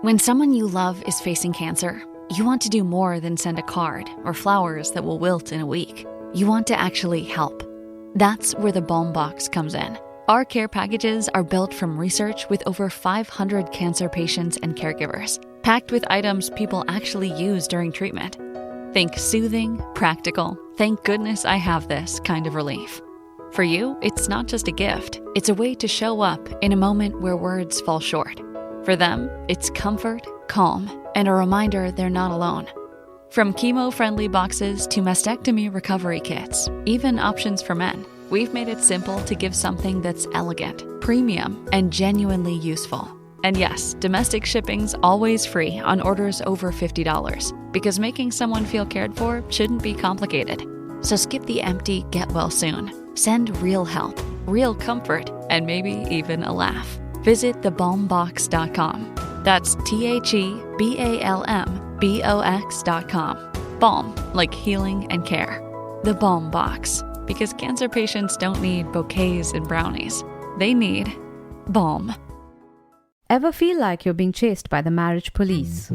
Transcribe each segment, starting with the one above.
When someone you love is facing cancer, you want to do more than send a card or flowers that will wilt in a week. You want to actually help. That's where the Balm Box comes in. Our care packages are built from research with over 500 cancer patients and caregivers, packed with items people actually use during treatment. Think soothing, practical, thank goodness I have this kind of relief. For you, it's not just a gift. It's a way to show up in a moment where words fall short. For them, it's comfort, calm, and a reminder they're not alone. From chemo-friendly boxes to mastectomy recovery kits, even options for men, we've made it simple to give something that's elegant, premium, and genuinely useful. And yes, domestic shipping's always free on orders over $50, because making someone feel cared for shouldn't be complicated. So skip the empty get well soon. Send real help, real comfort, and maybe even a laugh. Visit thebalmbox.com. That's TheBalmBox.com. Balm, like healing and care. The Balm Box, because cancer patients don't need bouquets and brownies. They need balm. Ever feel like you're being chased by the marriage police?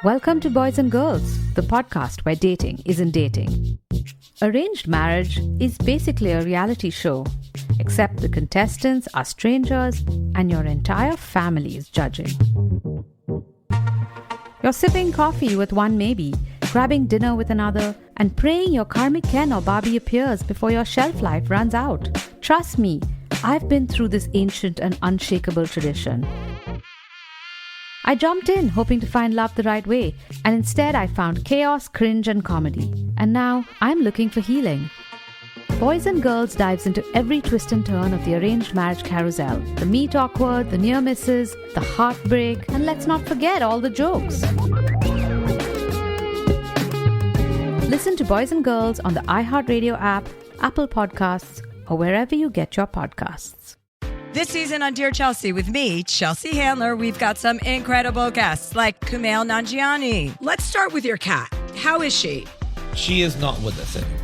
Welcome to Boys and Girls, the podcast where dating isn't dating. Arranged marriage is basically a reality show, except the contestants are strangers and your entire family is judging. You're sipping coffee with one maybe, grabbing dinner with another, and praying your karmic Ken or Barbie appears before your shelf life runs out. Trust me, I've been through this ancient and unshakable tradition. I jumped in hoping to find love the right way, and instead I found chaos, cringe, and comedy. And now I'm looking for healing. Boys and Girls dives into every twist and turn of the arranged marriage carousel. The meet awkward, the near misses, the heartbreak, and let's not forget all the jokes. Listen to Boys and Girls on the iHeartRadio app, Apple Podcasts, or wherever you get your podcasts. This season on Dear Chelsea with me, Chelsea Handler, we've got some incredible guests like Kumail Nanjiani. Let's start with your cat. How is she? She is not with us anymore.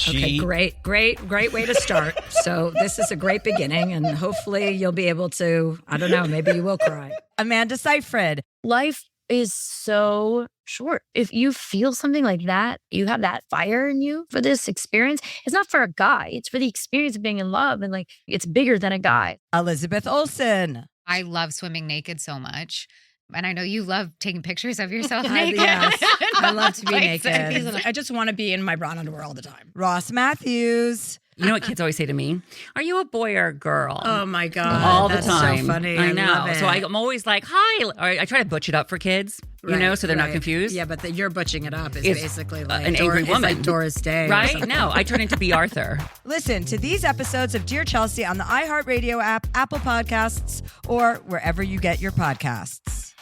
Okay, great way to start. So this is a great beginning, and hopefully you'll be able to, I don't know, maybe you will cry. Amanda Seyfried. Life is so short. If you feel something like that, you have that fire in you for this experience. It's not for a guy. It's for the experience of being in love. And it's bigger than a guy. Elizabeth Olsen. I love swimming naked so much. And I know you love taking pictures of yourself naked. Yes, I love to be naked. I just want to be in my bra and underwear all the time. Ross Matthews. You know what kids always say to me? Are you a boy or a girl? Oh my God. All the That's time. So funny. I know. love it. So I'm always like, hi. Or I try to butch it up for kids, so they're not confused. Yeah, but you're butching it up is It's basically like an angry woman. It's like Doris Day. Right? No, I turn into B. Arthur. Listen to these episodes of Dear Chelsea on the iHeartRadio app, Apple Podcasts, or wherever you get your podcasts.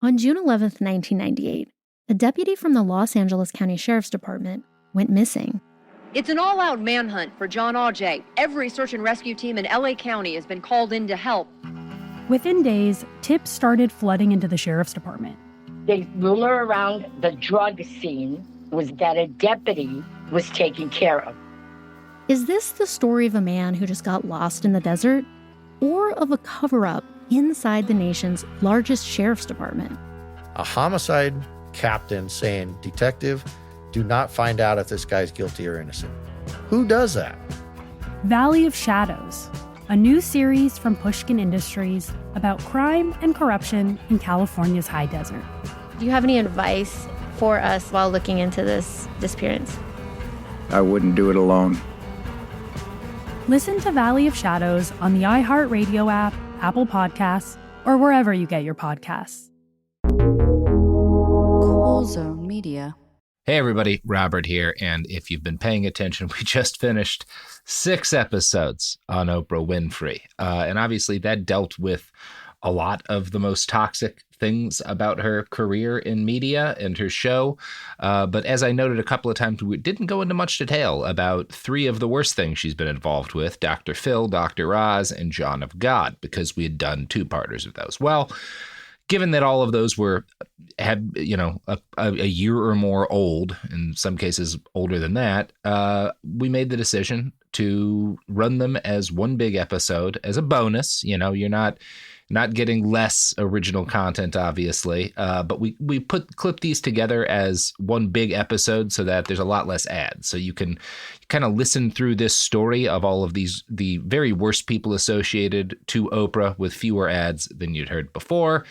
On June 11th, 1998, a deputy from the Los Angeles County Sheriff's Department went missing. It's an all-out manhunt for John Auger. Every search and rescue team in LA County has been called in to help. Within days, tips started flooding into the sheriff's department. The rumor around the drug scene was that a deputy was taken care of. Is this the story of a man who just got lost in the desert? Or of a cover-up inside the nation's largest sheriff's department? A homicide captain saying, "Detective, do not find out if this guy's guilty or innocent." Who does that? Valley of Shadows, a new series from Pushkin Industries about crime and corruption in California's high desert. Do you have any advice for us while looking into this disappearance? I wouldn't do it alone. Listen to Valley of Shadows on the iHeartRadio app, Apple Podcasts, or wherever you get your podcasts. Cool Zone Media. Hey everybody, Robert here, and if you've been paying attention, we just finished 6 episodes on Oprah Winfrey, and obviously that dealt with a lot of the most toxic things about her career in media and her show, but as I noted a couple of times, we didn't go into much detail about 3 of the worst things she's been involved with: Dr. Phil, Dr. Oz, and John of God, because we had done 2-parters of those. Well, given that all of those had a year or more old, in some cases older than that, we made the decision to run them as one big episode as a bonus. You're not getting less original content, obviously, but we clip these together as one big episode so that there's a lot less ads. So you can kind of listen through this story of all of the very worst people associated to Oprah with fewer ads than you'd heard before.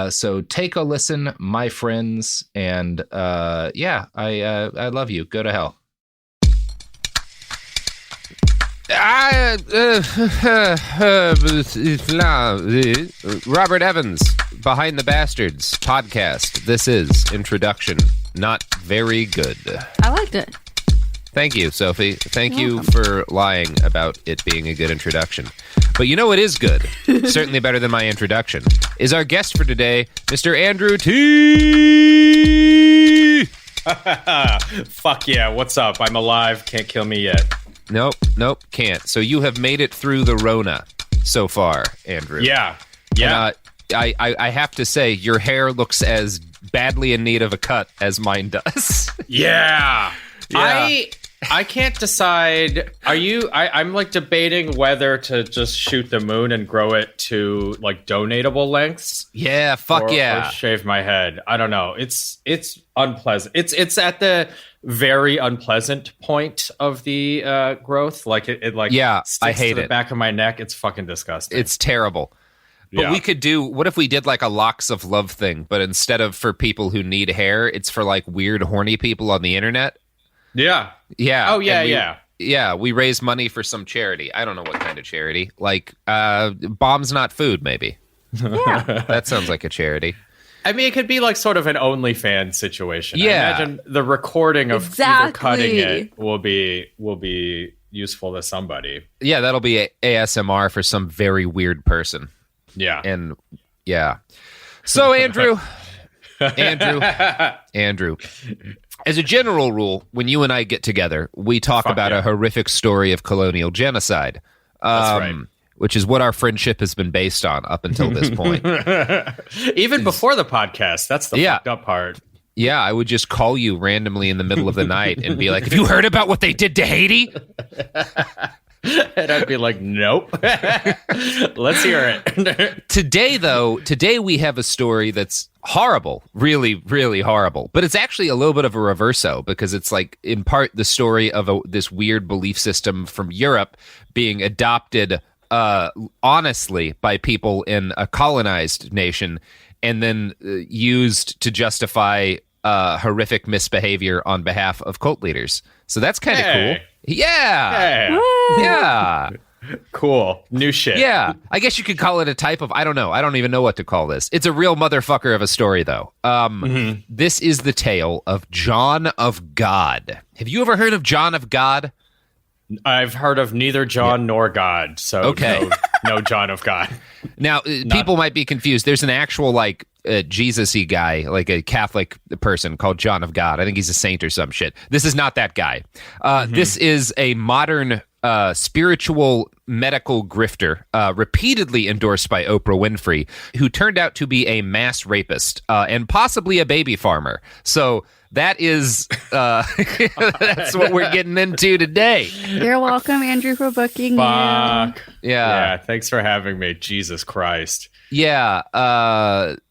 So take a listen, my friends, and I love you. Go to hell. Robert Evans, Behind the Bastards podcast. This is introduction. Not very good. I liked it. Thank you, Sophie. Thank you for lying about it being a good introduction. But you know what is good, certainly better than my introduction, is our guest for today, Mr. Andrew T. Fuck yeah, what's up? I'm alive, can't kill me yet. Nope, can't. So you have made it through the Rona so far, Andrew. Yeah. And, I have to say, your hair looks as badly in need of a cut as mine does. Yeah. I can't decide. I'm like debating whether to just shoot the moon and grow it to like donatable lengths. Yeah, or shave my head. I don't know. It's unpleasant. It's at the very unpleasant point of the growth. Like it sticks I hate to the it. back of my neck. It's fucking disgusting. It's terrible. But we could what if we did like a locks of love thing, but instead of for people who need hair, it's for like weird horny people on the internet? Yeah. Oh, yeah. Yeah, we raise money for some charity. I don't know what kind of charity. Like Bombs Not Food, maybe. Yeah. That sounds like a charity. I mean, it could be like sort of an OnlyFans situation. Yeah. I imagine the recording of either cutting it will be useful to somebody. Yeah, that'll be ASMR for some very weird person. Yeah. And yeah. So Andrew, as a general rule, when you and I get together, we talk about a horrific story of colonial genocide. That's right. Which is what our friendship has been based on up until this point. Even before the podcast, that's the fucked up part. Yeah, I would just call you randomly in the middle of the night and be like, have you heard about what they did to Haiti? And I'd be like, nope. Let's hear it. Today we have a story that's horrible, really, really horrible. But it's actually a little bit of a reverso because it's like in part the story of this weird belief system from Europe being adopted honestly by people in a colonized nation and then used to justify horrific misbehavior on behalf of cult leaders. So that's kind of cool. Yeah. Hey. Yeah. Cool. New shit. Yeah. I guess you could call it a type of, I don't know. I don't even know what to call this. It's a real motherfucker of a story, though. This is the tale of John of God. Have you ever heard of John of God? I've heard of neither John nor God. So okay. no John of God. Now, people might be confused. There's an actual, like, Jesus-y guy, like a Catholic person called John of God. I think he's a saint or some shit. This is not that guy. This is a modern spiritual medical grifter, repeatedly endorsed by Oprah Winfrey, who turned out to be a mass rapist and possibly a baby farmer. So that is that's what we're getting into today. You're welcome, Andrew, for booking me. Yeah. Thanks for having me. Jesus Christ. Yeah.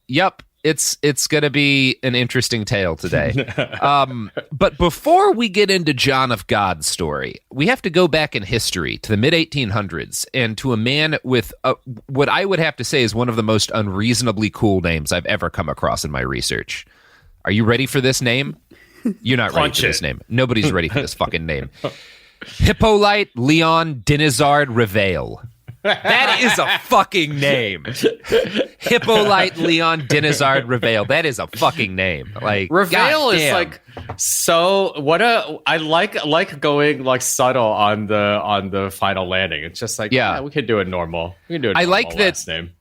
Yep. It's going to be an interesting tale today. But before we get into John of God's story, we have to go back in history to the mid-1800s and to a man with what I would have to say is one of the most unreasonably cool names I've ever come across in my research. Are you ready for this name? You're not ready for this name. Nobody's ready for this fucking name. Hippolyte Leon Dinizard Reveil. That is a fucking name. Hippolyte Leon Dinizard Reveil. That is a fucking name. Like Reveil is like so. I like going like subtle on the final landing. It's just like we could do it normal. We can do it. I like that. Last name.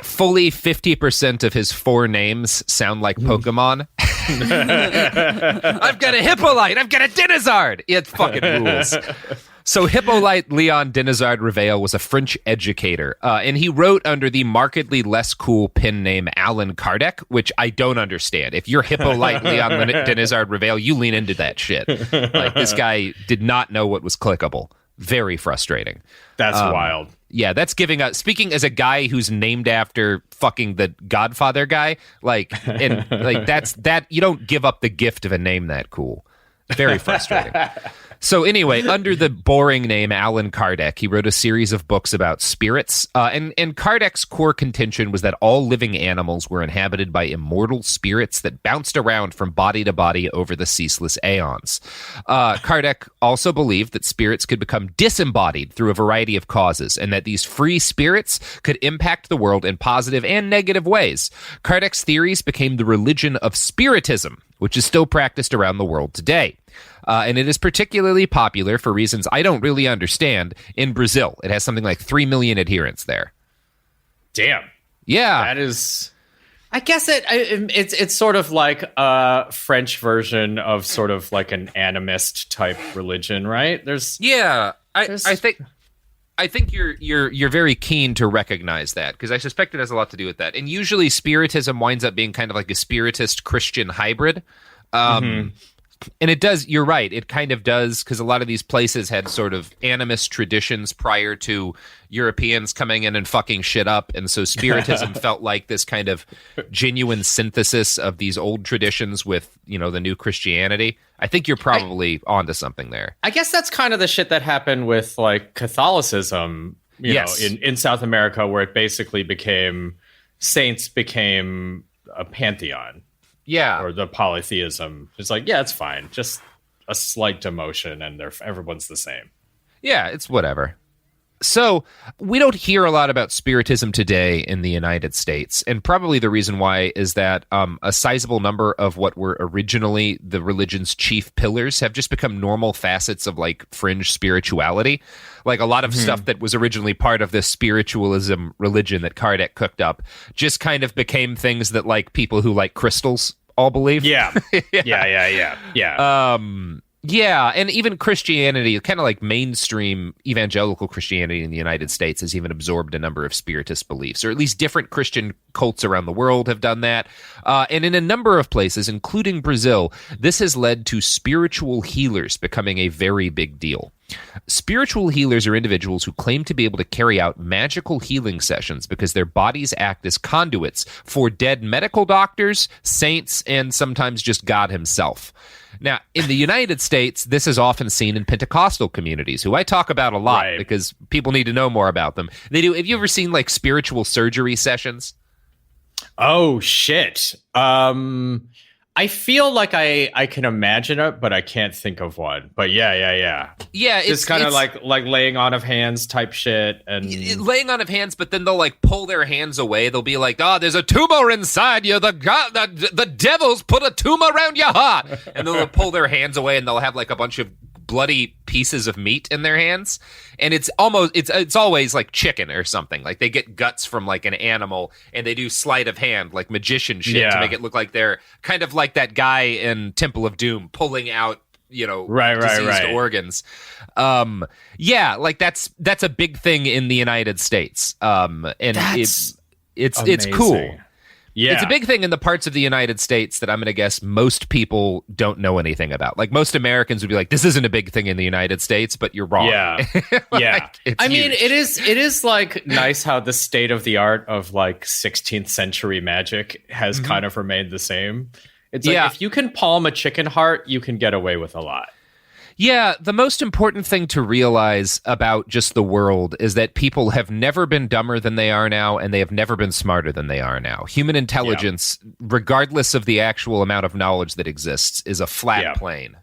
Fully 50% of his four names sound like Pokemon. I've got a Hippolyte. I've got a Dinizard. It fucking rules. So Hippolyte Leon Denizard Reveil was a French educator, and he wrote under the markedly less cool pen name Allan Kardec, which I don't understand. If you're Hippolyte Leon Denizard Reveil, you lean into that shit. Like, this guy did not know what was clickable. Very frustrating. That's wild. Yeah, that's giving us, speaking as a guy who's named after fucking the Godfather guy, like, and like that you don't give up the gift of a name that cool. Very frustrating. So anyway, under the boring name Allan Kardec, he wrote a series of books about spirits. And Kardec's core contention was that all living animals were inhabited by immortal spirits that bounced around from body to body over the ceaseless aeons. Kardec also believed that spirits could become disembodied through a variety of causes, and that these free spirits could impact the world in positive and negative ways. Kardec's theories became the religion of Spiritism, which is still practiced around the world today. And it is particularly popular, for reasons I don't really understand, in Brazil. It has something like 3 million adherents there. Damn. Yeah. That is... I guess it's sort of like a French version of sort of like an animist type religion, right? I think you're very keen to recognize that, because I suspect it has a lot to do with that. And usually Spiritism winds up being kind of like a Spiritist Christian hybrid. And it does, you're right, it kind of does, because a lot of these places had sort of animist traditions prior to Europeans coming in and fucking shit up, and so Spiritism felt like this kind of genuine synthesis of these old traditions with, you know, the new Christianity. I think you're probably onto something there. I guess that's kind of the shit that happened with, like, Catholicism, you know, in South America, where it basically saints became a pantheon. Yeah. Or the polytheism. It's like, yeah, it's fine. Just a slight demotion and everyone's the same. Yeah, it's whatever. So we don't hear a lot about Spiritism today in the United States. And probably the reason why is that a sizable number of what were originally the religion's chief pillars have just become normal facets of like fringe spirituality. Like a lot of stuff that was originally part of this spiritualism religion that Kardec cooked up just kind of became things that like people who like crystals all believe. Yeah. Yeah, and even Christianity, kind of like mainstream evangelical Christianity in the United States, has even absorbed a number of Spiritist beliefs, or at least different Christian cults around the world have done that. And in a number of places, including Brazil, this has led to spiritual healers becoming a very big deal. Spiritual healers are individuals who claim to be able to carry out magical healing sessions because their bodies act as conduits for dead medical doctors, saints, and sometimes just God himself. Now, in the United States, this is often seen in Pentecostal communities, who I talk about a lot because people need to know more about them. They do. Have you ever seen like spiritual surgery sessions? Oh, shit. I feel like I can imagine it, but I can't think of one. But yeah. Yeah, it's kind of like laying on of hands type shit, and laying on of hands. But then they'll like pull their hands away. They'll be like, "Oh, there's a tumor inside you. The devil's put a tumor around your heart." And then they'll pull their hands away, and they'll have like a bunch of bloody pieces of meat in their hands, and it's always like chicken or something. Like they get guts from like an animal, and they do sleight of hand, like magician shit, to make it look like they're kind of like that guy in Temple of Doom pulling out, you know, diseased organs. Like that's a big thing in the United States. And it's cool. Yeah. It's a big thing in the parts of the United States that I'm going to guess most people don't know anything about. Like most Americans would be like, this isn't a big thing in the United States, but you're wrong. Yeah. Yeah. I mean, it is like nice how the state of the art of like 16th century magic has kind of remained the same. It's like if you can palm a chicken heart, you can get away with a lot. Yeah, the most important thing to realize about just the world is that people have never been dumber than they are now, and they have never been smarter than they are now. Human intelligence, regardless of the actual amount of knowledge that exists, is a flat plane.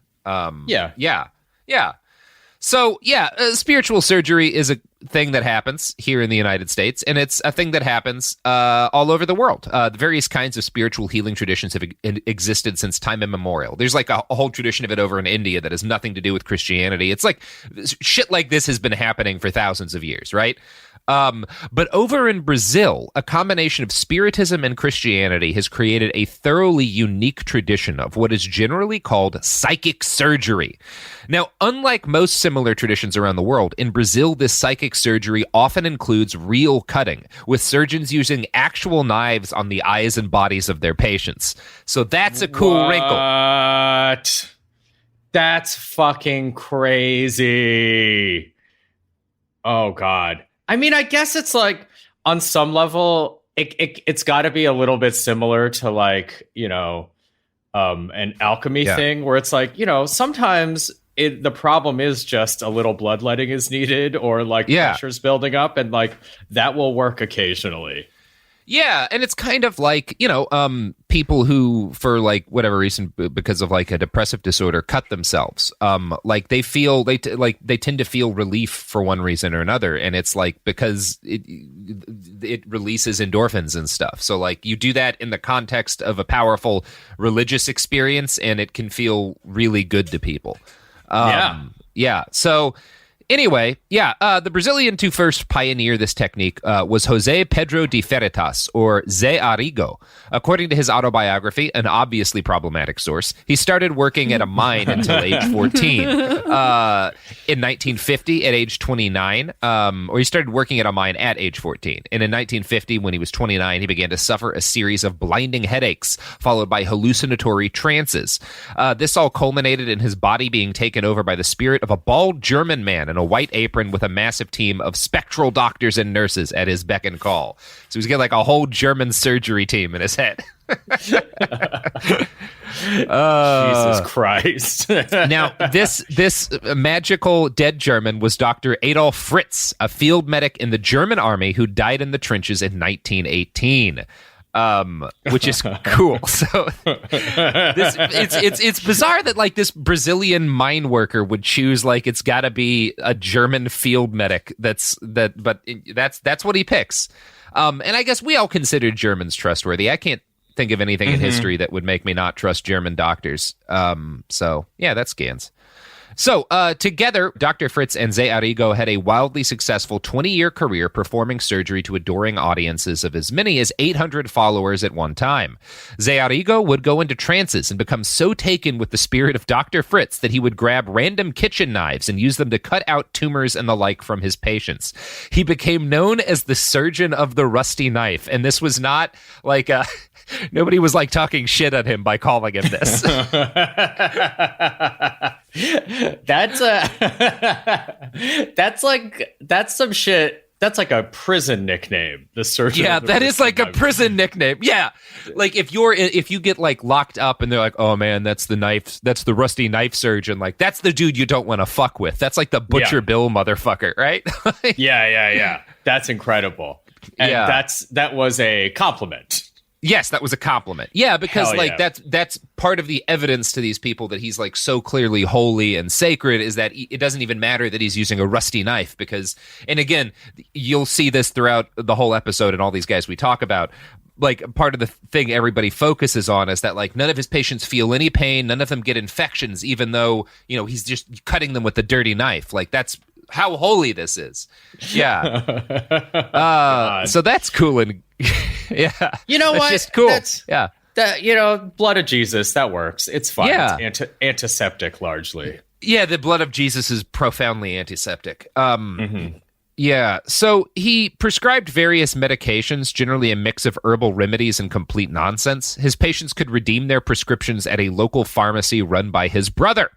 So, spiritual surgery is a thing that happens here in the United States, and it's a thing that happens all over the world. The various kinds of spiritual healing traditions have existed since time immemorial. There's like a whole tradition of it over in India that has nothing to do with Christianity. It's like shit like this has been happening for thousands of years, right? But over in Brazil, a combination of Spiritism and Christianity has created a thoroughly unique tradition of what is generally called psychic surgery. Now, unlike most similar traditions around the world, in Brazil, this psychic surgery often includes real cutting, with surgeons using actual knives on the eyes and bodies of their patients. So that's a cool wrinkle. What? That's fucking crazy. Oh, God. I mean, I guess it's like on some level, it's got to be a little bit similar to like, an alchemy thing where it's like, sometimes the problem is just a little bloodletting is needed or like pressure's building up and like that will work occasionally. Yeah, and it's kind of like, people who, for like whatever reason, because of like a depressive disorder, cut themselves. Like they tend to feel relief for one reason or another, and it's like because it releases endorphins and stuff. So like you do that in the context of a powerful religious experience, and it can feel really good to people. Yeah. So. Anyway, the Brazilian to first pioneer this technique was José Pedro de Freitas, or Zé Arrigo. According to his autobiography, an obviously problematic source, he started working at a mine until age 14. In 1950, at age 29, or he started working at a mine at age 14. And in 1950, when he was 29, he began to suffer a series of blinding headaches, followed by hallucinatory trances. This all culminated in his body being taken over by the spirit of a bald German man in a white apron with a massive team of spectral doctors and nurses at his beck and call. So he's got like a whole German surgery team in his head. Jesus Christ. Now, this magical dead German was Dr. Adolf Fritz, a field medic in the German army who died in the trenches in 1918. Which is cool. So it's bizarre that like this Brazilian mine worker would choose like it's got to be a German field medic. But that's what he picks. And I guess we all consider Germans trustworthy. I can't think of anything in history that would make me not trust German doctors. So yeah, that scans. So, together, Dr. Fritz and Zé Arrigo had a wildly successful 20-year career performing surgery to adoring audiences of as many as 800 followers at one time. Zé Arrigo would go into trances and become so taken with the spirit of Dr. Fritz that he would grab random kitchen knives and use them to cut out tumors and the like from his patients. He became known as the surgeon of the rusty knife, and this was not like a... Nobody was like talking shit at him by calling him this. That's some shit. That's like a prison nickname. The surgeon. Yeah, that is like a prison nickname. Yeah, like if you get like locked up and they're like, oh man, that's the rusty knife surgeon. Like that's the dude you don't want to fuck with. That's like the Butcher Bill motherfucker, right? Yeah. That's incredible. And that was a compliment. Yes, that was a compliment. Yeah, because that's part of the evidence to these people that he's like so clearly holy and sacred is that it doesn't even matter that he's using a rusty knife because, and again, you'll see this throughout the whole episode and all these guys we talk about. Like part of the thing everybody focuses on is that like none of his patients feel any pain, none of them get infections, even though he's just cutting them with a dirty knife. Like that's how holy this is. Yeah. So that's cool and. Yeah, you know what? Just cool. Blood of Jesus, that works. It's fine. Yeah. It's antiseptic largely. Yeah, the blood of Jesus is profoundly antiseptic. Yeah, so he prescribed various medications, generally a mix of herbal remedies and complete nonsense. His patients could redeem their prescriptions at a local pharmacy run by his brother.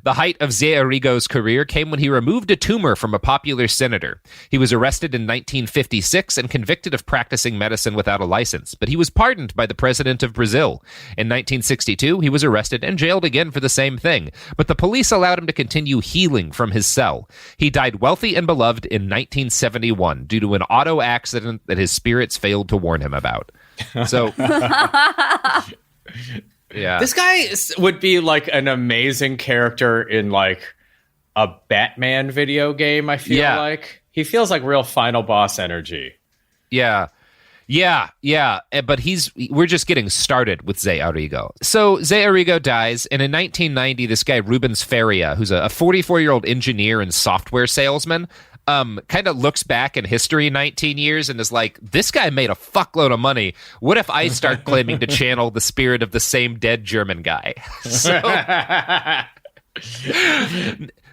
The height of Zé Arrigo's career came when he removed a tumor from a popular senator. He was arrested in 1956 and convicted of practicing medicine without a license, but he was pardoned by the president of Brazil. In 1962, he was arrested and jailed again for the same thing, but the police allowed him to continue healing from his cell. He died wealthy and beloved in 1971 due to an auto accident that his spirits failed to warn him about. So... Yeah. This guy would be like an amazing character in like a Batman video game, I feel like. He feels like real final boss energy. Yeah. But we're just getting started with Zé Arrigo. So Zé Arrigo dies, and in 1990, this guy Rubens Faria, who's a 44-year-old engineer and software salesman, kind of looks back in history 19 years and is like, this guy made a fuckload of money. What if I start claiming to channel the spirit of the same dead German guy? So,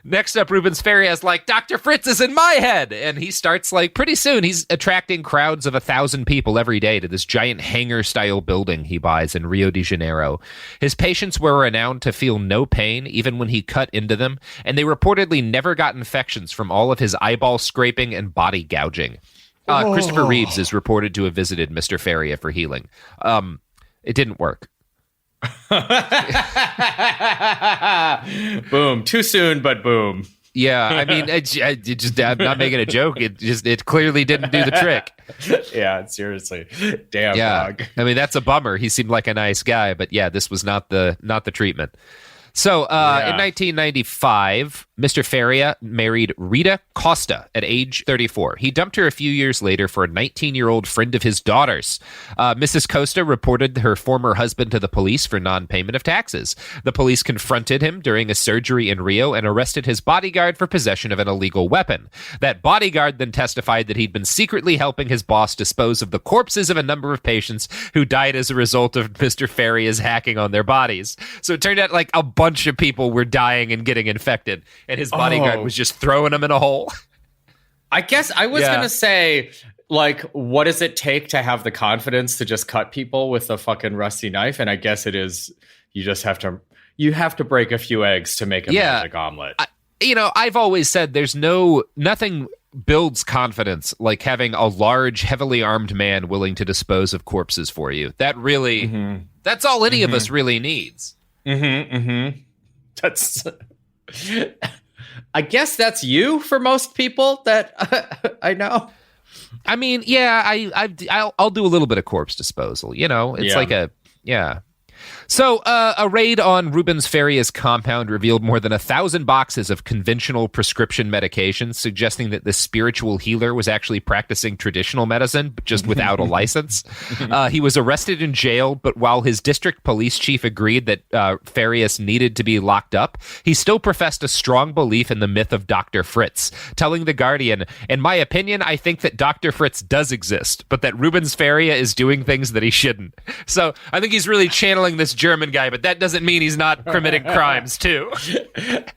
next up, Rubens Faria is like, Dr. Fritz is in my head. And he starts like, pretty soon, he's attracting crowds of 1,000 people every day to this giant hangar-style building he buys in Rio de Janeiro. His patients were renowned to feel no pain, even when he cut into them, and they reportedly never got infections from all of his eyeball scraping and body gouging. Christopher Reeves is reported to have visited Mr. Faria for healing. It didn't work. Boom. Too soon, but boom. Yeah, I mean, I'm not making a joke. It clearly didn't do the trick. Yeah, seriously. Damn, dog. I mean, that's a bummer. He seemed like a nice guy, but yeah, this was not the treatment. So, in 1995, Mr. Faria married Rita Costa at age 34. He dumped her a few years later for a 19-year-old friend of his daughter's. Mrs. Costa reported her former husband to the police for non-payment of taxes. The police confronted him during a surgery in Rio and arrested his bodyguard for possession of an illegal weapon. That bodyguard then testified that he'd been secretly helping his boss dispose of the corpses of a number of patients who died as a result of Mr. Faria's hacking on their bodies. So it turned out like a bunch of people were dying and getting infected, and his bodyguard was just throwing them in a hole. I guess I was going to say, like, what does it take to have the confidence to just cut people with a fucking rusty knife? And I guess it is, you just have to break a few eggs to make a magic omelet. I've always said there's nothing builds confidence like having a large, heavily armed man willing to dispose of corpses for you. That really, that's all any of us really needs. That's, I guess that's you for most people that I know. I mean, yeah, I'll do a little bit of corpse disposal. It's like So, a raid on Rubens Faria's compound revealed more than 1,000 boxes of conventional prescription medications, suggesting that this spiritual healer was actually practicing traditional medicine, but just without a license. He was arrested and jailed, but while his district police chief agreed that Farias needed to be locked up, he still professed a strong belief in the myth of Dr. Fritz, telling The Guardian, "In my opinion, I think that Dr. Fritz does exist, but that Rubens Faria is doing things that he shouldn't." So, I think he's really channeling this German guy, but that doesn't mean he's not committing crimes too.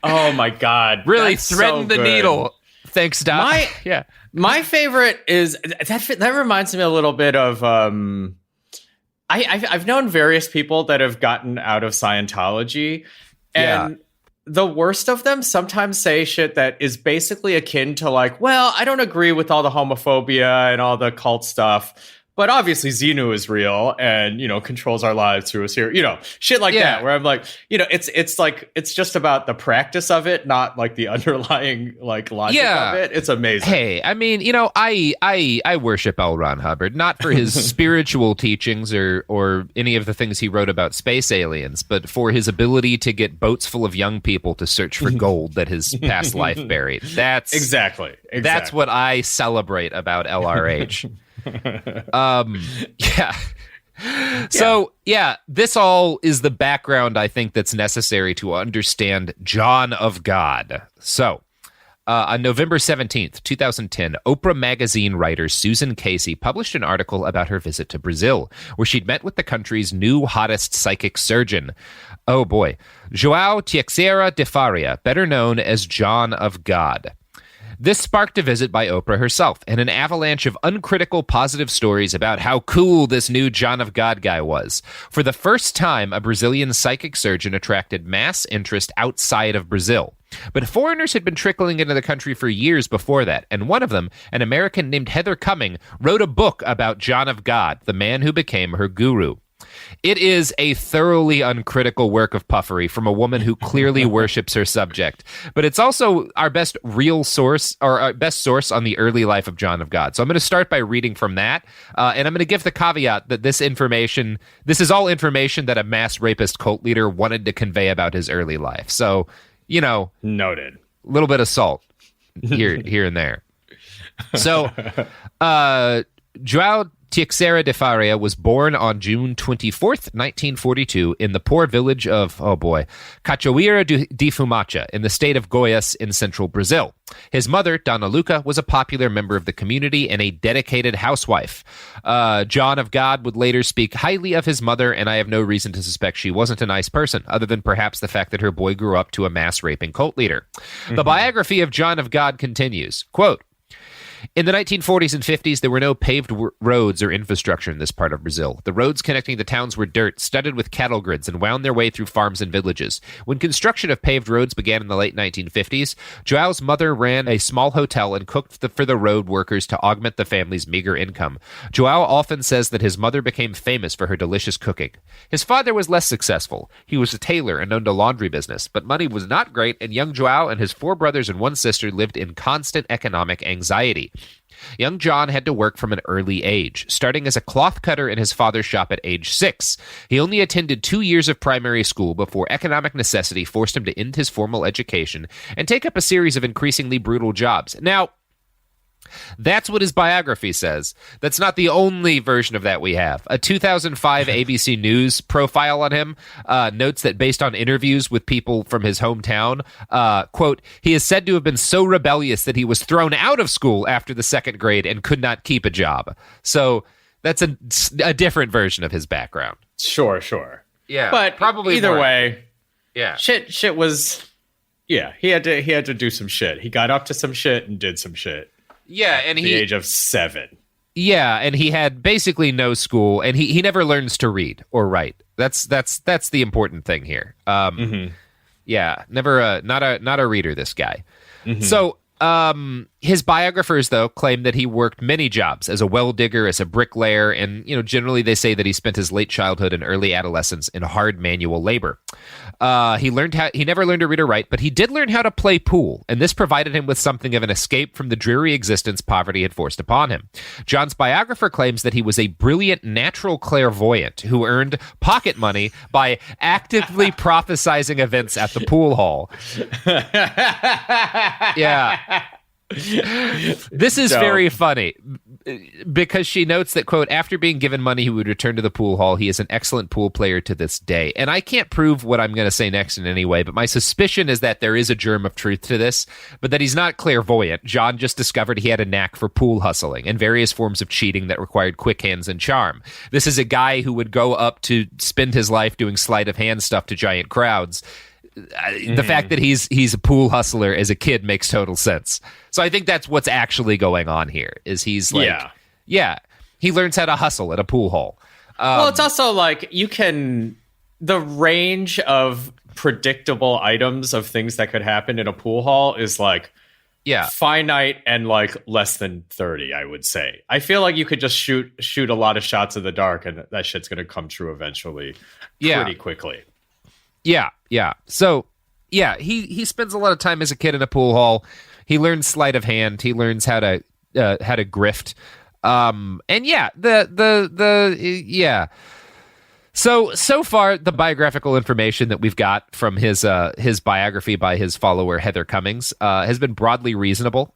Oh my God. Really threading the needle. Thanks, Doc. My favorite is that reminds me a little bit of I've known various people that have gotten out of Scientology, and the worst of them sometimes say shit that is basically akin to like, well, I don't agree with all the homophobia and all the cult stuff, but obviously Xenu is real and, controls our lives through a series, shit like that, where I'm like, it's like, it's just about the practice of it, not like the underlying like logic of it. It's amazing. Hey, I mean, I worship L. Ron Hubbard, not for his spiritual teachings or any of the things he wrote about space aliens, but for his ability to get boats full of young people to search for gold that his past life buried. That's exactly. That's what I celebrate about LRH. So this all is the background I think that's necessary to understand John of God. So on November 17th, 2010, Oprah magazine writer Susan Casey published an article about her visit to Brazil, where she'd met with the country's new hottest psychic surgeon. Oh boy, João Teixeira de Faria, better known as John of God. This sparked a visit by Oprah herself and an avalanche of uncritical positive stories about how cool this new John of God guy was. For the first time, a Brazilian psychic surgeon attracted mass interest outside of Brazil. But foreigners had been trickling into the country for years before that, and one of them, an American named Heather Cumming, wrote a book about John of God, the man who became her guru. It is a thoroughly uncritical work of puffery from a woman who clearly worships her subject. But it's also our best real source, or our best source on the early life of John of God. So I'm going to start by reading from that. And I'm going to give the caveat that this is all information that a mass rapist cult leader wanted to convey about his early life. So, noted. A little bit of salt here and there. So, João Teixeira de Faria was born on June 24th, 1942, in the poor village of, Cachoeira de Fumaça, in the state of Goiás in central Brazil. His mother, Dona Luca, was a popular member of the community and a dedicated housewife. John of God would later speak highly of his mother, and I have no reason to suspect she wasn't a nice person, other than perhaps the fact that her boy grew up to a mass-raping cult leader. The biography of John of God continues, quote, in the 1940s and 50s, there were no paved roads or infrastructure in this part of Brazil. The roads connecting the towns were dirt, studded with cattle grids, and wound their way through farms and villages. When construction of paved roads began in the late 1950s, Joao's mother ran a small hotel and cooked for the road workers to augment the family's meager income. Joao often says that his mother became famous for her delicious cooking. His father was less successful. He was a tailor and owned a laundry business, but money was not great, and young Joao and his 4 brothers and 1 sister lived in constant economic anxiety. Young John had to work from an early age, starting as a cloth cutter in his father's shop at age 6. He only attended 2 years of primary school before economic necessity forced him to end his formal education and take up a series of increasingly brutal jobs. Now, that's what his biography says. That's not the only version of that we have. A 2005 ABC News profile on him notes that based on interviews with people from his hometown, quote, he is said to have been so rebellious that he was thrown out of school after the 2nd grade and could not keep a job. So that's a different version of his background. Sure. Yeah, but probably either more. way, yeah, shit was, yeah. He had to do some shit. He got up to some shit and did some shit. Yeah, and at the age of 7. Yeah, and he had basically no school, and he never learns to read or write. That's the important thing here. Yeah, never not a reader. This guy. So his biographers, though, claim that he worked many jobs as a well digger, as a bricklayer, and generally they say that he spent his late childhood and early adolescence in hard manual labor. He never learned to read or write, but he did learn how to play pool, and this provided him with something of an escape from the dreary existence poverty had forced upon him. John's biographer claims that he was a brilliant natural clairvoyant who earned pocket money by actively prophesizing events at the pool hall. Yeah. This is very funny because she notes that, quote, after being given money, he would return to the pool hall. He is an excellent pool player to this day. And I can't prove what I'm going to say next in any way, but my suspicion is that there is a germ of truth to this, but that he's not clairvoyant. John just discovered he had a knack for pool hustling and various forms of cheating that required quick hands and charm. This is a guy who would go up to spend his life doing sleight of hand stuff to giant crowds. The fact that he's a pool hustler as a kid makes total sense. So I think that's what's actually going on here. Is he's like, he learns how to hustle at a pool hall. Well, it's also like the range of predictable items of things that could happen in a pool hall is like finite and like less than 30, I would say. I feel like you could just shoot a lot of shots in the dark and that shit's going to come true eventually pretty quickly. Yeah. So, he spends a lot of time as a kid in a pool hall. He learns sleight of hand. He learns how to grift. So far, the biographical information that we've got from his biography by his follower Heather Cummings has been broadly reasonable.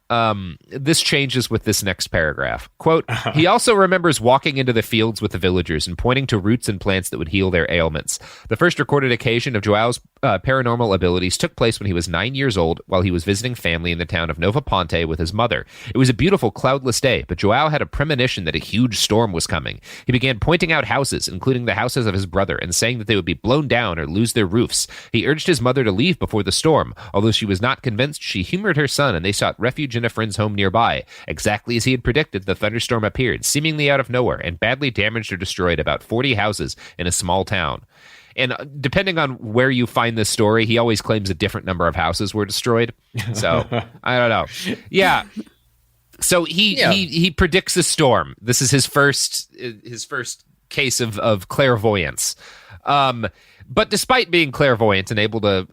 This changes with this next paragraph. Quote, he also remembers walking into the fields with the villagers and pointing to roots and plants that would heal their ailments. The first recorded occasion of Joao's paranormal abilities took place when he was 9 years old while he was visiting family in the town of Nova Ponte with his mother. It was a beautiful, cloudless day, but Joao had a premonition that a huge storm was coming. He began pointing out houses, including the houses of his brother, and saying that they would be blown down or lose their roofs. He urged his mother to leave before the storm. Although she was not convinced, she humored her son, and they sought refuge in a friend's home nearby. Exactly as he had predicted, the thunderstorm appeared, seemingly out of nowhere, and badly damaged or destroyed about 40 houses in a small town. And depending on where you find this story, he always claims a different number of houses were destroyed. So, I don't know. Yeah. So he predicts a storm. This is his first case of clairvoyance. But despite being clairvoyant and able to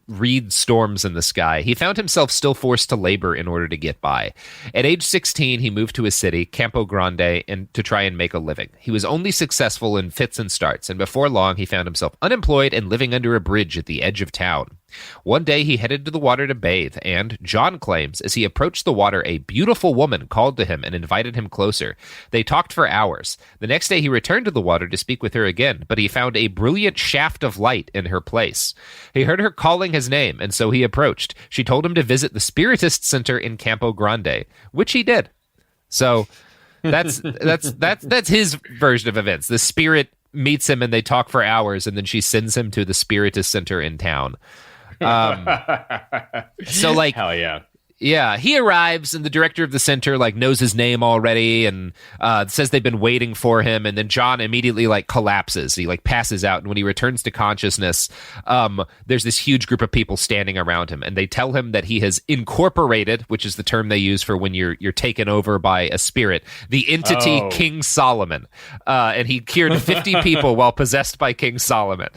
read storms in the sky, he found himself still forced to labor in order to get by. At age 16, he moved to a city, Campo Grande, and to try and make a living. He was only successful in fits and starts, and before long, he found himself unemployed and living under a bridge at the edge of town. One day he headed to the water to bathe, and, John claims, as he approached the water, a beautiful woman called to him and invited him closer. They talked for hours. The next day he returned to the water to speak with her again, but he found a brilliant shaft of light in her place. He heard her calling his name, and so he approached. She told him to visit the Spiritist Center in Campo Grande, which he did. So that's his version of events. The spirit meets him and they talk for hours, and then she sends him to the Spiritist Center in town. So like, hell yeah. Yeah, he arrives and the director of the center like knows his name already and says they've been waiting for him, and then John immediately like collapses. He like passes out, and when he returns to consciousness, there's this huge group of people standing around him, and they tell him that he has incorporated, which is the term they use for when you're taken over by a spirit, the entity King Solomon, and he cured 50 people while possessed by King Solomon.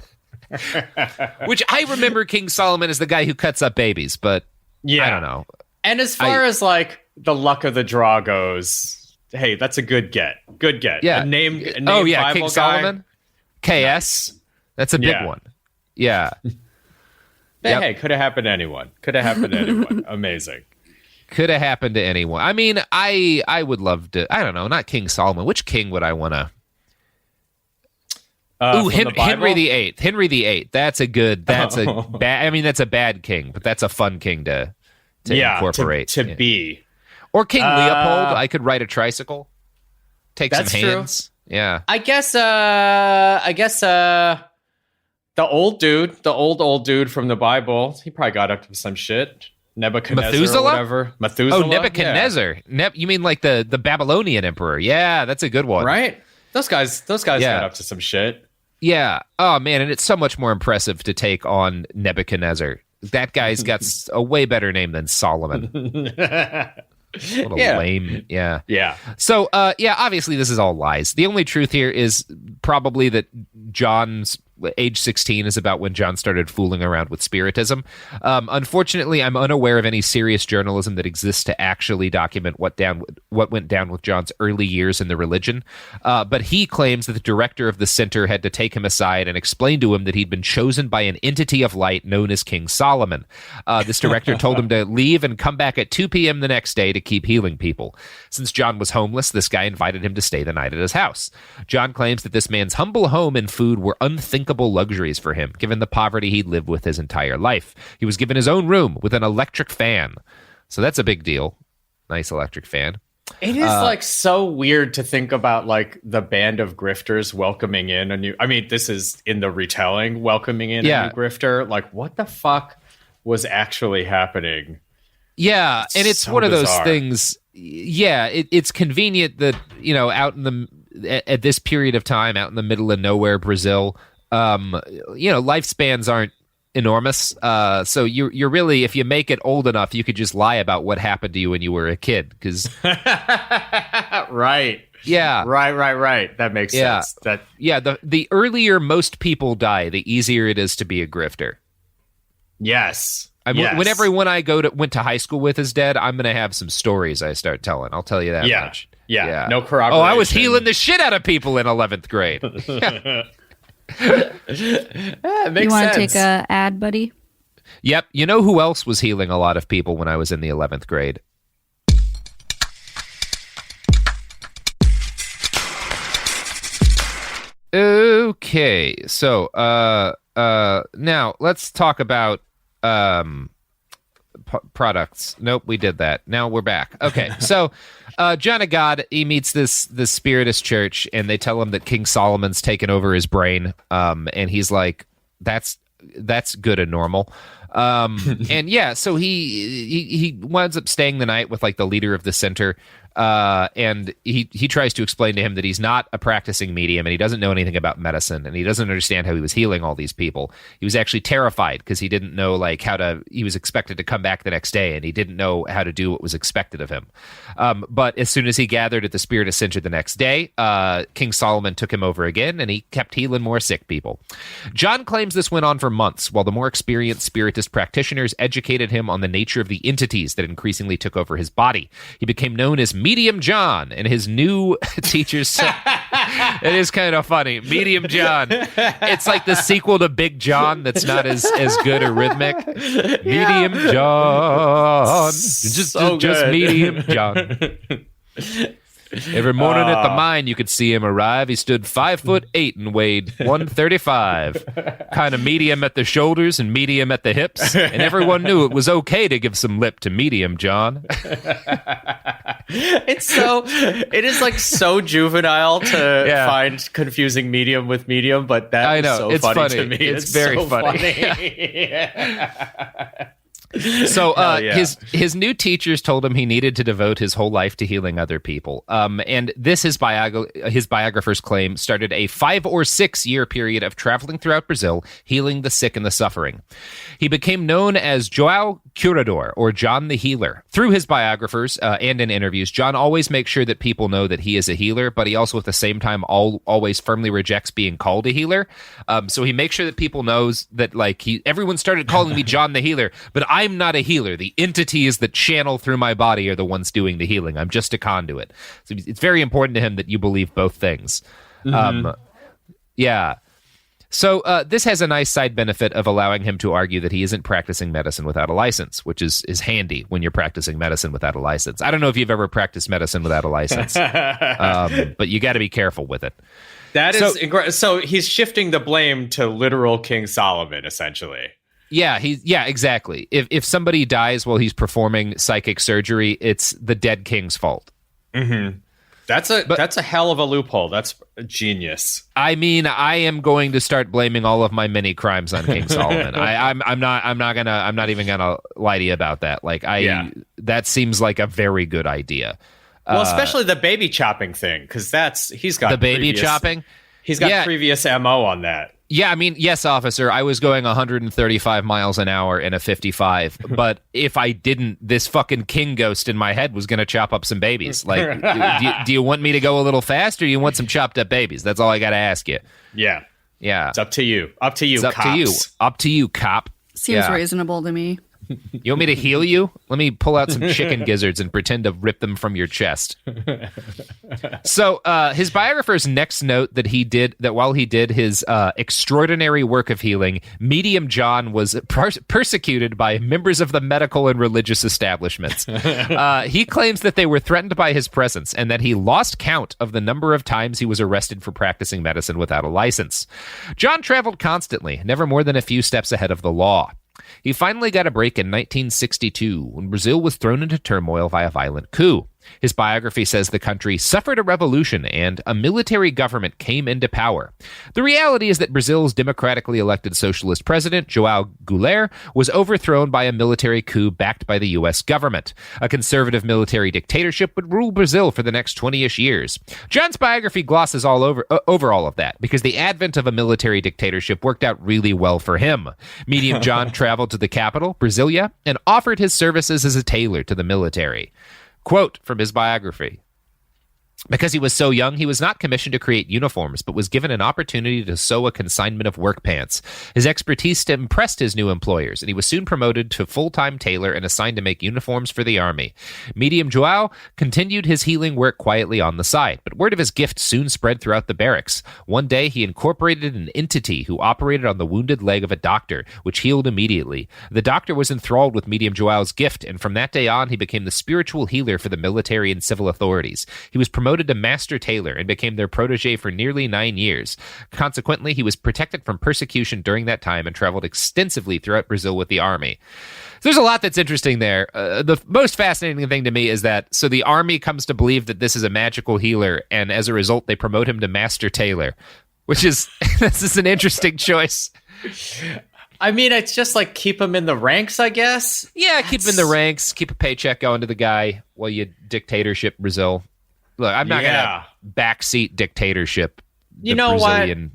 Which I remember King Solomon as the guy who cuts up babies, but I don't know. And as far as like the luck of the draw goes, hey, that's a good get. Good get. Yeah. A name King Bible Solomon. KS. Nice. That's a big one. Yeah. Hey, could have happened to anyone. Amazing. Could have happened to anyone. I mean, I would love to. I don't know. Not King Solomon. Which king would I want to? Henry VIII. Henry VIII. That's a bad. I mean, that's a bad king, but that's a fun king to incorporate. To be. Or King Leopold. I could ride a tricycle. Take some hands. True. Yeah. I guess the old dude from the Bible, he probably got up to some shit. Nebuchadnezzar Methuselah? or whatever. Methuselah? Oh, Nebuchadnezzar. Yeah. You mean like the Babylonian emperor. Yeah, that's a good one. Right? Those guys got up to some shit. Yeah. Oh, man, and it's so much more impressive to take on Nebuchadnezzar. That guy's got a way better name than Solomon. What a lame. Yeah. Yeah. So, obviously this is all lies. The only truth here is probably that John's age 16 is about when John started fooling around with spiritism. Unfortunately, I'm unaware of any serious journalism that exists to actually document what went down with John's early years in the religion. But he claims that the director of the center had to take him aside and explain to him that he'd been chosen by an entity of light known as King Solomon. This director told him to leave and come back at 2 p.m. the next day to keep healing people. Since John was homeless, this guy invited him to stay the night at his house. John claims that this man's humble home and food were unthinkable luxuries for him, given the poverty he'd lived with his entire life. He was given his own room with an electric fan. So that's a big deal. Nice electric fan. It is like so weird to think about like the band of grifters welcoming in a new, I mean, this is in the retelling, welcoming in a new grifter. Like, what the fuck was actually happening? Yeah, and it's so one of those things. Yeah, it's convenient that, out in at this period of time, out in the middle of nowhere, Brazil, lifespans aren't enormous. So you're really, if you make it old enough, you could just lie about what happened to you when you were a kid. Because right. Yeah. Right. That makes sense. The earlier most people die, the easier it is to be a grifter. Yes. When everyone I went to high school with is dead, I'm going to have some stories I start telling. I'll tell you that much. Yeah. No corroboration. Oh, I was healing the shit out of people in 11th grade. You want to take a ad, buddy? Yep. You know who else was healing a lot of people when I was in the 11th grade? Okay. So, now let's talk about products. Nope, we did that. Now we're back. Okay, so John of God, he meets this Spiritist church, and they tell him that King Solomon's taken over his brain, and he's like, that's good and normal. And yeah, so he winds up staying the night with like the leader of the center, and he tries to explain to him that he's not a practicing medium and he doesn't know anything about medicine and he doesn't understand how he was healing all these people. He was actually terrified because he didn't know like he was expected to come back the next day and he didn't know how to do what was expected of him. But as soon as he gathered at the Spiritist Center the next day, King Solomon took him over again and he kept healing more sick people. John claims this went on for months while the more experienced Spiritist practitioners educated him on the nature of the entities that increasingly took over his body. He became known as Medium John, and his new teachers said... It is kind of funny. Medium John. It's like the sequel to Big John that's not as good or rhythmic. Medium John. Just Medium John. Every morning at the mine, you could see him arrive. He stood 5'8" and weighed 135. Kind of medium at the shoulders and medium at the hips. And everyone knew it was okay to give some lip to Medium John. It is like so juvenile to find confusing medium with medium, but that is so funny to me. It's very so funny. So his new teachers told him he needed to devote his whole life to healing other people. And this, his biographers claim, started a 5 or 6 year period of traveling throughout Brazil, healing the sick and the suffering. He became known as João Curador, or John the Healer. Through his biographers and in interviews, John always makes sure that people know that he is a healer, but he also at the same time always firmly rejects being called a healer. So he makes sure that people knows that everyone started calling me John the Healer, but I'm not a healer. The entities that channel through my body are the ones doing the healing. I'm just a conduit. So it's very important to him that you believe both things. Yeah. So this has a nice side benefit of allowing him to argue that he isn't practicing medicine without a license, which is handy when you're practicing medicine without a license. I don't know if you've ever practiced medicine without a license, but you got to be careful with it. That is so he's shifting the blame to literal King Solomon, essentially. Yeah, exactly. If somebody dies while he's performing psychic surgery, it's the dead king's fault. Mm-hmm. That's a hell of a loophole. That's genius. I mean, I am going to start blaming all of my many crimes on King Solomon. I'm not even gonna lie to you about that. That seems like a very good idea. Well, especially the baby chopping thing, because he's got the baby chopping. He's got previous MO on that. Yeah, I mean, yes, officer, I was going 135 miles an hour in a 55, but if I didn't, this fucking king ghost in my head was going to chop up some babies. Like, do you want me to go a little faster, or do you want some chopped up babies? That's all I got to ask you. Yeah. Yeah. It's up to you. Up to you, it's cops. Up to you, cop. Seems reasonable to me. You want me to heal you? Let me pull out some chicken gizzards and pretend to rip them from your chest. So his biographers next note that while he did his extraordinary work of healing, Medium John was persecuted by members of the medical and religious establishments. He claims that they were threatened by his presence and that he lost count of the number of times he was arrested for practicing medicine without a license. John traveled constantly, never more than a few steps ahead of the law. He finally got a break in 1962 when Brazil was thrown into turmoil by a violent coup. His biography says the country suffered a revolution and a military government came into power. The reality is that Brazil's democratically elected socialist president, João Goulart, was overthrown by a military coup backed by the U.S. government. A conservative military dictatorship would rule Brazil for the next 20-ish years. John's biography glosses all over all of that because the advent of a military dictatorship worked out really well for him. Medium John traveled to the capital, Brasilia, and offered his services as a tailor to the military. Quote from his biography: because he was so young, he was not commissioned to create uniforms, but was given an opportunity to sew a consignment of work pants. His expertise impressed his new employers, and he was soon promoted to full-time tailor and assigned to make uniforms for the army. Medium João continued his healing work quietly on the side, but word of his gift soon spread throughout the barracks. One day, he incorporated an entity who operated on the wounded leg of a doctor, which healed immediately. The doctor was enthralled with Medium João's gift, and from that day on, he became the spiritual healer for the military and civil authorities. He was promoted to master tailor and became their protege for nearly 9 years. Consequently, he was protected from persecution during that time and traveled extensively throughout Brazil with the army. So there's a lot that's interesting there. The most fascinating thing to me is that the army comes to believe that this is a magical healer, and as a result, they promote him to master tailor, which is this is an interesting choice. I mean, it's just like keep him in the ranks, I guess. Yeah, keep him in the ranks, keep a paycheck going to the guy while you dictatorship Brazil. Look, I'm not going to backseat dictatorship the Brazilian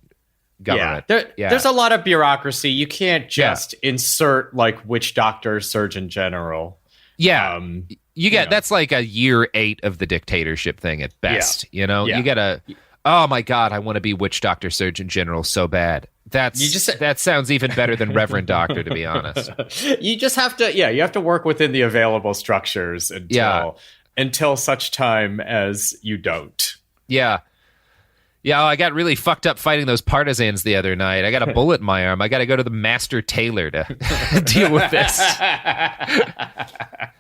government. There's a lot of bureaucracy. You can't just insert like witch doctor, surgeon general. Yeah. That's like a year 8 of the dictatorship thing at best. Yeah. You know, you got to, oh my God, I want to be witch doctor, surgeon general so bad. That sounds even better than Reverend Doctor, to be honest. You just have to, you have to work within the available structures until such time as you don't. Yeah. Yeah, I got really fucked up fighting those partisans the other night. I got a bullet in my arm. I got to go to the master tailor to deal with this.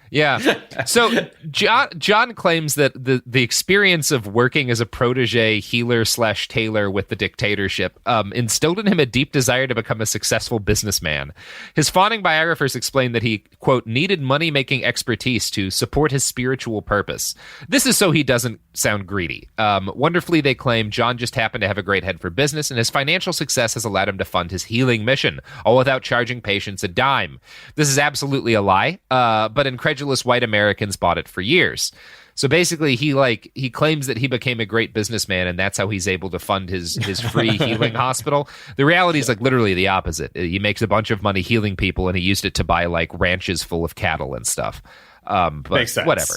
Yeah. So John claims that the experience of working as a protege healer/tailor with the dictatorship instilled in him a deep desire to become a successful businessman. His fawning biographers explain that he, quote, needed money-making expertise to support his spiritual purpose. This is so he doesn't sound greedy. Wonderfully, they claim John just happened to have a great head for business, and his financial success has allowed him to fund his healing mission, all without charging patients a dime. This is absolutely a lie, but incredulous white Americans bought it for years. So basically, he claims that he became a great businessman, and that's how he's able to fund his free healing hospital. The reality is like literally the opposite. He makes a bunch of money healing people, and he used it to buy like ranches full of cattle and stuff. But Makes sense. Whatever.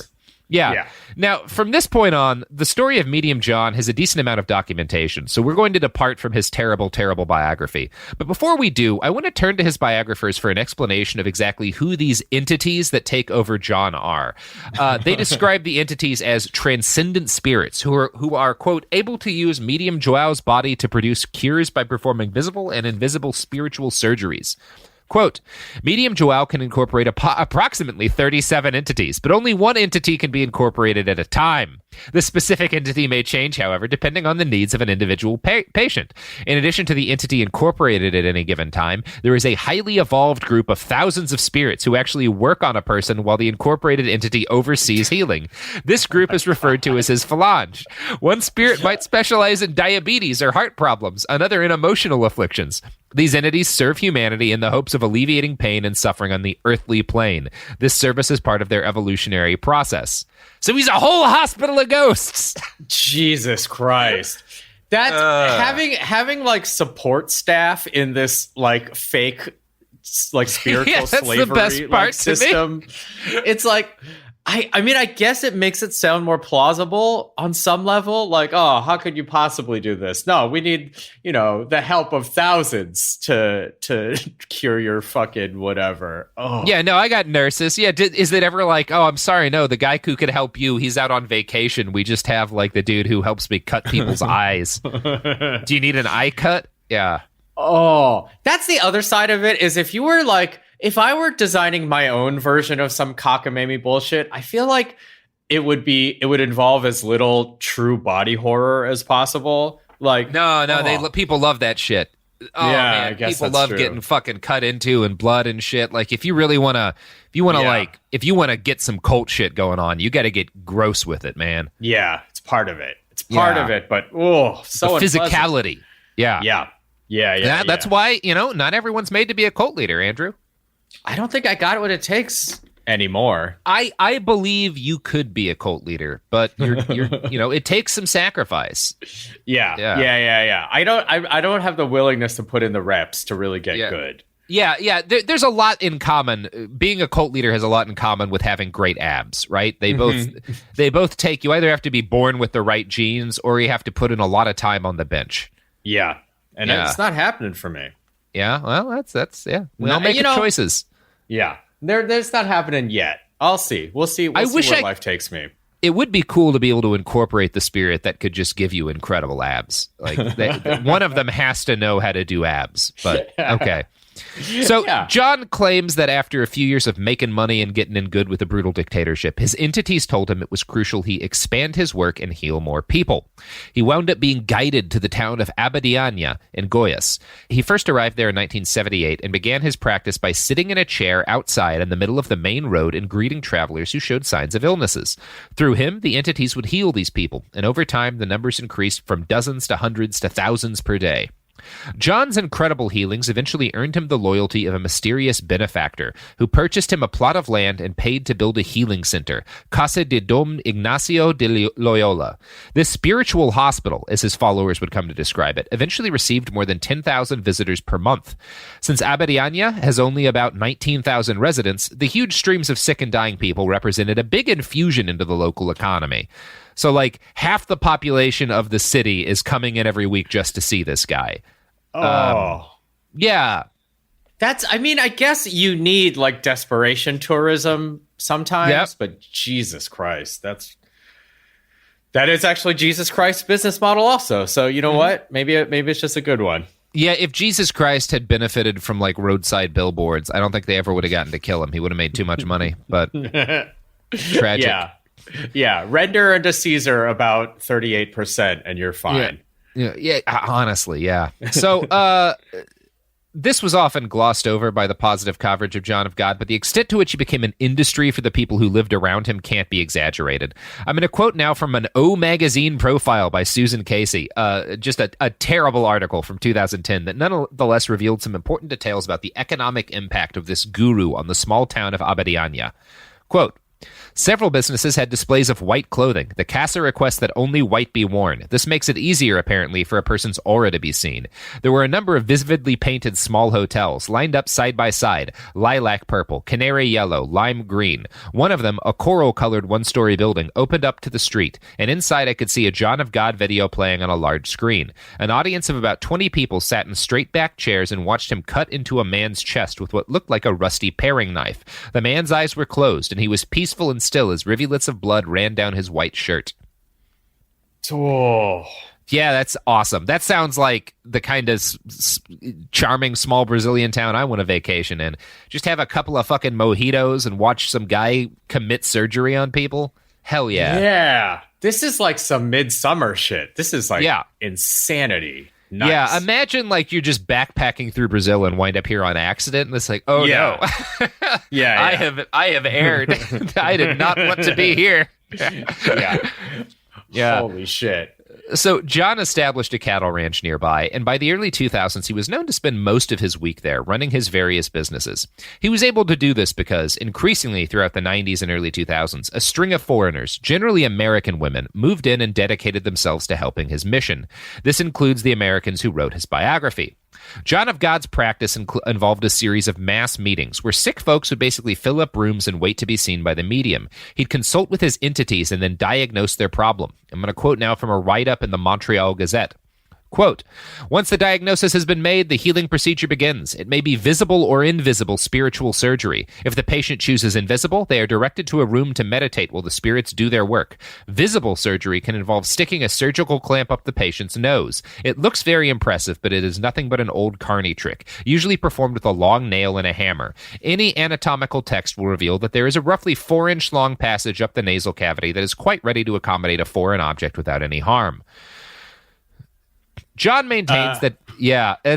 Yeah. Now, from this point on, the story of Medium John has a decent amount of documentation, so we're going to depart from his terrible, terrible biography. But before we do, I want to turn to his biographers for an explanation of exactly who these entities that take over John are. They describe the entities as transcendent spirits who are, quote, able to use Medium Joao's body to produce cures by performing visible and invisible spiritual surgeries. Quote, Medium Joao can incorporate approximately 37 entities, but only one entity can be incorporated at a time. The specific entity may change, however, depending on the needs of an individual patient. In addition to the entity incorporated at any given time, there is a highly evolved group of thousands of spirits who actually work on a person while the incorporated entity oversees healing. This group is referred to as his phalange. One spirit might specialize in diabetes or heart problems, another in emotional afflictions. These entities serve humanity in the hopes of alleviating pain and suffering on the earthly plane. This service is part of their evolutionary process. So he's a whole hospital of ghosts. Jesus Christ. That's having like support staff in this like fake like spiritual slavery the best part system. It's like I mean, I guess it makes it sound more plausible on some level. Like, oh, how could you possibly do this? No, we need, the help of thousands to cure your fucking whatever. Oh, yeah, no, I got nurses. Yeah, is it ever like, oh, I'm sorry, no, the guy who could help you, he's out on vacation. We just have like the dude who helps me cut people's eyes. Do you need an eye cut? Yeah. Oh, that's the other side of it. Is if I were designing my own version of some cockamamie bullshit, I feel like it would involve as little true body horror as possible. Like, people love that shit. Oh, yeah, man, I guess people that's love true. getting fucking cut into and blood and shit. Like, if you want to get some cult shit going on, you got to get gross with it, man. Yeah, it's part of it. Of it, but so the physicality. Yeah. Yeah. That's why not everyone's made to be a cult leader, Andrew. I don't think I got what it takes anymore. I believe you could be a cult leader, but you're it takes some sacrifice. Yeah. I don't have the willingness to put in the reps to really get good. Yeah. There's a lot in common. Being a cult leader has a lot in common with having great abs, right? They both take, you either have to be born with the right genes or you have to put in a lot of time on the bench. Yeah. And it's not happening for me. Yeah, well, that's We all make choices. Yeah, there's not happening yet. I'll see. We'll see. We'll see where life takes me. It would be cool to be able to incorporate the spirit that could just give you incredible abs. Like one of them has to know how to do abs. But okay. So John claims that after a few years of making money and getting in good with a brutal dictatorship, his entities told him it was crucial he expand his work and heal more people. He wound up being guided to the town of Abadiania in Goiás. He first arrived there in 1978 and began his practice by sitting in a chair outside in the middle of the main road and greeting travelers who showed signs of illnesses. Through him, the entities would heal these people, and over time, the numbers increased from dozens to hundreds to thousands per day. John's incredible healings eventually earned him the loyalty of a mysterious benefactor who purchased him a plot of land and paid to build a healing center, Casa de Dom Ignacio de Loyola. This spiritual hospital, as his followers would come to describe it, eventually received more than 10,000 visitors per month. Since Abadiania has only about 19,000 residents, the huge streams of sick and dying people represented a big infusion into the local economy. So, like, half the population of the city is coming in every week just to see this guy. Yeah. I guess you need, like, desperation tourism sometimes, but Jesus Christ, That is actually Jesus Christ's business model also. So you know what? Maybe it's just a good one. Yeah, if Jesus Christ had benefited from like roadside billboards, I don't think they ever would have gotten to kill him. He would have made too much money, but tragic. Yeah. Render unto Caesar about 38% and you're fine. Yeah, honestly, yeah. So, this was often glossed over by the positive coverage of John of God, but the extent to which he became an industry for the people who lived around him can't be exaggerated. I'm going to quote now from an O Magazine profile by Susan Casey, just a terrible article from 2010 that nonetheless revealed some important details about the economic impact of this guru on the small town of Abadiania. Quote, several businesses had displays of white clothing. The casa requests that only white be worn. This makes it easier, apparently, for a person's aura to be seen. There were a number of vividly painted small hotels, lined up side by side, lilac purple, canary yellow, lime green. One of them, a coral-colored one-story building, opened up to the street, and inside I could see a John of God video playing on a large screen. An audience of about 20 people sat in straight-back chairs and watched him cut into a man's chest with what looked like a rusty paring knife. The man's eyes were closed, and he was peaceful and still as rivulets of blood ran down his white shirt. Oh. Yeah, that's awesome. That sounds like the kind of charming small Brazilian town I want to vacation in. Just have a couple of fucking mojitos and watch some guy commit surgery on people. Hell yeah. Yeah. This is like some midsummer shit. This is like insanity. Nice. Yeah, imagine like you're just backpacking through Brazil and wind up here on accident, and it's like, oh no, I have erred. I did not want to be here. Yeah. Holy shit. So John established a cattle ranch nearby, and by the early 2000s, he was known to spend most of his week there, running his various businesses. He was able to do this because, increasingly throughout the 90s and early 2000s, a string of foreigners, generally American women, moved in and dedicated themselves to helping his mission. This includes the Americans who wrote his biography. John of God's practice involved a series of mass meetings where sick folks would basically fill up rooms and wait to be seen by the medium. He'd consult with his entities and then diagnose their problem. I'm going to quote now from a write-up in the Montreal Gazette. Quote, once the diagnosis has been made, the healing procedure begins. It may be visible or invisible spiritual surgery. If the patient chooses invisible, they are directed to a room to meditate while the spirits do their work. Visible surgery can involve sticking a surgical clamp up the patient's nose. It looks very impressive, but it is nothing but an old carny trick, usually performed with a long nail and a hammer. Any anatomical text will reveal that there is a roughly 4-inch long passage up the nasal cavity that is quite ready to accommodate a foreign object without any harm. John maintains that,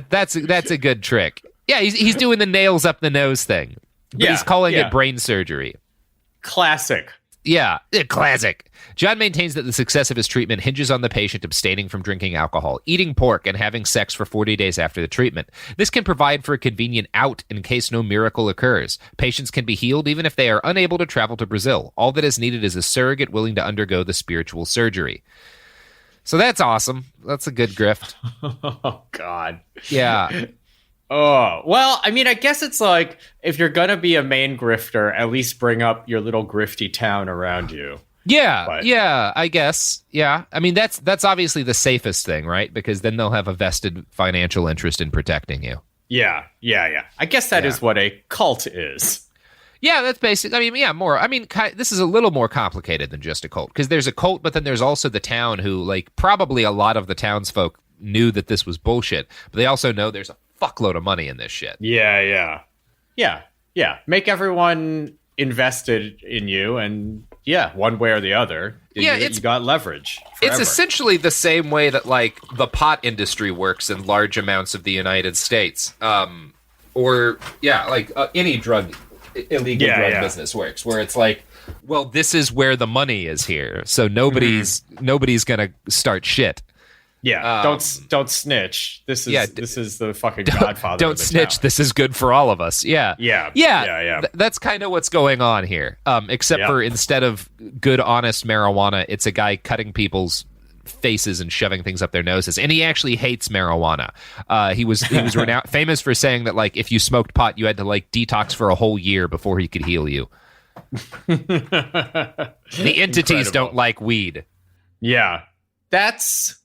that's a good trick. Yeah, he's doing the nails up the nose thing. But he's calling it brain surgery. Classic. Yeah, classic. John maintains that the success of his treatment hinges on the patient abstaining from drinking alcohol, eating pork, and having sex for 40 days after the treatment. This can provide for a convenient out in case no miracle occurs. Patients can be healed even if they are unable to travel to Brazil. All that is needed is a surrogate willing to undergo the spiritual surgery. So that's awesome. That's a good grift. Oh, God. Yeah. Oh, well, I mean, I guess it's like, if you're going to be a main grifter, at least bring up your little grifty town around you. Yeah, I guess. Yeah. I mean, that's obviously the safest thing, right? Because then they'll have a vested financial interest in protecting you. Yeah. I guess that is what a cult is. Yeah, that's basic. I mean, more. I mean, this is a little more complicated than just a cult, because there's a cult, but then there's also the town who, like, probably a lot of the townsfolk knew that this was bullshit, but they also know there's a fuckload of money in this shit. Yeah. Make everyone invested in you, and one way or the other, you got leverage forever. It's essentially the same way that, like, the pot industry works in large amounts of the United States, any drug. Illegal drug business works, where it's like, well, this is where the money is here, so nobody's gonna start shit. Yeah, don't snitch. This is the fucking Godfather. Don't of the snitch. Town. This is good for all of us. Yeah. That's kind of what's going on here. Except for instead of good, honest marijuana, it's a guy cutting people's faces and shoving things up their noses, and he actually hates marijuana. He was famous for saying that, like, if you smoked pot, you had to, like, detox for a whole year before he could heal you. The entities don't like weed. Yeah, that's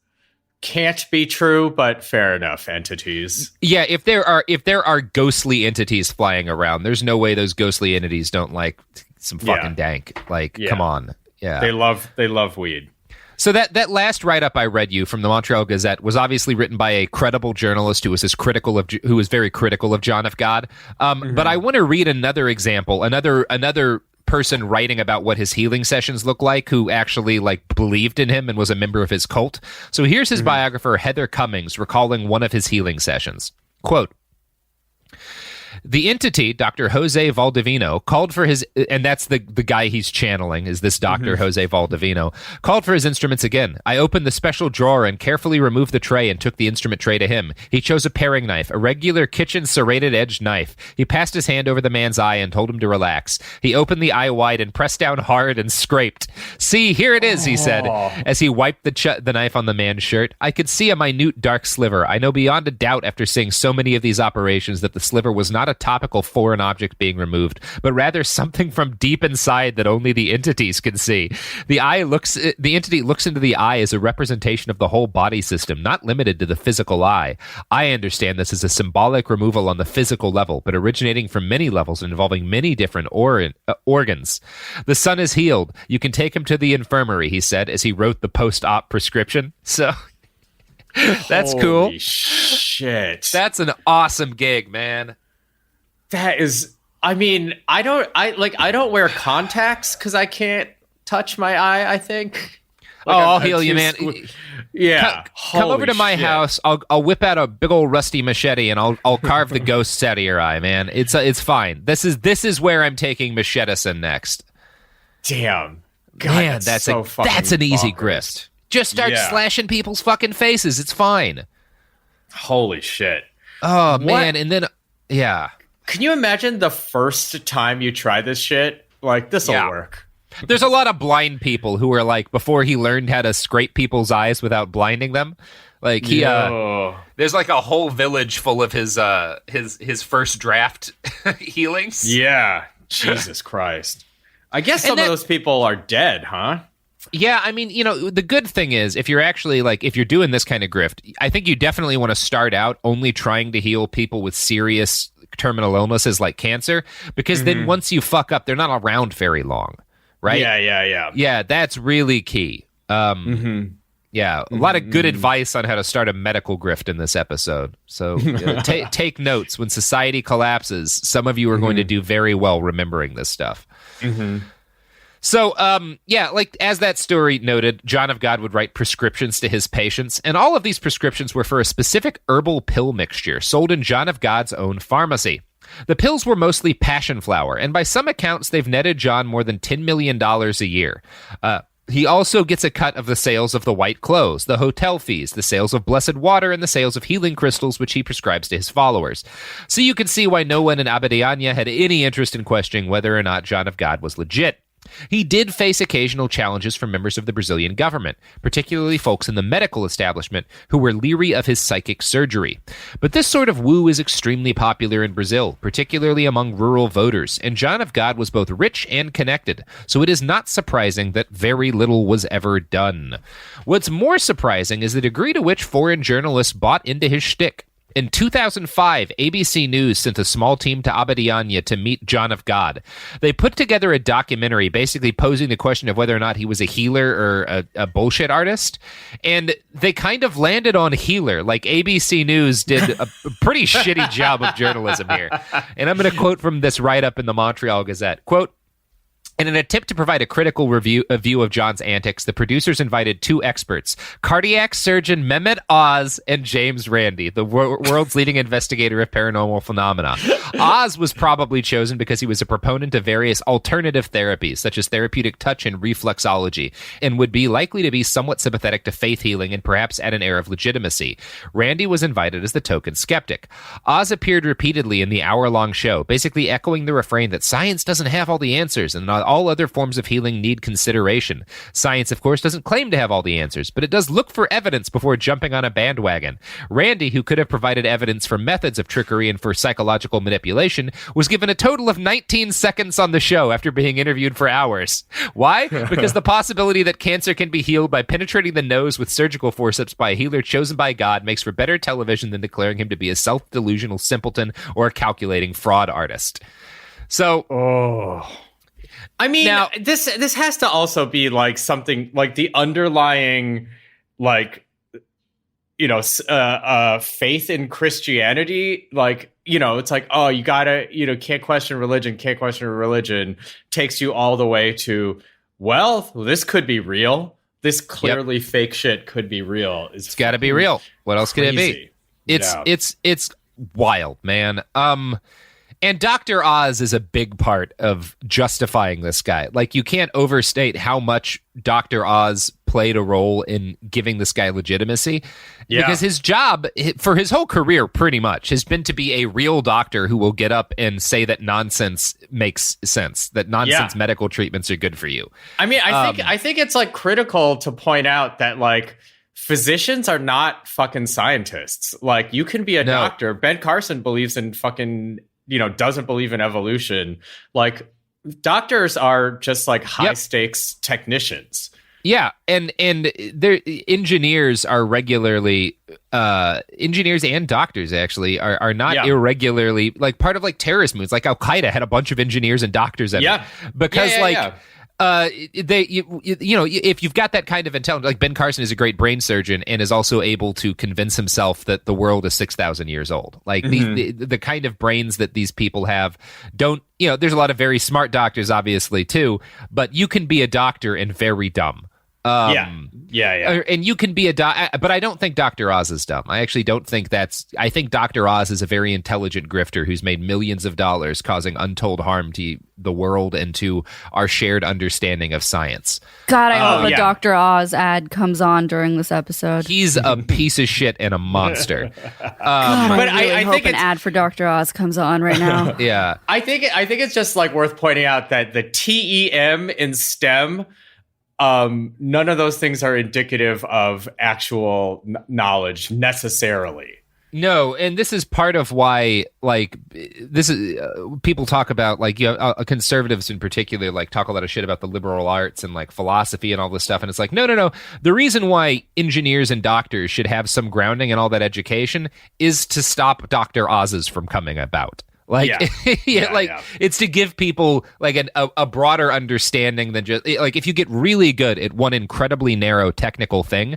can't be true, but fair enough. Entities. Yeah, if there are ghostly entities flying around, there's no way those ghostly entities don't like some fucking dank. Like, come on. Yeah, they love weed. So that last write-up I read you from the Montreal Gazette was obviously written by a credible journalist who was very critical of John of God. But I want to read another example, another person writing about what his healing sessions look like, who actually believed in him and was a member of his cult. So here's his biographer, Heather Cummings, recalling one of his healing sessions. Quote, "The entity, Dr. Jose Valdivino, called for his," and that's the guy he's channeling, is this Dr. Jose Valdivino, "called for his instruments again. I opened the special drawer and carefully removed the tray and took the instrument tray to him. He chose a paring knife, a regular kitchen serrated edged knife. He passed his hand over the man's eye and told him to relax. He opened the eye wide and pressed down hard and scraped. 'See, here it is,' he said, as he wiped the knife on the man's shirt. I could see a minute dark sliver. I know beyond a doubt after seeing so many of these operations that the sliver was not a topical foreign object being removed, but rather something from deep inside that only the entities can see. The entity looks into the eye as a representation of the whole body system, not limited to the physical eye. I understand this as a symbolic removal on the physical level, but originating from many levels and involving many different organs. The son is healed. You can take him to the infirmary," he said as he wrote the post-op prescription. So that's cool. Holy shit. That's an awesome gig, man. That is, I mean, I don't wear contacts because I can't touch my eye, I think. I'll heal you, man. Yeah. Come over to my house. I'll whip out a big old rusty machete and I'll carve the ghosts out of your eye, man. It's fine. This is where I'm taking Machetison next. Damn. God, man, that's an easy grift. Just start slashing people's fucking faces. It's fine. Holy shit. Oh, man. And then, yeah. Can you imagine the first time you try this shit? This'll work. There's a lot of blind people who are before he learned how to scrape people's eyes without blinding them. There's a whole village full of his first draft healings. Yeah. Jesus Christ. I guess some of those people are dead, huh? Yeah, I mean, the good thing is, if you're actually, if you're doing this kind of grift, I think you definitely want to start out only trying to heal people with serious terminal illnesses like cancer, because then once you fuck up, they're not around very long, right? Yeah. Yeah, that's really key. Yeah, a lot of good advice on how to start a medical grift in this episode. So take notes. When society collapses, some of you are going to do very well remembering this stuff. So, as that story noted, John of God would write prescriptions to his patients, and all of these prescriptions were for a specific herbal pill mixture sold in John of God's own pharmacy. The pills were mostly passion flower, and by some accounts, they've netted John more than $10 million a year. He also gets a cut of the sales of the white clothes, the hotel fees, the sales of blessed water, and the sales of healing crystals, which he prescribes to his followers. So you can see why no one in Abadiânia had any interest in questioning whether or not John of God was legit. He did face occasional challenges from members of the Brazilian government, particularly folks in the medical establishment who were leery of his psychic surgery. But this sort of woo is extremely popular in Brazil, particularly among rural voters, and John of God was both rich and connected, so it is not surprising that very little was ever done. What's more surprising is the degree to which foreign journalists bought into his shtick. In 2005, ABC News sent a small team to Abadiânia to meet John of God. They put together a documentary basically posing the question of whether or not he was a healer or a bullshit artist. And they kind of landed on healer. ABC News did a pretty shitty job of journalism here. And I'm going to quote from this write-up in the Montreal Gazette. Quote, "In an attempt to provide a critical view of John's antics, the producers invited two experts, cardiac surgeon Mehmet Oz and James Randi, the world's leading investigator of paranormal phenomena. Oz was probably chosen because he was a proponent of various alternative therapies, such as therapeutic touch and reflexology, and would be likely to be somewhat sympathetic to faith healing and perhaps add an air of legitimacy. Randi was invited as the token skeptic. Oz appeared repeatedly in the hour-long show, basically echoing the refrain that science doesn't have all the answers and not all other forms of healing need consideration. Science, of course, doesn't claim to have all the answers, but it does look for evidence before jumping on a bandwagon. Randi, who could have provided evidence for methods of trickery and for psychological manipulation, was given a total of 19 seconds on the show after being interviewed for hours. Why? Because the possibility that cancer can be healed by penetrating the nose with surgical forceps by a healer chosen by God makes for better television than declaring him to be a self-delusional simpleton or a calculating fraud artist." So, I mean, now, this has to also be like something like the underlying, like, you know, faith in Christianity. Like, you know, it's like, oh, you gotta, you know, can't question religion takes you all the way to, well, this could be real. This clearly fake shit could be real. It's got to be real. What else could it be? It's wild, man. And Dr. Oz is a big part of justifying this guy. Like, you can't overstate how much Dr. Oz played a role in giving this guy legitimacy. Yeah. Because his job, for his whole career, pretty much, has been to be a real doctor who will get up and say that nonsense makes sense, that nonsense medical treatments are good for you. I mean, I think it's, like, critical to point out that, like, physicians are not fucking scientists. Like, you can be a doctor. Ben Carson believes in fucking... you know, doesn't believe in evolution. Like, doctors are just like high stakes technicians. Yeah, and their engineers are regularly engineers and doctors actually are not irregularly, like, part of like terrorist moves. Like Al Qaeda had a bunch of engineers and doctors in it because if you've got that kind of intelligence, like Ben Carson is a great brain surgeon and is also able to convince himself that the world is 6,000 years old. Like the kind of brains that these people have don't, you know, there's a lot of very smart doctors obviously too, but you can be a doctor and very dumb. And you can be but I don't think Dr. Oz is dumb. I actually don't think I think Dr. Oz is a very intelligent grifter who's made millions of dollars causing untold harm to the world and to our shared understanding of science. God, I hope a Dr. Oz ad comes on during this episode. He's a piece of shit and a monster. But I hope an ad for Dr. Oz comes on right now. Yeah. I think it's just like worth pointing out that the TEM in STEM, none of those things are indicative of actual knowledge necessarily. No, and this is part of why, like, this is people talk about, like, you know, conservatives in particular, like, talk a lot of shit about the liberal arts and like philosophy and all this stuff, and it's like, no. The reason why engineers and doctors should have some grounding in all that education is to stop Dr. Oz's from coming about. Like, it's to give people like a broader understanding than just like, if you get really good at one incredibly narrow technical thing,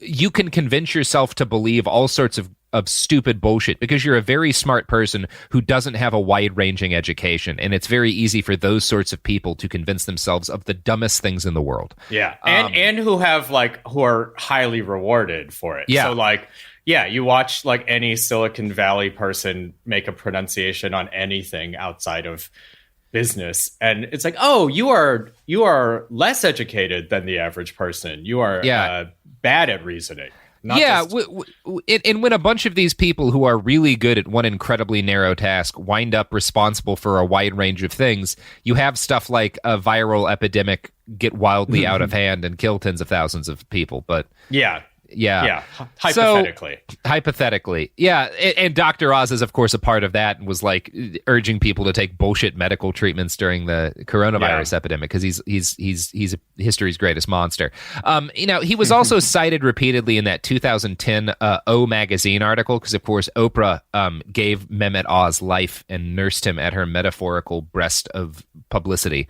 you can convince yourself to believe all sorts of stupid bullshit because you're a very smart person who doesn't have a wide-ranging education, and it's very easy for those sorts of people to convince themselves of the dumbest things in the world. Yeah, and who are highly rewarded for it. Yeah. So like, yeah, you watch like any Silicon Valley person make a pronunciation on anything outside of business, and it's like, oh, you are less educated than the average person. You are bad at reasoning. And when a bunch of these people who are really good at one incredibly narrow task wind up responsible for a wide range of things, you have stuff like a viral epidemic get wildly out of hand and kill tens of thousands of people. But hypothetically. Yeah. And Dr. Oz is, of course, a part of that and was like urging people to take bullshit medical treatments during the coronavirus epidemic because he's history's greatest monster. You know, he was also cited repeatedly in that 2010 O Magazine article because, of course, Oprah gave Mehmet Oz life and nursed him at her metaphorical breast of publicity.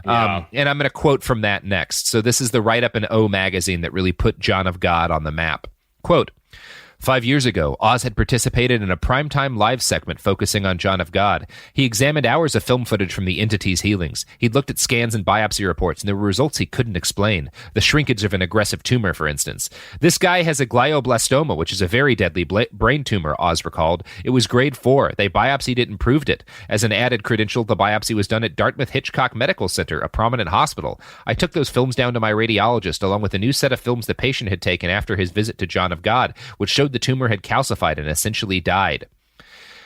And I'm going to quote from that next. So this is the write-up in O Magazine that really put John of God on the map. Quote, 5 years ago, Oz had participated in a primetime live segment focusing on John of God. He examined hours of film footage from the entity's healings. He'd looked at scans and biopsy reports, and there were results he couldn't explain. The shrinkage of an aggressive tumor, for instance. This guy has a glioblastoma, which is a very deadly brain tumor, Oz recalled. It was grade 4. They biopsied it and proved it. As an added credential, the biopsy was done at Dartmouth Hitchcock Medical Center, a prominent hospital. I took those films down to my radiologist, along with a new set of films the patient had taken after his visit to John of God, which showed the tumor had calcified and essentially died.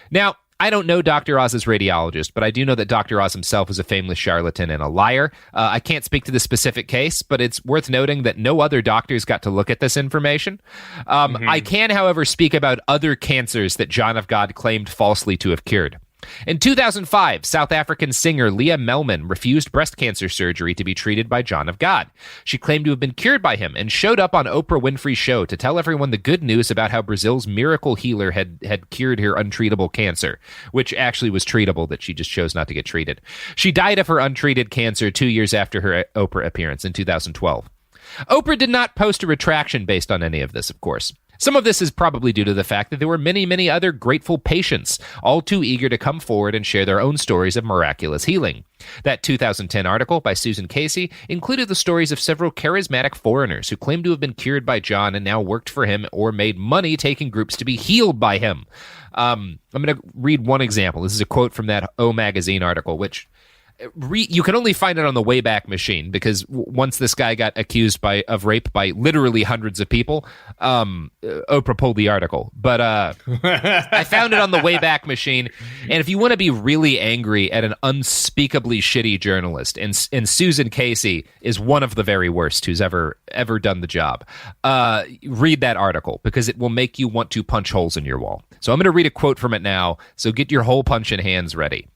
Now, I don't know Dr. Oz's radiologist, but I do know that Dr. Oz himself is a famous charlatan and a liar. I can't speak to the specific case, but it's worth noting that no other doctors got to look at this information. I can, however, speak about other cancers that John of God claimed falsely to have cured. In 2005, South African singer Leah Melman refused breast cancer surgery to be treated by John of God. She claimed to have been cured by him and showed up on Oprah Winfrey's show to tell everyone the good news about how Brazil's miracle healer had cured her untreatable cancer, which actually was treatable, that she just chose not to get treated. She died of her untreated cancer 2 years after her Oprah appearance in 2012. Oprah did not post a retraction based on any of this, of course. Some of this is probably due to the fact that there were many, many other grateful patients, all too eager to come forward and share their own stories of miraculous healing. That 2010 article by Susan Casey included the stories of several charismatic foreigners who claimed to have been cured by John and now worked for him or made money taking groups to be healed by him. I'm going to read one example. This is a quote from that O Magazine article, which... you can only find it on the Wayback Machine, because once this guy got accused of rape by literally hundreds of people, Oprah pulled the article. But I found it on the Wayback Machine, and if you want to be really angry at an unspeakably shitty journalist, and Susan Casey is one of the very worst who's ever done the job, read that article, because it will make you want to punch holes in your wall. So I'm going to read a quote from it now, so get your hole punching hands ready.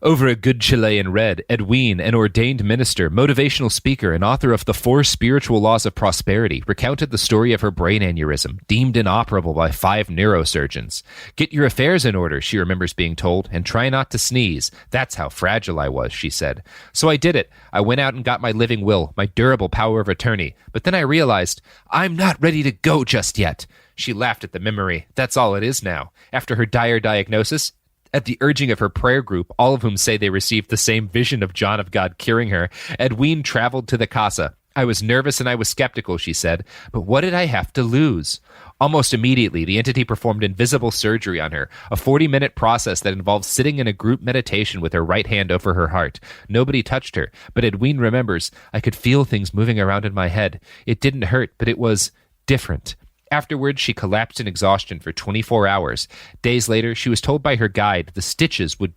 Over a good Chilean red, Edwin, an ordained minister, motivational speaker, and author of The 4 Spiritual Laws of Prosperity, recounted the story of her brain aneurysm, deemed inoperable by 5 neurosurgeons. Get your affairs in order, she remembers being told, and try not to sneeze. That's how fragile I was, she said. So I did it. I went out and got my living will, my durable power of attorney. But then I realized, I'm not ready to go just yet. She laughed at the memory. That's all it is now. After her dire diagnosis, at the urging of her prayer group, all of whom say they received the same vision of John of God curing her, Edwin traveled to the casa. I was nervous and I was skeptical, she said, but what did I have to lose? Almost immediately, the entity performed invisible surgery on her, a 40-minute process that involved sitting in a group meditation with her right hand over her heart. Nobody touched her, but Edwin remembers, I could feel things moving around in my head. It didn't hurt, but it was different. Afterwards, she collapsed in exhaustion for 24 hours. Days later, she was told by her guide the stitches would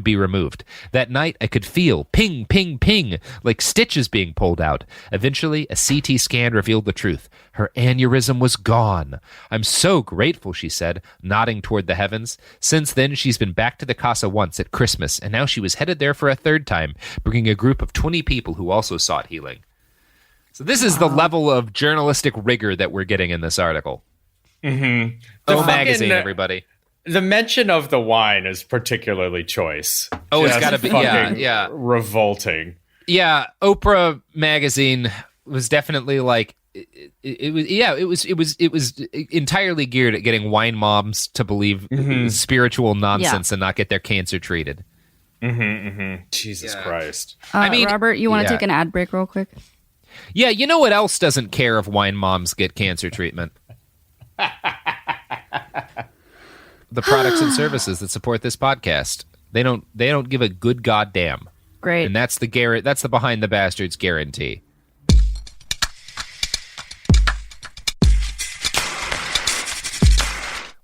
be removed. That night, I could feel ping, ping, ping, like stitches being pulled out. Eventually, a CT scan revealed the truth. Her aneurysm was gone. I'm so grateful, she said, nodding toward the heavens. Since then, she's been back to the casa once at Christmas, and now she was headed there for a third time, bringing a group of 20 people who also sought healing. So this is the level of journalistic rigor that we're getting in this article. Mm-hmm. O Magazine, everybody. The mention of the wine is particularly choice. Oh, it's got to be, yeah. Revolting. Yeah, Oprah Magazine was definitely like, it was entirely geared at getting wine moms to believe spiritual nonsense and not get their cancer treated. Jesus Christ. I mean, Robert, you want to take an ad break real quick? Yeah, you know what else doesn't care if wine moms get cancer treatment? The products and services that support this podcast. They don't give a good goddamn. Great. And that's the Behind the Bastards guarantee.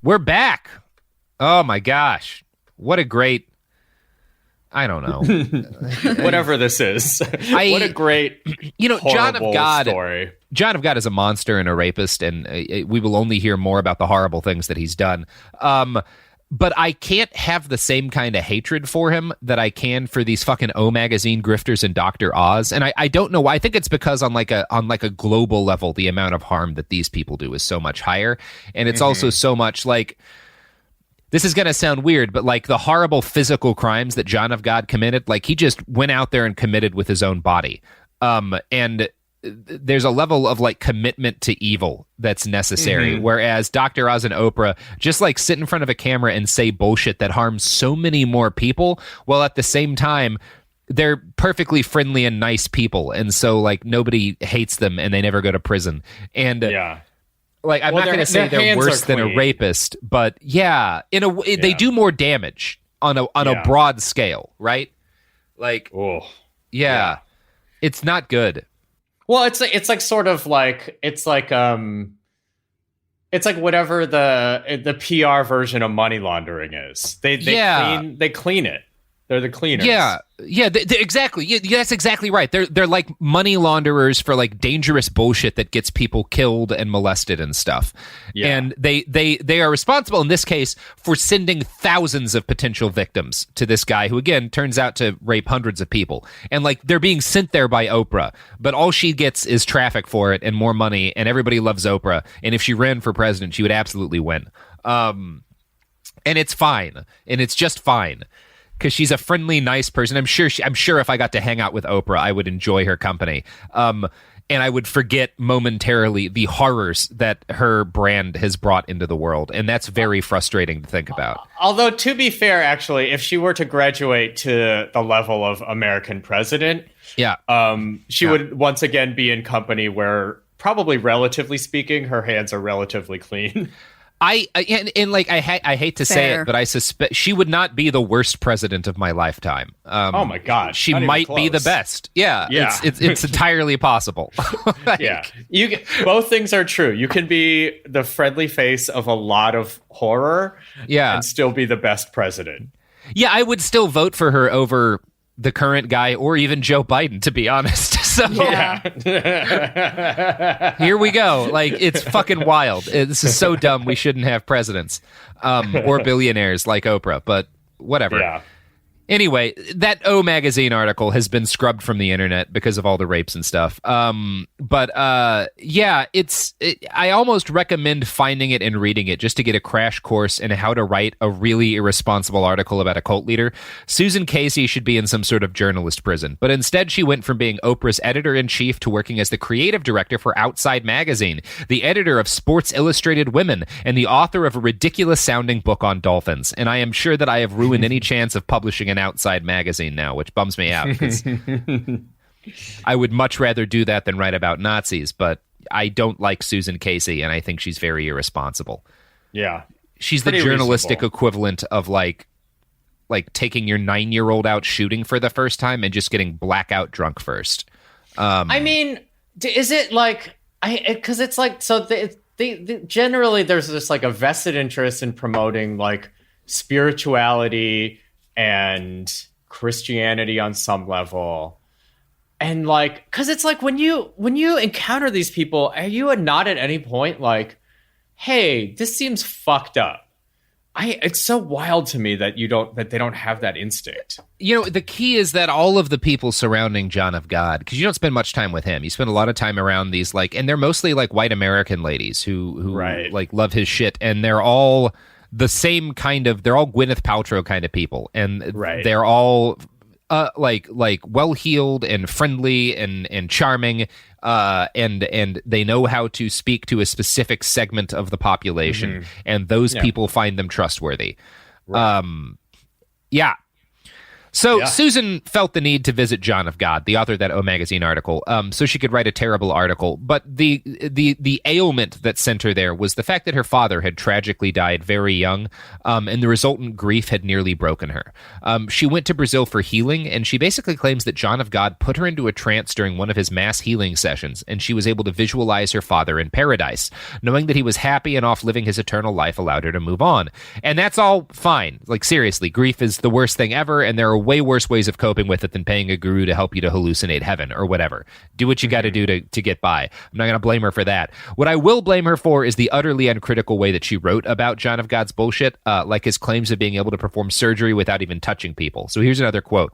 We're back. Oh my gosh. What a great, I don't know. Whatever this is. What a great, John of God story. John of God is a monster and a rapist, and we will only hear more about the horrible things that he's done. But I can't have the same kind of hatred for him that I can for these fucking O Magazine grifters and Dr. Oz. And I don't know why. I think it's because on like a global level, the amount of harm that these people do is so much higher. And it's also so much like, this is going to sound weird, but like the horrible physical crimes that John of God committed, like he just went out there and committed with his own body. And there's a level of like commitment to evil that's necessary. Whereas Dr. Oz and Oprah just like sit in front of a camera and say bullshit that harms so many more people, while at the same time, they're perfectly friendly and nice people. And so like nobody hates them and they never go to prison. And like, I'm not going to say they're worse than a rapist, but yeah, they do more damage on a broad scale, right? Like, it's not good. Well, it's like sort of like it's like whatever the PR version of money laundering is. They clean it. They're the cleaners. Yeah, exactly. Yeah, that's exactly right. They're like money launderers for like dangerous bullshit that gets people killed and molested and stuff. Yeah. And they are responsible in this case for sending thousands of potential victims to this guy who again turns out to rape hundreds of people. And like they're being sent there by Oprah, but all she gets is traffic for it and more money, and everybody loves Oprah. And if she ran for president, she would absolutely win. And it's fine. And it's just fine. Because she's a friendly, nice person. I'm sure if I got to hang out with Oprah, I would enjoy her company. And I would forget momentarily the horrors that her brand has brought into the world. And that's very frustrating to think about. Although, to be fair, actually, if she were to graduate to the level of American president, she would once again be in company where, probably relatively speaking, her hands are relatively clean. I hate to say it, but I suspect she would not be the worst president of my lifetime. Oh my God, she might be the best. Yeah. It's entirely possible. Both things are true. You can be the friendly face of a lot of horror, and still be the best president. Yeah, I would still vote for her over the current guy or even Joe Biden, to be honest. So here we go. Like, it's fucking wild. This is so dumb. We shouldn't have presidents or billionaires like Oprah, but whatever. Yeah. Anyway, that O Magazine article has been scrubbed from the internet because of all the rapes and stuff. I almost recommend finding it and reading it just to get a crash course in how to write a really irresponsible article about a cult leader. Susan Casey should be in some sort of journalist prison, but instead she went from being Oprah's editor-in-chief to working as the creative director for Outside Magazine, the editor of Sports Illustrated Women, and the author of a ridiculous-sounding book on dolphins. And I am sure that I have ruined any chance of publishing an Outside Magazine now, which bums me out because I would much rather do that than write about Nazis, but I don't like Susan Casey, and I think she's very irresponsible. Yeah. She's the journalistic equivalent of like taking your 9-year-old out shooting for the first time and just getting blackout drunk first. I mean, is it like, because it's like, so generally there's just like a vested interest in promoting like spirituality and Christianity on some level. And like, because it's like when you encounter these people, are you not at any point like, hey, this seems fucked up? It's so wild to me that they don't have that instinct. You know, the key is that all of the people surrounding John of God, because you don't spend much time with him, you spend a lot of time around these like, and they're mostly like white American ladies who like love his shit, and they're all the same kind of, they're all Gwyneth Paltrow kind of people, and they're all like well-heeled and friendly and charming, and they know how to speak to a specific segment of the population, and those people find them trustworthy. So Susan felt the need to visit John of God, the author of that O Magazine article, so she could write a terrible article. But the ailment that sent her there was the fact that her father had tragically died very young, and the resultant grief had nearly broken her. She went to Brazil for healing, and she basically claims that John of God put her into a trance during one of his mass healing sessions, and she was able to visualize her father in paradise. Knowing that he was happy and off living his eternal life allowed her to move on. And that's all fine. Like, seriously, grief is the worst thing ever, and there are way worse ways of coping with it than paying a guru to help you to hallucinate heaven or whatever. Do what you got to do to get by. I'm not going to blame her for that. What I will blame her for is the utterly uncritical way that she wrote about John of God's bullshit, like his claims of being able to perform surgery without even touching people. So here's another quote.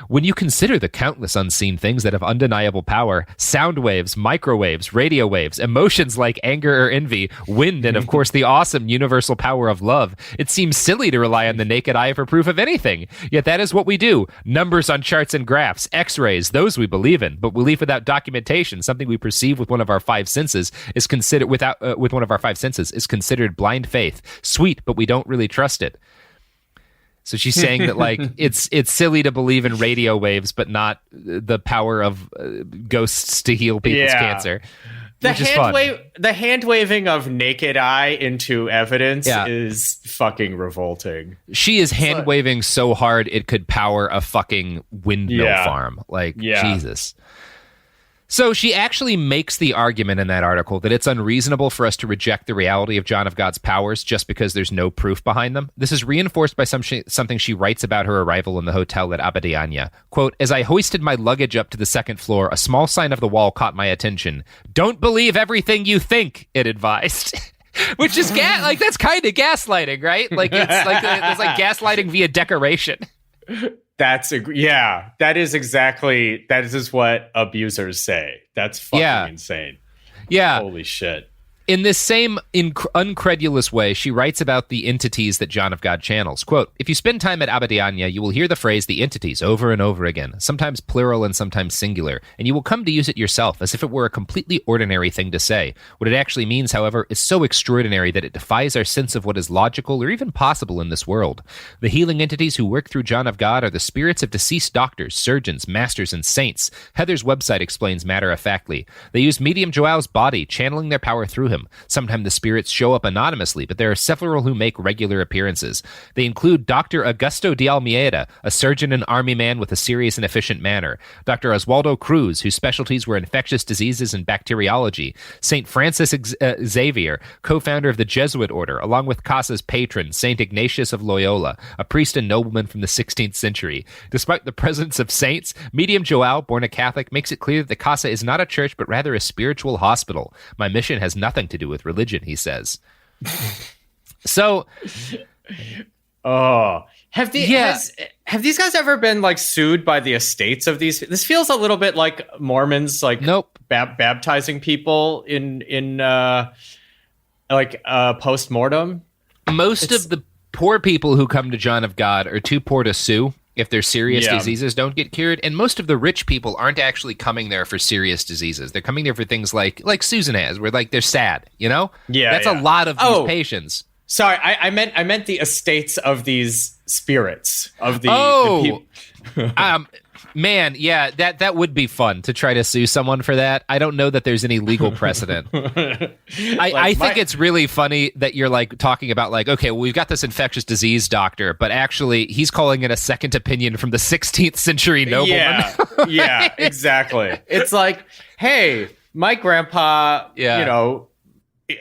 When you consider the countless unseen things that have undeniable power, sound waves, microwaves, radio waves, emotions like anger or envy, wind, and of course the awesome universal power of love, it seems silly to rely on the naked eye for proof of anything. Yet that is what we do. Numbers on charts and graphs, x-rays, those we believe in. But belief without documentation, something we perceive with one of our five senses, is considered with one of our five senses, is considered blind faith. Sweet, but we don't really trust it. So she's saying that like it's silly to believe in radio waves, but not the power of ghosts to heal people's cancer. The hand waving of naked eye into evidence is fucking revolting. She is hand waving so hard it could power a fucking windmill farm. Like Jesus. So she actually makes the argument in that article that it's unreasonable for us to reject the reality of John of God's powers just because there's no proof behind them. This is reinforced by something she writes about her arrival in the hotel at Abadiania. Quote, as I hoisted my luggage up to the second floor, a small sign of the wall caught my attention. Don't believe everything you think, it advised. Which is, that's kind of gaslighting, right? Like, it's like gaslighting via decoration. That is what abusers say. That's fucking insane. Yeah. Holy shit. In this same uncredulous way, she writes about the entities that John of God channels. Quote, if you spend time at Abadiania, you will hear the phrase the entities over and over again, sometimes plural and sometimes singular, and you will come to use it yourself as if it were a completely ordinary thing to say. What it actually means, however, is so extraordinary that it defies our sense of what is logical or even possible in this world. The healing entities who work through John of God are the spirits of deceased doctors, surgeons, masters, and saints. Heather's website explains matter-of-factly. They use Medium Joao's body, channeling their power through him. Sometimes the spirits show up anonymously, but there are several who make regular appearances. They include Dr. Augusto de Almeida, a surgeon and army man with a serious and efficient manner, Dr. Oswaldo Cruz, whose specialties were infectious diseases and bacteriology, St. Francis Xavier, co-founder of the Jesuit order, along with Casa's patron, St. Ignatius of Loyola, a priest and nobleman from the 16th century. Despite the presence of saints, Medium Joao, born a Catholic, makes it clear that the Casa is not a church, but rather a spiritual hospital. My mission has nothing to do with religion, he says. So, have these guys ever been like sued by the estates of these? This feels a little bit like Mormons, like baptizing people in post-mortem. Most of the poor people who come to John of God are too poor to sue if their serious diseases don't get cured. And most of the rich people aren't actually coming there for serious diseases. They're coming there for things like Susan has, where like they're sad, you know? Yeah. That's a lot of these patients. Sorry, I meant the estates of these spirits of the people. Man, yeah, that would be fun to try to sue someone for that. I don't know that there's any legal precedent. I think it's really funny that you're like talking about like, okay, well, we've got this infectious disease doctor, but actually he's calling it a second opinion from the 16th century nobleman. Yeah, exactly. It's like, hey, my grandpa, you know,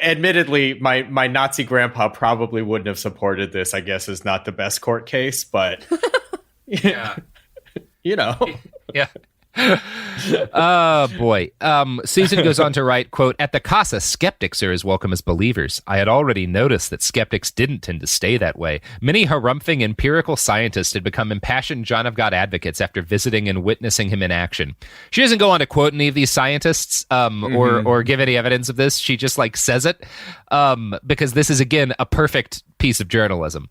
admittedly, my Nazi grandpa probably wouldn't have supported this, I guess, is not the best court case, but yeah. You know. Yeah. Oh, boy. Susan goes on to write, quote, at the Casa, skeptics are as welcome as believers. I had already noticed that skeptics didn't tend to stay that way. Many harumphing empirical scientists had become impassioned John of God advocates after visiting and witnessing him in action. She doesn't go on to quote any of these scientists or give any evidence of this. She just like says it because this is, again, a perfect piece of journalism.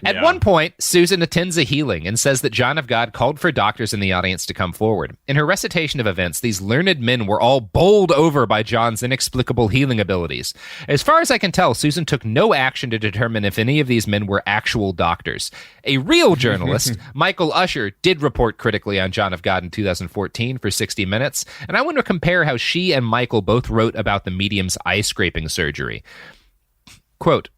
At one point, Susan attends a healing and says that John of God called for doctors in the audience to come forward. In her recitation of events, these learned men were all bowled over by John's inexplicable healing abilities. As far as I can tell, Susan took no action to determine if any of these men were actual doctors. A real journalist, Michael Usher, did report critically on John of God in 2014 for 60 Minutes, and I want to compare how she and Michael both wrote about the medium's eye-scraping surgery. Quote,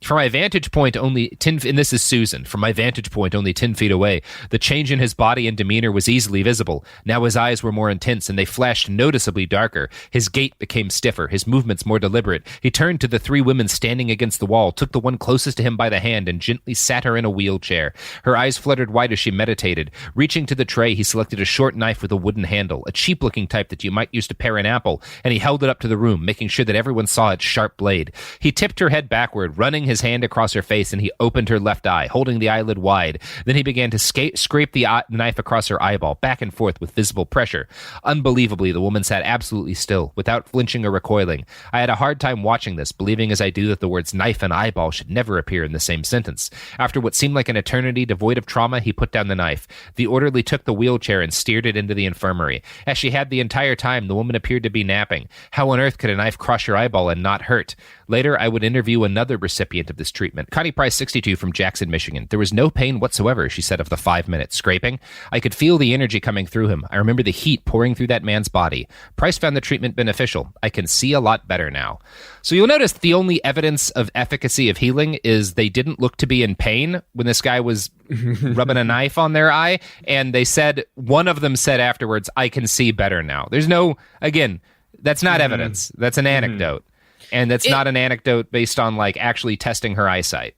from my vantage point, only 10, and this is Susan, from my vantage point only 10 feet away, the change in his body and demeanor was easily visible. Now his eyes were more intense, and they flashed noticeably darker. His gait became stiffer, his movements more deliberate. He turned to the three women standing against the wall, took the one closest to him by the hand, and gently sat her in a wheelchair. Her eyes fluttered wide as she meditated. Reaching to the tray, he selected a short knife with a wooden handle, a cheap-looking type that you might use to pare an apple, and he held it up to the room, making sure that everyone saw its sharp blade. He tipped her head backward, running his hand across her face, and he opened her left eye, holding the eyelid wide. Then he began to scrape the knife across her eyeball, back and forth with visible pressure. Unbelievably, the woman sat absolutely still, without flinching or recoiling. I had a hard time watching this, believing as I do that the words knife and eyeball should never appear in the same sentence. After what seemed like an eternity devoid of trauma, he put down the knife. The orderly took the wheelchair and steered it into the infirmary. As she had the entire time, the woman appeared to be napping. How on earth could a knife crush her eyeball and not hurt? Later, I would interview another recipient recipient of this treatment. Connie Price, 62, from Jackson, Michigan. There was no pain whatsoever, she said, of the 5-minute scraping. I could feel the energy coming through him. I remember the heat pouring through that man's body. Price found the treatment beneficial. I can see a lot better now. So you'll notice the only evidence of efficacy of healing is they didn't look to be in pain when this guy was rubbing a knife on their eye. And they said, one of them said afterwards, I can see better now. There's no, again, that's not evidence. That's an anecdote. And that's not an anecdote based on like actually testing her eyesight.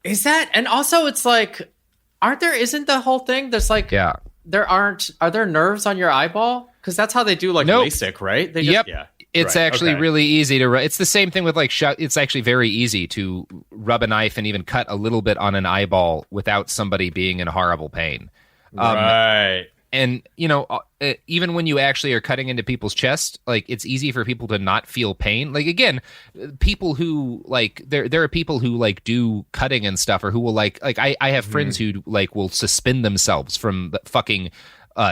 Is that? And also it's like, isn't the whole thing there's like, are there nerves on your eyeball? Because that's how they do like LASIK, right? They just, It's actually really easy to, it's the same thing with like, it's actually very easy to rub a knife and even cut a little bit on an eyeball without somebody being in horrible pain. Right. And, you know, even when you actually are cutting into people's chest, like, it's easy for people to not feel pain. Like, again, people who, like, there are people who, like, do cutting and stuff, or who will, like I have friends who, like, will suspend themselves from the fucking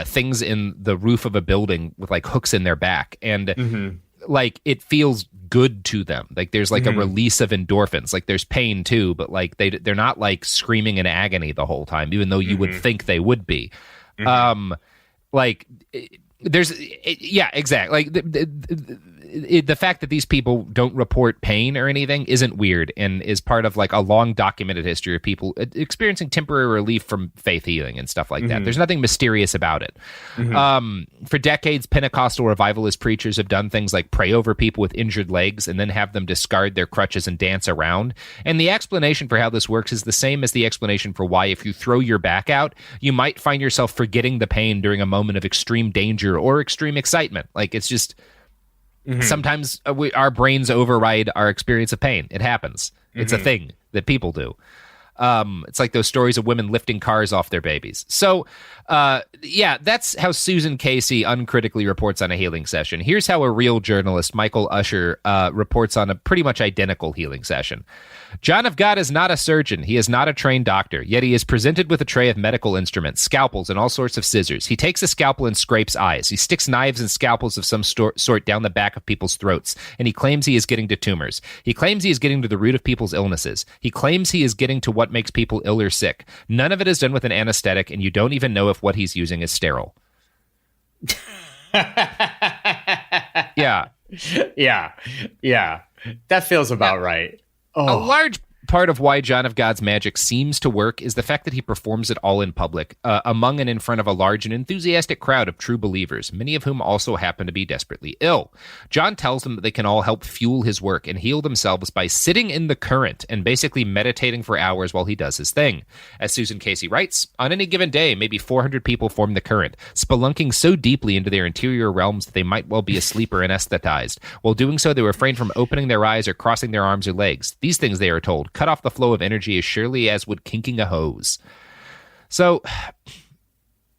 things in the roof of a building with, like, hooks in their back. And, like, it feels good to them. Like, there's, like, a release of endorphins. Like, there's pain, too, but, like, they're not, like, screaming in agony the whole time, even though you would think they would be. Like, there's, exactly. Like, the fact that these people don't report pain or anything isn't weird, and is part of like a long documented history of people experiencing temporary relief from faith healing and stuff like that. There's nothing mysterious about it. For decades, Pentecostal revivalist preachers have done things like pray over people with injured legs and then have them discard their crutches and dance around. And the explanation for how this works is the same as the explanation for why, if you throw your back out, you might find yourself forgetting the pain during a moment of extreme danger or extreme excitement. Like, it's just, sometimes our brains override our experience of pain. It happens. It's a thing that people do. It's like those stories of women lifting cars off their babies. So, that's how Susan Casey uncritically reports on a healing session. Here's how a real journalist, Michael Usher, reports on a pretty much identical healing session. John of God is not a surgeon. He is not a trained doctor, yet he is presented with a tray of medical instruments, scalpels, and all sorts of scissors. He takes a scalpel and scrapes eyes. He sticks knives and scalpels of some sort down the back of people's throats, and he claims he is getting to tumors. He claims he is getting to the root of people's illnesses. He claims he is getting to what makes people ill or sick. None of it is done with an anesthetic, and you don't even know if what he's using is sterile. Yeah. That feels about right. A large part of why John of God's magic seems to work is the fact that he performs it all in public, among and in front of a large and enthusiastic crowd of true believers, many of whom also happen to be desperately ill. John tells them that they can all help fuel his work and heal themselves by sitting in the current and basically meditating for hours while he does his thing. As Susan Casey writes, on any given day, maybe 400 people form the current, spelunking so deeply into their interior realms that they might well be asleep or anesthetized. While doing so, they refrain from opening their eyes or crossing their arms or legs. These things, they are told, cut off the flow of energy as surely as would kinking a hose. So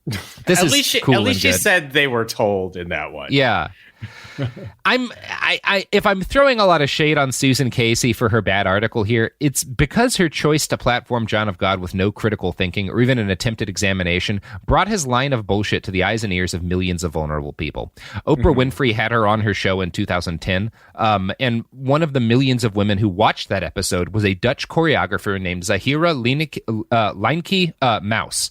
this at is least cool. At least she good. said they were told in that one. Yeah. If I'm throwing a lot of shade on Susan Casey for her bad article here, it's because her choice to platform John of God with no critical thinking or even an attempted examination brought his line of bullshit to the eyes and ears of millions of vulnerable people. Oprah Winfrey had her on her show in 2010, and one of the millions of women who watched that episode was a Dutch choreographer named Zahira Leinke Mouse.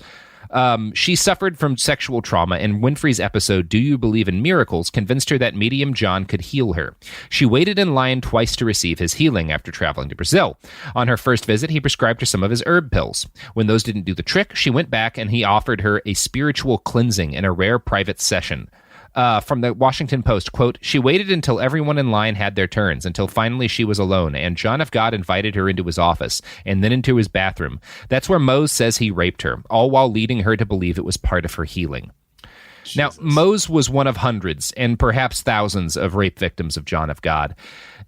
She suffered from sexual trauma, and Winfrey's episode, Do You Believe in Miracles?, convinced her that medium John could heal her. She waited in line twice to receive his healing after traveling to Brazil. On her first visit, he prescribed her some of his herb pills. When those didn't do the trick, she went back and he offered her a spiritual cleansing in a rare private session. From the Washington Post, quote, she waited until everyone in line had their turns, until finally she was alone, and John of God invited her into his office, and then into his bathroom. That's where Mose says he raped her, all while leading her to believe it was part of her healing. Jesus. Now, Mose was one of hundreds, and perhaps thousands, of rape victims of John of God.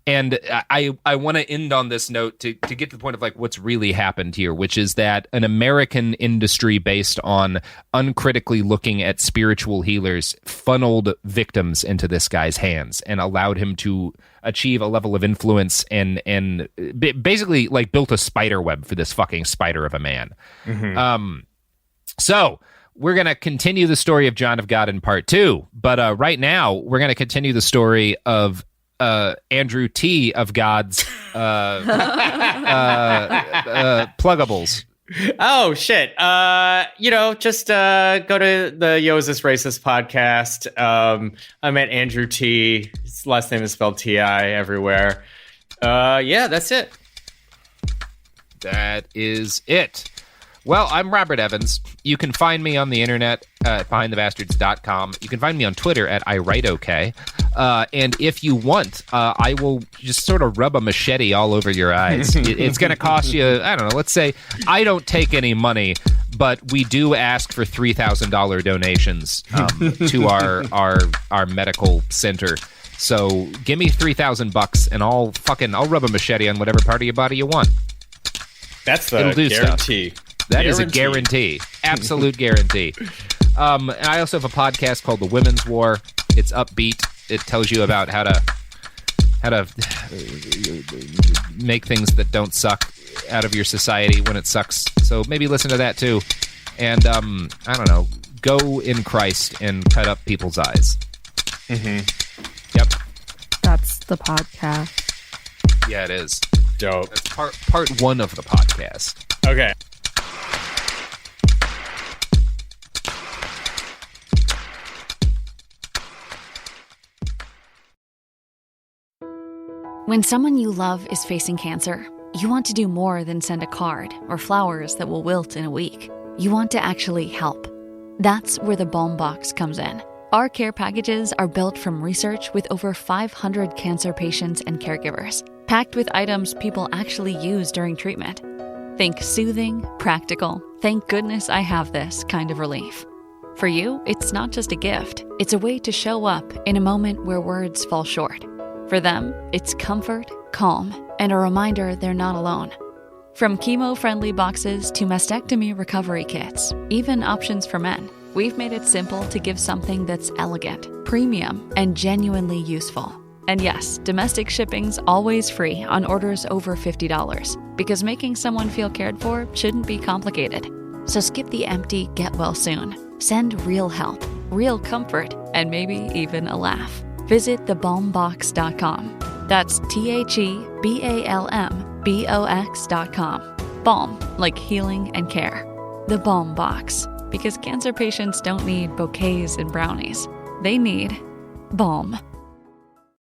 And I want to end on this note to get to the point of like what's really happened here, which is that an American industry based on uncritically looking at spiritual healers funneled victims into this guy's hands and allowed him to achieve a level of influence and basically like built a spider web for this fucking spider of a man. So we're going to continue the story of John of God in part 2, but right now we're going to continue the story of Andrew T of God's pluggables. Oh shit. Just go to the Yosis Racist podcast. I met Andrew T. His last name is spelled T-I everywhere. That's it. That is it. Well, I'm Robert Evans. You can find me on the internet at behindthebastards.com. You can find me on Twitter at iWriteOK. And if you want, I will just sort of rub a machete all over your eyes. It's going to cost you, I don't know, let's say I don't take any money, but we do ask for $3,000 donations to our medical center. So give me $3,000 and I'll rub a machete on whatever part of your body you want. That's the guarantee. Stuff. That is a guarantee. Absolute guarantee. And I also have a podcast called The Women's War. It's upbeat. It tells you about how to make things that don't suck out of your society when it sucks. So maybe listen to that too. And I don't know, go in Christ and cut up people's eyes. Mm-hmm. Yep. That's the podcast. Yeah, it is. Dope. That's part one of the podcast. Okay. When someone you love is facing cancer, you want to do more than send a card or flowers that will wilt in a week. You want to actually help. That's where the Balm Box comes in. Our care packages are built from research with over 500 cancer patients and caregivers, packed with items people actually use during treatment. Think soothing, practical, thank goodness I have this kind of relief. For you, it's not just a gift. It's a way to show up in a moment where words fall short. For them, it's comfort, calm, and a reminder they're not alone. From chemo-friendly boxes to mastectomy recovery kits, even options for men, we've made it simple to give something that's elegant, premium, and genuinely useful. And yes, domestic shipping's always free on orders over $50, because making someone feel cared for shouldn't be complicated. So skip the empty get well soon. Send real help, real comfort, and maybe even a laugh. Visit thebalmbox.com. That's TheBalmBox.com. Balm, like healing and care. The Balm Box, because cancer patients don't need bouquets and brownies. They need balm.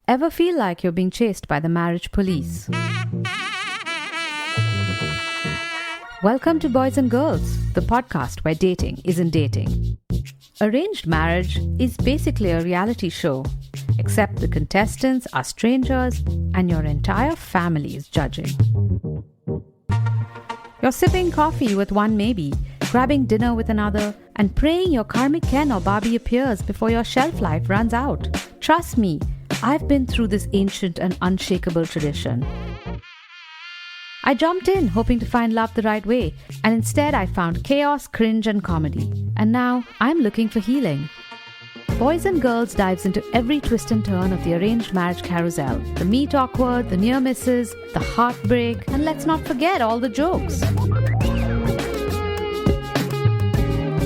Ever feel like you're being chased by the marriage police? Welcome to Boys and Girls, the podcast where dating isn't dating. Arranged marriage is basically a reality show, except the contestants are strangers and your entire family is judging. You're sipping coffee with one maybe, grabbing dinner with another, and praying your karmic Ken or Barbie appears before your shelf life runs out. Trust me, I've been through this ancient and unshakable tradition. I jumped in hoping to find love the right way, and instead I found chaos, cringe, and comedy. And now I'm looking for healing. Boys and Girls dives into every twist and turn of the arranged marriage carousel. The meet awkward, the near misses, the heartbreak, and let's not forget all the jokes.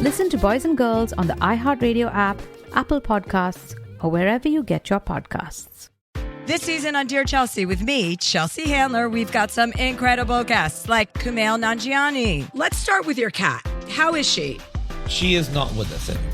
Listen to Boys and Girls on the iHeartRadio app, Apple Podcasts, or wherever you get your podcasts. This season on Dear Chelsea with me, Chelsea Handler, we've got some incredible guests like Kumail Nanjiani. Let's start with your cat. How is she? She is not with us anymore.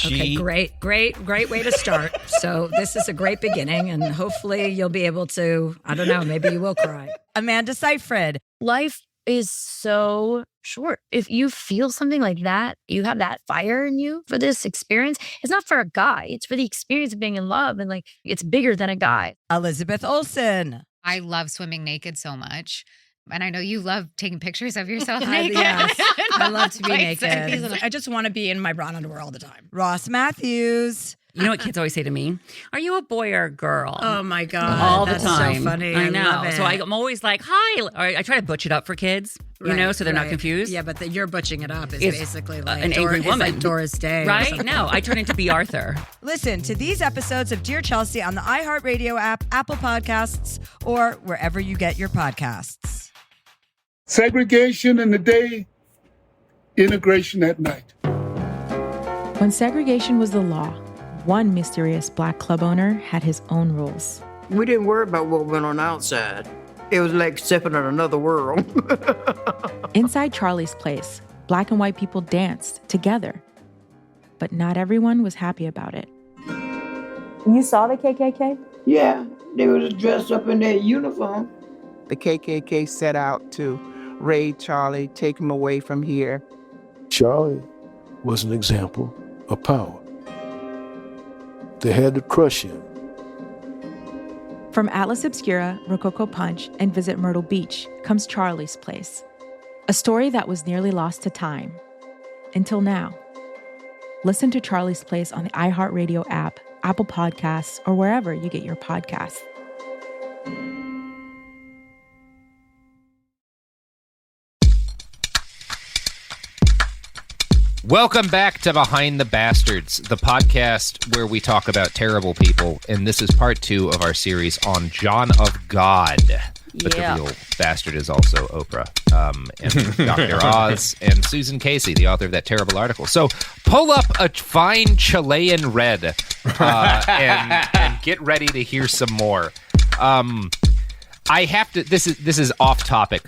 Okay, great way to start. So this is a great beginning, and hopefully you'll be able to, I don't know, maybe you will cry. Amanda Seyfried. Life is so short. If you feel something like that, you have that fire in you for this experience. It's not for a guy. It's for the experience of being in love, and like it's bigger than a guy. Elizabeth Olsen. I love swimming naked so much. And I know you love taking pictures of yourself naked. Yes, I love to be naked. I just want to be in my bra and underwear all the time. Ross Matthews. You know what kids always say to me? Are you a boy or a girl? Oh my God. All the time. So funny. I know. Love it. So I'm always like, hi. Or I try to butch it up for kids, so they're not confused. Yeah, but you're butching it up is It's basically like an angry woman. It's like Doris Day. Right? No, I turn into B. Arthur. Listen to these episodes of Dear Chelsea on the iHeartRadio app, Apple Podcasts, or wherever you get your podcasts. Segregation in the day, integration at night. When segregation was the law, one mysterious Black club owner had his own rules. We didn't worry about what went on outside. It was like stepping in another world. Inside Charlie's place, Black and white people danced together. But not everyone was happy about it. You saw the KKK? Yeah, they was dressed up in their uniform. The KKK set out to raid Charlie, take him away from here. Charlie was an example of power. They had to crush him. From Atlas Obscura, Rococo Punch, and Visit Myrtle Beach comes Charlie's Place, a story that was nearly lost to time. Until now. Listen to Charlie's Place on the iHeartRadio app, Apple Podcasts, or wherever you get your podcasts. Welcome back to Behind the Bastards, the podcast where we talk about terrible people, and this is part 2 of our series on John of God. But the real bastard is also Oprah, and Dr. Oz, and Susan Casey, the author of that terrible article. So pull up a fine Chilean red and get ready to hear some more. I have to. This is off topic,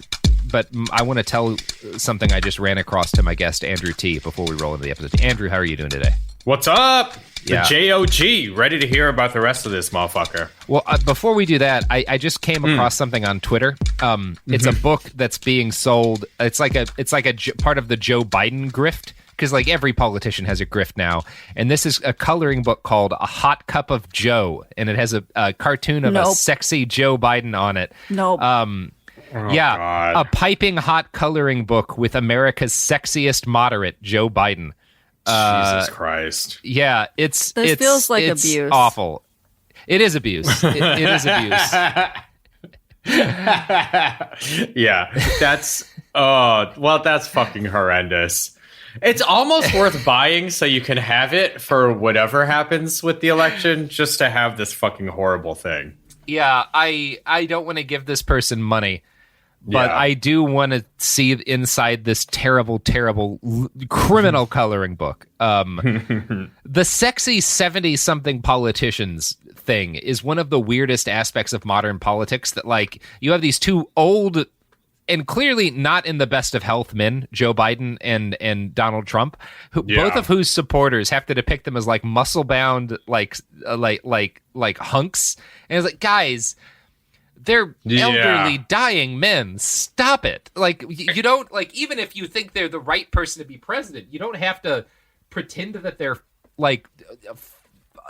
but I want to tell something I just ran across to my guest Andrew T. before we roll into the episode. Andrew, how are you doing today? What's up? The JOG, ready to hear about the rest of this motherfucker. Well, before we do that, I just came across something on Twitter. It's a book that's being sold. It's like a part of the Joe Biden grift, because like every politician has a grift now. And this is a coloring book called A Hot Cup of Joe, and it has a cartoon of a sexy Joe Biden on it. God. A piping hot coloring book with America's sexiest moderate, Joe Biden. Jesus Christ. Yeah, This feels like abuse. Awful. It is abuse. It is abuse. Yeah, that's fucking horrendous. It's almost worth buying so you can have it for whatever happens with the election, just to have this fucking horrible thing. Yeah, I don't want to give this person money. But I do want to see inside this terrible, terrible criminal coloring book. The sexy 70-something politicians thing is one of the weirdest aspects of modern politics, that like you have these two old and clearly not in the best of health men, Joe Biden and Donald Trump, both of whose supporters have to depict them as like muscle-bound, like hunks. And it's like, guys, they're elderly, dying men. Stop it. Like, you don't, like, even if you think they're the right person to be president, you don't have to pretend that they're, like,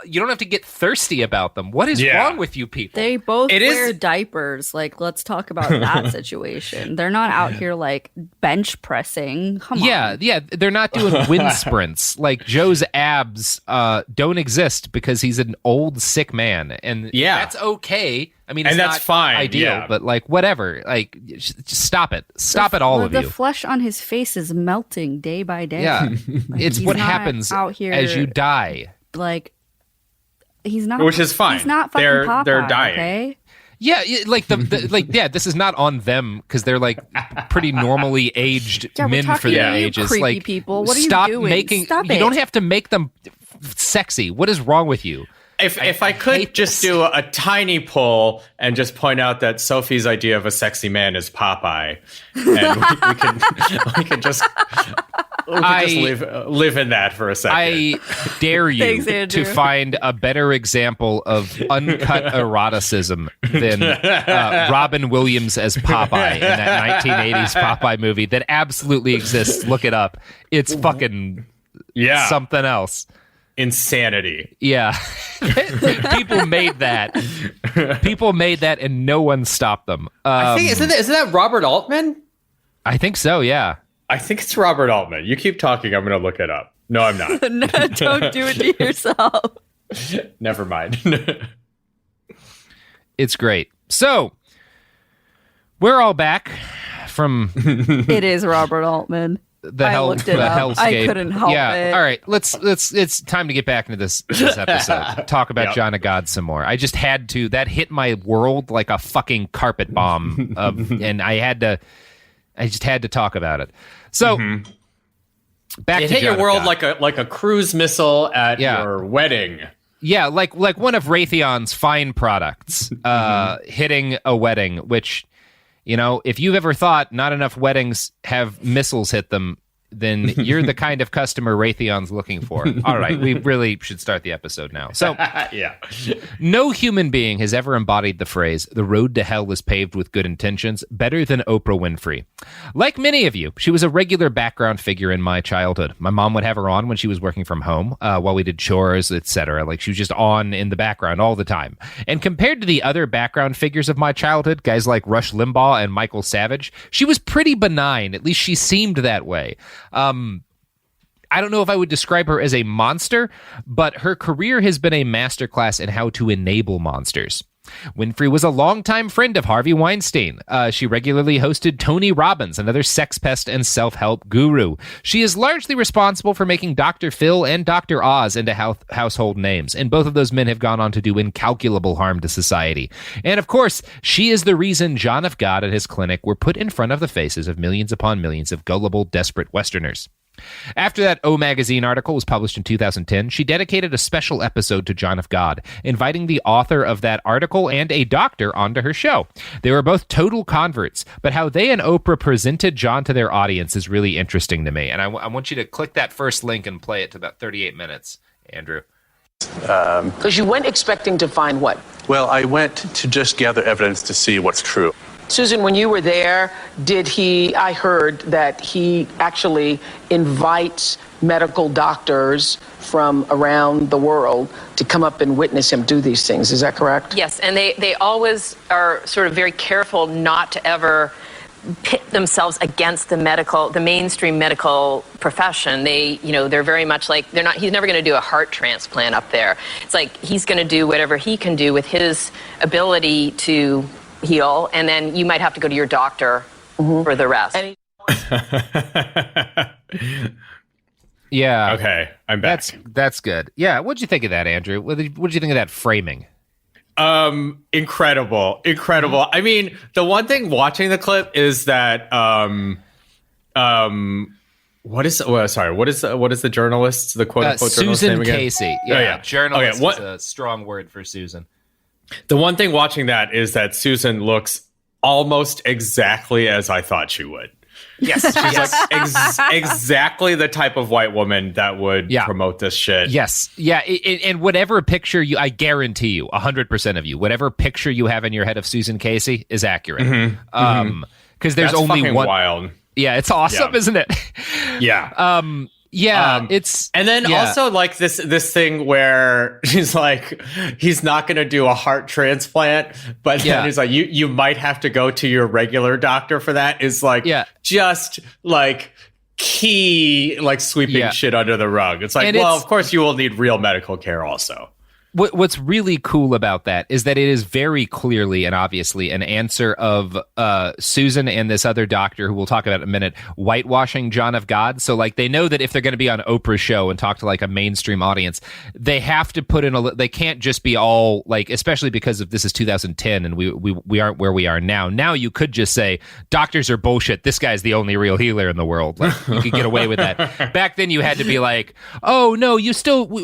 you don't have to get thirsty about them. What is wrong with you people? They both wear diapers. Like, let's talk about that situation. They're not out here, like, bench pressing. Come on. Yeah, they're not doing wind sprints. Like, Joe's abs don't exist because he's an old, sick man. And that's okay. I mean, it's that's not fine. Ideal, but, like, whatever. Like, just stop it. Stop it, all of you. The flesh on his face is melting day by day. Yeah. Like, it's what happens out here, as you die. Like, he's not, which is fine. He's not fucking Popeye, they're dying. Okay? Yeah, like this is not on them because they're like pretty normally aged men for their ages. Creepy like, people, what are stop you doing? Stop You it. don't have to make them sexy. What is wrong with you? If I could just do a tiny poll and just point out that Sophie's idea of a sexy man is Popeye, and we can just live in that for a second. I dare you to find a better example of uncut eroticism than Robin Williams as Popeye in that 1980s Popeye movie that absolutely exists. Look it up. It's fucking something else. Insanity. Yeah. People made that. People made that and no one stopped them. I think isn't that Robert Altman? I think so, yeah. I think it's Robert Altman. You keep talking, I'm going to look it up. No, I'm not. No, don't do it to yourself. Never mind. It's great. So, we're all back from... It is Robert Altman. I looked it up. Hellscape. I couldn't help it. All right, let's. It's time to get back into this episode. Talk about John of God some more. I just had to. That hit my world like a fucking carpet bomb, and I just had to talk about it. So, back it to hit John your world of God. like a cruise missile at your wedding. Yeah, like one of Raytheon's fine products hitting a wedding, which, if you've ever thought not enough weddings have missiles hit them, then you're the kind of customer Raytheon's looking for. All right, we really should start the episode now. So, yeah. No human being has ever embodied the phrase, "The road to hell is paved with good intentions," better than Oprah Winfrey. Like many of you, she was a regular background figure in my childhood. My mom would have her on when she was working from home, while we did chores, etc. Like, she was just on in the background all the time. And compared to the other background figures of my childhood, guys like Rush Limbaugh and Michael Savage, she was pretty benign. At least she seemed that way. I don't know if I would describe her as a monster, but her career has been a masterclass in how to enable monsters. Winfrey was a longtime friend of Harvey Weinstein. She regularly hosted Tony Robbins, another sex pest and self-help guru. She is largely responsible for making Dr. Phil and Dr. Oz into household names, and both of those men have gone on to do incalculable harm to society. And of course, she is the reason John of God and his clinic were put in front of the faces of millions upon millions of gullible, desperate Westerners. After that O Magazine article was published in 2010, she dedicated a special episode to John of God, inviting the author of that article and a doctor onto her show. They were both total converts, but how they and Oprah presented John to their audience is really interesting to me. And I want you to click that first link and play it to about 38 minutes, Andrew. Because you went expecting to find what? Well, I went to just gather evidence to see what's true. Susan, when you were there, I heard that he actually invites medical doctors from around the world to come up and witness him do these things. Is that correct? Yes, and they always are sort of very careful not to ever pit themselves against the mainstream medical profession. They're very much like, he's never going to do a heart transplant up there. It's like he's going to do whatever he can do with his ability to heal, and then you might have to go to your doctor for the rest. Yeah. Okay, I'm back. That's good. Yeah, what'd you think of that, Andrew? What'd you think of that framing? Incredible. I mean, the one thing watching the clip is that what is the journalist, the quote unquote journalist name again? Susan Casey. Yeah. Journalist is a strong word for Susan. The one thing watching that is that Susan looks almost exactly as I thought she would. Yes. She's like exactly the type of white woman that would promote this shit. Yes. Yeah. And whatever picture I guarantee you, 100% of you, whatever picture you have in your head of Susan Casey is accurate. Because there's That's only one. Wild. Yeah. It's awesome, isn't it? Yeah. It's and then also like this thing where he's like he's not going to do a heart transplant, but then he's like you might have to go to your regular doctor for that. Is like just like key like sweeping shit under the rug. It's like, well, of course you will need real medical care also. What's really cool about that is that it is very clearly and obviously an answer of Susan and this other doctor who we'll talk about in a minute whitewashing John of God. So like they know that if they're going to be on Oprah's show and talk to like a mainstream audience, they have to put in they can't just be all like, especially because of this is 2010 and we aren't where we are now. Now you could just say doctors are bullshit. This guy's the only real healer in the world. Like you could get away with that. Back then you had to be like, oh no,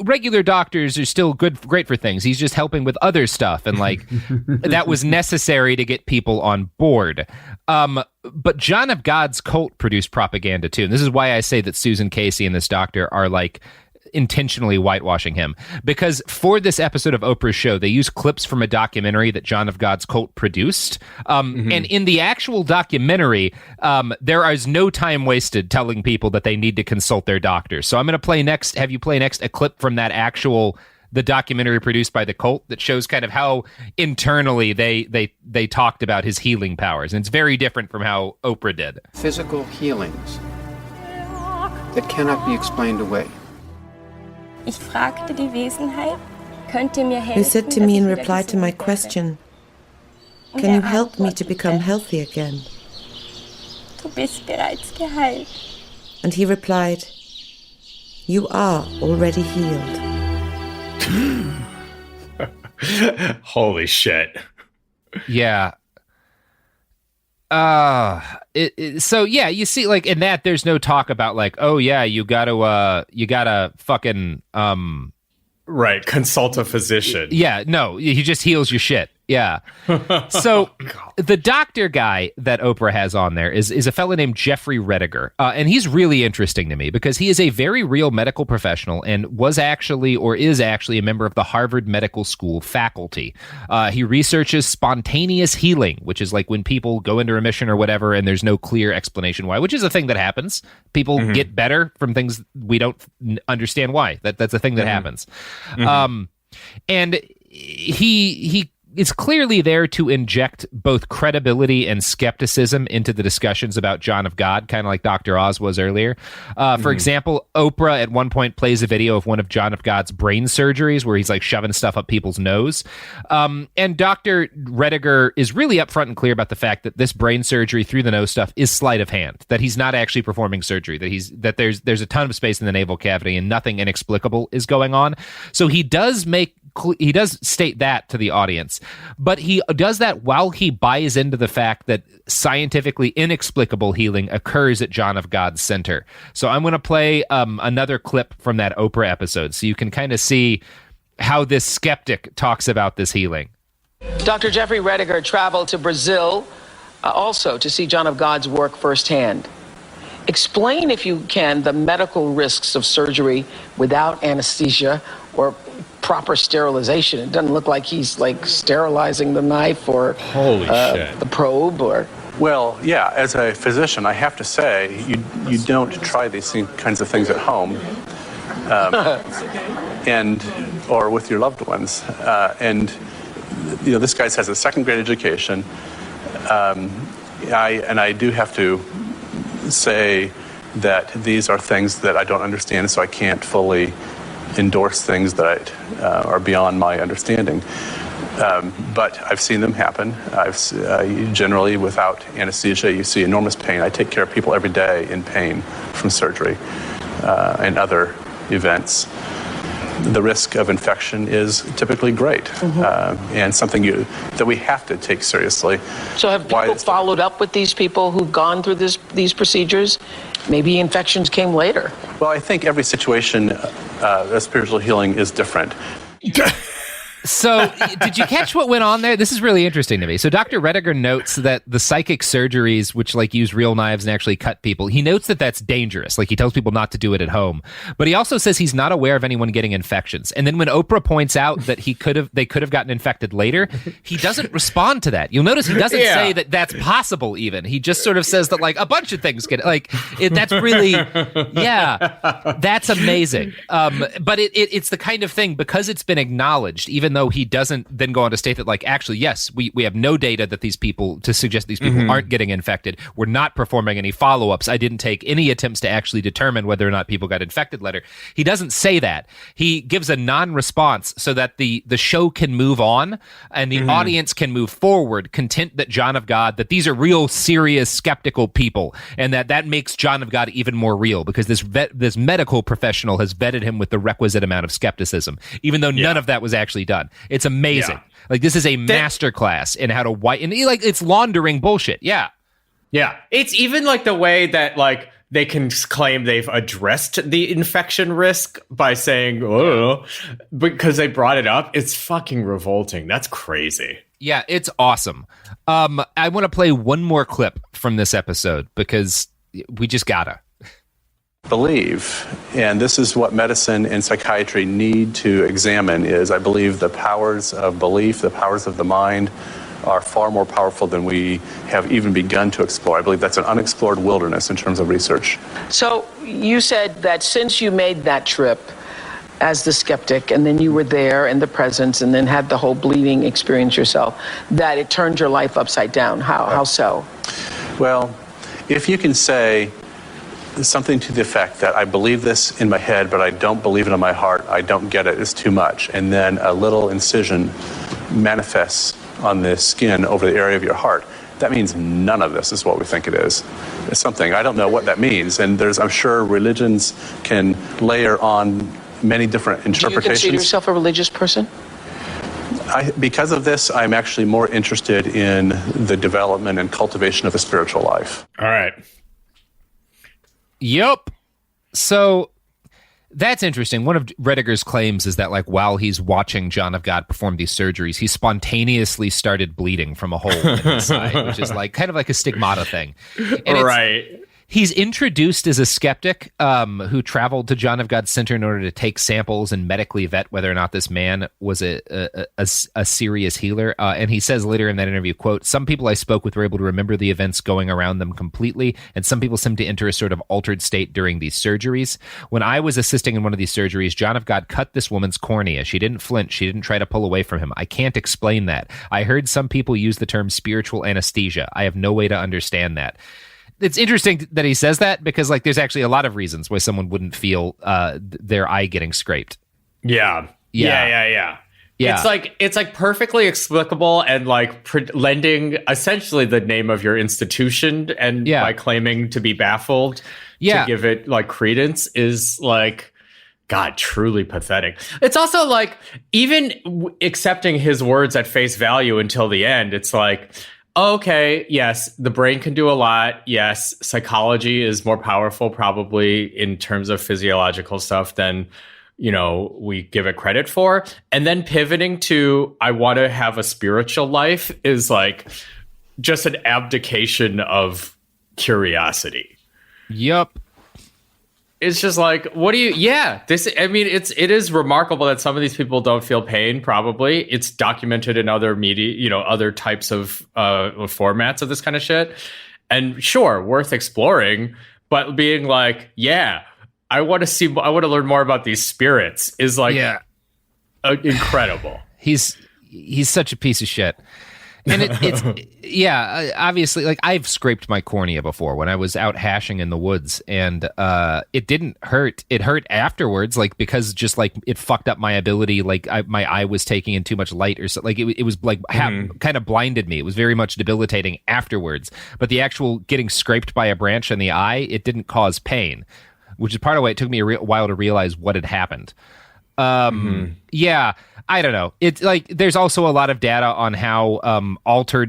regular doctors are still great for things. He's just helping with other stuff. And like that was necessary to get people on board. But John of God's cult produced propaganda too. And this is why I say that Susan Casey and this doctor are like intentionally whitewashing him, because for this episode of Oprah's show, they use clips from a documentary that John of God's cult produced. And in the actual documentary, there is no time wasted telling people that they need to consult their doctors. So I'm going to have you play next a clip from that the documentary produced by the cult that shows kind of how internally they talked about his healing powers. And it's very different from how Oprah did. Physical healings that cannot be explained away. Ich fragte die Wesenheit, könnt ihr mir helfen? Who said to me in reply to my question, can you help me to become healthy again? Du bist bereits geheilt. And he replied, you are already healed. Holy shit. Yeah. So yeah, you see, like in that, there's no talk about like, oh yeah, you gotta fucking Right. Consult a physician. Yeah. No, he just heals your shit. Yeah. So the doctor guy that Oprah has on there is a fellow named Jeffrey Rediger. And he's really interesting to me because he is a very real medical professional and was actually or is actually a member of the Harvard Medical School faculty. He researches spontaneous healing, which is like when people go into remission or whatever and there's no clear explanation why, which is a thing that happens. People get better from things we don't understand why. That's a thing that happens. And he is clearly there to inject both credibility and skepticism into the discussions about John of God, kind of like Dr. Oz was earlier. For example, Oprah at one point plays a video of one of John of God's brain surgeries where he's like shoving stuff up people's nose. And Dr. Rediger is really upfront and clear about the fact that this brain surgery through the nose stuff is sleight of hand, that he's not actually performing surgery, that there's a ton of space in the nasal cavity and nothing inexplicable is going on. So he does state that to the audience, but he does that while he buys into the fact that scientifically inexplicable healing occurs at John of God's center. So I'm going to play another clip from that Oprah episode so you can kind of see how this skeptic talks about this healing. Dr. Jeffrey Rediger traveled to Brazil also to see John of God's work firsthand. Explain, if you can, the medical risks of surgery without anesthesia or proper sterilization. It doesn't look like he's like sterilizing the knife or the probe or. Well, yeah, as a physician, I have to say, you don't try these kinds of things at home or with your loved ones. And, you know, this guy has a second grade education. I do have to say that these are things that I don't understand, so I can't fully endorse things that are beyond my understanding. But I've seen them happen. Generally, without anesthesia, you see enormous pain. I take care of people every day in pain from surgery and other events. The risk of infection is typically great and something that we have to take seriously. So have people followed up with these people who've gone through these procedures? Maybe infections came later. Well, I think every situation of spiritual healing is different. So did you catch what went on there? This is really interesting to me. So Dr. Rediger notes that the psychic surgeries, which like use real knives and actually cut people, he notes that that's dangerous. Like he tells people not to do it at home. But he also says he's not aware of anyone getting infections. And then when Oprah points out that they could have gotten infected later, he doesn't respond to that. You'll notice he doesn't say that that's possible even. He just sort of says that like a bunch of things get that's really, that's amazing. But it's the kind of thing, because it's been acknowledged, even though he doesn't then go on to state that, like, actually, yes, we have no data that these people, to suggest these people aren't getting infected. We're not performing any follow-ups. I didn't take any attempts to actually determine whether or not people got infected later. He doesn't say that. He gives a non-response so that the show can move on and the audience can move forward, content that John of God, that these are real, serious, skeptical people, and that makes John of God even more real because this medical professional has vetted him with the requisite amount of skepticism, even though none of that was actually done. It's amazing. Yeah. Like, this is a masterclass in how to whiten, like, it's laundering bullshit. Yeah. Yeah. It's even like the way that, like, they can claim they've addressed the infection risk by saying, oh, because they brought it up. It's fucking revolting. That's crazy. Yeah, it's awesome. I want to play one more clip from this episode because we just gotta. Believe, and this is what medicine and psychiatry need to examine, is I believe the powers of belief, the powers of the mind are far more powerful than we have even begun to explore. I believe that's an unexplored wilderness in terms of research. So you said that since you made that trip as the skeptic, and then you were there in the presence and then had the whole bleeding experience yourself, that it turned your life upside down. How so? Well, if you can say something to the effect that I believe this in my head, but I don't believe it in my heart, I don't get it, it's too much, and then a little incision manifests on the skin over the area of your heart, that means none of this is what we think it is. It's something, I don't know what that means, and I'm sure religions can layer on many different interpretations. Do you consider yourself a religious person? Because of this, I'm actually more interested in the development and cultivation of a spiritual life. All right. Yep. So That's interesting. One of Rediger's claims is that, like, while he's watching John of God perform these surgeries, he spontaneously started bleeding from a hole in his side, which is like kind of like a stigmata thing. And right. He's introduced as a skeptic who traveled to John of God's center in order to take samples and medically vet whether or not this man was a serious healer. And he says later in that interview, quote, "Some people I spoke with were able to remember the events going around them completely, and some people seemed to enter a sort of altered state during these surgeries. When I was assisting in one of these surgeries, John of God cut this woman's cornea. She didn't flinch. She didn't try to pull away from him. I can't explain that. I heard some people use the term spiritual anesthesia. I have no way to understand that." It's interesting that he says that because, like, there's actually a lot of reasons why someone wouldn't feel their eye getting scraped. Yeah. It's like perfectly explicable and like lending essentially the name of your institution and by claiming to be baffled to give it like credence is like, God, truly pathetic. It's also like even accepting his words at face value until the end. It's like, okay, yes, the brain can do a lot. Yes, psychology is more powerful probably in terms of physiological stuff than, you know, we give it credit for. And then pivoting to, I want to have a spiritual life is like just an abdication of curiosity. Yup. It's just like, what do you, it is remarkable that some of these people don't feel pain, probably. It's documented in other media, you know, other types of formats of this kind of shit. And sure, worth exploring, but being like, I want to learn more about these spirits is like, incredible. He's such a piece of shit. And it's obviously, like, I've scraped my cornea before when I was out hashing in the woods, and it didn't hurt. It hurt afterwards, like, because just like it fucked up my ability, like my eye was taking in too much light or so. Like it was like kind of blinded me. It was very much debilitating afterwards. But the actual getting scraped by a branch in the eye, it didn't cause pain, which is part of why it took me a while to realize what had happened. I don't know. It's like there's also a lot of data on how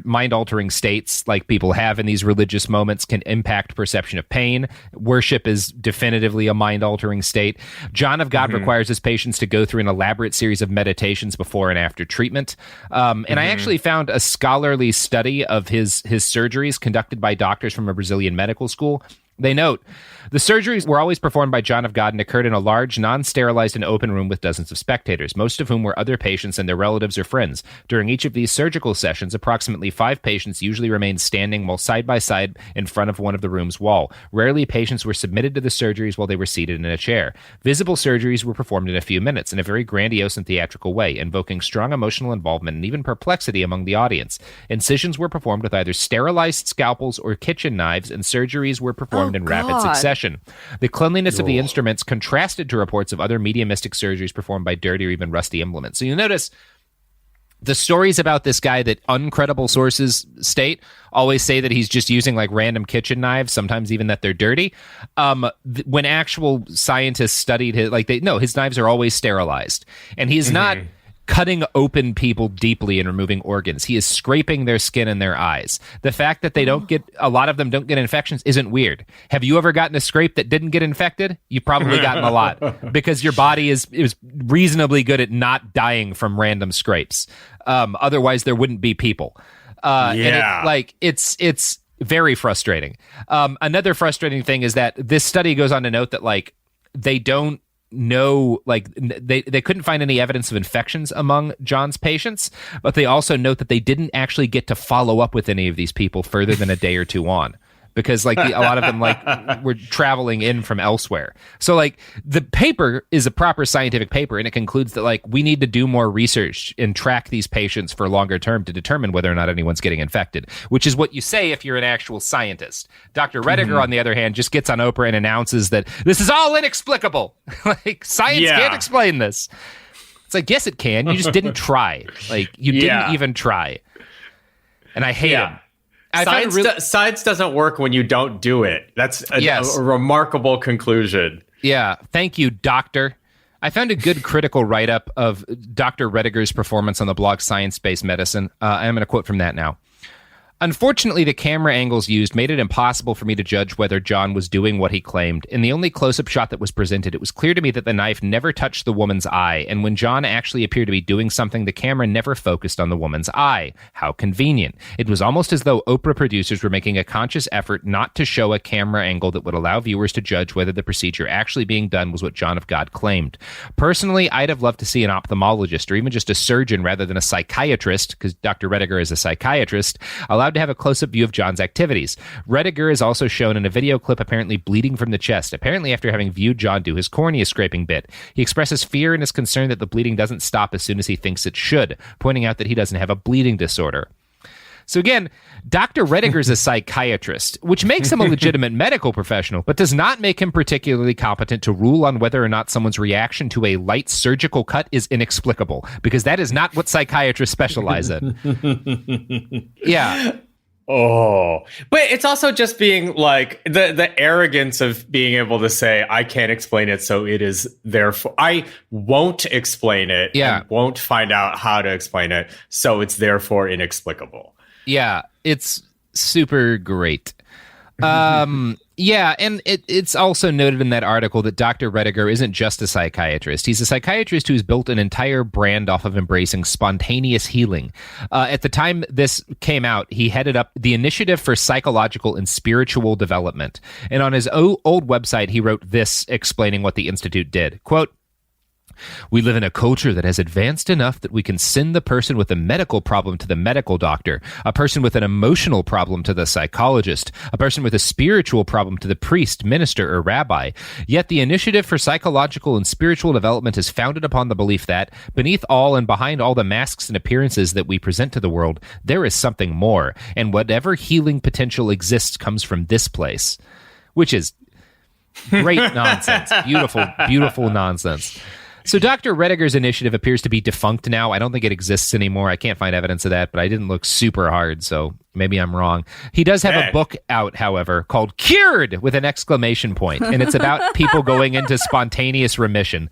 mind-altering states like people have in these religious moments can impact perception of pain. Worship is definitively a mind-altering state. John of God requires his patients to go through an elaborate series of meditations before and after treatment. And I actually found a scholarly study of his surgeries conducted by doctors from a Brazilian medical school. They note, the surgeries were always performed by John of God and occurred in a large, non-sterilized and open room with dozens of spectators, most of whom were other patients and their relatives or friends. During each of these surgical sessions, approximately 5 patients usually remained standing while side by side in front of one of the room's wall. Rarely, patients were submitted to the surgeries while they were seated in a chair. Visible surgeries were performed in a few minutes in a very grandiose and theatrical way, invoking strong emotional involvement and even perplexity among the audience. Incisions were performed with either sterilized scalpels or kitchen knives, and surgeries were performed in rapid succession. The cleanliness of the instruments contrasted to reports of other mediumistic surgeries performed by dirty or even rusty implements. So you notice the stories about this guy that uncredible sources state always say that he's just using like random kitchen knives, sometimes even that they're dirty. When actual scientists studied his knives are always sterilized, and he's not cutting open people deeply and removing organs. He is scraping their skin and their eyes. The fact that a lot of them don't get infections isn't weird. Have you ever gotten a scrape that didn't get infected? You've probably gotten a lot because your body is reasonably good at not dying from random scrapes. Otherwise, there wouldn't be people. And it's very frustrating. Another frustrating thing is that this study goes on to note that like they don't they couldn't find any evidence of infections among John's patients, but they also note that they didn't actually get to follow up with any of these people further than a day or two on, because like a lot of them like were traveling in from elsewhere. So like the paper is a proper scientific paper, and it concludes that like we need to do more research and track these patients for longer term to determine whether or not anyone's getting infected, which is what you say if you're an actual scientist. Dr. Rediger, on the other hand, just gets on Oprah and announces that this is all inexplicable. Like science can't explain this. It's like, yes, it can. You just didn't try. Like you didn't even try. And I hate him. Science doesn't work when you don't do it. That's a remarkable conclusion. Yeah. Thank you, doctor. I found a good critical write-up of Dr. Rediger's performance on the blog Science-Based Medicine. I'm going to quote from that now. Unfortunately, the camera angles used made it impossible for me to judge whether John was doing what he claimed. In the only close-up shot that was presented, it was clear to me that the knife never touched the woman's eye, and when John actually appeared to be doing something, the camera never focused on the woman's eye. How convenient. It was almost as though Oprah producers were making a conscious effort not to show a camera angle that would allow viewers to judge whether the procedure actually being done was what John of God claimed. Personally, I'd have loved to see an ophthalmologist or even just a surgeon rather than a psychiatrist, because Dr. Rediger is a psychiatrist, allowed to have a close-up view of John's activities. Rediger is also shown in a video clip apparently bleeding from the chest, apparently after having viewed John do his cornea scraping bit. He expresses fear and is concerned that the bleeding doesn't stop as soon as he thinks it should, pointing out that he doesn't have a bleeding disorder. So again, Dr. Rediger's a psychiatrist, which makes him a legitimate medical professional, but does not make him particularly competent to rule on whether or not someone's reaction to a light surgical cut is inexplicable, because that is not what psychiatrists specialize in. Yeah. Oh, but it's also just being like the arrogance of being able to say, I can't explain it, so it is therefore I won't explain it. Yeah. And won't find out how to explain it, so it's therefore inexplicable. Yeah, it's super great. Yeah, and it's also noted in that article that Dr. Rediger isn't just a psychiatrist. He's a psychiatrist who's built an entire brand off of embracing spontaneous healing. At the time this came out, he headed up the Initiative for Psychological and Spiritual Development. And on his old website, he wrote this explaining what the Institute did. Quote, "We live in a culture that has advanced enough that we can send the person with a medical problem to the medical doctor, a person with an emotional problem to the psychologist, a person with a spiritual problem to the priest, minister, or rabbi. Yet the Initiative for Psychological and Spiritual Development is founded upon the belief that, beneath all and behind all the masks and appearances that we present to the world, there is something more, and whatever healing potential exists comes from this place." Which is great nonsense. Beautiful, beautiful nonsense. So Dr. Rediger's initiative appears to be defunct now. I don't think it exists anymore. I can't find evidence of that, but I didn't look super hard, so maybe I'm wrong. He does have a book out, however, called Cured with an exclamation point, and it's about people going into spontaneous remission.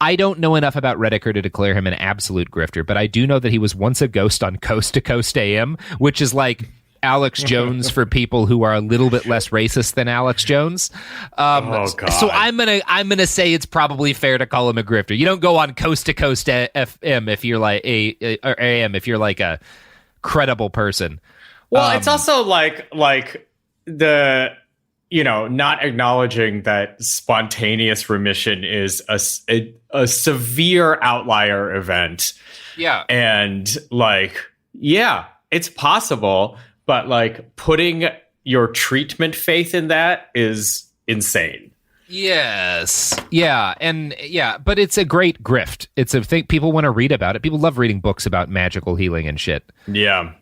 I don't know enough about Rediger to declare him an absolute grifter, but I do know that he was once a ghost on Coast to Coast AM, which is like Alex Jones for people who are a little bit less racist than Alex Jones. God. So I'm gonna say it's probably fair to call him a grifter. You don't go on Coast to Coast FM if you're like or AM if you're like a credible person. Well, it's also like the not acknowledging that spontaneous remission is a severe outlier event. Yeah, and it's possible. But putting your treatment faith in that is insane. Yes. Yeah. And but it's a great grift. It's a thing people want to read about it. People love reading books about magical healing and shit. Yeah.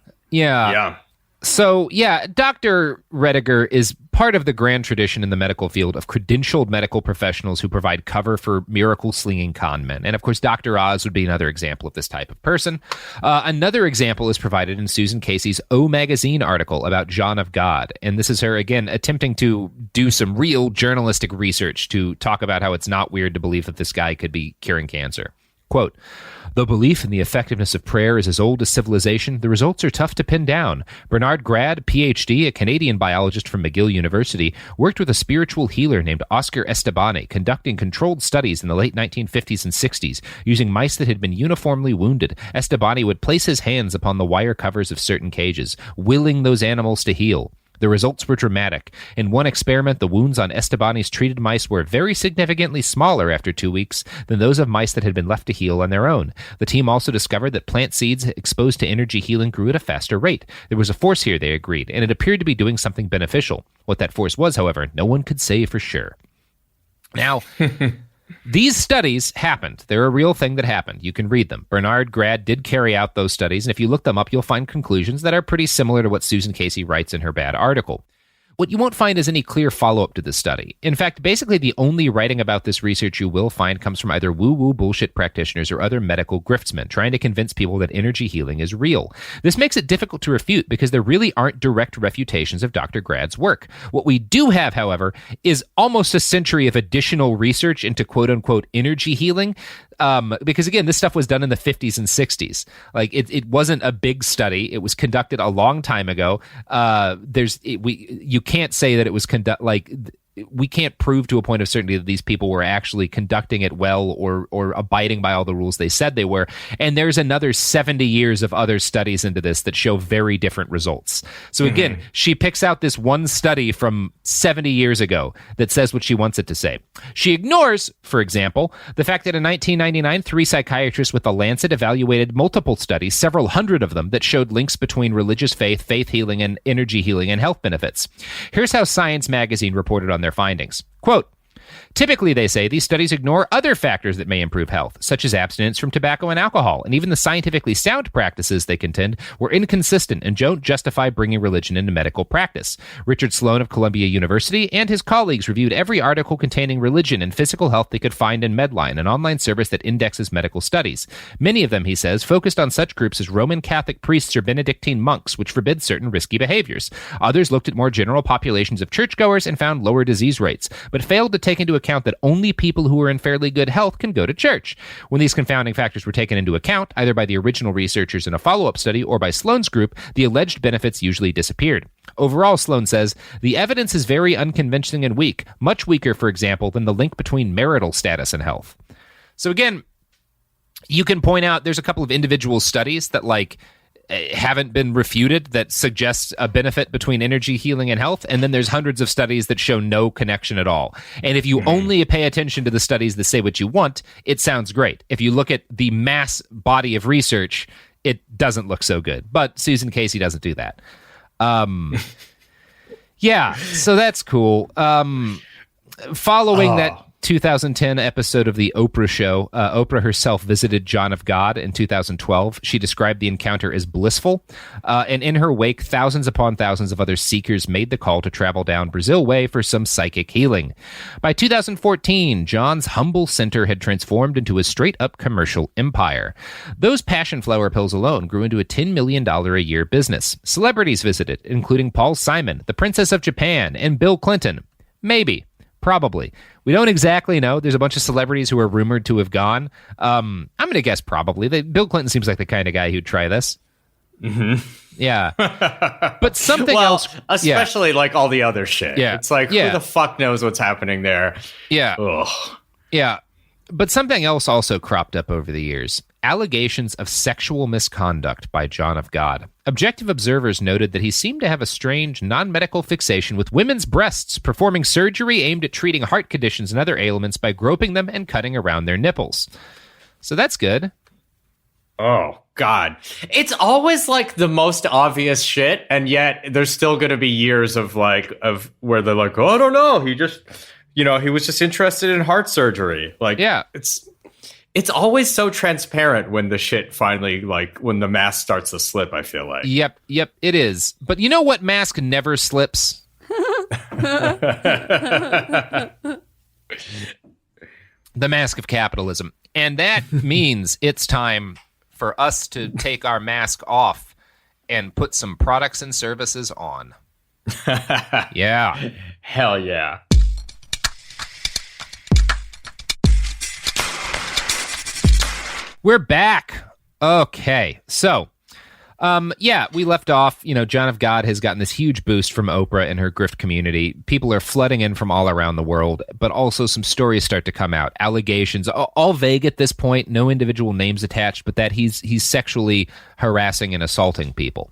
So, Dr. Rediger is part of the grand tradition in the medical field of credentialed medical professionals who provide cover for miracle-slinging con men. And, of course, Dr. Oz would be another example of this type of person. Another example is provided in Susan Casey's O Magazine article about John of God. And this is her, again, attempting to do some real journalistic research to talk about how it's not weird to believe that this guy could be curing cancer. Quote, "The belief in the effectiveness of prayer is as old as civilization. The results are tough to pin down. Bernard Grad, PhD, a Canadian biologist from McGill University, worked with a spiritual healer named Oscar Estebani, conducting controlled studies in the late 1950s and 60s. Using mice that had been uniformly wounded, Estebani would place his hands upon the wire covers of certain cages, willing those animals to heal. The results were dramatic. In one experiment, the wounds on Estebani's treated mice were very significantly smaller after 2 weeks than those of mice that had been left to heal on their own. The team also discovered that plant seeds exposed to energy healing grew at a faster rate. There was a force here, they agreed, and it appeared to be doing something beneficial. What that force was, however, no one could say for sure." Now, these studies happened. They're a real thing that happened. You can read them. Bernard Grad did carry out those studies, and if you look them up, you'll find conclusions that are pretty similar to what Susan Casey writes in her bad article. What you won't find is any clear follow-up to this study. In fact, basically the only writing about this research you will find comes from either woo-woo bullshit practitioners or other medical griftsmen trying to convince people that energy healing is real. This makes it difficult to refute because there really aren't direct refutations of Dr. Grad's work. What we do have, however, is almost a century of additional research into quote-unquote energy healing. because again, this stuff was done in the 50s and 60s. Like it wasn't a big study. It was conducted a long time ago. You can't say that it was we can't prove to a point of certainty that these people were actually conducting it well or abiding by all the rules they said they were. And there's another 70 years of other studies into this that show very different results. So again, she picks out this one study from 70 years ago that says what she wants it to say. She ignores, for example, the fact that in 1999, 3 psychiatrists with The Lancet evaluated multiple studies, several hundred of them, that showed links between religious faith, faith healing, and energy healing and health benefits. Here's how Science magazine reported on their findings. Quote, typically, they say, these studies ignore other factors that may improve health, such as abstinence from tobacco and alcohol, and even the scientifically sound practices, they contend, were inconsistent and don't justify bringing religion into medical practice. Richard Sloan of Columbia University and his colleagues reviewed every article containing religion and physical health they could find in Medline, an online service that indexes medical studies. Many of them, he says, focused on such groups as Roman Catholic priests or Benedictine monks, which forbid certain risky behaviors. Others looked at more general populations of churchgoers and found lower disease rates, but failed to take into account that only people who are in fairly good health can go to church. When these confounding factors were taken into account, either by the original researchers in a follow-up study or by Sloan's group, the alleged benefits usually disappeared. Overall, Sloan says, the evidence is very unconvincing and weak, much weaker, for example, than the link between marital status and health. So again, you can point out there's a couple of individual studies that haven't been refuted that suggests a benefit between energy healing and health, and then there's hundreds of studies that show no connection at all. And if you only pay attention to the studies that say what you want, it sounds great. If you look at the mass body of research, it doesn't look so good. But Susan Casey doesn't do that. Yeah, so that's cool. Following that 2010 episode of The Oprah Show, Oprah herself visited John of God in 2012. She described the encounter as blissful, and in her wake, thousands upon thousands of other seekers made the call to travel down Brazil way for some psychic healing. By 2014, John's humble center had transformed into a straight-up commercial empire. Those passion flower pills alone grew into a $10 million a year business. Celebrities visited, including Paul Simon, the Princess of Japan, and Bill Clinton. Maybe. Probably. We don't exactly know. There's a bunch of celebrities who are rumored to have gone. I'm going to guess probably. Bill Clinton seems like the kind of guy who'd try this. Yeah. But something else. Especially like all the other shit. Yeah. It's like, who the fuck knows what's happening there? Yeah. Ugh. Yeah. But something else also cropped up over the years. Allegations of sexual misconduct by John of God. Objective observers noted that he seemed to have a strange, non-medical fixation with women's breasts, performing surgery aimed at treating heart conditions and other ailments by groping them and cutting around their nipples. So that's good. Oh, God. It's always like the most obvious shit, and yet there's still going to be years of where they're like, oh, I don't know. He just, he was just interested in heart surgery. Yeah. It's always so transparent when the shit finally, when the mask starts to slip, I feel like. Yep, it is. But you know what mask never slips? The mask of capitalism. And that means it's time for us to take our mask off and put some products and services on. Yeah. Hell yeah. We're back. Okay. So, we left off, John of God has gotten this huge boost from Oprah and her grift community. People are flooding in from all around the world, but also some stories start to come out. Allegations, all vague at this point, no individual names attached, but that he's sexually harassing and assaulting people.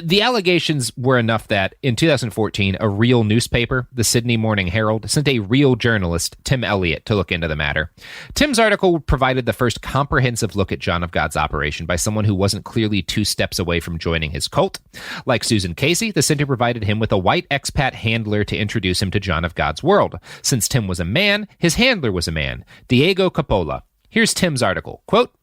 The allegations were enough that in 2014, a real newspaper, the Sydney Morning Herald, sent a real journalist, Tim Elliott, to look into the matter. Tim's article provided the first comprehensive look at John of God's operation by someone who wasn't clearly 2 steps away from joining his cult. Like Susan Casey, the center provided him with a white expat handler to introduce him to John of God's world. Since Tim was a man, his handler was a man, Diego Coppola. Here's Tim's article. Quote,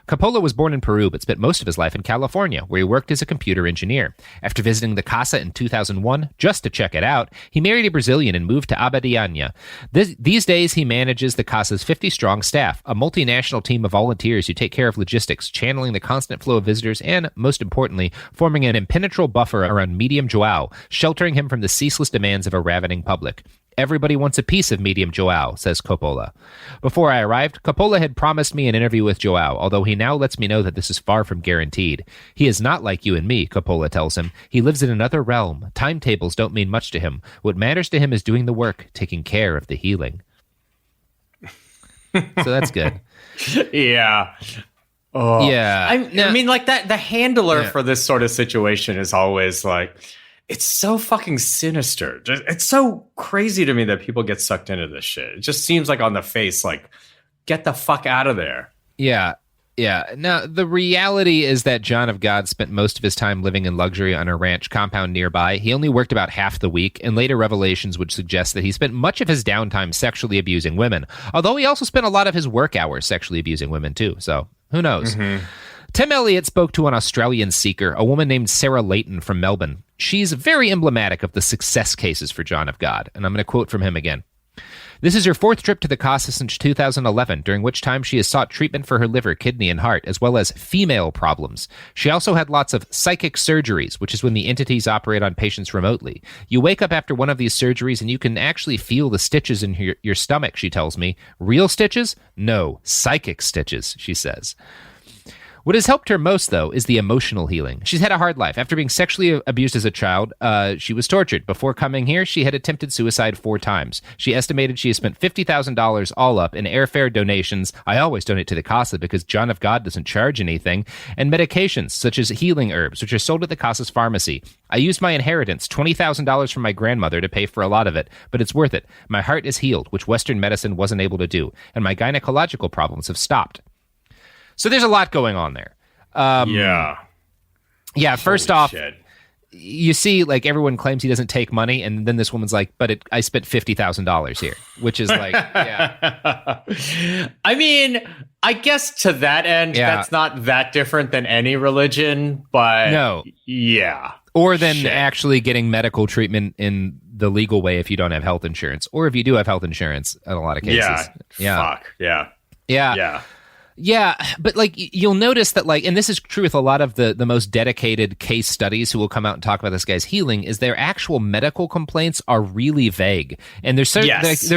Coppola was born in Peru but spent most of his life in California, where he worked as a computer engineer. After visiting the casa in 2001, just to check it out, he married a Brazilian and moved to Abadiânia. These days, he manages the casa's 50-strong staff, a multinational team of volunteers who take care of logistics, channeling the constant flow of visitors, and, most importantly, forming an impenetrable buffer around Medium João, sheltering him from the ceaseless demands of a ravening public. Everybody wants a piece of medium Joao, says Coppola. Before I arrived, Coppola had promised me an interview with Joao, although he now lets me know that this is far from guaranteed. He is not like you and me, Coppola tells him. He lives in another realm. Timetables don't mean much to him. What matters to him is doing the work, taking care of the healing. So that's good. Yeah. Oh. Yeah. I mean, like that, the handler for this sort of situation is always like, it's so fucking sinister. It's so crazy to me that people get sucked into this shit. It just seems like on the face, like, get the fuck out of there. Yeah. Yeah. Now, the reality is that John of God spent most of his time living in luxury on a ranch compound nearby. He only worked about half the week, and later revelations would suggest that he spent much of his downtime sexually abusing women, although he also spent a lot of his work hours sexually abusing women, too. So, who knows? Mm-hmm. Tim Elliott spoke to an Australian seeker, a woman named Sarah Layton from Melbourne. She's very emblematic of the success cases for John of God, and I'm going to quote from him again. This is her fourth trip to the Casa since 2011, during which time she has sought treatment for her liver, kidney, and heart, as well as female problems. She also had lots of psychic surgeries, which is when the entities operate on patients remotely. You wake up after one of these surgeries and you can actually feel the stitches in your stomach, she tells me. Real stitches? No, psychic stitches, she says. What has helped her most, though, is the emotional healing. She's had a hard life. After being sexually abused as a child, she was tortured. Before coming here, she had attempted suicide 4 times. She estimated she has spent $50,000 all up in airfare donations. I always donate to the Casa because John of God doesn't charge anything. And medications, such as healing herbs, which are sold at the Casa's pharmacy. I used my inheritance, $20,000 from my grandmother, to pay for a lot of it, but it's worth it. My heart is healed, which Western medicine wasn't able to do, and my gynecological problems have stopped. So there's a lot going on there. Yeah, first off, you see, like, everyone claims he doesn't take money, and then this woman's like, but I spent $50,000 here, which is like, yeah. I mean, I guess to that end, that's not that different than any religion, but no. Yeah. Or than actually getting medical treatment in the legal way if you don't have health insurance, or if you do have health insurance in a lot of cases. Fuck. Yeah. Yeah, but like you'll notice that, like, and this is true with a lot of the most dedicated case studies who will come out and talk about this guy's healing, is their actual medical complaints are really vague, and there's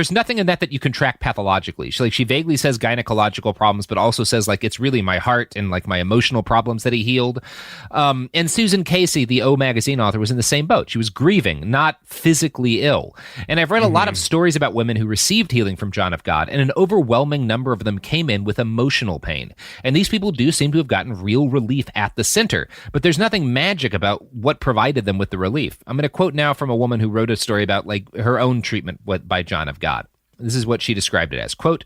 nothing in that you can track pathologically. She vaguely says gynecological problems, but also says like it's really my heart and like my emotional problems that he healed. And Susan Casey, the O Magazine author, was in the same boat. She was grieving, not physically ill. And I've read a lot of stories about women who received healing from John of God, and an overwhelming number of them came in with emotional pain. And these people do seem to have gotten real relief at the center, but there's nothing magic about what provided them with the relief. I'm going to quote now from a woman who wrote a story about like her own treatment by John of God. This is what she described it as. Quote,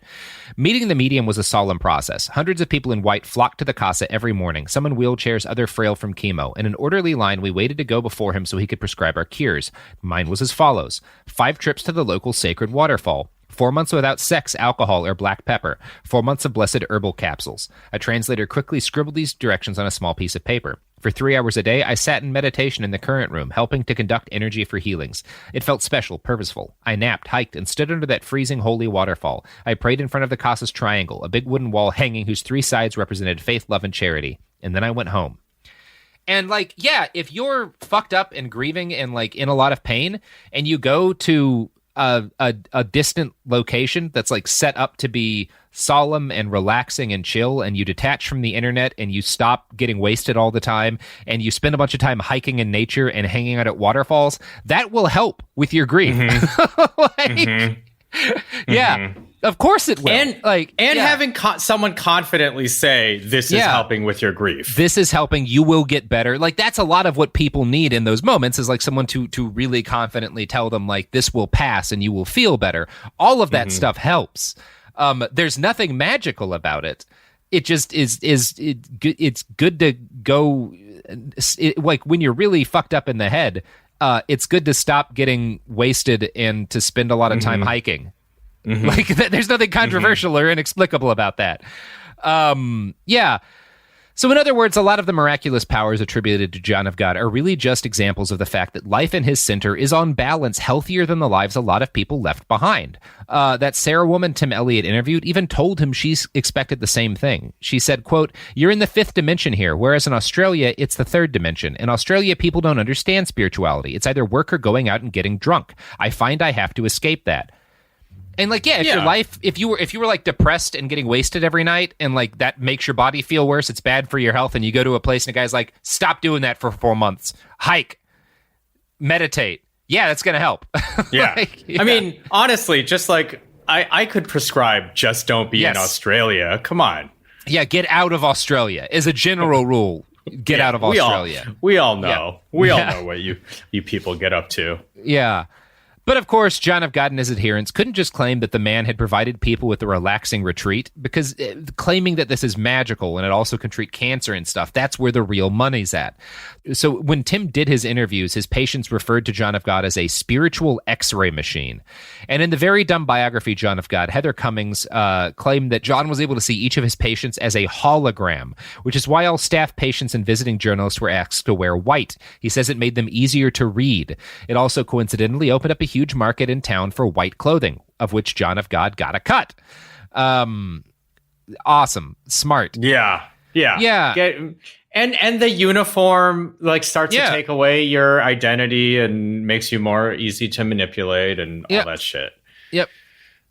meeting the medium was a solemn process. Hundreds of people in white flocked to the Casa every morning, some in wheelchairs, other frail from chemo. In an orderly line, we waited to go before him so he could prescribe our cures. Mine was as follows. 5 trips to the local sacred waterfall. 4 months without sex, alcohol, or black pepper. 4 months of blessed herbal capsules. A translator quickly scribbled these directions on a small piece of paper. For 3 hours a day, I sat in meditation in the current room, helping to conduct energy for healings. It felt special, purposeful. I napped, hiked, and stood under that freezing holy waterfall. I prayed in front of the Casa's triangle, a big wooden wall hanging whose 3 sides represented faith, love, and charity. And then I went home. And like, yeah, if you're fucked up and grieving and like in a lot of pain, and you go to a distant location that's like set up to be solemn and relaxing and chill, and you detach from the internet and you stop getting wasted all the time, and you spend a bunch of time hiking in nature and hanging out at waterfalls, that will help with your grief. Yeah, of course it will. And having someone confidently say, this is helping with your grief. This is helping, you will get better. Like, that's a lot of what people need in those moments, is like someone to really confidently tell them, like, this will pass and you will feel better. All of that stuff helps. There's nothing magical about it. It just it's good to go, like, when you're really fucked up in the head, it's good to stop getting wasted and to spend a lot of time hiking. Like, there's nothing controversial or inexplicable about that. Yeah. So in other words, a lot of the miraculous powers attributed to John of God are really just examples of the fact that life in his center is on balance healthier than the lives a lot of people left behind. That Sarah woman Tim Elliott interviewed even told him she expected the same thing. She said, quote, "You're in the 5th dimension here, whereas in Australia, it's the 3rd dimension. In Australia, people don't understand spirituality. It's either work or going out and getting drunk. I find I have to escape that." And like, yeah, if your life, if you were like depressed and getting wasted every night and like that makes your body feel worse, it's bad for your health, and you go to a place and a guy's like, stop doing that for 4 months, hike, meditate. Yeah, that's going to help. Yeah. Like, yeah. I mean, honestly, just like I could prescribe just don't be in Australia. Come on. Yeah, get out of Australia is a general rule. Get out of Australia. We all know. Yeah. We all know what you people get up to. Yeah. But of course, John of God and his adherents couldn't just claim that the man had provided people with a relaxing retreat, because claiming that this is magical and it also can treat cancer and stuff, that's where the real money's at. So when Tim did his interviews, his patients referred to John of God as a spiritual x-ray machine. And in the very dumb biography, John of God, Heather Cummings claimed that John was able to see each of his patients as a hologram, which is why all staff, patients, and visiting journalists were asked to wear white. He says it made them easier to read. It also coincidentally opened up a huge market in town for white clothing, of which John of God got a cut. Awesome. Smart. Yeah. Yeah. And the uniform like starts to take away your identity and makes you more easy to manipulate and all that shit. Yep.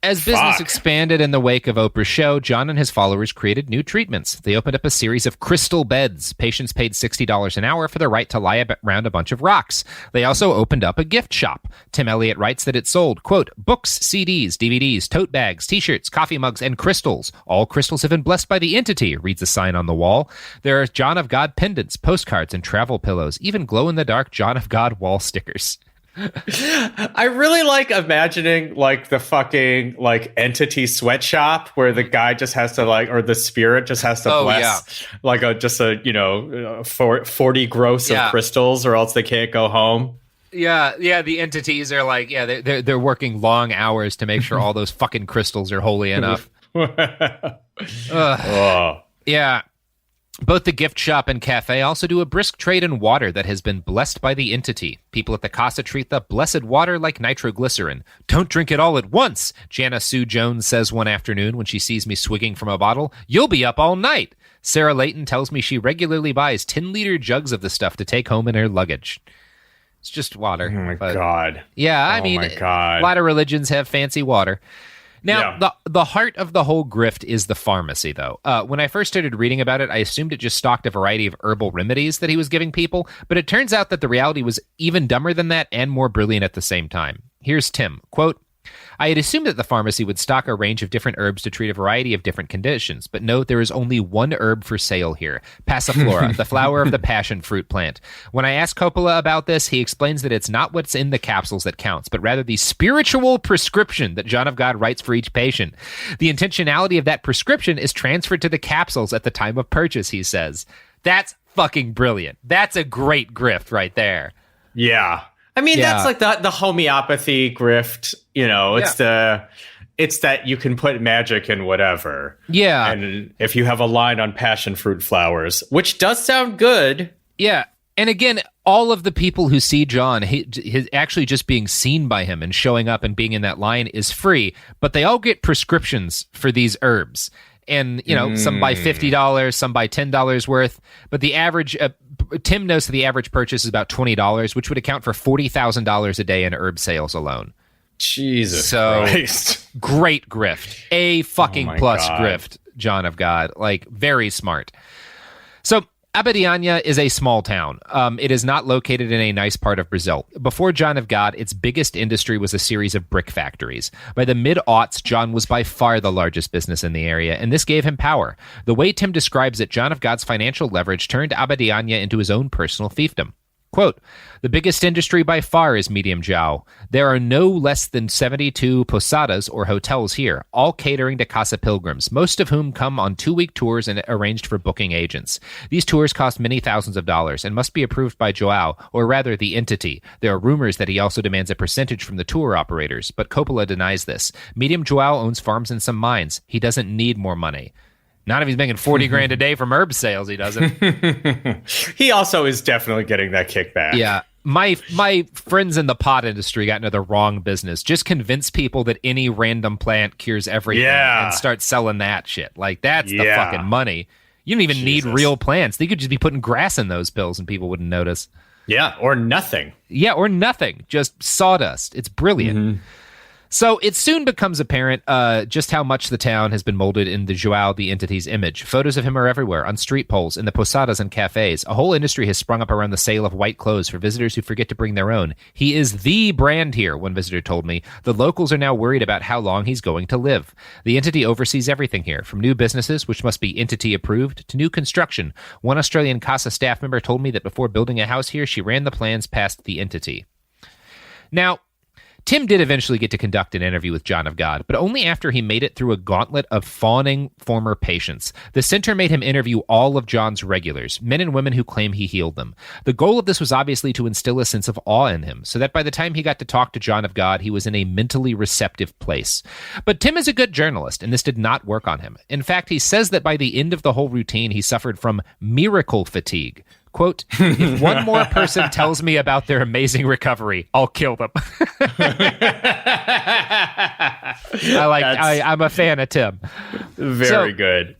As business expanded in the wake of Oprah's show, John and his followers created new treatments. They opened up a series of crystal beds. Patients paid $60 an hour for the right to lie around a bunch of rocks. They also opened up a gift shop. Tim Elliott writes that it sold, quote, books, CDs, DVDs, tote bags, t-shirts, coffee mugs, and crystals. All crystals have been blessed by the entity, reads a sign on the wall. There are John of God pendants, postcards, and travel pillows, even glow-in-the-dark John of God wall stickers. I really like imagining like the fucking like entity sweatshop where the guy just has to like, or the spirit just has to bless like just a 40 gross of crystals, or else they can't go home. Yeah, the entities are like, they're working long hours to make sure all those fucking crystals are holy enough. Yeah. Both the gift shop and cafe also do a brisk trade in water that has been blessed by the entity. People at the casa treat the blessed water like nitroglycerin. Don't drink it all at once, Jana Sue Jones says one afternoon when she sees me swigging from a bottle. You'll be up all night. Sarah Layton tells me she regularly buys 10-liter jugs of the stuff to take home in her luggage. It's just water. Oh my God. Yeah, I mean, a lot of religions have fancy water. Now, the heart of the whole grift is the pharmacy, though. When I first started reading about it, I assumed it just stocked a variety of herbal remedies that he was giving people, but it turns out that the reality was even dumber than that and more brilliant at the same time. Here's Tim, quote, I had assumed that the pharmacy would stock a range of different herbs to treat a variety of different conditions, but no, there is only one herb for sale here, Passiflora, the flower of the passion fruit plant. When I asked Coppola about this, he explains that it's not what's in the capsules that counts, but rather the spiritual prescription that John of God writes for each patient. The intentionality of that prescription is transferred to the capsules at the time of purchase, he says. That's fucking brilliant. That's a great grift right there. Yeah. I mean, that's like the homeopathy grift, it's that you can put magic in whatever. Yeah. And if you have a line on passion fruit flowers, which does sound good. Yeah. And again, all of the people who see John, his actually just being seen by him and showing up and being in that line is free, but they all get prescriptions for these herbs. And, some buy $50, some buy $10 worth. But the average, Tim knows that the average purchase is about $20, which would account for $40,000 a day in herb sales alone. Jesus Christ. Great grift. A fucking plus grift, John of God. Like, very smart. So, Abadiânia is a small town. It is not located in a nice part of Brazil. Before John of God, its biggest industry was a series of brick factories. By the mid-aughts, John was by far the largest business in the area, and this gave him power. The way Tim describes it, John of God's financial leverage turned Abadiânia into his own personal fiefdom. Quote, the biggest industry by far is medium jiao. There are no less than 72 posadas or hotels here, all catering to Casa pilgrims, most of whom come on 2-week tours and arranged for booking agents. These tours cost many thousands of dollars and must be approved by Joao, or rather the entity. There are rumors that he also demands a percentage from the tour operators, but Coppola denies this. Medium Joao owns farms and some mines. He doesn't need more money. Not if he's making 40 grand a day from herb sales, he doesn't. He also is definitely getting that kickback. Yeah. My friends in the pot industry got into the wrong business. Just convince people that any random plant cures everything and start selling that shit. Like, that's the fucking money. You don't even need real plants. They could just be putting grass in those pills and people wouldn't notice. Yeah, or nothing. Yeah, or nothing. Just sawdust. It's brilliant. Mm-hmm. So it soon becomes apparent just how much the town has been molded in the Joao, the entity's image. Photos of him are everywhere, on street poles, in the posadas and cafes. A whole industry has sprung up around the sale of white clothes for visitors who forget to bring their own. He is the brand here, one visitor told me. The locals are now worried about how long he's going to live. The entity oversees everything here, from new businesses, which must be entity approved, to new construction. One Australian CASA staff member told me that before building a house here, she ran the plans past the entity. Now, Tim did eventually get to conduct an interview with John of God, but only after he made it through a gauntlet of fawning former patients. The center made him interview all of John's regulars, men and women who claim he healed them. The goal of this was obviously to instill a sense of awe in him, so that by the time he got to talk to John of God, he was in a mentally receptive place. But Tim is a good journalist, and this did not work on him. In fact, he says that by the end of the whole routine, he suffered from miracle fatigue. Quote, if one more person tells me about their amazing recovery, I'll kill them. I'm a fan of Tim. Very good.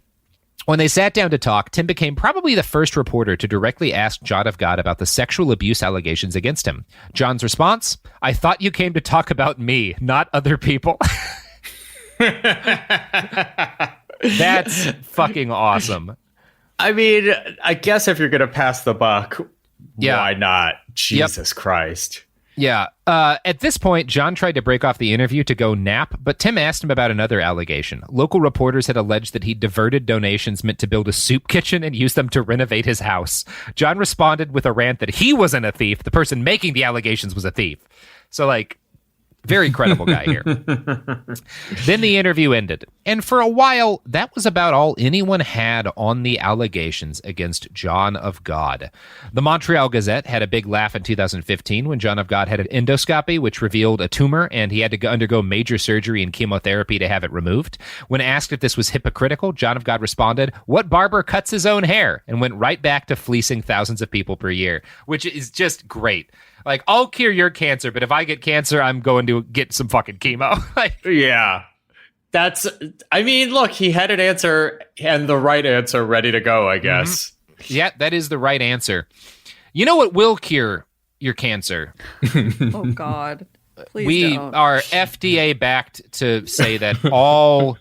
When they sat down to talk, Tim became probably the first reporter to directly ask John of God about the sexual abuse allegations against him. John's response, I thought you came to talk about me, not other people. That's fucking awesome. I mean, I guess if you're going to pass the buck, why not? Jesus Christ. Yeah. At this point, John tried to break off the interview to go nap, but Tim asked him about another allegation. Local reporters had alleged that he diverted donations meant to build a soup kitchen and used them to renovate his house. John responded with a rant that he wasn't a thief. The person making the allegations was a thief. So, like, very credible guy here. Then the interview ended. And for a while, that was about all anyone had on the allegations against John of God. The Montreal Gazette had a big laugh in 2015 when John of God had an endoscopy, which revealed a tumor, and he had to undergo major surgery and chemotherapy to have it removed. When asked if this was hypocritical, John of God responded, what barber cuts his own hair? And went right back to fleecing thousands of people per year, which is just great. Like, I'll cure your cancer, but if I get cancer, I'm going to get some fucking chemo. Yeah. I mean, look, he had an answer and the right answer ready to go, I guess. Mm-hmm. Yeah, that is the right answer. You know what will cure your cancer? Oh, God. Please don't. We are FDA backed to say that all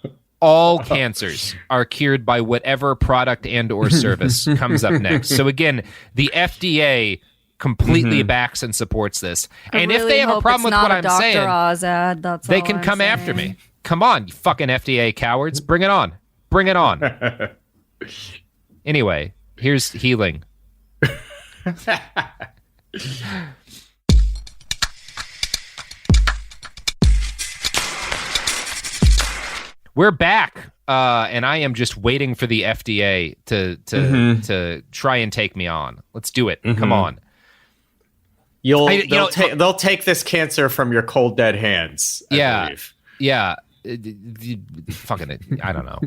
cancers are cured by whatever product and or service comes up next. So again, the FDA completely backs and supports this. And if they have a problem with what I'm saying, Oz ad, they can come after me. Come on, you fucking FDA cowards. Bring it on. Bring it on. Anyway, here's healing. We're back, and I am just waiting for the FDA to try and take me on. Let's do it. Come on. They'll take this cancer from your cold dead hands. I believe. Yeah. Fucking, I don't know.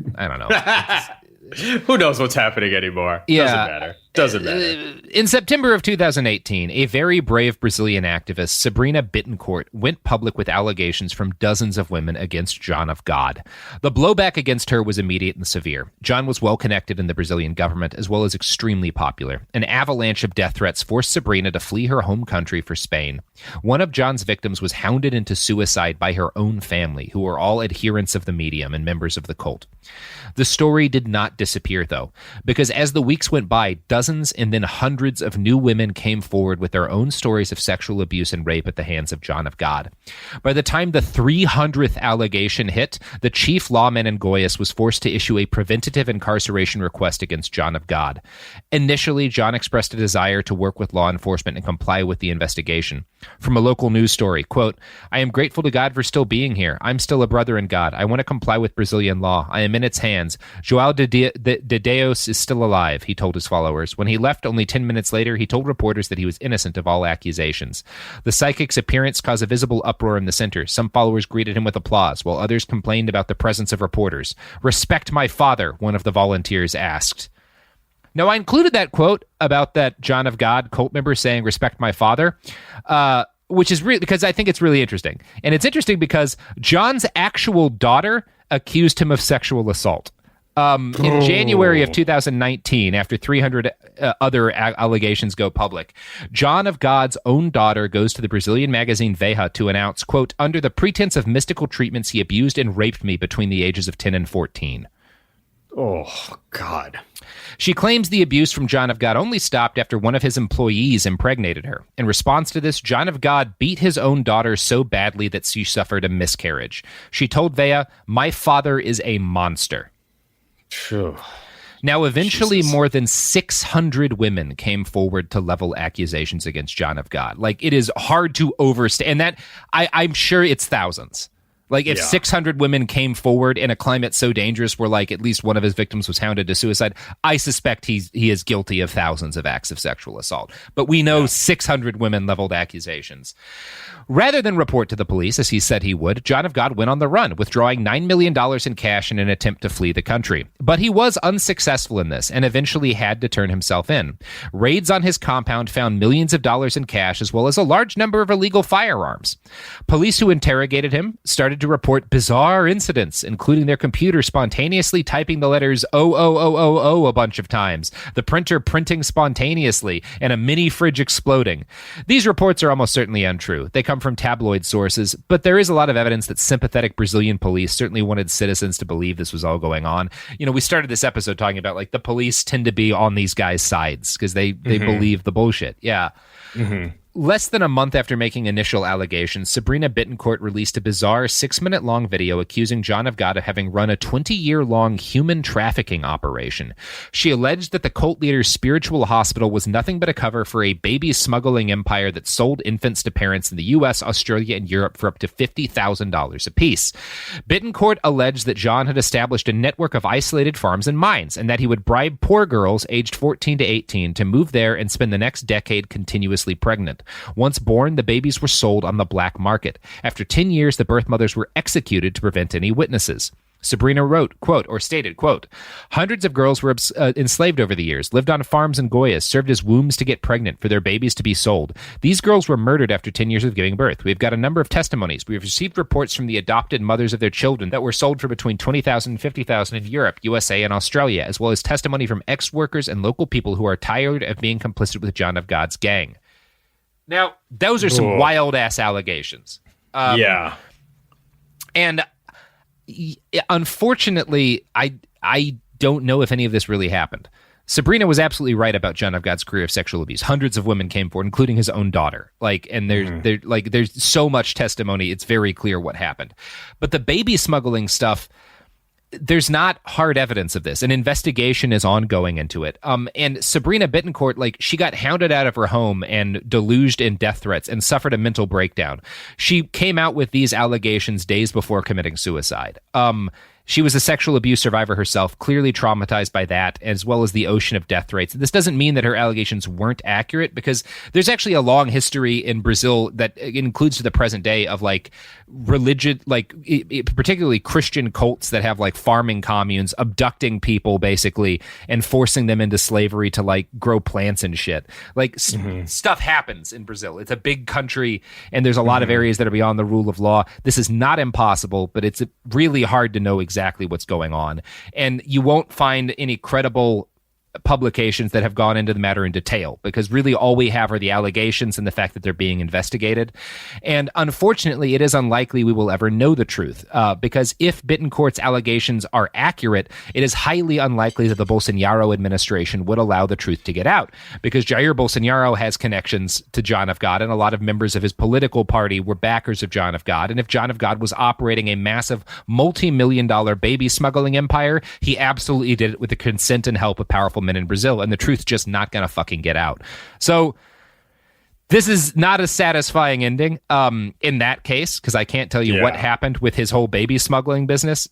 Who knows what's happening anymore? Yeah. Doesn't matter. In September of 2018, a very brave Brazilian activist, Sabrina Bittencourt, went public with allegations from dozens of women against John of God. The blowback against her was immediate and severe. John was well connected in the Brazilian government, as well as extremely popular. An avalanche of death threats forced Sabrina to flee her home country for Spain. One of John's victims was hounded into suicide by her own family, who were all adherents of the medium and members of the cult. The story did not disappear, though, because as the weeks went by, dozens and then hundreds of new women came forward with their own stories of sexual abuse and rape at the hands of John of God. By the time the 300th allegation hit, the chief lawman in Goiás was forced to issue a preventative incarceration request against John of God. Initially, John expressed a desire to work with law enforcement and comply with the investigation. From a local news story, quote, I am grateful to God for still being here. I'm still a brother in God. I want to comply with Brazilian law. I am in its hands. João de Deus is still alive, he told his followers. years. When he left only 10 minutes later, he told reporters that he was innocent of all accusations. The psychic's appearance caused a visible uproar in the center. Some followers greeted him with applause, while others complained about the presence of reporters. "Respect my father," one of the volunteers asked. Now, I included that quote about that John of God cult member saying, "Respect my father," which is really because I think it's really interesting. And it's interesting because John's actual daughter accused him of sexual assault. In January of 2019, after 300 other allegations go public, John of God's own daughter goes to the Brazilian magazine Veja to announce, quote, "Under the pretense of mystical treatments, he abused and raped me between the ages of 10 and 14. Oh, God. She claims the abuse from John of God only stopped after one of his employees impregnated her. In response to this, John of God beat his own daughter so badly that she suffered a miscarriage. She told Veja, "My father is a monster." Phew. Now, eventually, more than 600 women came forward to level accusations against John of God. Like, it is hard to overstate. And that, I'm sure it's thousands. Like, if 600 women came forward in a climate so dangerous where, like, at least one of his victims was hounded to suicide, I suspect he is guilty of thousands of acts of sexual assault. But we know 600 women leveled accusations. Rather than report to the police, as he said he would, John of God went on the run, withdrawing $9 million in cash in an attempt to flee the country. But he was unsuccessful in this and eventually had to turn himself in. Raids on his compound found millions of dollars in cash as well as a large number of illegal firearms. Police who interrogated him started to report bizarre incidents, including their computer spontaneously typing the letters O a bunch of times, the printer printing spontaneously, and a mini fridge exploding. These reports are almost certainly untrue. They come from tabloid sources, but there is a lot of evidence that sympathetic Brazilian police certainly wanted citizens to believe this was all going on. You know, we started this episode talking about, like, the police tend to be on these guys' sides because they believe the bullshit. Yeah. Mm-hmm. Less than a month after making initial allegations, Sabrina Bittencourt released a bizarre 6-minute-long video accusing John of God of having run a 20-year-long human trafficking operation. She alleged that the cult leader's spiritual hospital was nothing but a cover for a baby smuggling empire that sold infants to parents in the U.S., Australia, and Europe for up to $50,000 apiece. Bittencourt alleged that John had established a network of isolated farms and mines, and that he would bribe poor girls aged 14 to 18 to move there and spend the next decade continuously pregnant. Once born, the babies were sold on the black market. After 10 years, the birth mothers were executed to prevent any witnesses. Sabrina wrote, quote, or stated, quote, "Hundreds of girls were enslaved over the years, lived on farms in Goiás, served as wombs to get pregnant for their babies to be sold. These girls were murdered after 10 years of giving birth. We've got a number of testimonies. We've received reports from the adopted mothers of their children that were sold for between $20,000 and $50,000 in Europe, USA, and Australia, as well as testimony from ex-workers and local people who are tired of being complicit with John of God's gang." Now, those are some wild-ass allegations. Yeah. And unfortunately, I don't know if any of this really happened. Sabrina was absolutely right about John of God's career of sexual abuse. Hundreds of women came forward, including his own daughter. There's so much testimony. It's very clear what happened. But the baby smuggling stuff, there's not hard evidence of this. An investigation is ongoing into it. And Sabrina Bittencourt, like, she got hounded out of her home and deluged in death threats and suffered a mental breakdown. She came out with these allegations days before committing suicide. She was a sexual abuse survivor herself, clearly traumatized by that, as well as the ocean of death threats. This doesn't mean that her allegations weren't accurate, because there's actually a long history in Brazil that includes to the present day of, like, religion, like, particularly Christian cults that have, like, farming communes abducting people, basically, and forcing them into slavery to, like, grow plants and shit. Like, stuff happens in Brazil. It's a big country, and there's a lot of areas that are beyond the rule of law. This is not impossible, but it's really hard to know exactly what's going on. And you won't find any credible publications that have gone into the matter in detail, because really all we have are the allegations and the fact that they're being investigated. And unfortunately, it is unlikely we will ever know the truth, because if Bittencourt's allegations are accurate, it is highly unlikely that the Bolsonaro administration would allow the truth to get out, because Jair Bolsonaro has connections to John of God, and a lot of members of his political party were backers of John of God. And if John of God was operating a massive multi-million-dollar baby smuggling empire, he absolutely did it with the consent and help of powerful men in Brazil, and the truth's just not going to fucking get out. So this is not a satisfying ending in that case, because I can't tell you what happened with his whole baby smuggling business.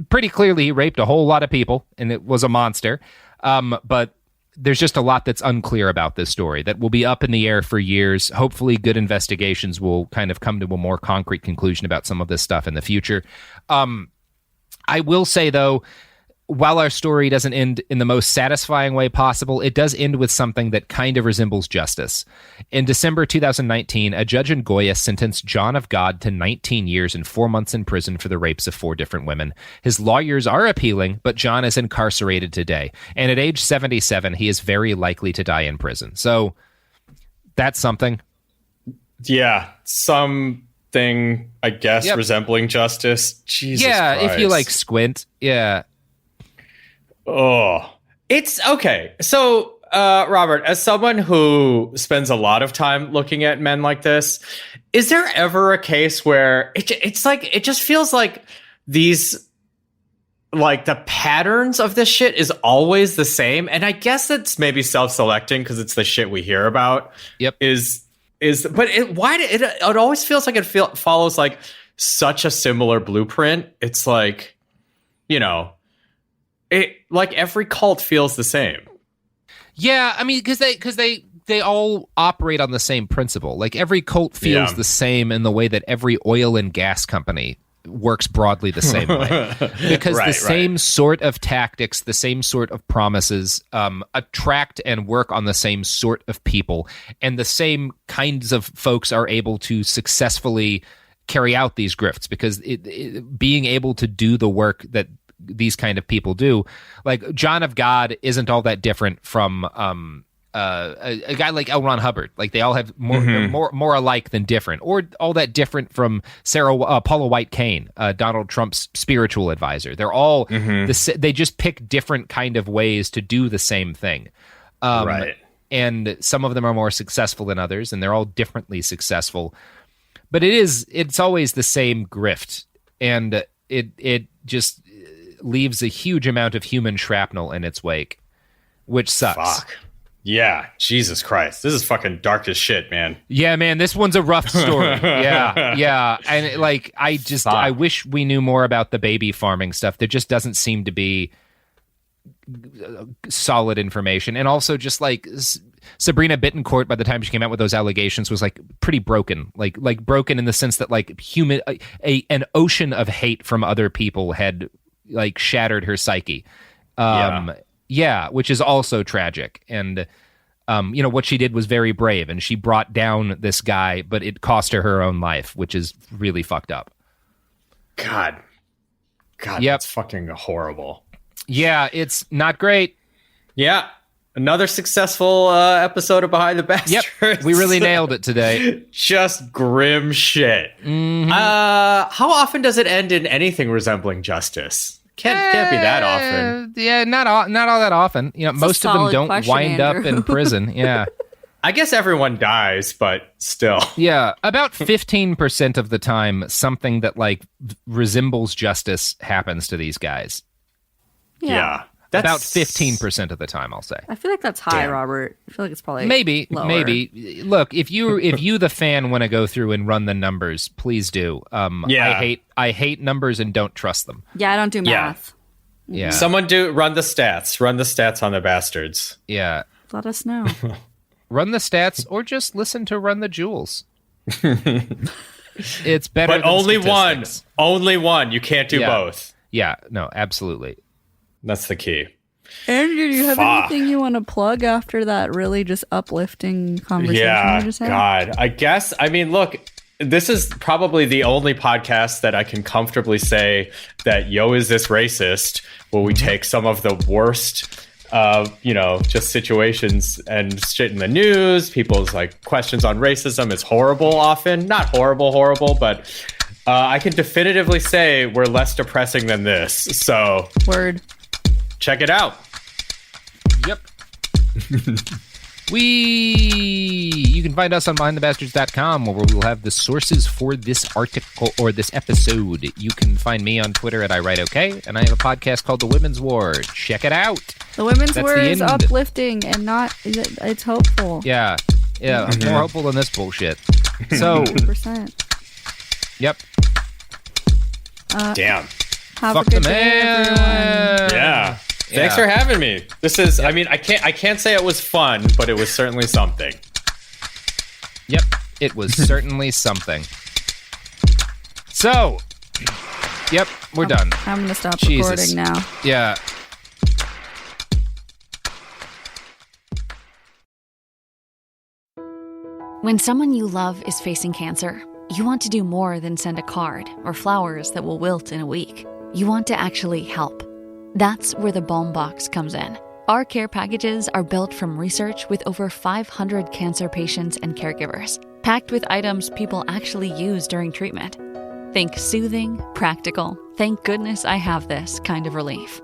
Pretty clearly, he raped a whole lot of people, and it was a monster. But there's just a lot that's unclear about this story that will be up in the air for years. Hopefully good investigations will kind of come to a more concrete conclusion about some of this stuff in the future. I will say, though, while our story doesn't end in the most satisfying way possible, it does end with something that kind of resembles justice. In December 2019, a judge in Goya sentenced John of God to 19 years and 4 months in prison for the rapes of 4 different women. His lawyers are appealing, but John is incarcerated today. And at age 77, he is very likely to die in prison. So that's something. Yeah, something, I guess, resembling justice. Jesus Christ. If you squint. Yeah. Oh, it's okay. So, Robert, as someone who spends a lot of time looking at men like this, is there ever a case where it's like, it just feels like these, like the patterns of this shit is always the same? And I guess it's maybe self-selecting because it's the shit we hear about. Yep. But it always feels like it follows like such a similar blueprint. It's like, like every cult feels the same. Yeah, I mean, because they all operate on the same principle. Like every cult feels the same in the way that every oil and gas company works broadly the same way. Because the same sort of tactics, the same sort of promises attract and work on the same sort of people, and the same kinds of folks are able to successfully carry out these grifts because being able to do the work that these kind of people do, like John of God isn't all that different from a guy like L. Ron Hubbard. Like they all have more alike than different, or all that different from Paula White Cain, Donald Trump's spiritual advisor. They're all they just pick different kind of ways to do the same thing. And some of them are more successful than others, and they're all differently successful. But it's always the same grift, and it just leaves a huge amount of human shrapnel in its wake, which sucks. Fuck. Yeah, Jesus Christ. This is fucking dark as shit, man. Yeah, man, this one's a rough story. Yeah. And I wish we knew more about the baby farming stuff. There just doesn't seem to be solid information. And also just like Sabrina Bittencourt, by the time she came out with those allegations, was like pretty broken. Like broken in the sense that like an ocean of hate from other people had like shattered her psyche. Which is also tragic. And what she did was very brave, and she brought down this guy, but it cost her own life, which is really fucked up. God, that's fucking horrible. Yeah, it's not great. Yeah. Another successful episode of Behind the Bastards. Yep, we really nailed it today. Just grim shit. How often does it end in anything resembling justice? Can't be that often. Yeah, not all that often. Most of them don't wind up in prison. Yeah. I guess everyone dies, but still. Yeah, about 15% of the time, something that like resembles justice happens to these guys. Yeah. That's about 15% of the time, I'll say. I feel like that's high, Robert. I feel like it's probably maybe. Look, if you the fan want to go through and run the numbers, please do. I hate numbers and don't trust them. Yeah, I don't do math. Yeah. Someone run the stats. Run the stats on the bastards. Yeah. Let us know. Run the stats, or just listen to Run the Jewels. It's better. But only one. Only one. You can't do both. Yeah. No. Absolutely. That's the key. Andrew, do you have anything you want to plug after that really just uplifting conversation you just had? God. I guess, look, this is probably the only podcast that I can comfortably say that Yo, Is This Racist? Where we take some of the worst, just situations and shit in the news, people's like questions on racism. It's horrible often. Not horrible, but I can definitively say we're less depressing than this. So. Word. Check it out. Yep. You can find us on BehindTheBastards.com, where we will have the sources for this article or this episode. You can find me on Twitter at IWriteOK, and I have a podcast called The Women's War. Check it out. The Women's War is uplifting and it's hopeful. Yeah. More hopeful than this bullshit. So 100%. Yep. Damn. Have a good day, everyone. Yeah. Thanks for having me. This is, I mean, I can't say it was fun, but it was certainly something. Yep, it was certainly something. So, yep, we're done. I'm going to stop Jesus. recording now. Yeah. When someone you love is facing cancer, you want to do more than send a card or flowers that will wilt in a week. You want to actually help. That's where the Balm Box comes in. Our care packages are built from research with over 500 cancer patients and caregivers, packed with items people actually use during treatment. Think soothing, practical, thank goodness I have this kind of relief.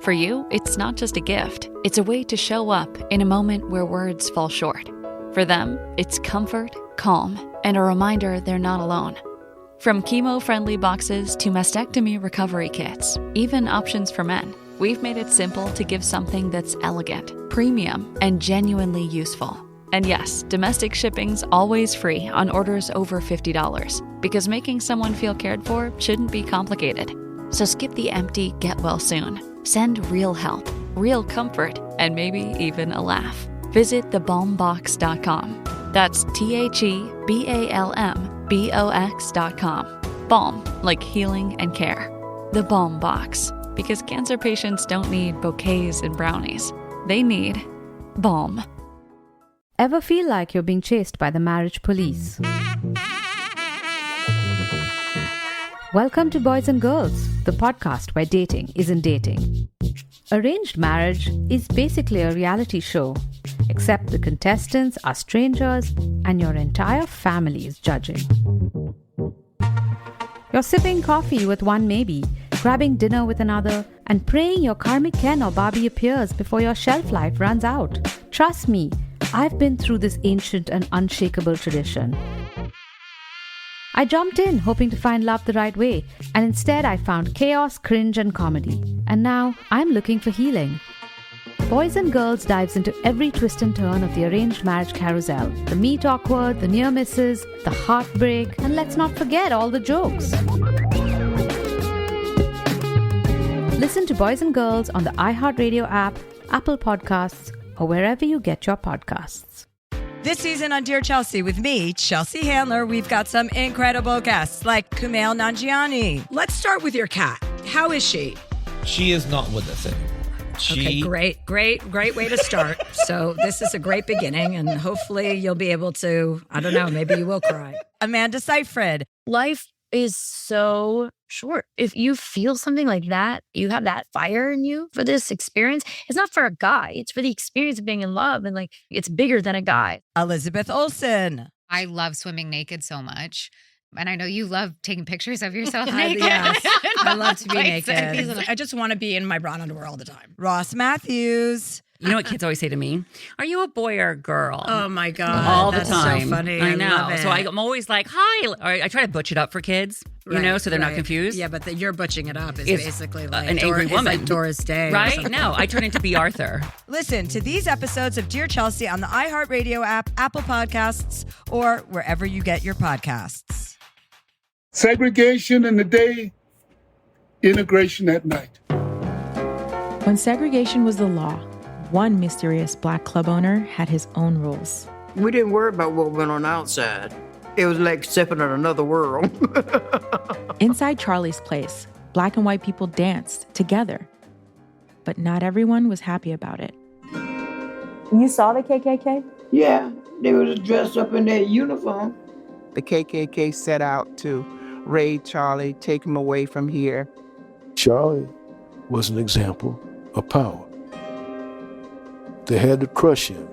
For you, it's not just a gift. It's a way to show up in a moment where words fall short. For them, it's comfort, calm, and a reminder they're not alone. From chemo-friendly boxes to mastectomy recovery kits, even options for men, we've made it simple to give something that's elegant, premium, and genuinely useful. And yes, domestic shipping's always free on orders over $50, because making someone feel cared for shouldn't be complicated. So skip the empty get well soon. Send real help, real comfort, and maybe even a laugh. Visit thebalmbox.com. That's TheBalmBox.com. Balm, like healing and care. The Balm Box, because cancer patients don't need bouquets and brownies. They need balm. Ever feel like you're being chased by the marriage police? Welcome to Boys and Girls, the podcast where dating isn't dating. Arranged marriage is basically a reality show, except the contestants are strangers and your entire family is judging. You're sipping coffee with one maybe, grabbing dinner with another, and praying your karmic Ken or Barbie appears before your shelf life runs out. Trust me, I've been through this ancient and unshakable tradition. I jumped in hoping to find love the right way, and instead I found chaos, cringe, and comedy. And now I'm looking for healing. Boys and Girls dives into every twist and turn of the arranged marriage carousel. The meet awkward, the near misses, the heartbreak, and let's not forget all the jokes. Listen to Boys and Girls on the iHeartRadio app, Apple Podcasts, or wherever you get your podcasts. This season on Dear Chelsea with me, Chelsea Handler, we've got some incredible guests like Kumail Nanjiani. Let's start with your cat. How is she? She is not with us anymore. Okay, great way to start. So this is a great beginning, and hopefully you'll be able to, I don't know, maybe you will cry. Amanda Seyfried. Life is so short. If you feel something like that, you have that fire in you for this experience. It's not for a guy. It's for the experience of being in love, and like it's bigger than a guy. Elizabeth Olsen. I love swimming naked so much. And I know you love taking pictures of yourself naked. Yes, I love to be naked. I just want to be in my bra and underwear all the time. Ross Matthews. You know what kids always say to me? Are you a boy or a girl? Oh my God. All that's the time. So funny. I know. Love it. So I'm always like, hi. Or I try to butch it up for kids, so they're not confused. Yeah, but you're butching it up is It's basically like an angry woman. It's like Doris Day. Right? No, I turn into B. Arthur. Listen to these episodes of Dear Chelsea on the iHeartRadio app, Apple Podcasts, or wherever you get your podcasts. Segregation in the day, integration at night. When segregation was the law, one mysterious black club owner had his own rules. We didn't worry about what went on outside. It was like stepping in another world. Inside Charlie's place, black and white people danced together. But not everyone was happy about it. You saw the KKK? Yeah, they was dressed up in their uniform. The KKK set out to raid Charlie, take him away from here. Charlie was an example of power. They had to crush him.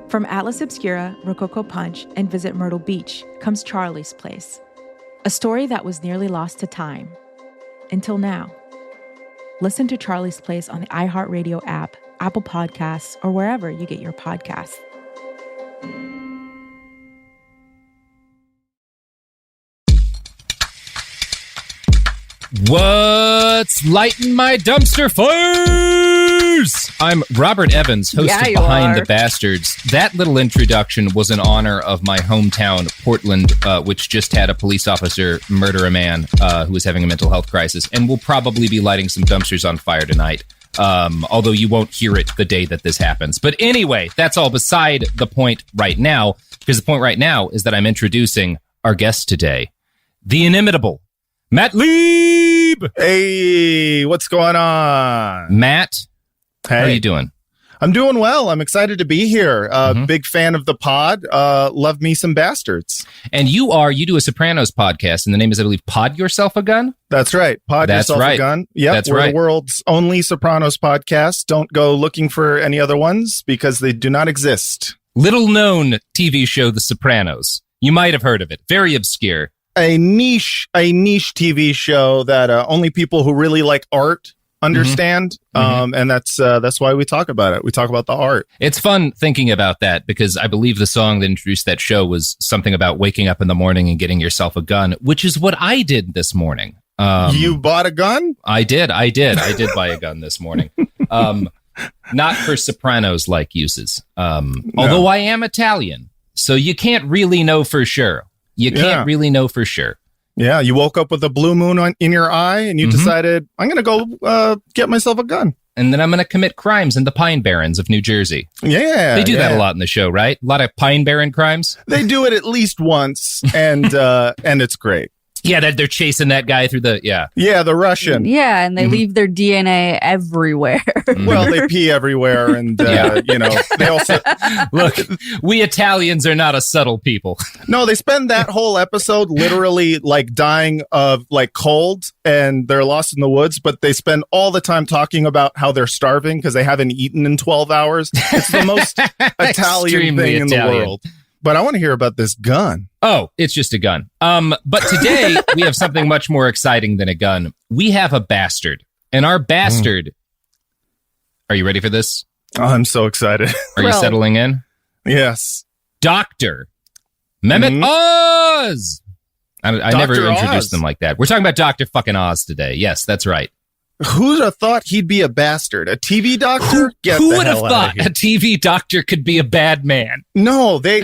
From Atlas Obscura, Rococo Punch, and Visit Myrtle Beach comes Charlie's Place. A story that was nearly lost to time. Until now. Listen to Charlie's Place on the iHeartRadio app, Apple Podcasts, or wherever you get your podcasts. What's lighting my dumpster fire? Peace! I'm Robert Evans, host of Behind the Bastards. That little introduction was in honor of my hometown, Portland, which just had a police officer murder a man who was having a mental health crisis, and will probably be lighting some dumpsters on fire tonight. Although you won't hear it the day that this happens. But anyway, that's all beside the point right now, because the point right now is that I'm introducing our guest today, the inimitable Matt Lieb. Hey, what's going on? Matt, hey. How are you doing? I'm doing well. I'm excited to be here. Big fan of the pod. Love me some bastards. And you do a Sopranos podcast, and the name is, I believe, Pod Yourself a Gun? That's right. Pod That's Yourself right. a Gun. Yep, That's we're right. the world's only Sopranos podcast. Don't go looking for any other ones because they do not exist. Little known TV show, The Sopranos. You might have heard of it. Very obscure. A niche TV show that only people who really like art understand. And that's why we talk about it. We talk about the art. It's fun thinking about that because I believe the song that introduced that show was something about waking up in the morning and getting yourself a gun, which is what I did this morning. You bought a gun? I did buy a gun this morning. Not for Sopranos-like uses. Although I am Italian, so you can't really know for sure. Yeah, you woke up with a blue moon in your eye and you decided, I'm going to go get myself a gun. And then I'm going to commit crimes in the Pine Barrens of New Jersey. Yeah. They do that a lot in the show, right? A lot of Pine Barren crimes. They do it at least once, and it's great. Yeah, that they're chasing that guy through the, Yeah, the Russian. Yeah, and they leave their DNA everywhere. Well, they pee everywhere, and, they also... Look, we Italians are not a subtle people. No, they spend that whole episode literally, dying of, cold, and they're lost in the woods, but they spend all the time talking about how they're starving because they haven't eaten in 12 hours. It's the most Italian thing in the world. But I want to hear about this gun. Oh, it's just a gun. But today we have something much more exciting than a gun. We have a bastard. And our bastard... Are you ready for this? Oh, I'm so excited. Are you settling in? Yes. Dr. Mehmet Oz! I never introduced them like that. We're talking about Dr. fucking Oz today. Yes, that's right. Who'd have thought he'd be a bastard? A TV doctor? Who would have thought a TV doctor could be a bad man? No, they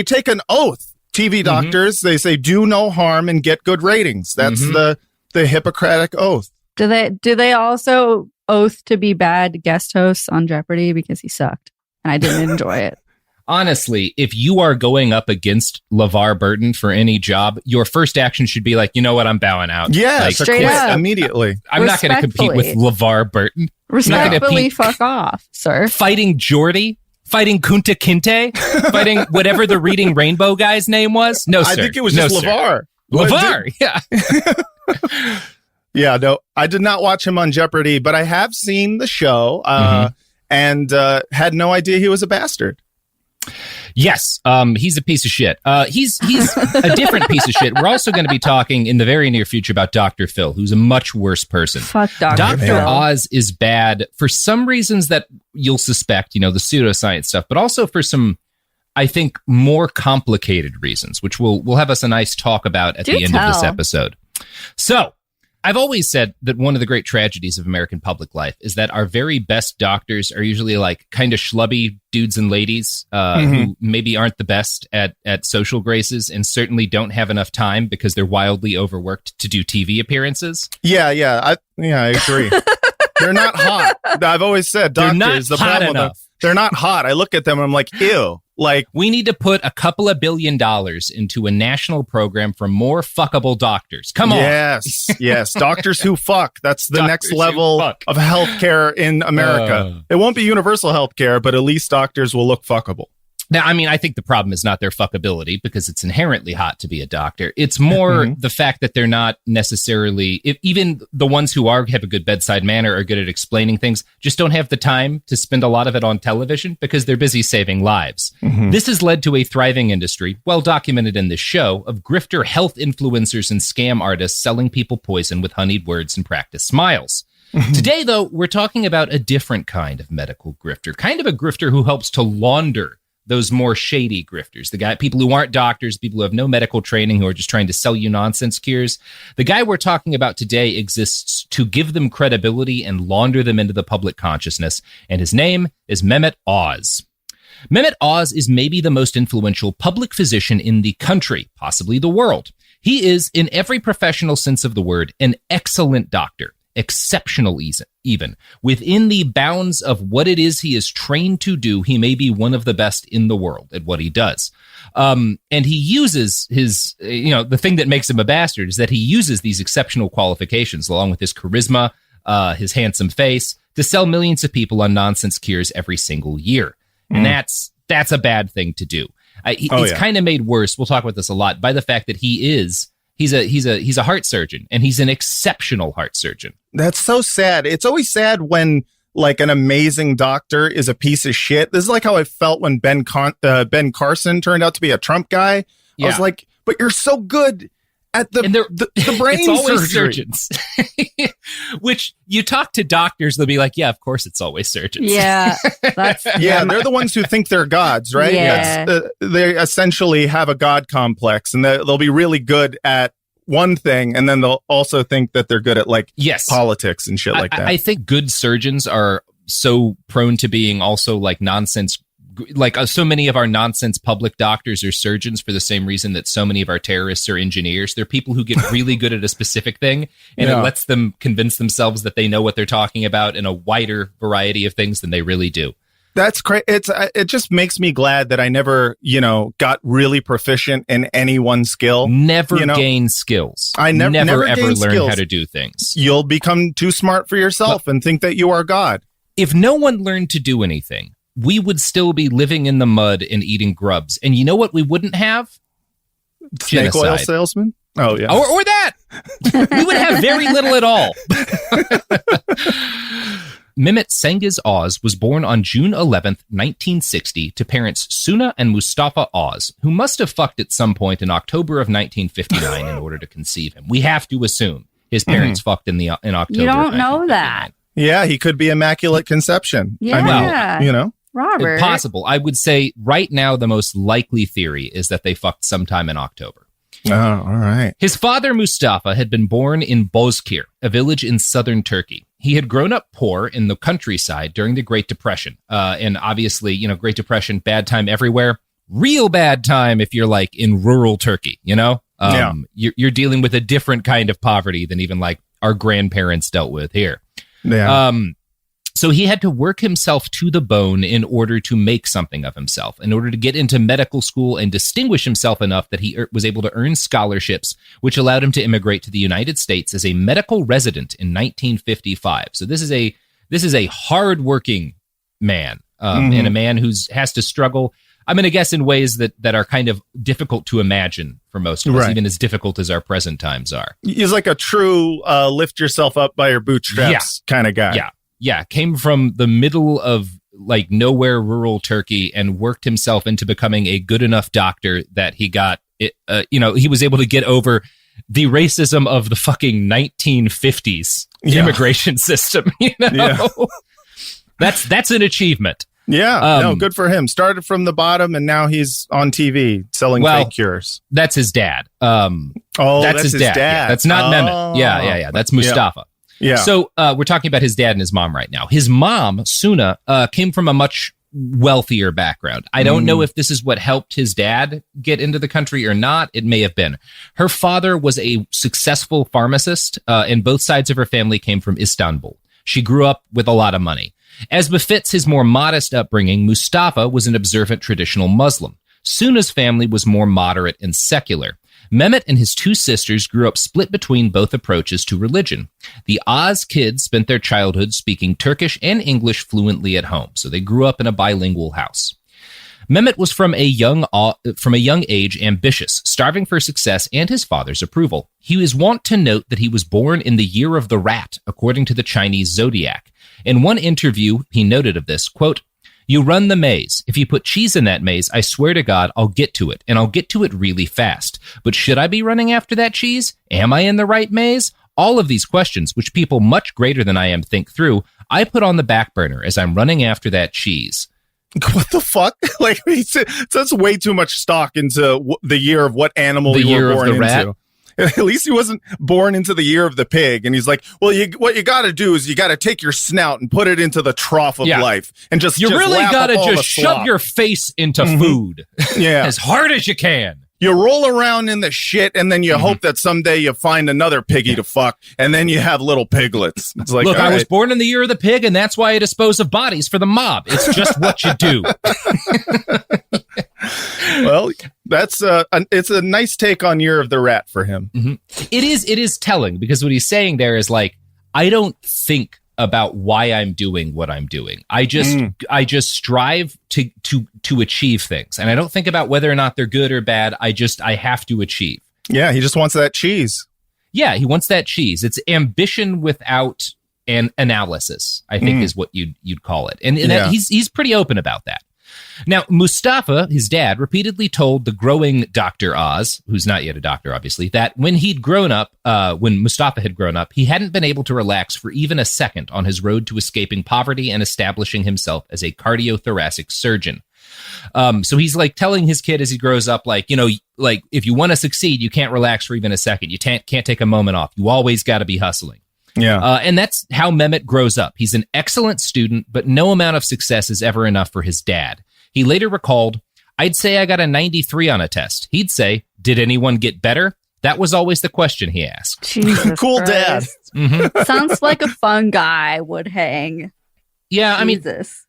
take an oath. TV doctors, they say do no harm and get good ratings. That's the Hippocratic oath. Do they also oath to be bad guest hosts on Jeopardy because he sucked and I didn't enjoy it? Honestly, if you are going up against LeVar Burton for any job, your first action should be like, you know what, I'm bowing out. Yeah, straight up. Immediately. I'm not going to compete with LeVar Burton. Respectfully, fuck off, sir. Fighting Geordie, fighting Kunta Kinte, fighting whatever the Reading Rainbow guy's name was. No, sir. I think it was just LeVar. LeVar, yeah. Yeah, no, I did not watch him on Jeopardy, but I have seen the show and had no idea he was a bastard. Yes, he's a piece of shit. He's a different piece of shit. We're also going to be talking in the very near future about Dr. Phil, who's a much worse person. Fuck Dr. Phil. Oz is bad for some reasons that you'll suspect, the pseudoscience stuff, but also for some, I think, more complicated reasons, which we'll have us a nice talk about at the end of this episode. So, I've always said that one of the great tragedies of American public life is that our very best doctors are usually kind of schlubby dudes and ladies who maybe aren't the best at social graces and certainly don't have enough time because they're wildly overworked to do TV appearances. Yeah, I agree. They're not hot. I've always said doctors, the problem with them, they're not hot. I look at them and I'm like, ew. We need to put a couple of $1 billion into a national program for more fuckable doctors. Come on. Yes. Doctors who fuck. That's the next level of healthcare in America. It won't be universal healthcare, but at least doctors will look fuckable. Now, I mean, I think the problem is not their fuckability because it's inherently hot to be a doctor. It's more the fact that they're not necessarily, even the ones who have a good bedside manner, are good at explaining things, just don't have the time to spend a lot of it on television because they're busy saving lives. This has led to a thriving industry, well documented in this show, of grifter health influencers and scam artists selling people poison with honeyed words and practiced smiles. Today, though, we're talking about a different kind of medical grifter, kind of a grifter who helps to launder those more shady grifters, people who aren't doctors, people who have no medical training, who are just trying to sell you nonsense cures. The guy we're talking about today exists to give them credibility and launder them into the public consciousness, and his name is Mehmet Oz. Mehmet Oz is maybe the most influential public physician in the country, possibly the world. He is, in every professional sense of the word, an excellent doctor. Exceptional even. Within the bounds of what it is he is trained to do, he may be one of the best in the world at what he does. And he uses his, the thing that makes him a bastard is that he uses these exceptional qualifications along with his charisma, his handsome face, to sell millions of people on nonsense cures every single year. And that's a bad thing to do. It's kind of made worse. We'll talk about this a lot by the fact that he's a heart surgeon, and he's an exceptional heart surgeon. That's so sad. It's always sad when like an amazing doctor is a piece of shit. This is like how I felt when Ben Carson turned out to be a Trump guy. I was like, but you're so good at the brain it's always surgery. Surgeons. Which you talk to doctors, they'll be like, yeah, of course it's always surgeons. Yeah. They're the ones who think they're gods, right? Yeah. They essentially have a god complex, and they'll be really good at one thing, and then they'll also think that they're good at politics and shit like that. I think good surgeons are so prone to being also like nonsense. Like so many of our nonsense public doctors are surgeons for the same reason that so many of our terrorists are engineers. They're people who get really good at a specific thing, and it lets them convince themselves that they know what they're talking about in a wider variety of things than they really do. That's great. It just makes me glad that I never, got really proficient in any one skill. Never gain skills. I never ever learn skills. how to do things. You'll become too smart for yourself and think that you are God. If no one learned to do anything, we would still be living in the mud and eating grubs. And you know what we wouldn't have? Snake Genocide. oil salesman? Oh, yeah. Or that. We would have very little at all. Mehmet Cengiz Oz was born on June 11th, 1960, to parents Suna and Mustafa Oz, who must have fucked at some point in October of 1959 in order to conceive him. We have to assume his parents fucked in October. You don't know that. Yeah, he could be immaculate conception. Yeah. Robert. Possible. I would say right now the most likely theory is that they fucked sometime in October. Oh, all right. His father, Mustafa, had been born in Bozkir, a village in southern Turkey. He had grown up poor in the countryside during the Great Depression. And obviously, Great Depression, bad time everywhere. Real bad time if you're like in rural Turkey, You're dealing with a different kind of poverty than even like our grandparents dealt with here. Yeah. So he had to work himself to the bone in order to make something of himself, in order to get into medical school and distinguish himself enough that he was able to earn scholarships, which allowed him to immigrate to the United States as a medical resident in 1955. So this is a hardworking man, and a man who has to struggle. I'm going to guess in ways that are kind of difficult to imagine for most of us, even as difficult as our present times are. He's like a true lift yourself up by your bootstraps kind of guy. Yeah, came from the middle of like nowhere rural Turkey and worked himself into becoming a good enough doctor that he got it. He was able to get over the racism of the fucking 1950s immigration system. That's an achievement. Yeah, no, good for him. Started from the bottom, and now he's on TV selling fake cures. That's his dad. That's his dad. Yeah, that's not Mehmet. Yeah. That's Mustafa. Yeah. So we're talking about his dad and his mom right now. His mom, Suna, came from a much wealthier background. I don't know if this is what helped his dad get into the country or not. It may have been. Her father was a successful pharmacist, and both sides of her family came from Istanbul. She grew up with a lot of money. As befits his more modest upbringing, Mustafa was an observant traditional Muslim. Suna's family was more moderate and secular. Mehmet and his two sisters grew up split between both approaches to religion. The Oz kids spent their childhood speaking Turkish and English fluently at home, so they grew up in a bilingual house. Mehmet was from a young age ambitious, starving for success and his father's approval. He was wont to note that he was born in the year of the rat, according to the Chinese zodiac. In one interview, he noted of this, quote, "You run the maze. If you put cheese in that maze, I swear to God, I'll get to it, and I'll get to it really fast. But should I be running after that cheese? Am I in the right maze? All of these questions, which people much greater than I am think through, I put on the back burner as I'm running after that cheese." What the fuck? Like, that's way too much stock into the year of what animal you were born into. At least he wasn't born into the year of the pig. And he's like, well, what you got to do is you got to take your snout and put it into the trough of life and just really got to just shove slop. your face into food as hard as you can. You roll around in the shit, and then you hope that someday you find another piggy to fuck, and then you have little piglets. It's like, look, I was born in the year of the pig, and that's why I dispose of bodies for the mob. It's just what you do. Well, that's it's a nice take on Year of the Rat for him. It is telling, because what he's saying there is like, I don't think about why I'm doing what I'm doing. I just strive to achieve things, and I don't think about whether or not they're good or bad. I have to achieve. Yeah, he just wants that cheese. Yeah, he wants that cheese. It's ambition without an analysis, I think is what you'd call it. And he's pretty open about that. Now, Mustafa, his dad, repeatedly told the growing Dr. Oz, who's not yet a doctor, obviously, that when he'd grown up, when Mustafa had grown up, he hadn't been able to relax for even a second on his road to escaping poverty and establishing himself as a cardiothoracic surgeon. So he's like telling his kid as he grows up, like, like if you want to succeed, you can't relax for even a second. You can't take a moment off. You always got to be hustling. Yeah. And that's how Mehmet grows up. He's an excellent student, but no amount of success is ever enough for his dad. He later recalled, I'd say I got a 93 on a test. He'd say, did anyone get better? That was always the question he asked. Jesus cool Christ. dad. Sounds like a fun guy would hang. Yeah, I mean, Jesus.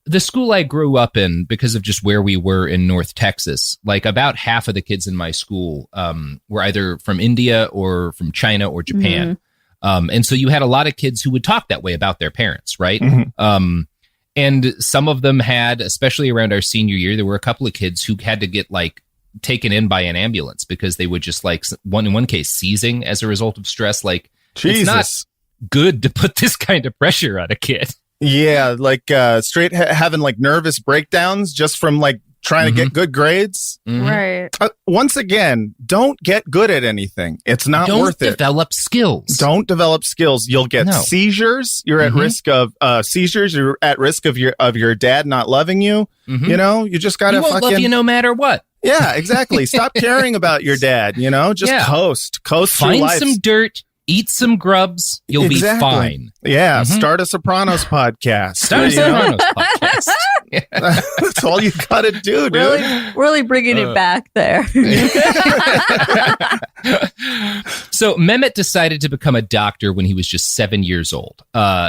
The school I grew up in, because of just where we were in North Texas, like about half of the kids in my school were either from India or from China or Japan. And so you had a lot of kids who would talk that way about their parents, right? And some of them had, especially around our senior year, there were a couple of kids who had to get like taken in by an ambulance because they would just like in one case seizing as a result of stress. Like, Jesus. It's not good to put this kind of pressure on a kid. Yeah, like straight having like nervous breakdowns just from like trying to get good grades. Right. Once again, don't get good at anything. It's not worth it. Don't develop skills. Don't develop skills. You'll get seizures. You're at risk of seizures. You're at risk of your dad not loving you. You know, you just gotta he won't love you no matter what. Yeah, exactly. Stop caring about your dad. You know, just coast Find through life. some dirt. Eat some grubs. You'll be fine. Yeah. Start a Sopranos podcast. Start a Sopranos podcast. That's all you got to do, dude. Really bringing it back there. So Mehmet decided to become a doctor when he was just 7 years old.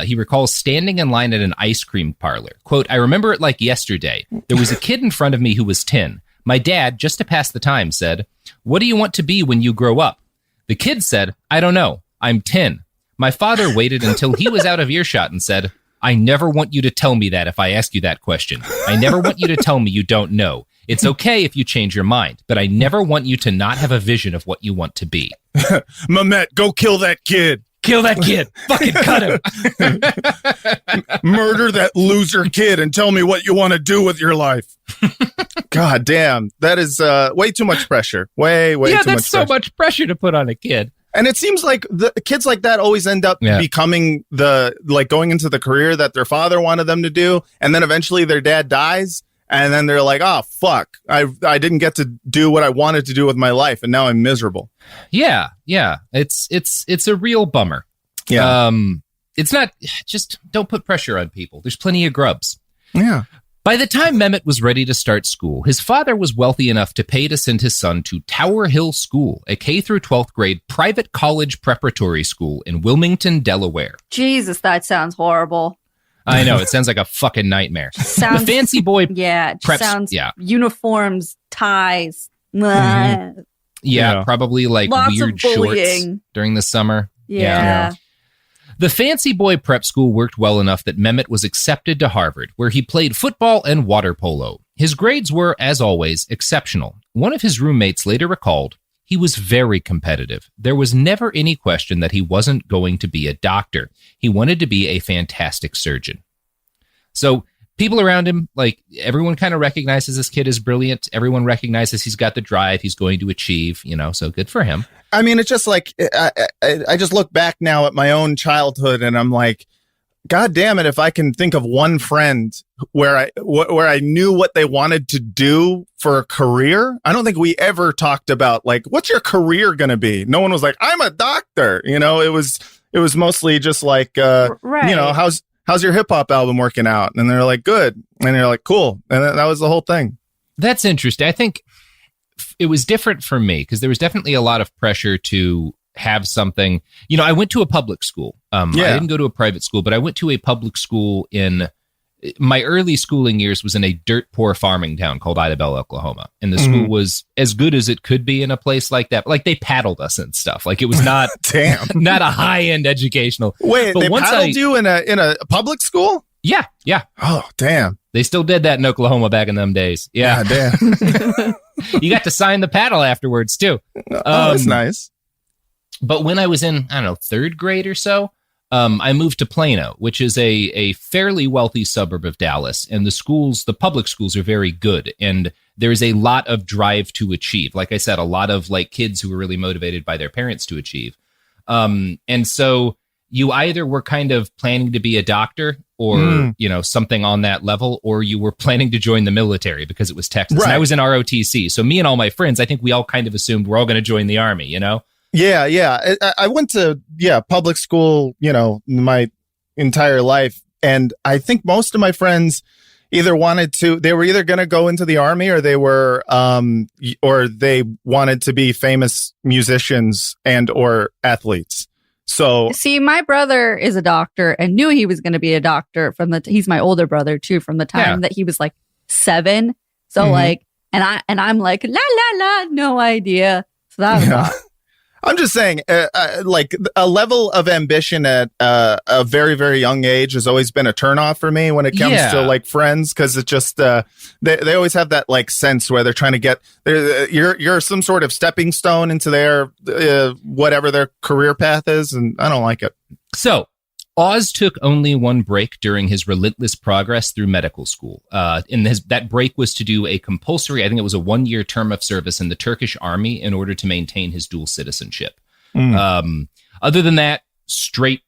He recalls standing in line at an ice cream parlor. Quote, I remember it like yesterday. There was a kid in front of me who was 10. My dad, just to pass the time, said, what do you want to be when you grow up? The kid said, I don't know. I'm 10. My father waited until he was out of earshot and said, I never want you to tell me that if I ask you that question. I never want you to tell me you don't know. It's okay if you change your mind, but I never want you to not have a vision of what you want to be. Mehmet, go kill that kid. Kill that kid. Fucking cut him. Murder that loser kid and tell me what you want to do with your life. God damn. That is way too much pressure. Way too much pressure. Yeah, that's so much pressure to put on a kid. And it seems like the kids like that always end up becoming going into the career that their father wanted them to do. And then eventually their dad dies. And then they're like, oh, fuck, I didn't get to do what I wanted to do with my life. And now I'm miserable. Yeah. It's a real bummer. Yeah. It's not, just don't put pressure on people. There's plenty of grubs. Yeah. By the time Mehmet was ready to start school, his father was wealthy enough to pay to send his son to Tower Hill School, a K through 12th grade private college preparatory school in Wilmington, Delaware. Jesus, that sounds horrible. I know, it sounds like a fucking nightmare. Sounds, the fancy boy uniforms, ties. Yeah, probably like lots weird of bullying shorts during the summer. Yeah. The fancy boy prep school worked well enough that Mehmet was accepted to Harvard, where he played football and water polo. His grades were, as always, exceptional. One of his roommates later recalled, he was very competitive. There was never any question that he wasn't going to be a doctor. He wanted to be a fantastic surgeon. So people around him, like everyone kind of recognizes this kid is brilliant. Everyone recognizes he's got the drive he's going to achieve, so good for him. I mean, it's just like, I just look back now at my own childhood and I'm like, God damn it, if I can think of one friend where I knew what they wanted to do for a career. I don't think we ever talked about like, what's your career going to be? No one was like, I'm a doctor. You know, it was mostly just like, right. You know, how's your hip hop album working out? And they're like, good. And you're like, cool. And that was the whole thing. That's interesting. I think it was different for me because there was definitely a lot of pressure to have something. You know, I went to a public school. I didn't go to a private school, but I went to a public school in my early schooling years was in a dirt poor farming town called Idabel, Oklahoma. And the school was as good as it could be in a place like that. Like they paddled us and stuff. Like it was not, not a high end educational. Wait, they paddled you in a public school? Yeah. Yeah. Oh, damn. They still did that in Oklahoma back in them days. Yeah. Damn. You got to sign the paddle afterwards too. That's nice. But when I was in, I don't know, third grade or so, I moved to Plano, which is a fairly wealthy suburb of Dallas. And the public schools are very good. And there's a lot of drive to achieve. Like I said, a lot of like kids who were really motivated by their parents to achieve. And so you either were kind of planning to be a doctor or, you know, something on that level, or you were planning to join the military because it was Texas. Right. And I was in ROTC. So me and all my friends, I think we all kind of assumed we're all going to join the Army, you know? Yeah. I went to, public school, my entire life. And I think most of my friends they were either going to go into the Army or they wanted to be famous musicians and or athletes. So see, my brother is a doctor and knew he was going to be a doctor he's my older brother too, from the time that he was like 7. So like, and I'm like, la, la, la, no idea. So that was I'm just saying, like a level of ambition at a very, very young age has always been a turnoff for me when it comes to like friends, because it just they always have that like sense where they're trying to get you're some sort of stepping stone into their whatever their career path is, and I don't like it. So Oz took only one break during his relentless progress through medical school. That break was to do a compulsory, I think it was a 1-year term of service in the Turkish army in order to maintain his dual citizenship. Other than that, straight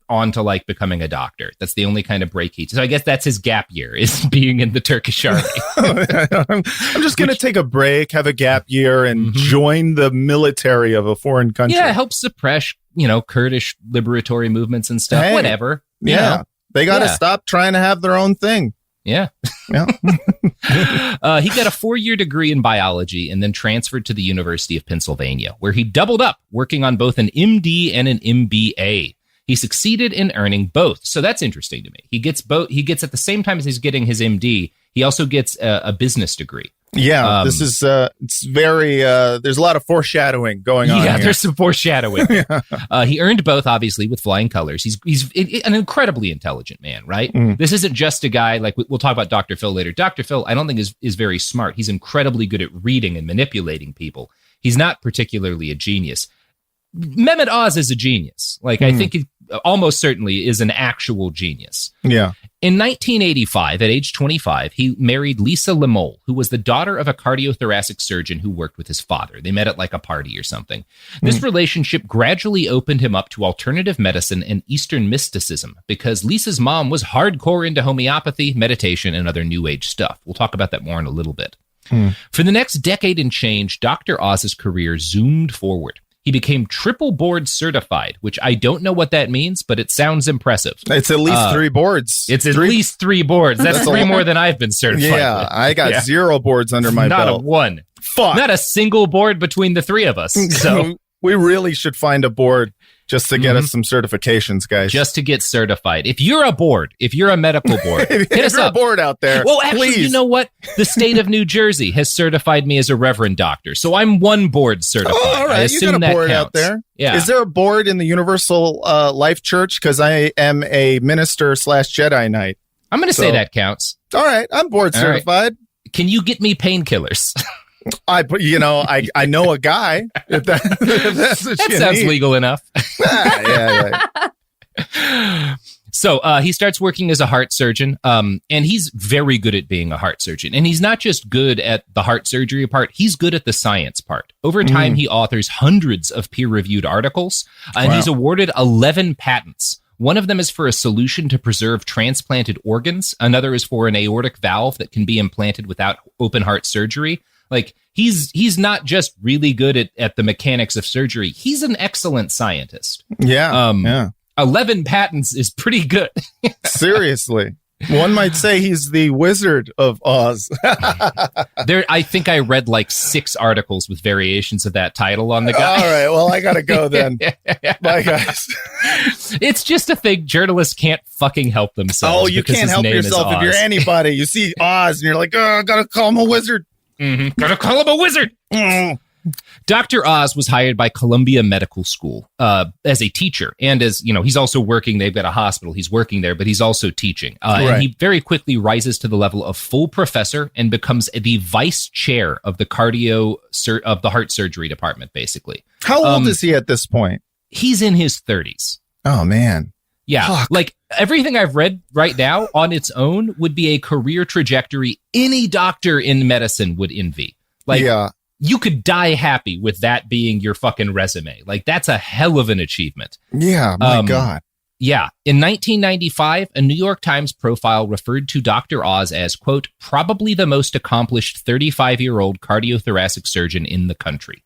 on to like becoming a doctor. That's the only kind of break so I guess that's his gap year, is being in the Turkish army. I'm just going to take a break, have a gap year, and join the military of a foreign country. Yeah, help suppress Kurdish liberatory movements and stuff. Hey, whatever. You know. They got to stop trying to have their own thing. Yeah. He got a 4-year degree in biology and then transferred to the University of Pennsylvania, where he doubled up, working on both an MD and an MBA. He succeeded in earning both. So that's interesting to me. He gets both. He gets, at the same time as he's getting his MD, he also gets a business degree. Yeah, this is it's very there's a lot of foreshadowing going on. Yeah, here. There's some foreshadowing. He earned both, obviously, with flying colors. He's an incredibly intelligent man, right? This isn't just a guy like we'll talk about Dr. Phil later. Dr. Phil, I don't think is very smart. He's incredibly good at reading and manipulating people. He's not particularly a genius. Mehmet Oz is a genius. Like I think he almost certainly is an actual genius. Yeah. In 1985, at age 25, he married Lisa Lemole, who was the daughter of a cardiothoracic surgeon who worked with his father. They met at like a party or something. This relationship gradually opened him up to alternative medicine and Eastern mysticism because Lisa's mom was hardcore into homeopathy, meditation, and other new age stuff. We'll talk about that more in a little bit. For the next decade and change, Dr. Oz's career zoomed forward. He became triple board certified, which I don't know what that means, but it sounds impressive. It's at least 3 boards. It's at least 3 boards. That's 3 more than I've been certified with. I got 0 boards under my belt. Not a 1. Fuck. Not a single board between the 3 of us. So we really should find a board just to get us some certifications, guys. Just to get certified. If you're a board, if you're a medical board, hit us you're up. A board out there. Well, actually, please. You know what? The state of New Jersey has certified me as a reverend doctor, so I'm 1 board certified. Oh, all right, I assume you got a board counts. out there. Yeah. Is there a board in the Universal Life Church? Because I am a minister / Jedi Knight. I'm going to say that counts. All right, I'm board certified. Right. Can you get me painkillers? I know a guy. If that's what that you sounds need. legal enough. Yeah. So he starts working as a heart surgeon, and he's very good at being a heart surgeon. And he's not just good at the heart surgery part, he's good at the science part. Over time, he authors hundreds of peer-reviewed articles, and he's awarded 11 patents, One of them is for a solution to preserve transplanted organs. Another is for an aortic valve that can be implanted without open heart surgery. Like, he's not just really good at the mechanics of surgery. He's an excellent scientist. Yeah. 11 patents is pretty good. Seriously. One might say he's the Wizard of Oz. I think I read like 6 articles with variations of that title on the guy. All right, well, I gotta go then. Bye, guys. It's just a thing. Journalists can't fucking help themselves. Oh, you can't help yourself if you're anybody. You see Oz and you're like, oh, I gotta call him a wizard. Gotta call him a wizard. Dr. Oz was hired by Columbia Medical School as a teacher. And as you know, he's also working. They've got a hospital. He's working there, but he's also teaching. And he very quickly rises to the level of full professor and becomes the vice chair of the of the heart surgery department, basically. How old is he at this point? He's in his 30s. Oh, man. Yeah. Fuck. Like everything I've read right now on its own would be a career trajectory any doctor in medicine would envy. Like, you could die happy with that being your fucking resume. Like, that's a hell of an achievement. Yeah, my God. Yeah. In 1995, a New York Times profile referred to Dr. Oz as, quote, probably the most accomplished 35-year-old cardiothoracic surgeon in the country.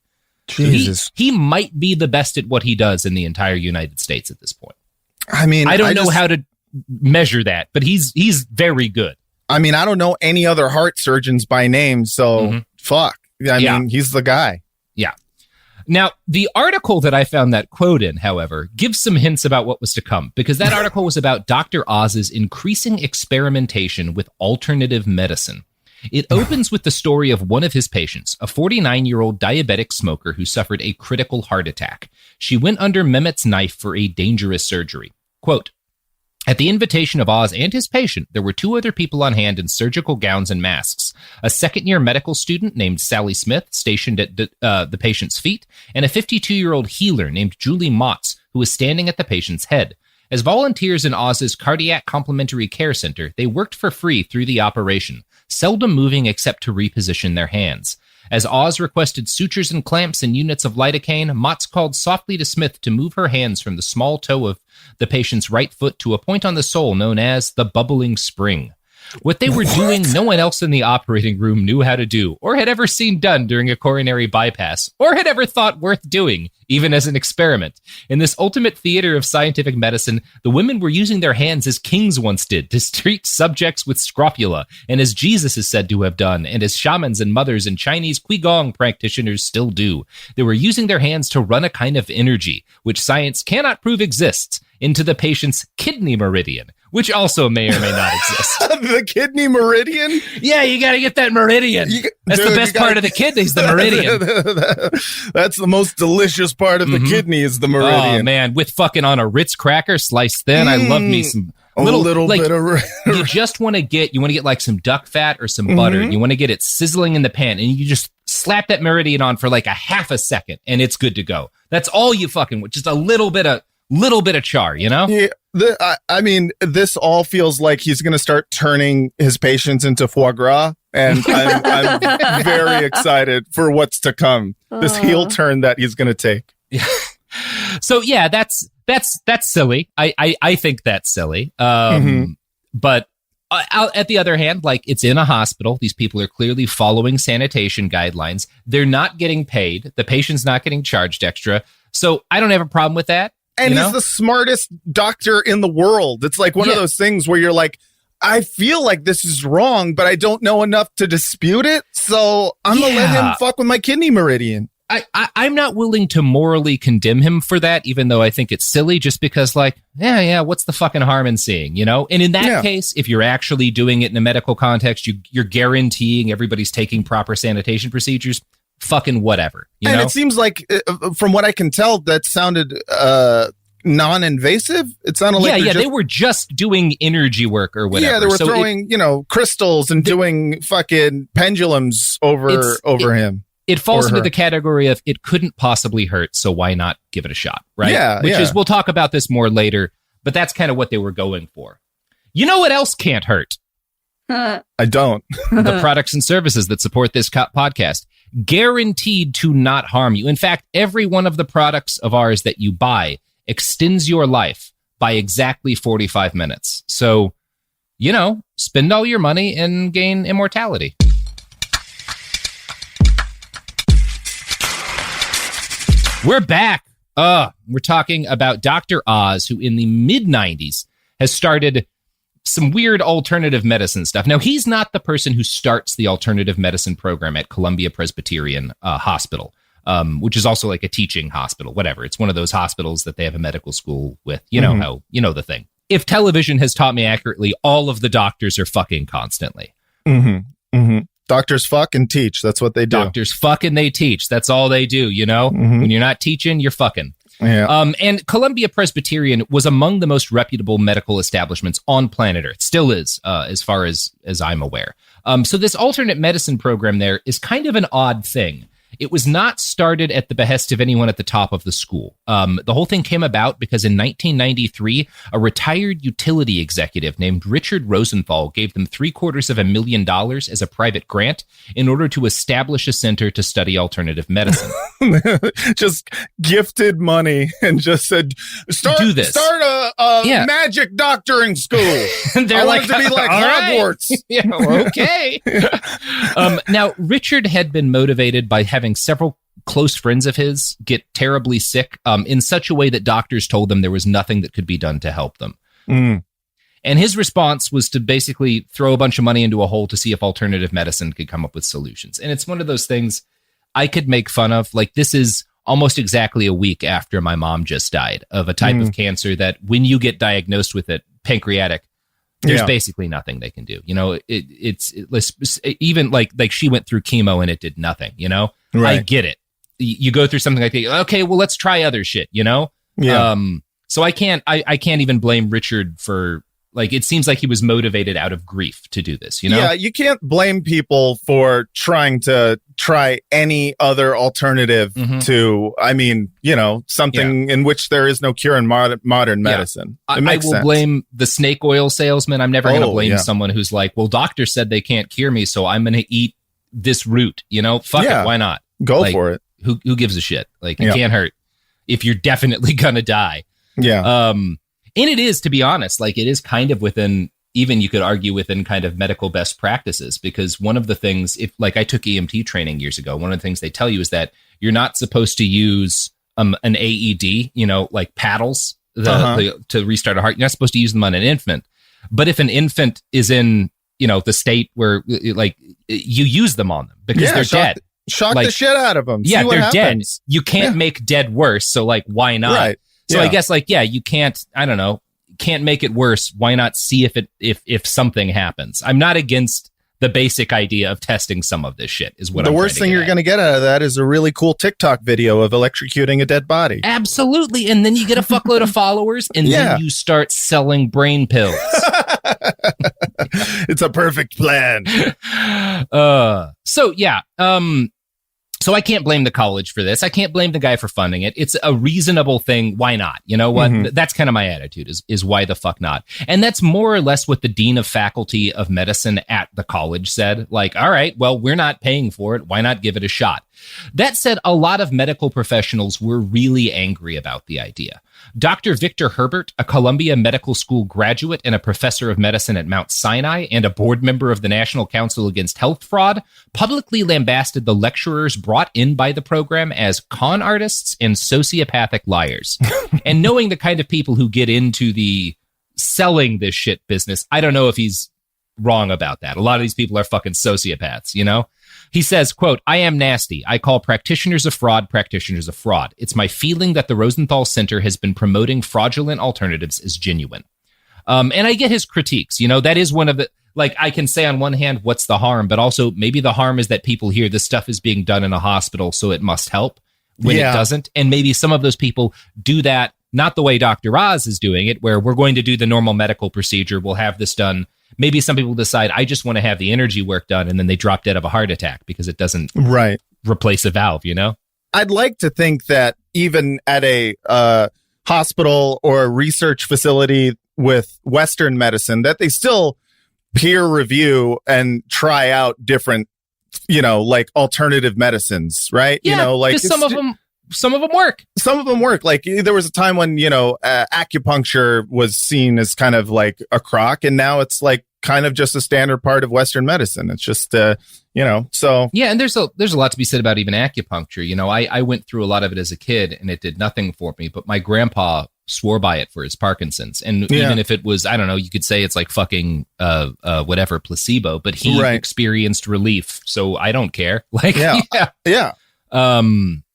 Jesus. So he might be the best at what he does in the entire United States at this point. I mean, I don't know how to measure that, but he's very good. I mean, I don't know any other heart surgeons by name, so fuck. I mean, he's the guy. Yeah. Now, the article that I found that quote in, however, gives some hints about what was to come, because that article was about Dr. Oz's increasing experimentation with alternative medicine. It opens with the story of one of his patients, a 49-year-old diabetic smoker who suffered a critical heart attack. She went under Mehmet's knife for a dangerous surgery. Quote, at the invitation of Oz and his patient, there were 2 other people on hand in surgical gowns and masks. A second-year medical student named Sally Smith, stationed at the patient's feet, and a 52-year-old healer named Julie Motz, who was standing at the patient's head. As volunteers in Oz's Cardiac Complementary Care Center, they worked for free through the operation, seldom moving except to reposition their hands. As Oz requested sutures and clamps and units of lidocaine, Motz called softly to Smith to move her hands from the small toe of the patient's right foot to a point on the sole known as the bubbling spring. What they were doing, no one else in the operating room knew how to do, or had ever seen done during a coronary bypass, or had ever thought worth doing, even as an experiment. In this ultimate theater of scientific medicine, the women were using their hands as kings once did, to treat subjects with scrofula, and as Jesus is said to have done, and as shamans and mothers and Chinese Qigong practitioners still do. They were using their hands to run a kind of energy, which science cannot prove exists, into the patient's kidney meridian, which also may or may not exist. The kidney meridian? Yeah, you got to get that meridian. That's the best part of the kidneys, the meridian. That's the most delicious part of the kidney is the meridian. Oh, man, with fucking on a Ritz cracker sliced thin. I love me some little like, bit of you just want to get like some duck fat or some butter, and you want to get it sizzling in the pan, and you just slap that meridian on for like a half a second, and it's good to go. That's all you fucking with, just a little bit of char, you know? Yeah, I mean, this all feels like he's going to start turning his patients into foie gras, and I'm very excited for what's to come. This heel turn that he's going to take. Yeah. So yeah, that's silly. I think that's silly. But at the other hand, like, it's in a hospital. These people are clearly following sanitation guidelines. They're not getting paid. The patient's not getting charged extra. So I don't have a problem with that. And he's the smartest doctor in the world. It's like one of those things where you're like, I feel like this is wrong, but I don't know enough to dispute it. So I'm going to let him fuck with my kidney meridian. I'm not willing to morally condemn him for that, even though I think it's silly, just because, like, what's the fucking harm in seeing, you know? And in that case, if you're actually doing it in a medical context, you're guaranteeing everybody's taking proper sanitation procedures. Fucking whatever, you know? It seems like, from what I can tell, that sounded non-invasive. It sounded like they were just doing energy work or whatever. Yeah, they were throwing crystals and doing fucking pendulums over him. It falls into the category of it couldn't possibly hurt, so why not give it a shot, right? Yeah, Which is, we'll talk about this more later, but that's kind of what they were going for. You know what else can't hurt? I don't. The products and services that support this podcast. Guaranteed to not harm you. In fact, every one of the products of ours that you buy extends your life by exactly 45 minutes. So, spend all your money and gain immortality. We're back. We're talking about Dr. Oz, who in the mid-90s has started some weird alternative medicine stuff. Now, he's not the person who starts the alternative medicine program at Columbia Presbyterian Hospital, which is also like a teaching hospital, whatever. It's one of those hospitals that they have a medical school with. You know how, the thing. If television has taught me accurately, all of the doctors are fucking constantly. Doctors fuck and teach. That's what they do. Doctors fuck and they teach. That's all they do, When you're not teaching, you're fucking. Yeah. And Columbia Presbyterian was among the most reputable medical establishments on planet Earth. Still is, as far as I'm aware. So this alternate medicine program there is kind of an odd thing. It was not started at the behest of anyone at the top of the school. The whole thing came about because in 1993, a retired utility executive named Richard Rosenthal gave them $750,000 as a private grant in order to establish a center to study alternative medicine. Just gifted money and just said, start a magic doctoring school. They're I like, want it to be like Hogwarts. Right. Okay. Now, Richard had been motivated by having several close friends of his get terribly sick in such a way that doctors told them there was nothing that could be done to help them. And his response was to basically throw a bunch of money into a hole to see if alternative medicine could come up with solutions. And it's one of those things I could make fun of. Like, this is almost exactly a week after my mom just died of a type of cancer that when you get diagnosed with it, pancreatic, there's basically nothing they can do. It's even like she went through chemo and it did nothing, Right. I get it. You go through something like that. Okay, well, let's try other shit, Yeah. So I can't even blame Richard for, like, it seems like he was motivated out of grief to do this, Yeah, you can't blame people for trying to try any other alternative to, something in which there is no cure in modern medicine. I will blame the snake oil salesman. I'm never going to blame someone who's like, well, doctor said they can't cure me, so I'm going to eat this root, Fuck it, why not? Go for it. Who gives a shit? Like, it can't hurt if you're definitely going to die. Yeah. And it is, to be honest, like, it is kind of within, even you could argue within kind of medical best practices, because one of the things, if like I took EMT training years ago, one of the things they tell you is that you're not supposed to use an AED, like paddles to restart a heart. You're not supposed to use them on an infant. But if an infant is in, the state where like you use them on them because they're dead. Shock the shit out of them. Yeah, they're dead. You can't make dead worse. So like, why not? Right. So I guess you can't, can't make it worse. Why not see if something happens? I'm not against the basic idea of testing some of this shit is what the worst thing you're going to get out of that is a really cool TikTok video of electrocuting a dead body. Absolutely. And then you get a fuckload of followers and then you start selling brain pills. It's a perfect plan. So I can't blame the college for this. I can't blame the guy for funding it. It's a reasonable thing. Why not? You know what? That's kind of my attitude is why the fuck not? And that's more or less what the dean of faculty of medicine at the college said. Like, all right, well, we're not paying for it. Why not give it a shot? That said, a lot of medical professionals were really angry about the idea. Dr. Victor Herbert, a Columbia Medical School graduate and a professor of medicine at Mount Sinai and a board member of the National Council Against Health Fraud, publicly lambasted the lecturers brought in by the program as con artists and sociopathic liars. And knowing the kind of people who get into the selling this shit business, I don't know if he's wrong about that. A lot of these people are fucking sociopaths, He says, quote, "I am nasty. I call practitioners of fraud practitioners of fraud. It's my feeling that the Rosenthal Center has been promoting fraudulent alternatives as genuine." And I get his critiques. That is one of the, like, I can say on one hand, what's the harm? But also maybe the harm is that people hear this stuff is being done in a hospital, so it must help when it doesn't. And maybe some of those people do that, not the way Dr. Oz is doing it, where we're going to do the normal medical procedure. We'll have this done. Maybe some people decide, I just want to have the energy work done, and then they drop dead of a heart attack because it doesn't replace a valve, I'd like to think that even at a hospital or a research facility with Western medicine, that they still peer review and try out different, like alternative medicines, right? Yeah, like some of them some of them work. Some of them work. Like there was a time when, acupuncture was seen as kind of like a crock, and now it's like kind of just a standard part of Western medicine. It's just, so. Yeah. And there's a lot to be said about even acupuncture. I went through a lot of it as a kid and it did nothing for me, but my grandpa swore by it for his Parkinson's. And even if it was, I don't know, you could say it's like fucking, whatever, placebo, but he experienced relief. So I don't care. Like, yeah.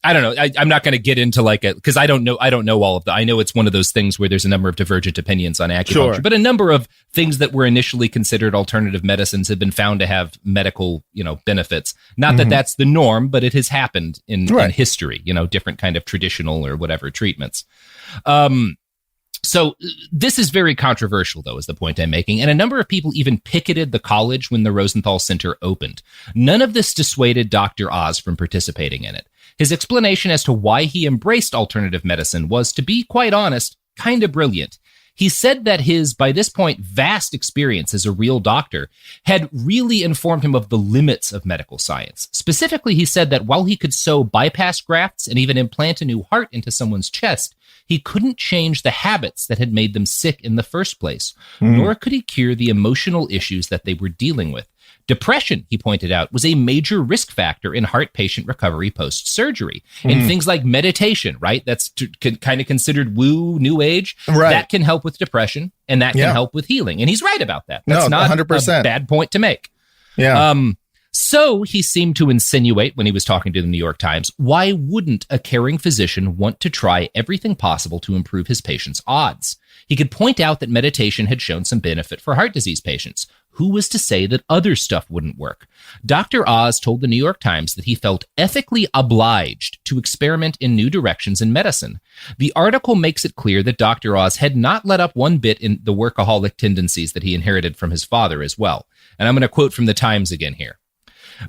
I don't know. I'm not going to get into because I don't know all of that. I know it's one of those things where there's a number of divergent opinions on acupuncture, but a number of things that were initially considered alternative medicines have been found to have medical, benefits. Not that that's the norm, but it has happened in history, different kind of traditional or whatever treatments. So this is very controversial, though, is the point I'm making. And a number of people even picketed the college when the Rosenthal Center opened. None of this dissuaded Dr. Oz from participating in it. His explanation as to why he embraced alternative medicine was, to be quite honest, kind of brilliant. He said that his, by this point, vast experience as a real doctor had really informed him of the limits of medical science. Specifically, he said that while he could sew bypass grafts and even implant a new heart into someone's chest, he couldn't change the habits that had made them sick in the first place, nor could he cure the emotional issues that they were dealing with. Depression, he pointed out, was a major risk factor in heart patient recovery post-surgery. And things like meditation, right? That's kind of considered woo, new age. Right. That can help with depression, and that can help with healing. And he's right about that. That's not 100%. A bad point to make. Yeah. So he seemed to insinuate when he was talking to the New York Times, why wouldn't a caring physician want to try everything possible to improve his patient's odds? He could point out that meditation had shown some benefit for heart disease patients. Who was to say that other stuff wouldn't work? Dr. Oz told the New York Times that he felt ethically obliged to experiment in new directions in medicine. The article makes it clear that Dr. Oz had not let up one bit in the workaholic tendencies that he inherited from his father as well. And I'm going to quote from the Times again here.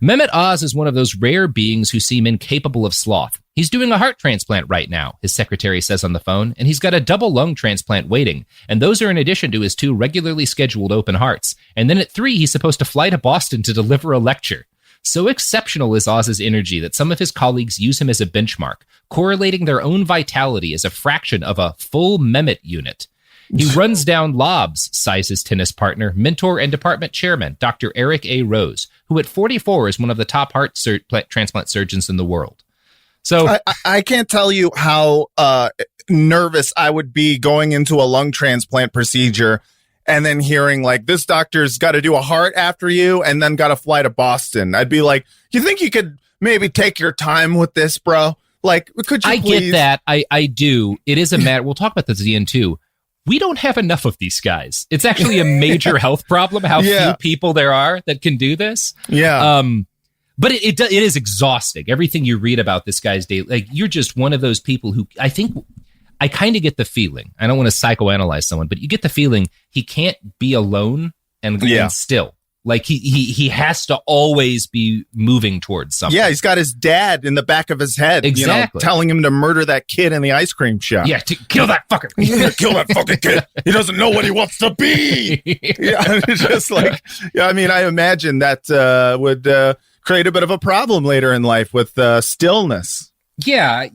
Mehmet Oz is one of those rare beings who seem incapable of sloth. He's doing a heart transplant right now, his secretary says on the phone, and he's got a double lung transplant waiting. And those are in addition to his 2 regularly scheduled open hearts. And then at 3, he's supposed to fly to Boston to deliver a lecture. So exceptional is Oz's energy that some of his colleagues use him as a benchmark, correlating their own vitality as a fraction of a full Mehmet unit. He runs down lobs, sighs his tennis partner, mentor and department chairman, Dr. Eric A. Rose, who at 44 is one of the top heart transplant surgeons in the world. So I can't tell you how nervous I would be going into a lung transplant procedure and then hearing like, this doctor's got to do a heart after you and then got to fly to Boston. I'd be like, you think you could maybe take your time with this, bro? Like, could you please? Get that. I do. It is a matter. We'll talk about this at the end too. We don't have enough of these guys. It's actually a major health problem how few people there are that can do this. Yeah. But it is exhausting. Everything you read about this guy's day, like you're just one of those people who I kind of get the feeling, I don't want to psychoanalyze someone, but you get the feeling he can't be alone and still. Like he has to always be moving towards something. Yeah, he's got his dad in the back of his head, exactly, telling him to murder that kid in the ice cream shop. Yeah, to kill that fucker. Kill that fucking kid. He doesn't know what he wants to be. Yeah, it's just like, I mean, I imagine that would create a bit of a problem later in life with stillness. Yeah,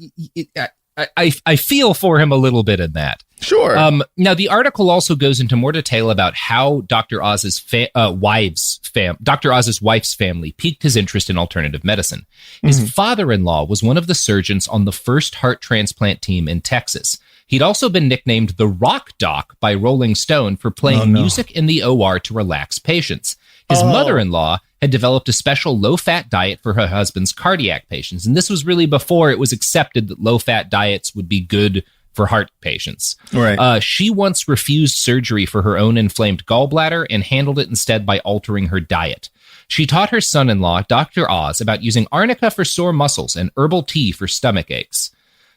I feel for him a little bit in that. Sure. Now, the article also goes into more detail about how Dr. Oz's wife's family piqued his interest in alternative medicine. His father-in-law was one of the surgeons on the first heart transplant team in Texas. He'd also been nicknamed the Rock Doc by Rolling Stone for playing music in the OR to relax patients. His mother-in-law had developed a special low-fat diet for her husband's cardiac patients. And this was really before it was accepted that low-fat diets would be good for heart patients. Right. She once refused surgery for her own inflamed gallbladder and handled it instead by altering her diet. She taught her son-in-law, Dr. Oz, about using arnica for sore muscles and herbal tea for stomach aches.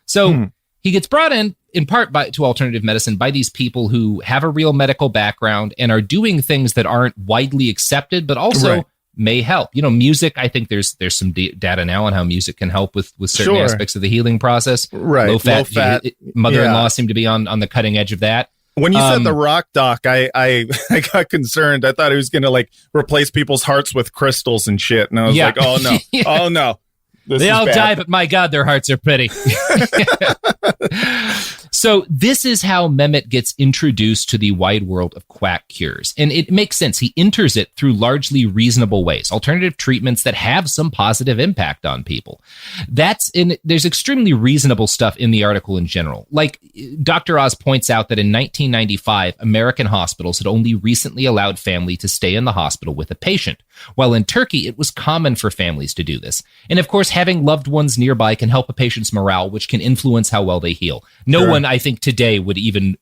So he gets brought in part to alternative medicine by these people who have a real medical background and are doing things that aren't widely accepted, but also may help. Music, I think there's some data now on how music can help with certain aspects of the healing process. Right. Low fat. Mother-in-law seemed to be on the cutting edge of that. When you said the Rock Doc, I got concerned. I thought he was going to like replace people's hearts with crystals and shit. And I was like, oh no, oh no. They all die, but my God, their hearts are pretty. So this is how Mehmet gets introduced to the wide world of quack cures. And it makes sense. He enters it through largely reasonable ways, alternative treatments that have some positive impact on people. There's extremely reasonable stuff in the article in general. Like Dr. Oz points out that in 1995, American hospitals had only recently allowed family to stay in the hospital with a patient, while in Turkey, it was common for families to do this. And of course, having loved ones nearby can help a patient's morale, which can influence how well they heal. No one, I think, today would even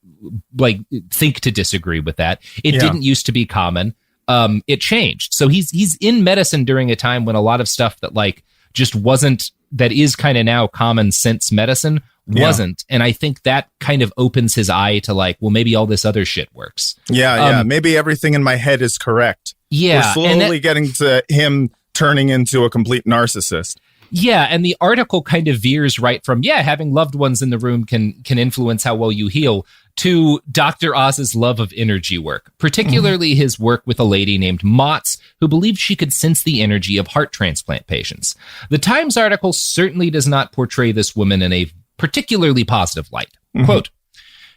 think to disagree with that. It didn't used to be common. It changed. So he's in medicine during a time when a lot of stuff that just wasn't, that is kind of now common sense medicine wasn't. And I think that kind of opens his eye to well, maybe all this other shit works. Maybe everything in my head is correct. Yeah. We're slowly getting to him turning into a complete narcissist. Yeah, and the article kind of veers right from, having loved ones in the room can influence how well you heal, to Dr. Oz's love of energy work, particularly his work with a lady named Motz, who believed she could sense the energy of heart transplant patients. The Times article certainly does not portray this woman in a particularly positive light. Quote,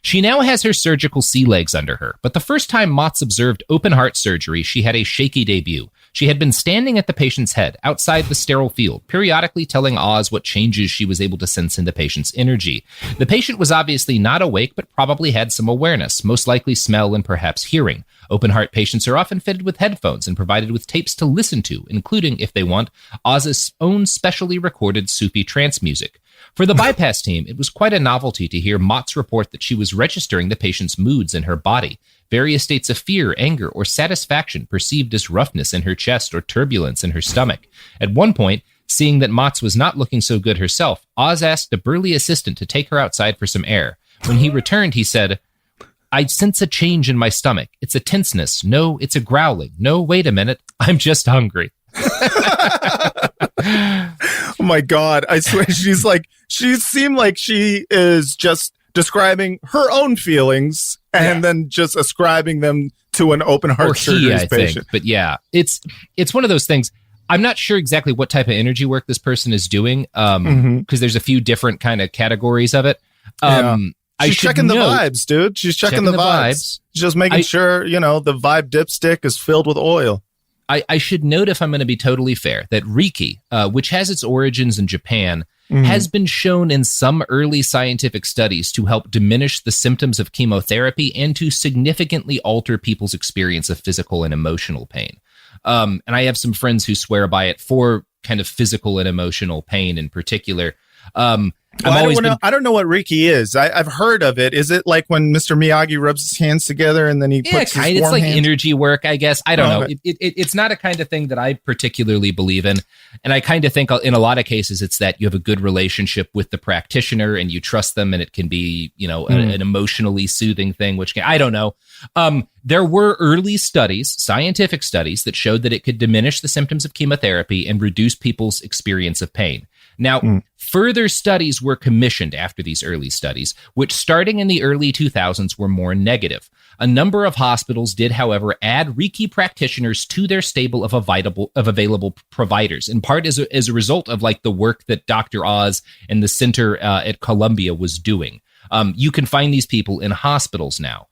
"She now has her surgical sea legs under her, but the first time Motz observed open heart surgery, she had a shaky debut. She had been standing at the patient's head, outside the sterile field, periodically telling Oz what changes she was able to sense in the patient's energy. The patient was obviously not awake, but probably had some awareness, most likely smell and perhaps hearing. Open heart patients are often fitted with headphones and provided with tapes to listen to, including, if they want, Oz's own specially recorded Sufi trance music. For the bypass team, it was quite a novelty to hear Motz report that she was registering the patient's moods in her body, various states of fear, anger, or satisfaction perceived as roughness in her chest or turbulence in her stomach. At one point, seeing that Motz was not looking so good herself, Oz asked a burly assistant to take her outside for some air. When he returned, he said, 'I sense a change in my stomach. It's a tenseness. No, it's a growling. No, wait a minute. I'm just hungry.'" Oh my God. I swear she seemed like she is just describing her own feelings and then just ascribing them to an open heart surgery patient. But it's one of those things. I'm not sure exactly what type of energy work this person is doing, because there's a few different kind of categories of it. She's checking the vibes, dude. She's checking the vibes. Just making sure, the vibe dipstick is filled with oil. I should note, if I'm going to be totally fair, that Reiki, which has its origins in Japan, has been shown in some early scientific studies to help diminish the symptoms of chemotherapy and to significantly alter people's experience of physical and emotional pain. And I have some friends who swear by it for kind of physical and emotional pain in particular. I don't know what Reiki is. I've heard of it. Is it like when Mr. Miyagi rubs his hands together and then he puts his warm it's like hand? Energy work, I guess. I don't know. It's not a kind of thing that I particularly believe in. And I kind of think in a lot of cases it's that you have a good relationship with the practitioner and you trust them, and it can be, an emotionally soothing thing, I don't know. There were early studies, scientific studies, that showed that it could diminish the symptoms of chemotherapy and reduce people's experience of pain. Now, further studies were commissioned after these early studies, which starting in the early 2000s were more negative. A number of hospitals did, however, add Reiki practitioners to their stable of available providers, in part as a result of the work that Dr. Oz and the center at Columbia was doing. You can find these people in hospitals now.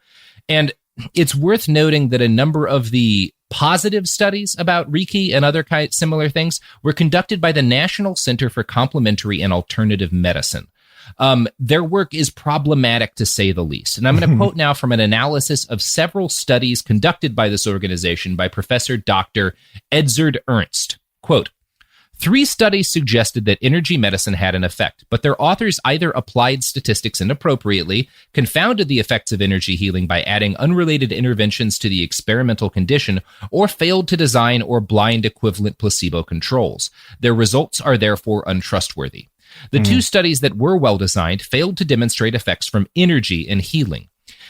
And it's worth noting that a number of the positive studies about Reiki and other similar things were conducted by the National Center for Complementary and Alternative Medicine. Their work is problematic, to say the least. And I'm going to quote now from an analysis of several studies conducted by this organization by Professor Dr. Edzard Ernst. Quote, 3 studies suggested that energy medicine had an effect, but their authors either applied statistics inappropriately, confounded the effects of energy healing by adding unrelated interventions to the experimental condition, or failed to design or blind equivalent placebo controls. Their results are therefore untrustworthy. The 2 studies that were well designed failed to demonstrate effects from energy and healing.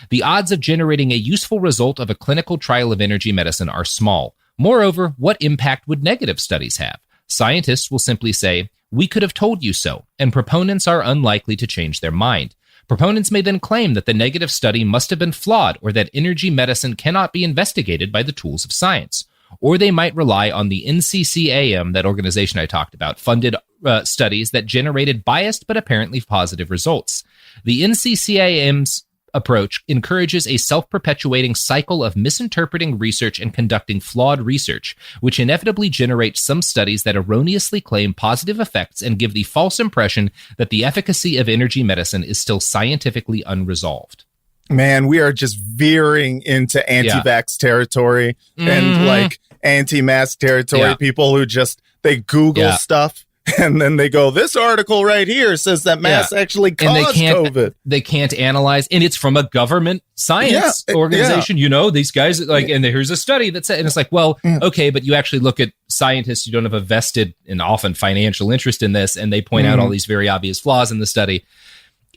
The odds of generating a useful result of a clinical trial of energy medicine are small. Moreover, what impact would negative studies have? Scientists will simply say, "We could have told you so," and proponents are unlikely to change their mind. Proponents may then claim that the negative study must have been flawed, or that energy medicine cannot be investigated by the tools of science. Or they might rely on the NCCAM, that organization I talked about, funded studies that generated biased but apparently positive results. The NCCAM's approach encourages a self-perpetuating cycle of misinterpreting research and conducting flawed research, which inevitably generates some studies that erroneously claim positive effects and give the false impression that the efficacy of energy medicine is still scientifically unresolved. Man, we are just veering into anti-vax territory and like anti-mask territory. Yeah. People who just, they Google stuff. And then they go, this article right here says that masks actually cause COVID. They can't analyze, and it's from a government science organization. You know, these guys like, and here's a study that said, and it's like, well, okay, but you actually look at scientists who don't have a vested and often financial interest in this, and they point out all these very obvious flaws in the study.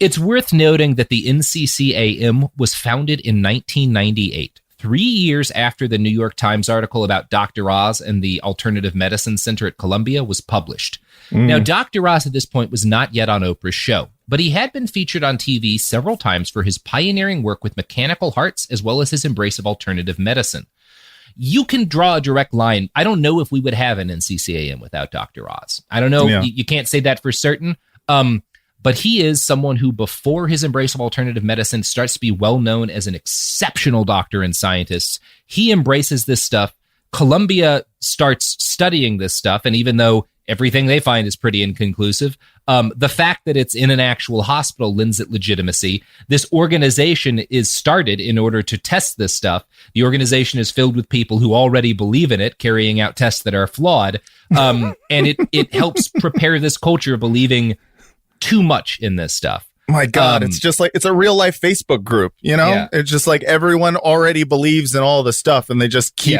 It's worth noting that the NCCAM was founded in 1998. 3 years after the New York Times article about Dr. Oz and the Alternative Medicine Center at Columbia was published. Now, Dr. Oz at this point was not yet on Oprah's show, but he had been featured on TV several times for his pioneering work with mechanical hearts as well as his embrace of alternative medicine. You can draw a direct line. I don't know if we would have an NCCAM without Dr. Oz. I don't know. You can't say that for certain. But he is someone who, before his embrace of alternative medicine, starts to be well known as an exceptional doctor and scientist. He embraces this stuff. Columbia starts studying this stuff. And even though everything they find is pretty inconclusive, the fact that it's in an actual hospital lends it legitimacy. This organization is started in order to test this stuff. The organization is filled with people who already believe in it, carrying out tests that are flawed. And it helps prepare this culture of believing too much in this stuff. My God, it's just like, it's a real life Facebook group, you know? Yeah. It's just like everyone already believes in all the stuff and they just keep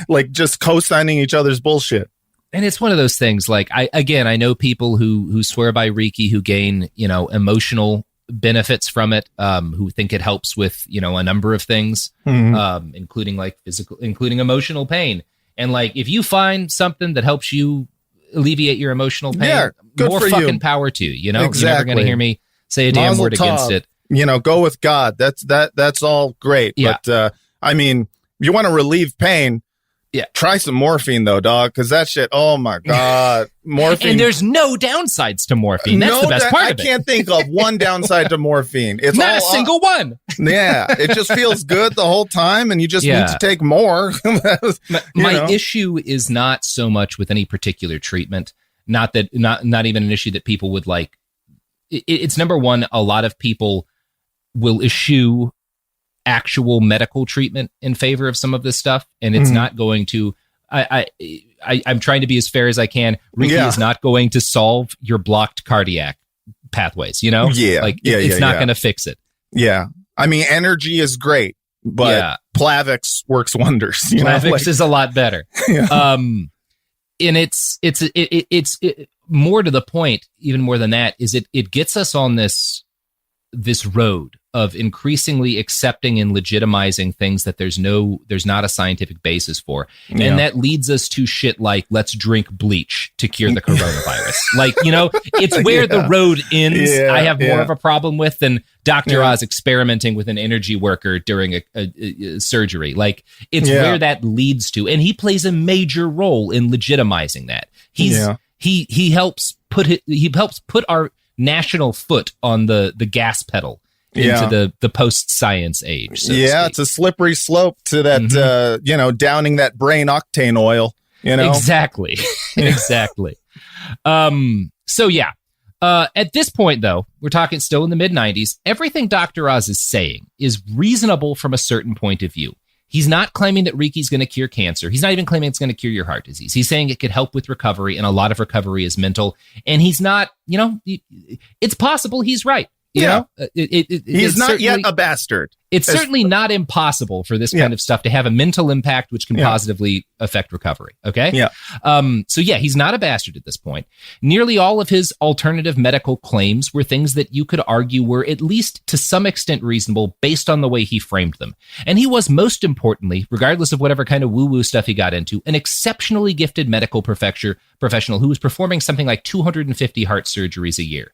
like just co-signing each other's bullshit. And it's one of those things like, I know people who swear by Reiki, who gain, emotional benefits from it, who think it helps with, a number of things, including like including emotional pain. And like, if you find something that helps you alleviate your emotional pain, more fucking power to you. Exactly. You're never going to hear me say a damn word against it. Go with God. That's all great. Yeah. But I mean, you want to relieve pain. Yeah. Try some morphine though, dog, because that shit, oh my God. Morphine. And there's no downsides to morphine. That's the best part of it. I can't think of one downside to morphine. It's not a single one. Yeah. It just feels good the whole time and you just need to take more. My issue is not so much with any particular treatment. Not even an issue that people would like. It's number one, a lot of people will eschew actual medical treatment in favor of some of this stuff, and it's not going to. I'm trying to be as fair as I can. Reiki is not going to solve your blocked cardiac pathways. It's not going to fix it. Yeah, I mean, energy is great, but Plavix works wonders. Plavix is a lot better. And it's more to the point. Even more than that is it gets us on this road of increasingly accepting and legitimizing things that there's not a scientific basis for. Yeah. And that leads us to shit like, let's drink bleach to cure the coronavirus. It's where the road ends. I have more of a problem with than Dr. Oz experimenting with an energy worker during a surgery. It's where that leads to. And he plays a major role in legitimizing that. He helps put our national foot on the gas pedal into the post-science age. So it's a slippery slope to that, downing that brain octane oil, Exactly. Exactly. At this point, though, we're talking still in the mid-90s, everything Dr. Oz is saying is reasonable from a certain point of view. He's not claiming that Reiki is going to cure cancer. He's not even claiming it's going to cure your heart disease. He's saying it could help with recovery, and a lot of recovery is mental. And he's not, it's possible he's right. He's not yet a bastard. It's certainly not impossible for this kind of stuff to have a mental impact which can positively affect recovery. Okay? Yeah. He's not a bastard at this point. Nearly all of his alternative medical claims were things that you could argue were at least to some extent reasonable based on the way he framed them. And he was, most importantly, regardless of whatever kind of woo-woo stuff he got into, an exceptionally gifted medical professional who was performing something like 250 heart surgeries a year.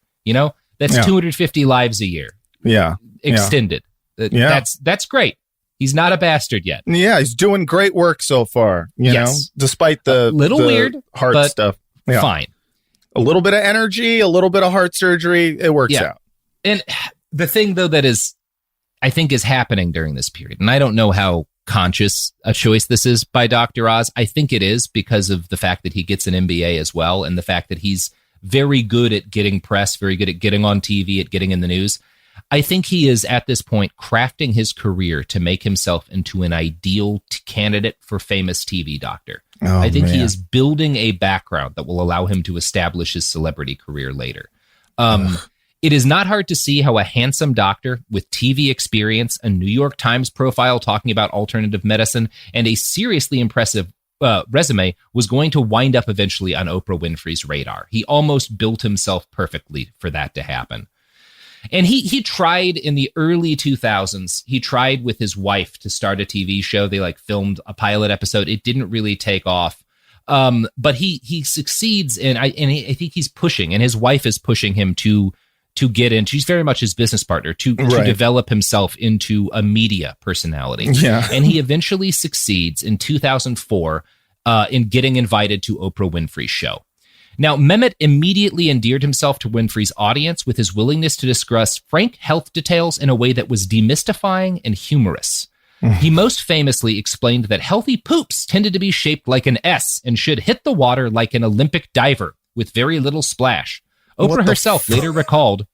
That's 250 lives a year. Yeah. Extended. That's great. He's not a bastard yet. Yeah, he's doing great work so far, you know, despite the little weird heart but stuff. Fine. A little bit of energy, a little bit of heart surgery. It works out. And the thing, though, that is, I think is happening during this period, and I don't know how conscious a choice this is by Dr. Oz. I think it is because of the fact that he gets an MBA as well, and the fact that he's very good at getting press, very good at getting on TV, at getting in the news. I think he is at this point crafting his career to make himself into an ideal candidate for famous TV doctor. I think he is building a background that will allow him to establish his celebrity career later. It is not hard to see how a handsome doctor with TV experience, a New York Times profile talking about alternative medicine, and a seriously impressive resume was going to wind up eventually on Oprah Winfrey's radar. He almost built himself perfectly for that to happen. And he tried in the early 2000s. He tried with his wife to start a TV show. They filmed a pilot episode. It didn't really take off. But he succeeds, and I think he's pushing, and his wife is pushing him to get in. She's very much his business partner to develop himself into a media personality. Yeah. And he eventually succeeds in 2004 in getting invited to Oprah Winfrey's show. Now, Mehmet immediately endeared himself to Winfrey's audience with his willingness to discuss frank health details in a way that was demystifying and humorous. He most famously explained that healthy poops tended to be shaped like an S and should hit the water like an Olympic diver with very little splash. Oprah herself later recalled,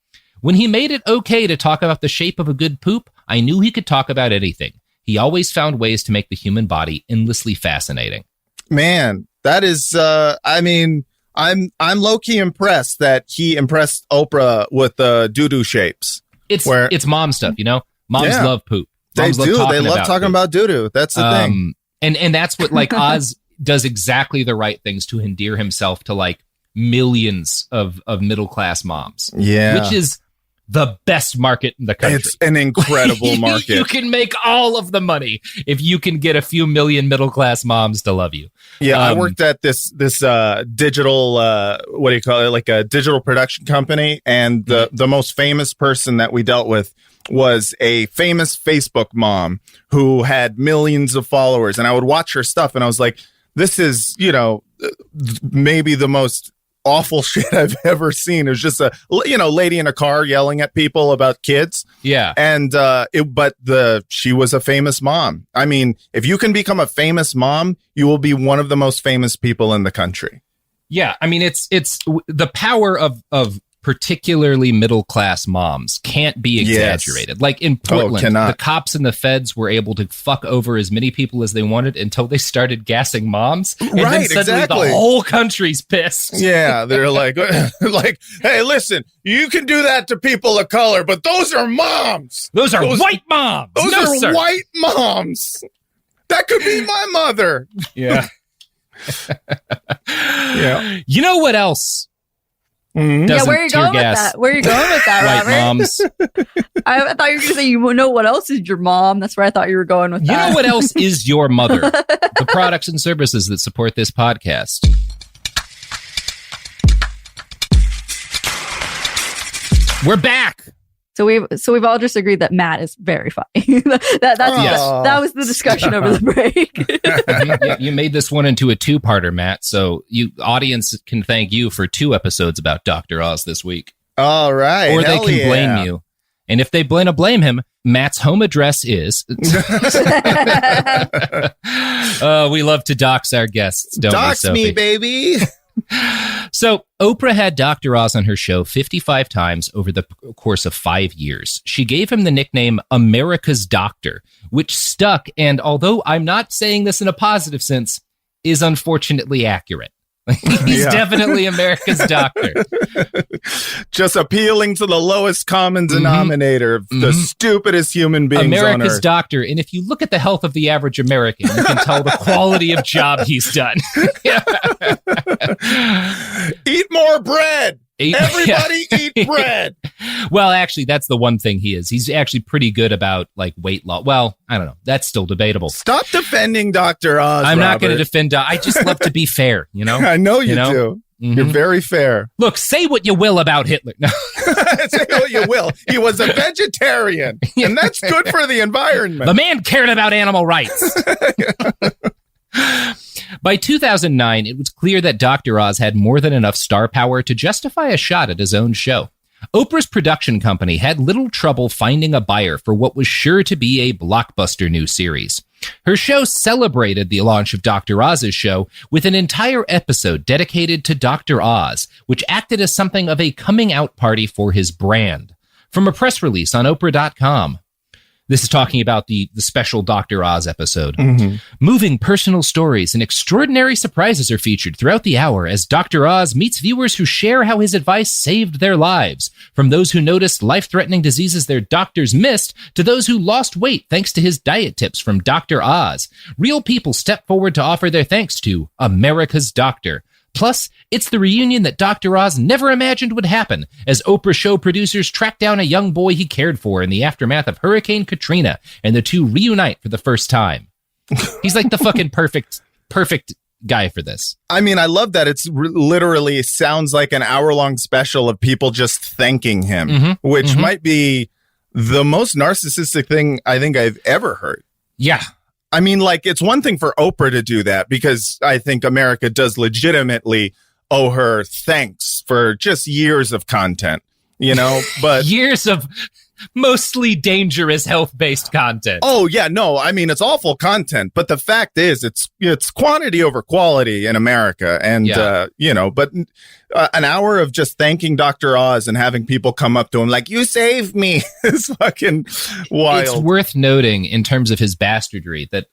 "When he made it okay to talk about the shape of a good poop, I knew he could talk about anything. He always found ways to make the human body endlessly fascinating." Man, that is, I'm low-key impressed that he impressed Oprah with the doo-doo shapes. It's mom stuff, Moms love poop. Moms they love talking about doo-doo. That's the thing. And that's what Oz does exactly the right things to endear himself to millions of middle-class moms. Yeah. Which is the best market in the country. It's an incredible market. You can make all of the money if you can get a few million middle-class moms to love you. Yeah, I worked at this digital, what do you call it? Like a digital production company. And the most famous person that we dealt with was a famous Facebook mom who had millions of followers. And I would watch her stuff and I was like, this is, maybe the most awful shit I've ever seen. It was just a lady in a car yelling at people about kids. Yeah. And she was a famous mom. I mean, if you can become a famous mom, you will be one of the most famous people in the country. Yeah. I mean, it's the power of particularly middle-class moms can't be exaggerated. Yes. Like in Portland, the cops and the feds were able to fuck over as many people as they wanted until they started gassing moms. And then suddenly the whole country's pissed. Yeah, they're like, hey, listen, you can do that to people of color, but those are moms. Those are white moms. Those are white moms. That could be my mother. Yeah. Yeah. You know what else? Yeah, where are you going with that? Where are you going with that, Robert? Moms. I thought you were going to say, you know what else is your mom? That's where I thought you were going with that. You know what else is your mother? The products and services that support this podcast. We're back. So we've all just agreed that Matt is very funny. That was the discussion over the break. You made this one into a two-parter, Matt. So you audience can thank you for 2 episodes about Dr. Oz this week. All right. Or they can blame you. And if they blame him, Matt's home address is. We love to dox our guests, don't we, Dox Sophie? me, baby. So Oprah had Dr. Oz on her show 55 times over the course of 5 years. She gave him the nickname America's Doctor, which stuck, and although I'm not saying this in a positive sense, is unfortunately accurate. He's definitely America's doctor. Just appealing to the lowest common denominator of the stupidest human beings America's on Earth. Doctor. And if you look at the health of the average American, you can tell the quality of job he's done. Eat more bread. Everybody eat bread. Well, actually, that's the one thing he is. He's actually pretty good about weight loss. Well, I don't know. That's still debatable. Stop defending Dr. Oz. I'm not going to defend. I just love to be fair, I know you do. You're very fair. Look, say what you will about Hitler. No. Say what you will. He was a vegetarian, and that's good for the environment. The man cared about animal rights. By 2009, it was clear that Dr. Oz had more than enough star power to justify a shot at his own show. Oprah's production company had little trouble finding a buyer for what was sure to be a blockbuster new series. Her show celebrated the launch of Dr. Oz's show with an entire episode dedicated to Dr. Oz, which acted as something of a coming out party for his brand. From a press release on Oprah.com. This is talking about the special Dr. Oz episode. Mm-hmm. Moving personal stories and extraordinary surprises are featured throughout the hour as Dr. Oz meets viewers who share how his advice saved their lives. From those who noticed life-threatening diseases their doctors missed to those who lost weight thanks to his diet tips from Dr. Oz. Real people step forward to offer their thanks to America's Doctor. Plus, it's the reunion that Dr. Oz never imagined would happen, as Oprah show producers track down a young boy he cared for in the aftermath of Hurricane Katrina, and the two reunite for the first time. He's like the fucking perfect guy for this. I mean, I love that it's literally sounds like an hour-long special of people just thanking him, which might be the most narcissistic thing I think I've ever heard. Yeah. I mean, like, it's one thing for Oprah to do that because I think America does legitimately owe her thanks for just years of content, you know, but years of mostly dangerous health-based content. Oh, yeah, no, I mean, it's awful content, but the fact is it's quantity over quality in America. And, you know, but an hour of just thanking Dr. Oz and having people come up to him like, you saved me is fucking wild. It's worth noting in terms of his bastardry that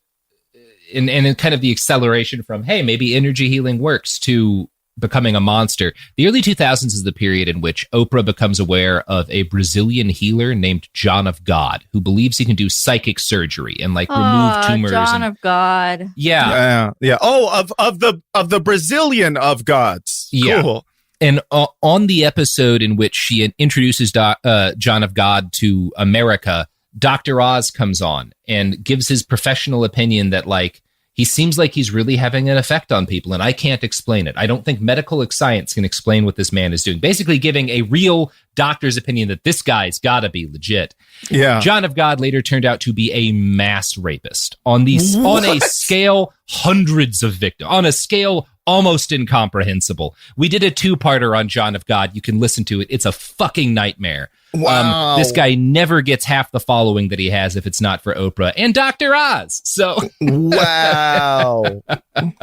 and in kind of the acceleration from, hey, maybe energy healing works to becoming a monster. The early 2000s is the period in which Oprah becomes aware of a Brazilian healer named John of God, who believes he can do psychic surgery and like remove tumors. John of God. Yeah. Oh, of the Brazilian of gods. Yeah. Cool. And on the episode in which she introduces John of God to America, Dr. Oz comes on and gives his professional opinion that like he seems like he's really having an effect on people, and I can't explain it. I don't think medical science can explain what this man is doing. Basically giving a real doctor's opinion that this guy's got to be legit. Yeah. John of God later turned out to be a mass rapist on a scale hundreds of victims, on a scale almost incomprehensible. We did a 2-parter on John of God. You can listen to it. It's a fucking nightmare. Wow. This guy never gets half the following that he has if it's not for Oprah and Dr. Oz. So, wow.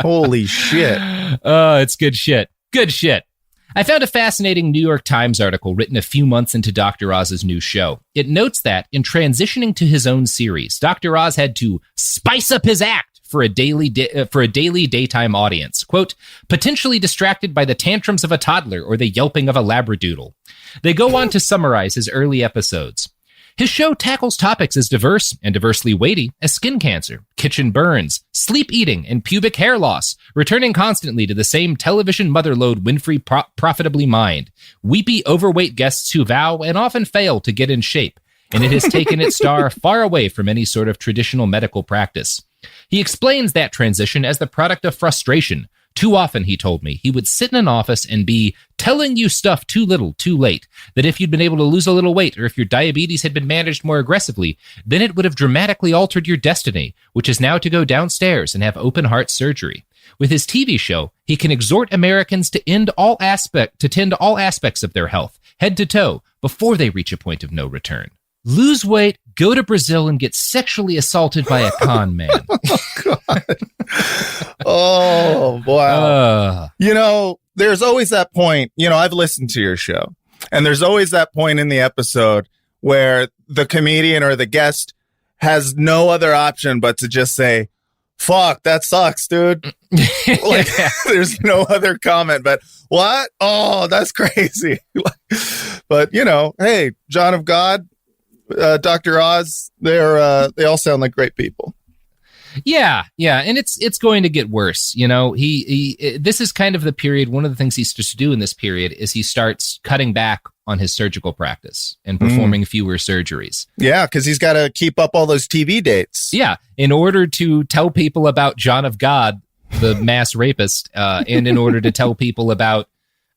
Holy shit. Oh, it's good shit. Good shit. I found a fascinating New York Times article written a few months into Dr. Oz's new show. It notes that in transitioning to his own series, Dr. Oz had to spice up his act for a daily daytime audience. Quote, potentially distracted by the tantrums of a toddler or the yelping of a labradoodle. They go on to summarize his early episodes. His show tackles topics as diverse and diversely weighty as skin cancer, kitchen burns, sleep eating, and pubic hair loss, returning constantly to the same television motherlode Winfrey profitably mined. Weepy, overweight guests who vow and often fail to get in shape, and it has taken its star far away from any sort of traditional medical practice. He explains that transition as the product of frustration. Too often, he told me, he would sit in an office and be telling you stuff too little, too late, that if you'd been able to lose a little weight or if your diabetes had been managed more aggressively, then it would have dramatically altered your destiny, which is now to go downstairs and have open heart surgery. With his TV show, he can exhort Americans to tend to all aspects of their health, head to toe, before they reach a point of no return. Lose weight, go to Brazil, and get sexually assaulted by a con man. Oh, God. Oh, wow. You know, there's always that point, you know, I've listened to your show, and there's always that point in the episode where the comedian or the guest has no other option but to just say, fuck, that sucks, dude. Like, there's no other comment, but what? Oh, that's crazy. But, you know, hey, John of God, Dr. Oz, they all sound like great people. Yeah, and it's going to get worse. You know, he this is kind of the period. One of the things he starts to do in this period is he starts cutting back on his surgical practice and performing fewer surgeries. Yeah, because he's got to keep up all those TV dates. Yeah, in order to tell people about John of God, the mass rapist, and in order to tell people about,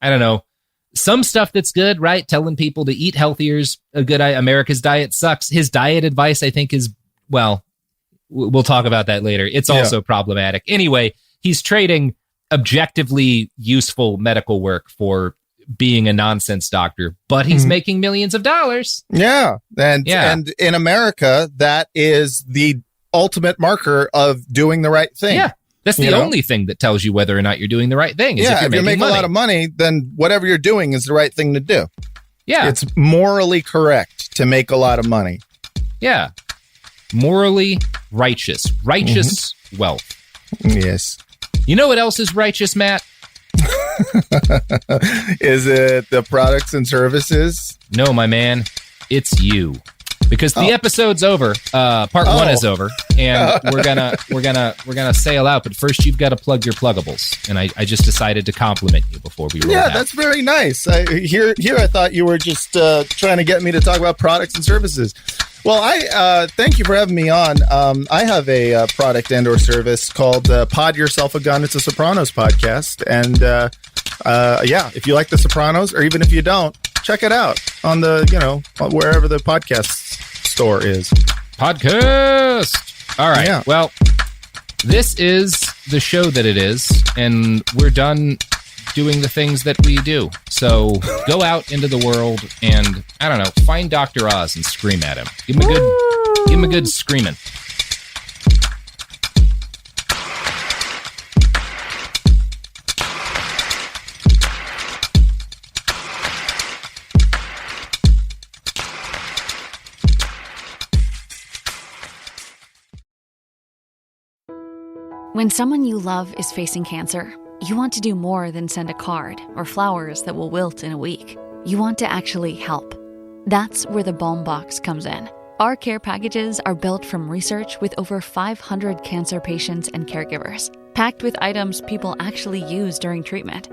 I don't know, some stuff that's good, right? Telling people to eat healthier is a good idea. America's diet sucks. His diet advice, I think, is, well, we'll talk about that later. It's also problematic. Anyway, he's trading objectively useful medical work for being a nonsense doctor, but he's making millions of dollars. Yeah. And in America, that is the ultimate marker of doing the right thing. Yeah. That's the only thing that tells you whether or not you're doing the right thing. Is if you make a lot of money, then whatever you're doing is the right thing to do. Yeah. It's morally correct to make a lot of money. Yeah. Morally righteous. Righteous wealth. Yes. You know what else is righteous, Matt? Is it the products and services? No, my man. It's you. Because the episode's over. Part one is over. And we're gonna sail out, but first you've got to plug your pluggables. And I just decided to compliment you before we roll out. That's very nice. Here I thought you were just trying to get me to talk about products and services. Well, I thank you for having me on. I have a product and or service called Pod Yourself a Gun. It's a Sopranos podcast. And if you like The Sopranos, or even if you don't, check it out on the, wherever the podcast store is. Podcast. All right. Yeah. Well, this is the show that it is, and we're done doing the things that we do. So go out into the world and, I don't know, find Dr. Oz and scream at him. Give him a good screaming. When someone you love is facing cancer, you want to do more than send a card or flowers that will wilt in a week. You want to actually help. That's where the Balm Box comes in. Our care packages are built from research with over 500 cancer patients and caregivers, packed with items people actually use during treatment.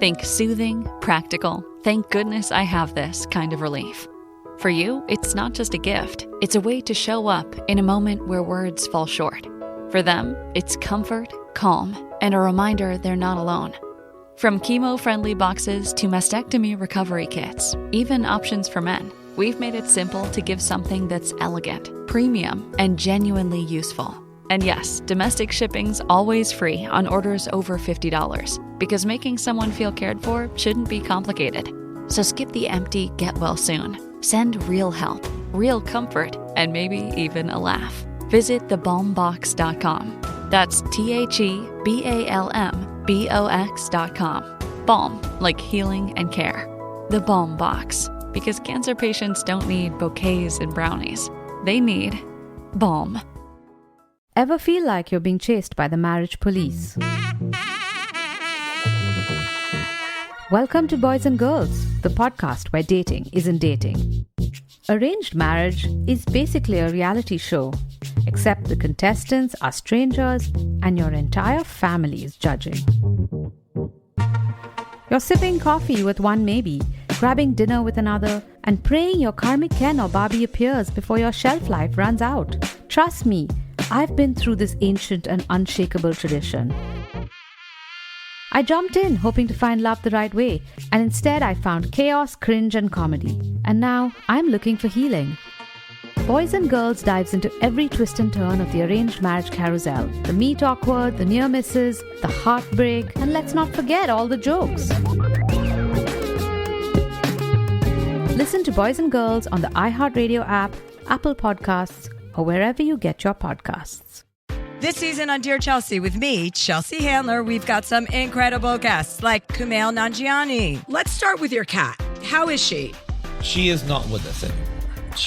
Think soothing, practical, thank goodness I have this kind of relief. For you, it's not just a gift. It's a way to show up in a moment where words fall short. For them, it's comfort, calm, and a reminder they're not alone. From chemo-friendly boxes to mastectomy recovery kits, even options for men, we've made it simple to give something that's elegant, premium, and genuinely useful. And yes, domestic shipping's always free on orders over $50, because making someone feel cared for shouldn't be complicated. So skip the empty get well soon. Send real help, real comfort, and maybe even a laugh. Visit thebalmbox.com. That's TheBalmBox.com. Balm, like healing and care. The Balm Box, because cancer patients don't need bouquets and brownies. They need balm. Ever feel like you're being chased by the marriage police? Welcome to Boys and Girls, the podcast where dating isn't dating. Arranged marriage is basically a reality show, except the contestants are strangers and your entire family is judging. You're sipping coffee with one maybe, grabbing dinner with another, and praying your karmic Ken or Barbie appears before your shelf life runs out. Trust me, I've been through this ancient and unshakable tradition. I jumped in hoping to find love the right way, and instead I found chaos, cringe, and comedy. And now I'm looking for healing. Boys and Girls dives into every twist and turn of the arranged marriage carousel. The meet awkward, the near misses, the heartbreak, and let's not forget all the jokes. Listen to Boys and Girls on the iHeartRadio app, Apple Podcasts, or wherever you get your podcasts. This season on Dear Chelsea with me, Chelsea Handler, we've got some incredible guests like Kumail Nanjiani. Let's start with your cat. How is she? She is not with us anymore.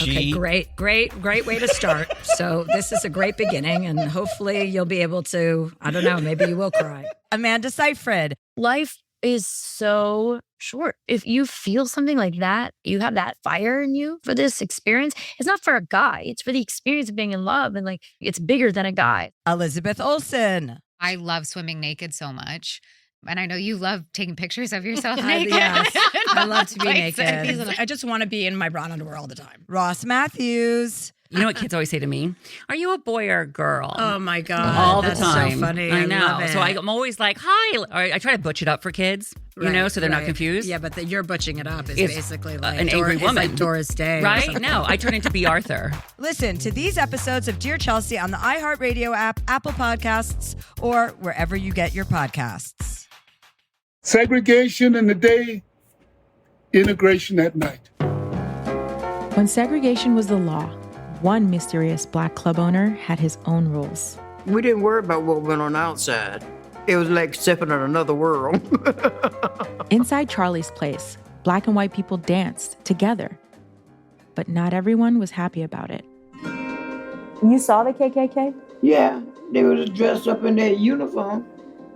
Okay, great way to start. So this is a great beginning, and hopefully you'll be able to, I don't know, maybe you will cry. Amanda Seyfried. Life is so short. If you feel something like that, you have that fire in you for this experience. It's not for a guy. It's for the experience of being in love, and like it's bigger than a guy. Elizabeth Olsen. I love swimming naked so much. And I know you love taking pictures of yourself naked. Yes, I love to be naked. I just want to be in my brown underwear all the time. Ross Matthews. You know what kids always say to me? Are you a boy or a girl? Oh my God. All That's the time. so funny. I know. love it. So I'm always like, hi. Or I try to butch it up for kids, so they're not confused. Yeah, but you're butching it up. It's basically like an angry woman. It's like Doris Day. Right? No, I turn into B. Arthur. Listen to these episodes of Dear Chelsea on the iHeartRadio app, Apple Podcasts, or wherever you get your podcasts. Segregation in the day, integration at night. When segregation was the law, one mysterious black club owner had his own rules. We didn't worry about what went on outside. It was like stepping in another world. Inside Charlie's place, black and white people danced together. But not everyone was happy about it. You saw the KKK? Yeah, they was dressed up in their uniform.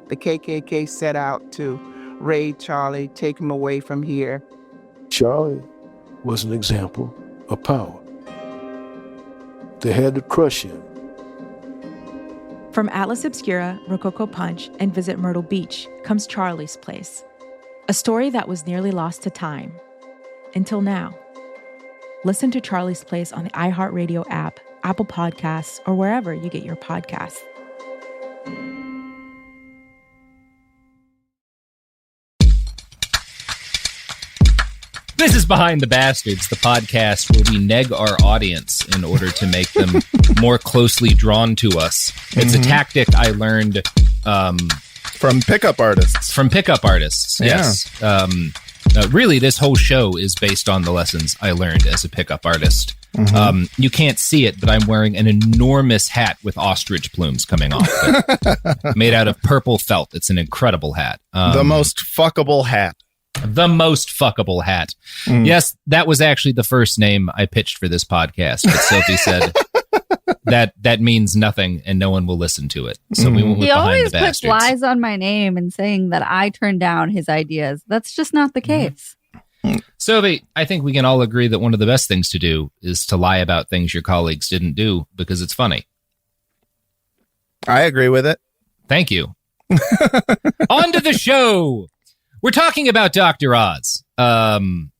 The KKK set out to raid Charlie, take him away from here. Charlie was an example of power. They had to crush him. From Atlas Obscura, Rococo Punch, and Visit Myrtle Beach comes Charlie's Place. A story that was nearly lost to time. Until now. Listen to Charlie's Place on the iHeartRadio app, Apple Podcasts, or wherever you get your podcasts. This is Behind the Bastards, the podcast where we neg our audience in order to make them more closely drawn to us. It's a tactic I learned from pickup artists. From pickup artists, yes. Really, this whole show is based on the lessons I learned as a pickup artist. You can't see it, but I'm wearing an enormous hat with ostrich plumes coming off it, made out of purple felt. It's an incredible hat. The most fuckable hat. The most fuckable hat. Yes, that was actually the first name I pitched for this podcast, but Sophie said that means nothing and no one will listen to it. So we went with He Behind always the puts Bastards. lies on my name and saying that I turned down his ideas. That's just not the case. Sophie, I think we can all agree that one of the best things to do is to lie about things your colleagues didn't do because it's funny. I agree with it. Thank you. On to the show. We're talking about Dr. Oz. And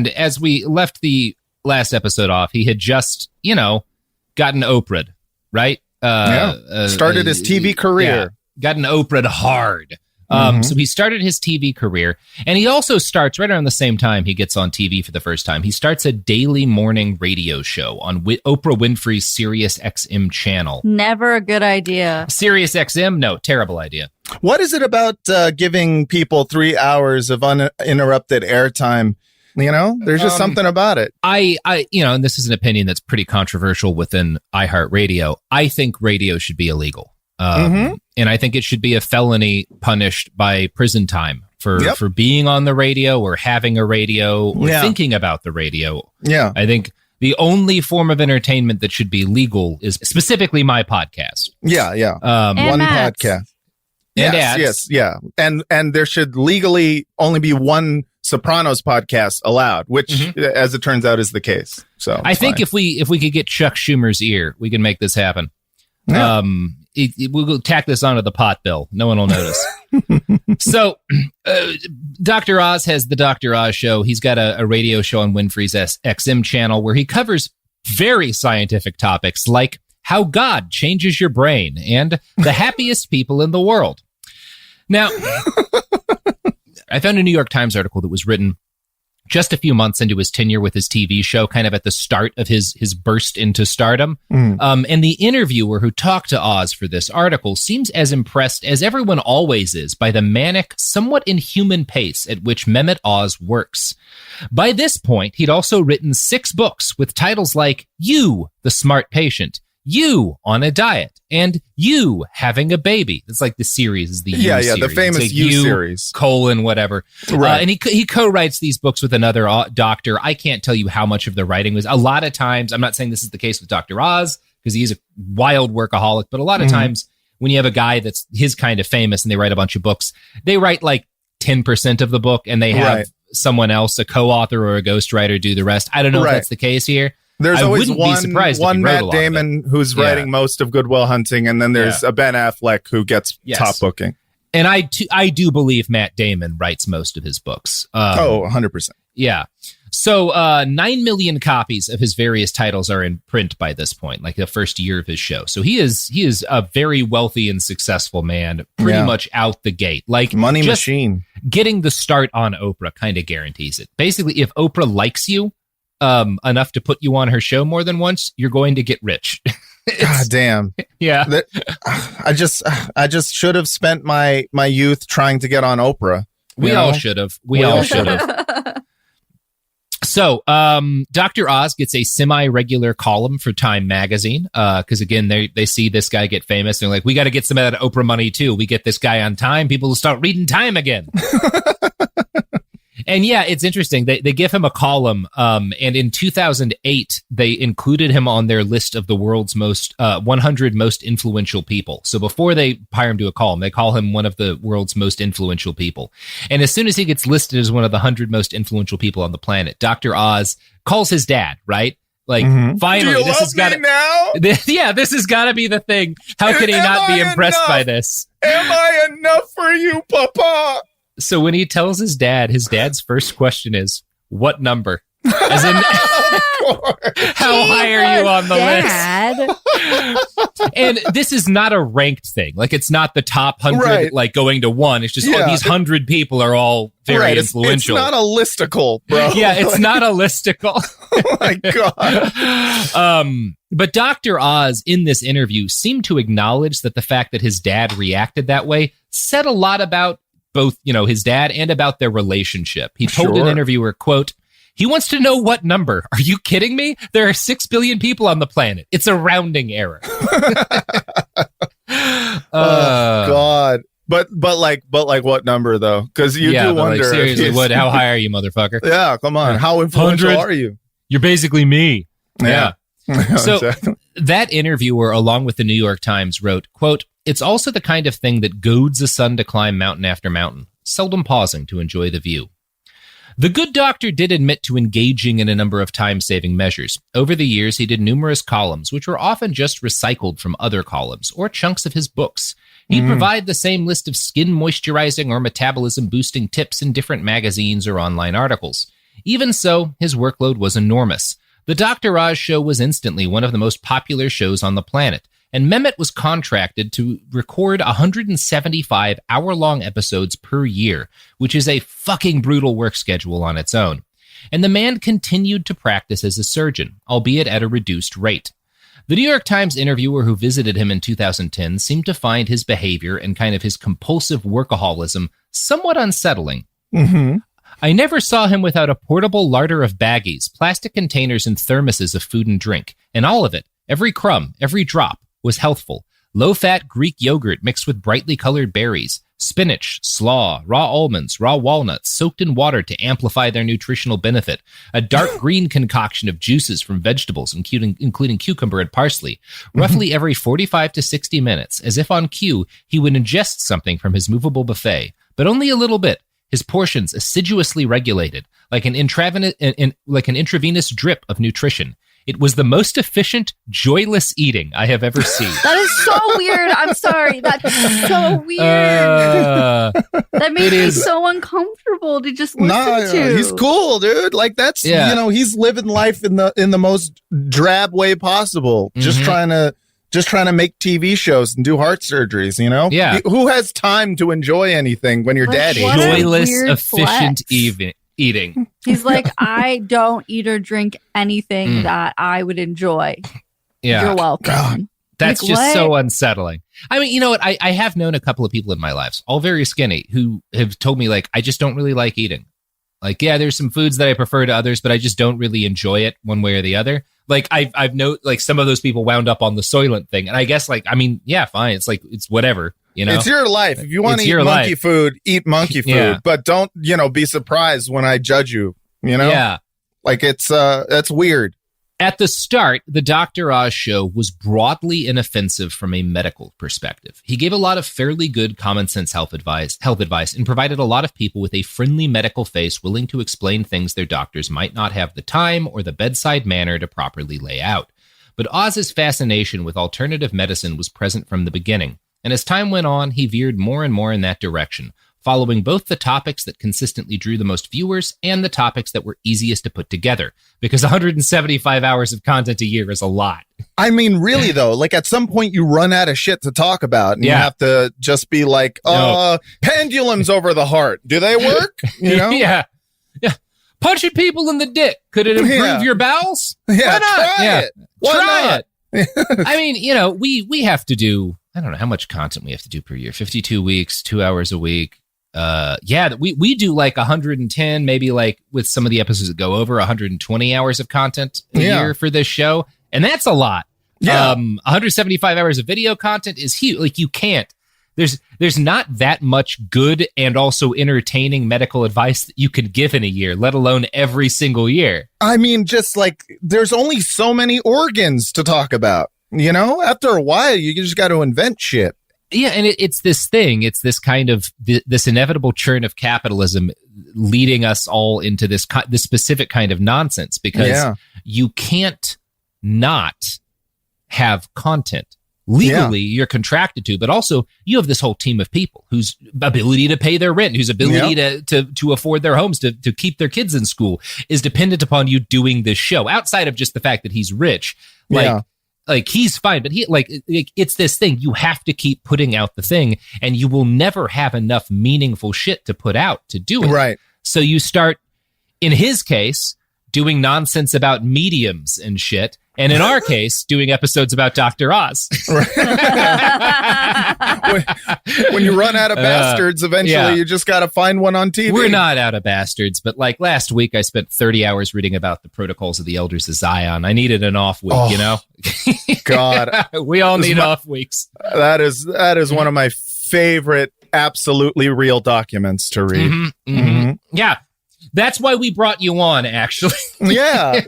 as we left the last episode off, he had just, gotten Oprah'd, right? Started his TV career. Yeah, gotten Oprah'd hard. So he started his TV career, and he also starts right around the same time he gets on TV for the first time. He starts a daily morning radio show on Oprah Winfrey's Sirius XM channel. Never a good idea. Sirius XM? No, terrible idea. What is it about giving people 3 hours of uninterrupted airtime? There's just something about it. I and this is an opinion that's pretty controversial within iHeartRadio. I think radio should be illegal. And I think it should be a felony punished by prison time for being on the radio or having a radio or thinking about the radio. Yeah. I think the only form of entertainment that should be legal is specifically my podcast. Yeah. One Matt's. podcast. And yes. And there should legally only be one Sopranos podcast allowed, which, as it turns out, is the case. So I think if we could get Chuck Schumer's ear, we can make this happen. Yeah. We'll tack this onto the pot bill. No one will notice. So, Dr. Oz has the Dr. Oz show. He's got a radio show on Winfrey's XM channel where he covers very scientific topics like how God changes your brain and the happiest people in the world. Now, I found a New York Times article that was written just a few months into his tenure with his TV show, kind of at the start of his burst into stardom. And the interviewer who talked to Oz for this article seems as impressed as everyone always is by the manic, somewhat inhuman pace at which Mehmet Oz works. By this point, he'd also written 6 books with titles like You, the Smart Patient, You on a Diet, and You Having a Baby. It's like the series is the You series. The famous like You series. Whatever. Right. And he co-writes these books with another doctor. I can't tell you how much of the writing was. A lot of times, I'm not saying this is the case with Dr. Oz, because he's a wild workaholic, but a lot of times when you have a guy that's his kind of famous and they write a bunch of books, they write like 10% of the book and they have someone else, a co-author or a ghostwriter, do the rest. I don't know if that's the case here. There's always one Matt Damon Damon who's writing most of Good Will Hunting, and then there's a Ben Affleck who gets top booking. And I do believe Matt Damon writes most of his books. 100%. Yeah. So 9 million copies of his various titles are in print by this point, like the first year of his show. So he is a very wealthy and successful man, pretty much out the gate. Like money machine. Getting the start on Oprah kind of guarantees it. Basically, if Oprah likes you enough to put you on her show more than once, you're going to get rich. God damn. Yeah. I just should have spent my youth trying to get on Oprah. We all should have. We all should have. So, Dr. Oz gets a semi-regular column for Time magazine because, again, they see this guy get famous. And they're like, we got to get some of that Oprah money, too. We get this guy on Time. People will start reading Time again. And, yeah, it's interesting. They give him a column. And in 2008, they included him on their list of the world's 100 most influential people. So before they hire him to a column, they call him one of the world's most influential people. And as soon as he gets listed as one of the 100 most influential people on the planet, Dr. Oz calls his dad, right? Like, finally, this has got to. Yeah, this has got to be the thing. How could he not be impressed by this? Am I enough for you, Papa? So when he tells his dad's first question is, what number? As in, how high are you on the list? And this is not a ranked thing. Like, it's not the top 100, like going to 1. It's just, these 100 people are all very influential. It's not a listicle, bro. Yeah, it's not a listicle. Oh my God. But Dr. Oz in this interview seemed to acknowledge that the fact that his dad reacted that way said a lot about both, his dad and about their relationship. He told an interviewer, quote, he wants to know what number. Are you kidding me? There are 6 billion people on the planet. It's a rounding error. Oh God. But like what number though? Because you do wonder. Like, seriously, how high are you, motherfucker? Yeah, come on. How influential 100? Are you? You're basically me. Yeah. So exactly. That interviewer, along with the New York Times, wrote, quote, it's also the kind of thing that goads a son to climb mountain after mountain, seldom pausing to enjoy the view. The good doctor did admit to engaging in a number of time-saving measures. Over the years, he did numerous columns, which were often just recycled from other columns or chunks of his books. He'd provide the same list of skin moisturizing or metabolism-boosting tips in different magazines or online articles. Even so, his workload was enormous. The Dr. Oz Show was instantly one of the most popular shows on the planet, and Mehmet was contracted to record 175 hour-long episodes per year, which is a fucking brutal work schedule on its own. And the man continued to practice as a surgeon, albeit at a reduced rate. The New York Times interviewer who visited him in 2010 seemed to find his behavior and kind of his compulsive workaholism somewhat unsettling. I never saw him without a portable larder of baggies, plastic containers, and thermoses of food and drink, and all of it, every crumb, every drop, was healthful. Low-fat Greek yogurt mixed with brightly colored berries, spinach, slaw, raw almonds, raw walnuts, soaked in water to amplify their nutritional benefit, a dark green concoction of juices from vegetables, including cucumber and parsley. Roughly every 45 to 60 minutes, as if on cue, he would ingest something from his movable buffet, but only a little bit, his portions assiduously regulated, like an intravenous drip of nutrition. It was the most efficient, joyless eating I have ever seen. That is so weird. I'm sorry. That's so weird. That makes me so uncomfortable to just listen to. He's cool, dude. Like that's he's living life in the most drab way possible. Just trying to make TV shows and do heart surgeries, Yeah. Who has time to enjoy anything when you're dead? Joyless, efficient eating. He's like, I don't eat or drink anything that I would enjoy. Yeah. You're welcome. God, that's like, just so unsettling. I mean, you know what? I have known a couple of people in my lives, all very skinny, who have told me, like, I just don't really like eating. Like, yeah, there's some foods that I prefer to others, but I just don't really enjoy it one way or the other. Like, I've known, like, some of those people wound up on the Soylent thing. And I guess, like, I mean, yeah, fine. It's like, it's whatever. It's your life. If you want to eat monkey food, eat monkey food. Yeah. But don't, be surprised when I judge you, Yeah. Like, that's weird. At the start, the Dr. Oz Show was broadly inoffensive from a medical perspective. He gave a lot of fairly good common sense health advice and provided a lot of people with a friendly medical face willing to explain things their doctors might not have the time or the bedside manner to properly lay out. But Oz's fascination with alternative medicine was present from the beginning. And as time went on, he veered more and more in that direction, following both the topics that consistently drew the most viewers and the topics that were easiest to put together, because 175 hours of content a year is a lot. I mean, really, though, like at some point you run out of shit to talk about and you have to just be like, pendulums over the heart. Do they work? You know? Yeah. Punching people in the dick. Could it improve your bowels? Yeah, why not? try it. Why Try not? it. I mean, you know, we have to do, I don't know how much content we have to do per year. 52 weeks, 2 hours a week. We do like 110, maybe like with some of the episodes that go over 120 hours of content a year for this show. And that's a lot. Yeah. 175 hours of video content is huge. Like you can't. There's not that much good and also entertaining medical advice that you can give in a year, let alone every single year. I mean, just like there's only so many organs to talk about, you know? After a while, you just got to invent shit. Yeah, and it's this thing. It's this kind of this inevitable churn of capitalism leading us all into this specific kind of nonsense because you can't not have content. Legally, you're contracted to, but also you have this whole team of people whose ability to pay their rent, whose ability to afford their homes, to keep their kids in school is dependent upon you doing this show. Outside of just the fact that he's rich, like he's fine, but it's this thing. You have to keep putting out the thing, and you will never have enough meaningful shit to put out to do it. Right. So you start, in his case, doing nonsense about mediums and shit. And in our case, doing episodes about Dr. Oz. When you run out of bastards, eventually you just got to find one on TV. We're not out of bastards, but like last week, I spent 30 hours reading about the protocols of the elders of Zion. I needed an off week, you know? God. We all need off weeks. That is one of my favorite, absolutely real documents to read. Yeah. That's why we brought you on, actually. Yeah.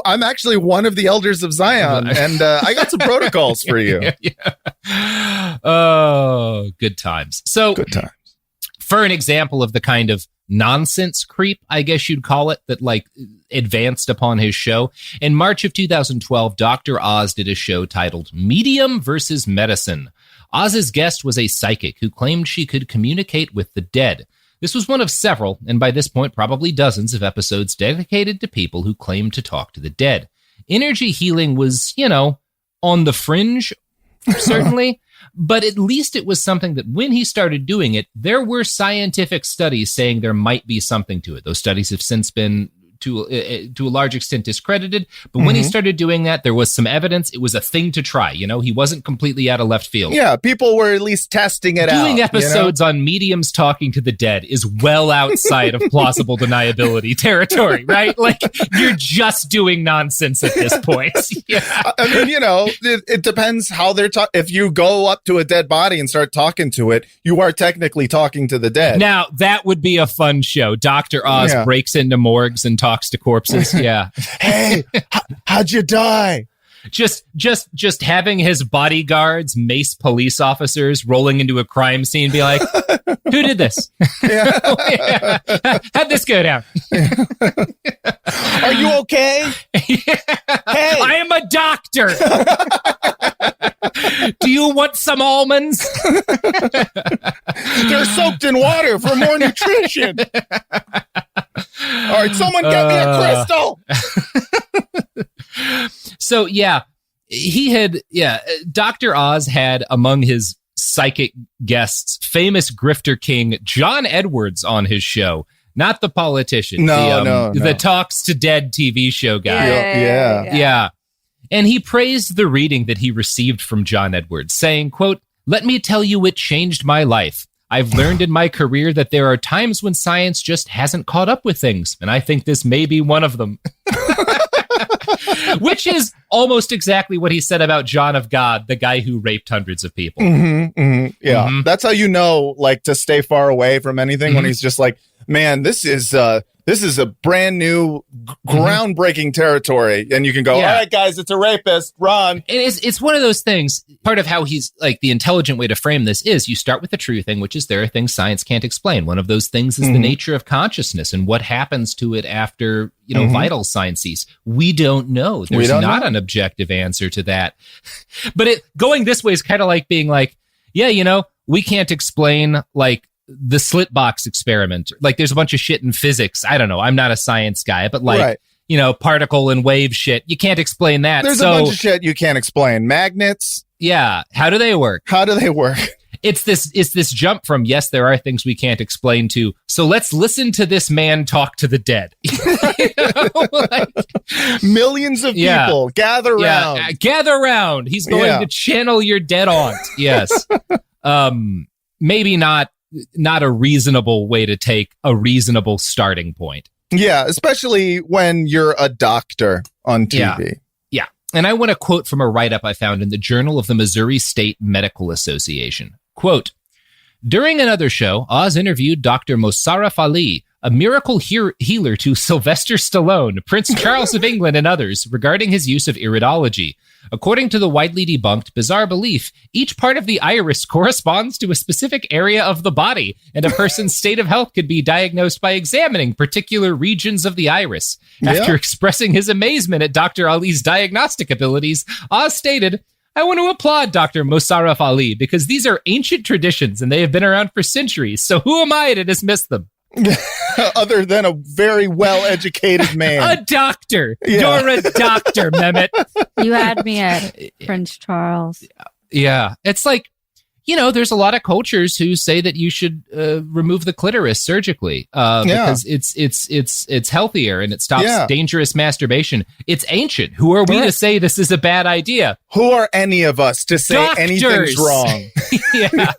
I'm actually one of the elders of Zion, and I got some protocols for you. Oh, good times. So, good times. For an example of the kind of nonsense creep, I guess you'd call it, that like advanced upon his show, in March of 2012, Dr. Oz did a show titled Medium versus Medicine. Oz's guest was a psychic who claimed she could communicate with the dead. This was one of several, and by this point, probably dozens of episodes dedicated to people who claimed to talk to the dead. Energy healing was, you know, on the fringe, certainly, but at least it was something that when he started doing it, there were scientific studies saying there might be something to it. Those studies have since been to a large extent discredited, but when he started doing that, there was some evidence. It was a thing to try, you know? He wasn't completely out of left field. Yeah, people were at least testing it out. Doing episodes on mediums talking to the dead is well outside of plausible deniability territory, right? Like, you're just doing nonsense at this point. I mean, you know, it depends how they're talking. If you go up to a dead body and start talking to it, you are technically talking to the dead. Now, that would be a fun show. Dr. Oz breaks into morgues and talks to corpses. Yeah. Hey, how'd you die? Just having his bodyguards mace police officers rolling into a crime scene, be like, who did this? How'd this go down? Are you okay? Hey, I am a doctor. Do you want some almonds? They're soaked in water for more nutrition. All right, someone get me a crystal. So, Dr. Oz had among his psychic guests famous grifter king John Edwards on his show. Not the politician. The Talks to Dead TV show guy. Yeah. And he praised the reading that he received from John Edwards, saying, quote, "Let me tell you, it changed my life. I've learned in my career that there are times when science just hasn't caught up with things, and I think this may be one of them." Which is almost exactly what he said about John of God, the guy who raped hundreds of people. Yeah, that's how you know, like, to stay far away from anything when he's just like, man, this is a brand new, groundbreaking territory. And you can go, all right, guys, it's a rapist, run. It's one of those things. Part of how he's like, the intelligent way to frame this is you start with the true thing, which is there are things science can't explain. One of those things is the nature of consciousness and what happens to it after, you know, vital signs cease. We don't know. There's not an objective answer to that. But going this way is kind of like being like, yeah, you know, we can't explain like the slit box experiment. Like there's a bunch of shit in physics. I don't know. I'm not a science guy, but like, particle and wave shit. You can't explain that. There's a bunch of shit you can't explain. Magnets. Yeah. How do they work? It's this jump from, yes, there are things we can't explain to, so let's listen to this man talk to the dead. Millions of people gather around. Yeah, gather around. He's going to channel your dead aunt. Yes. Maybe not a reasonable way to take a reasonable starting point. Yeah, especially when you're a doctor on TV. Yeah. And I want to quote from a write-up I found in the Journal of the Missouri State Medical Association. Quote, during another show, Oz interviewed Dr. Mosarraf Ali, a miracle healer to Sylvester Stallone, Prince Charles of England, and others regarding his use of iridology. According to the widely debunked bizarre belief, each part of the iris corresponds to a specific area of the body, and a person's state of health could be diagnosed by examining particular regions of the iris. After expressing his amazement at Dr. Ali's diagnostic abilities, Oz stated, I want to applaud Dr. Mosarraf Ali because these are ancient traditions and they have been around for centuries, so who am I to dismiss them? Other than a very well-educated man. A doctor. Yeah. You're a doctor, Mehmet. You had me at Prince Charles. Yeah. It's like, there's a lot of cultures who say that you should remove the clitoris surgically because it's healthier and it stops dangerous masturbation. It's ancient. Who are we to say this is a bad idea? Who are any of us to say anything's wrong? Yeah.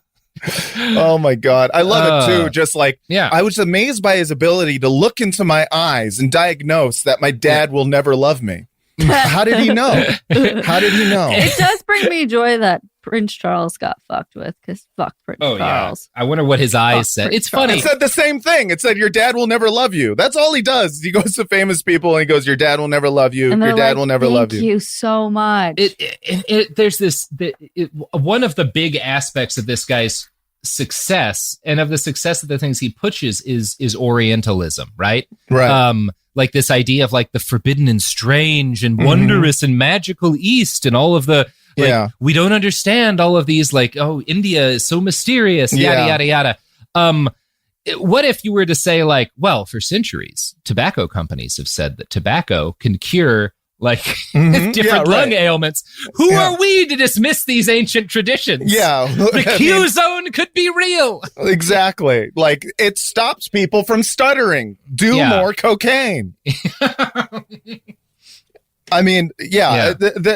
Oh my God. I love it too. Just like, I was amazed by his ability to look into my eyes and diagnose that my dad will never love me. How did he know? It does bring me joy that Prince Charles got fucked with because fuck Prince Charles. I wonder what his eyes said. It's funny. It said the same thing. It said, your dad will never love you. That's all he does. He goes to famous people and he goes, your dad will never love you. Your dad will never love you. Thank you so much. There's this, one of the big aspects of this guy's success and of the success of the things he pushes is Orientalism, right? Like this idea of like the forbidden and strange and wondrous and magical East and all of the we don't understand all of these, like, oh, India is so mysterious, yada yada yada. What if you were to say, like, well, for centuries tobacco companies have said that tobacco can cure like different lung ailments. Who are we to dismiss these ancient traditions? The Q zone could be real. Exactly. Like, it stops people from stuttering. Do more cocaine. I mean,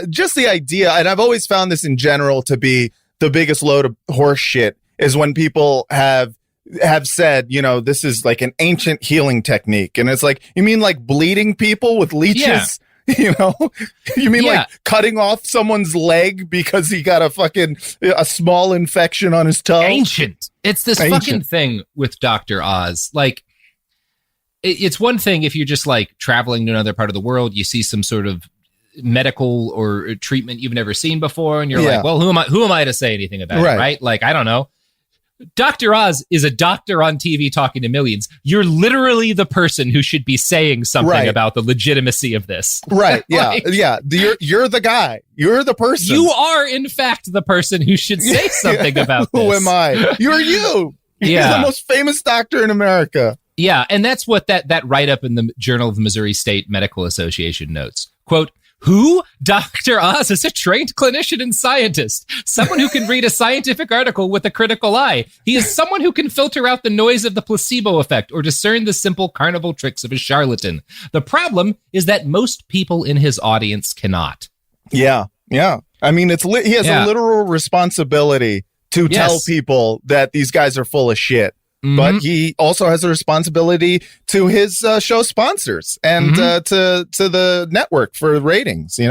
just the idea, and I've always found this in general to be the biggest load of horse shit, is when people have said, this is like an ancient healing technique. And it's like, you mean like bleeding people with leeches? You mean like cutting off someone's leg because he got a small infection on his toe? Ancient. It's this fucking thing with Dr. Oz. Like, it's one thing if you're just like traveling to another part of the world, you see some sort of medical or treatment you've never seen before, and you're like, well, who am I to say anything about it, right? Like, I don't know. Dr. Oz is a doctor on TV talking to millions. You're literally the person who should be saying something about the legitimacy of this. Right. Yeah. You're the guy. You're the person. You are, in fact, the person who should say something about this. Who am I? You're you. You're the most famous doctor in America. Yeah. And that's what that write-up in the Journal of the Missouri State Medical Association notes. Quote, who? Dr. Oz is a trained clinician and scientist, someone who can read a scientific article with a critical eye. He is someone who can filter out the noise of the placebo effect or discern the simple carnival tricks of a charlatan. The problem is that most people in his audience cannot. Yeah. I mean, he has a literal responsibility to tell people that these guys are full of shit. But he also has a responsibility to his show sponsors and to the network for ratings, You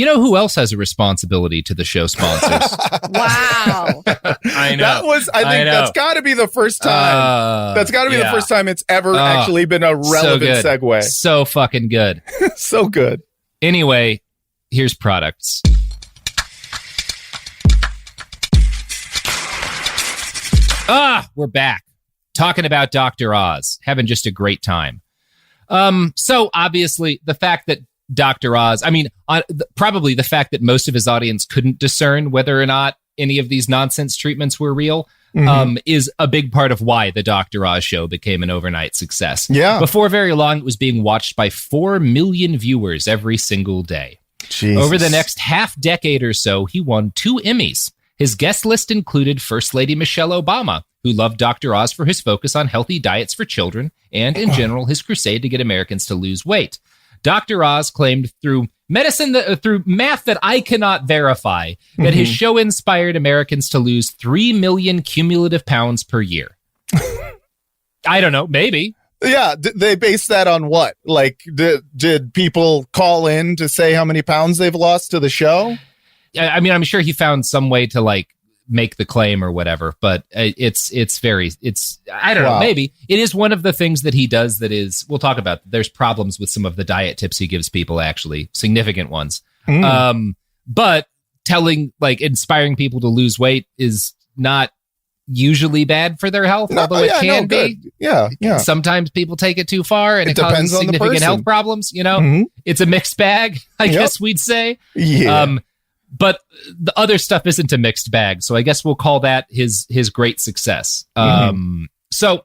know who else has a responsibility to the show sponsors? Wow. I know. I think that's got to be the first time. That's got to be the first time it's ever actually been a relevant segue. So fucking good. So good. Anyway, here's products. We're back. Talking about Dr. Oz, having just a great time. So obviously the fact that Dr. Oz, probably the fact that most of his audience couldn't discern whether or not any of these nonsense treatments were real. is a big part of why the Dr. Oz show became an overnight success. Yeah. Before very long, it was being watched by 4 million viewers every single day. Jesus. Over the next half decade or so, he won 2 Emmys. His guest list included First Lady Michelle Obama, who loved Dr. Oz for his focus on healthy diets for children and, in general, his crusade to get Americans to lose weight. Dr. Oz claimed through through math that I cannot verify, that his show inspired Americans to lose 3 million cumulative pounds per year. I don't know, maybe. Yeah, they base that on what? Like, did people call in to say how many pounds they've lost to the show? I mean, I'm sure he found some way to like make the claim or whatever, but I don't know, maybe. It is one of the things that he does that is, we'll talk about, there's problems with some of the diet tips he gives people, actually, significant ones. But inspiring people to lose weight is not usually bad for their health, although it can be. Yeah. Sometimes people take it too far and it depends causes on the significant person. health problems, It's a mixed bag, I guess we'd say. Yeah. But the other stuff isn't a mixed bag, so I guess we'll call that his great success. So,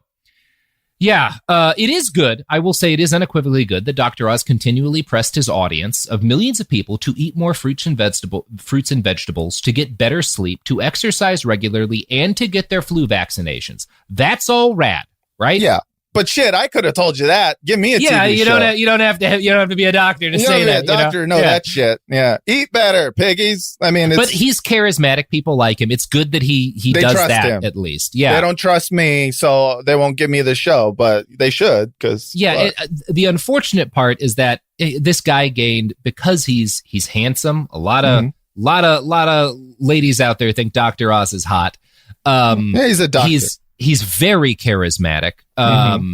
yeah, it is good. I will say it is unequivocally good that Dr. Oz continually pressed his audience of millions of people to eat more fruits and vegetables, to get better sleep, to exercise regularly, and to get their flu vaccinations. That's all rad, right? Yeah. But shit, I could have told you that. Give me a TV you show. You don't have to be a doctor to say that. Doctor, know that shit. Yeah, eat better, piggies. I mean, but he's charismatic. People like him. It's good that he does that him. At least. Yeah, they don't trust me, so they won't give me the show. But they should, because the unfortunate part is that this guy gained, because he's handsome. A lot of ladies out there think Dr. Oz is hot. He's a doctor. He's very charismatic.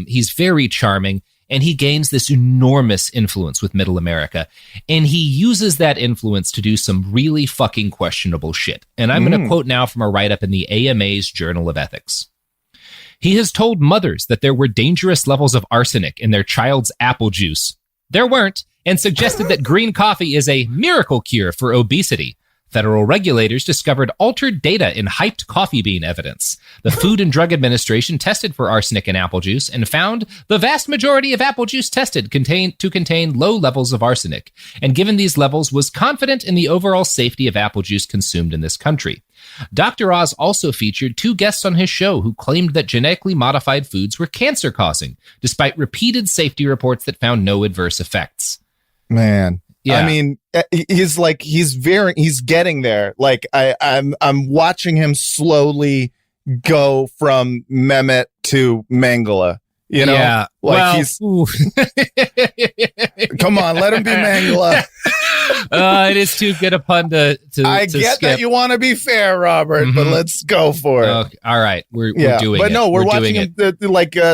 He's very charming, and he gains this enormous influence with Middle America. And he uses that influence to do some really fucking questionable shit. And I'm going to quote now from a write-up in the AMA's Journal of Ethics. He has told mothers that there were dangerous levels of arsenic in their child's apple juice. There weren't, and suggested that green coffee is a miracle cure for obesity. Federal regulators discovered altered data in hyped coffee bean evidence. The Food and Drug Administration tested for arsenic in apple juice and found the vast majority of apple juice tested contain low levels of arsenic, and given these levels, was confident in the overall safety of apple juice consumed in this country. Dr. Oz also featured 2 guests on his show who claimed that genetically modified foods were cancer-causing, despite repeated safety reports that found no adverse effects. Man. Yeah. I mean, he's getting there. Like I'm watching him slowly go from Mehmet to Mangala. You know, yeah. He's come on, let him be Mangala. It is too good a pun to I get skip. that you want to be fair, Robert, but let's go for it. Okay. All right, we're doing it. But no, we're watching him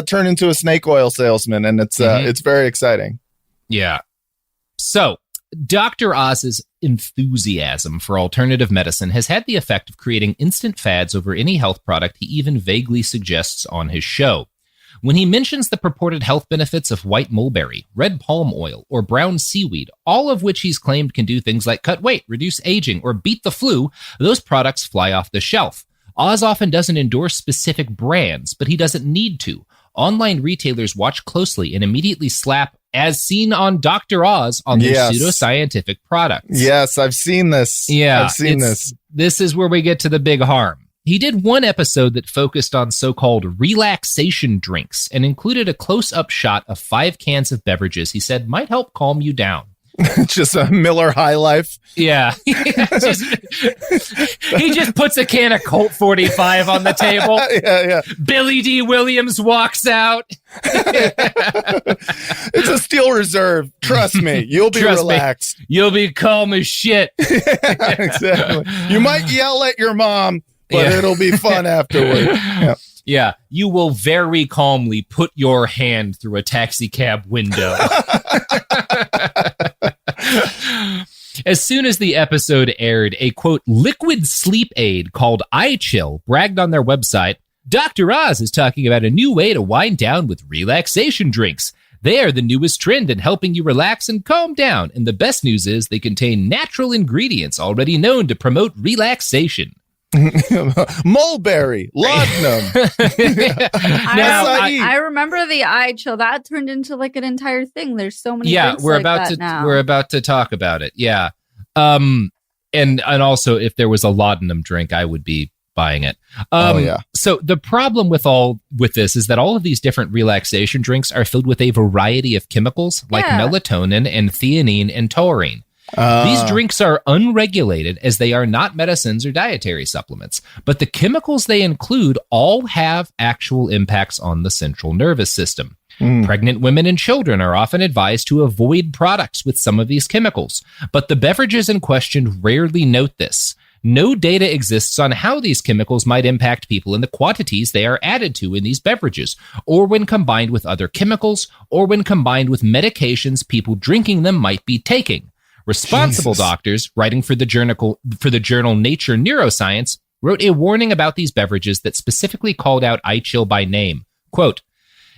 turn into a snake oil salesman, and it's very exciting. Yeah. So, Dr. Oz's enthusiasm for alternative medicine has had the effect of creating instant fads over any health product he even vaguely suggests on his show. When he mentions the purported health benefits of white mulberry, red palm oil, or brown seaweed, all of which he's claimed can do things like cut weight, reduce aging, or beat the flu, those products fly off the shelf. Oz often doesn't endorse specific brands, but he doesn't need to. Online retailers watch closely and immediately slap "as seen on Dr. Oz" on their pseudoscientific products. Yes, I've seen this. Yeah, I've seen this. This is where we get to the big harm. He did one episode that focused on so-called relaxation drinks and included a close-up shot of 5 cans of beverages he said might help calm you down. Just a Miller High Life. Yeah. He just puts a can of Colt 45 on the table. Yeah. Billy D. Williams walks out. It's a steel reserve. Trust me. You'll be relaxed. You'll be calm as shit. Yeah, exactly. You might yell at your mom, but it'll be fun afterward. Yeah. You will very calmly put your hand through a taxi cab window. As soon as the episode aired, a, quote, liquid sleep aid called iChill bragged on their website, "Dr. Oz is talking about a new way to wind down with relaxation drinks. They are the newest trend in helping you relax and calm down, and the best news is they contain natural ingredients already known to promote relaxation." Mulberry, laudanum. I remember the eye chill. That turned into like an entire thing. There's so many drinks we're like about that to now. we're about to talk about it. Yeah. And also if there was a laudanum drink, I would be buying it. So the problem with this is that all of these different relaxation drinks are filled with a variety of chemicals like melatonin and theanine and taurine. These drinks are unregulated as they are not medicines or dietary supplements, but the chemicals they include all have actual impacts on the central nervous system. Pregnant women and children are often advised to avoid products with some of these chemicals, but the beverages in question rarely note this. No data exists on how these chemicals might impact people in the quantities they are added to in these beverages, or when combined with other chemicals, or when combined with medications people drinking them might be taking. Responsible doctors, writing for the journal Nature Neuroscience, wrote a warning about these beverages that specifically called out iChill by name. Quote,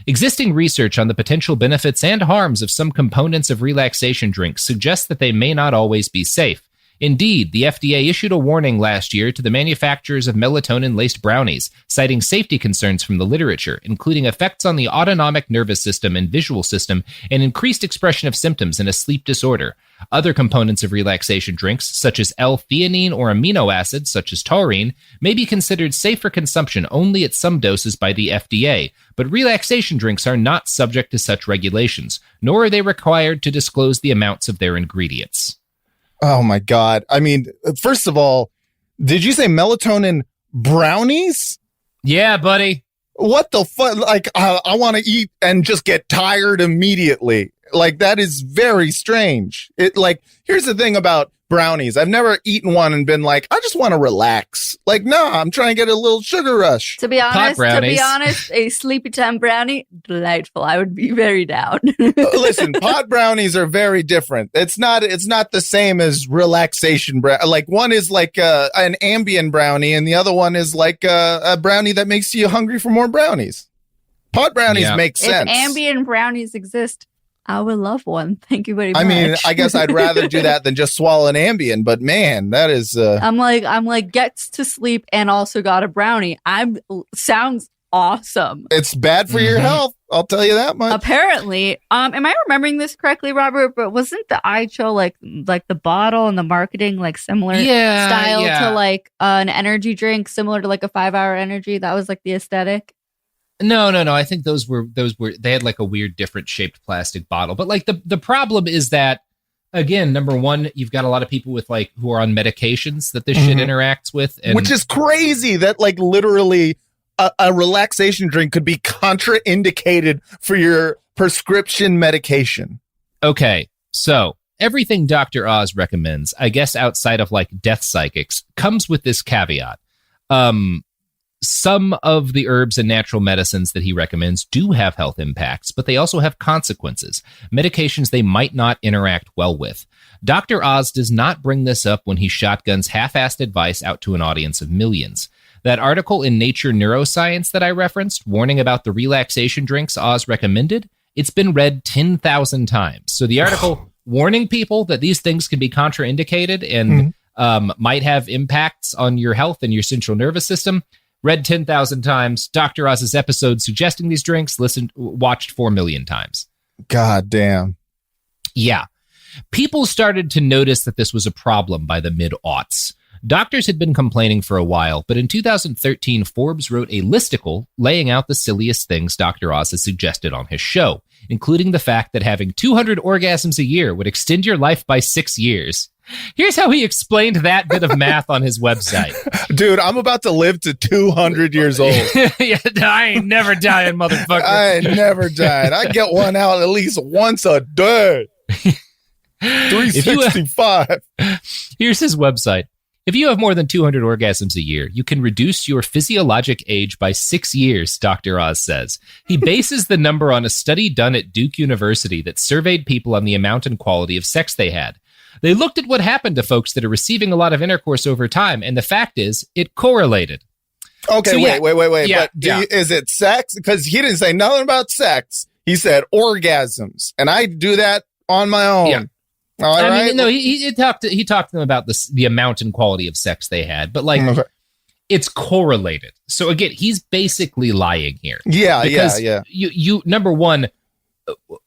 existing research on the potential benefits and harms of some components of relaxation drinks suggests that they may not always be safe. Indeed, the FDA issued a warning last year to the manufacturers of melatonin-laced brownies, citing safety concerns from the literature, including effects on the autonomic nervous system and visual system and increased expression of symptoms in a sleep disorder. Other components of relaxation drinks, such as L-theanine or amino acids, such as taurine, may be considered safe for consumption only at some doses by the FDA, but relaxation drinks are not subject to such regulations, nor are they required to disclose the amounts of their ingredients. Oh my God. I mean, first of all, did you say melatonin brownies? Yeah, buddy. What the fuck? Like, I want to eat and just get tired immediately. Like, that is very strange. Here's the thing about brownies. I've never eaten one and been like, I just want to relax. Like, no, I'm trying to get a little sugar rush. To be honest, a sleepy time brownie, delightful. I would be very down. Listen, pot brownies are very different. It's not the same as relaxation brownie. Like, one is like an Ambien brownie, and the other one is like a brownie that makes you hungry for more brownies. Pot brownies make sense. If Ambien brownies exist, I would love one. Thank you very much. I mean, I guess I'd rather do that than just swallow an Ambien, but man, that is I'm like gets to sleep and also got a brownie. Sounds awesome. It's bad for your health, I'll tell you that much. Apparently. Am I remembering this correctly, Robert? But wasn't the iChill like the bottle and the marketing like similar style to like an energy drink, similar to like a 5-hour energy? That was like the aesthetic. No. I think those were they had like a weird different shaped plastic bottle. But like the problem is that, again, number one, you've got a lot of people with like who are on medications that this shit interacts with. Which is crazy that like literally a relaxation drink could be contraindicated for your prescription medication. Okay, so everything Dr. Oz recommends, I guess outside of like death psychics, comes with this caveat. Some of the herbs and natural medicines that he recommends do have health impacts, but they also have consequences, medications they might not interact well with. Dr. Oz does not bring this up when he shotguns half-assed advice out to an audience of millions. That article in Nature Neuroscience that I referenced, warning about the relaxation drinks Oz recommended, it's been read 10,000 times. So the article warning people that these things can be contraindicated and might have impacts on your health and your central nervous system, read 10,000 times. Dr. Oz's episode suggesting these drinks, watched 4 million times. God damn. Yeah. People started to notice that this was a problem by the mid-aughts. Doctors had been complaining for a while, but in 2013, Forbes wrote a listicle laying out the silliest things Dr. Oz has suggested on his show, including the fact that having 200 orgasms a year would extend your life by 6 years. Here's how he explained that bit of math on his website. Dude, I'm about to live to 200 years old. Yeah, I ain't never dying, motherfucker. I ain't never died. I get one out at least once a day. 365. Here's his website. If you have more than 200 orgasms a year, you can reduce your physiologic age by 6 years, Dr. Oz says. He bases the number on a study done at Duke University that surveyed people on the amount and quality of sex they had. They looked at what happened to folks that are receiving a lot of intercourse over time, and the fact is, it correlated. Okay, So, wait. Yeah, But is it sex? Because he didn't say nothing about sex. He said orgasms, and I do that on my own. Yeah. All right. I mean, no, he talked to them about the amount and quality of sex they had, but like, it's correlated. So again, he's basically lying here. Yeah, because yeah. You number one,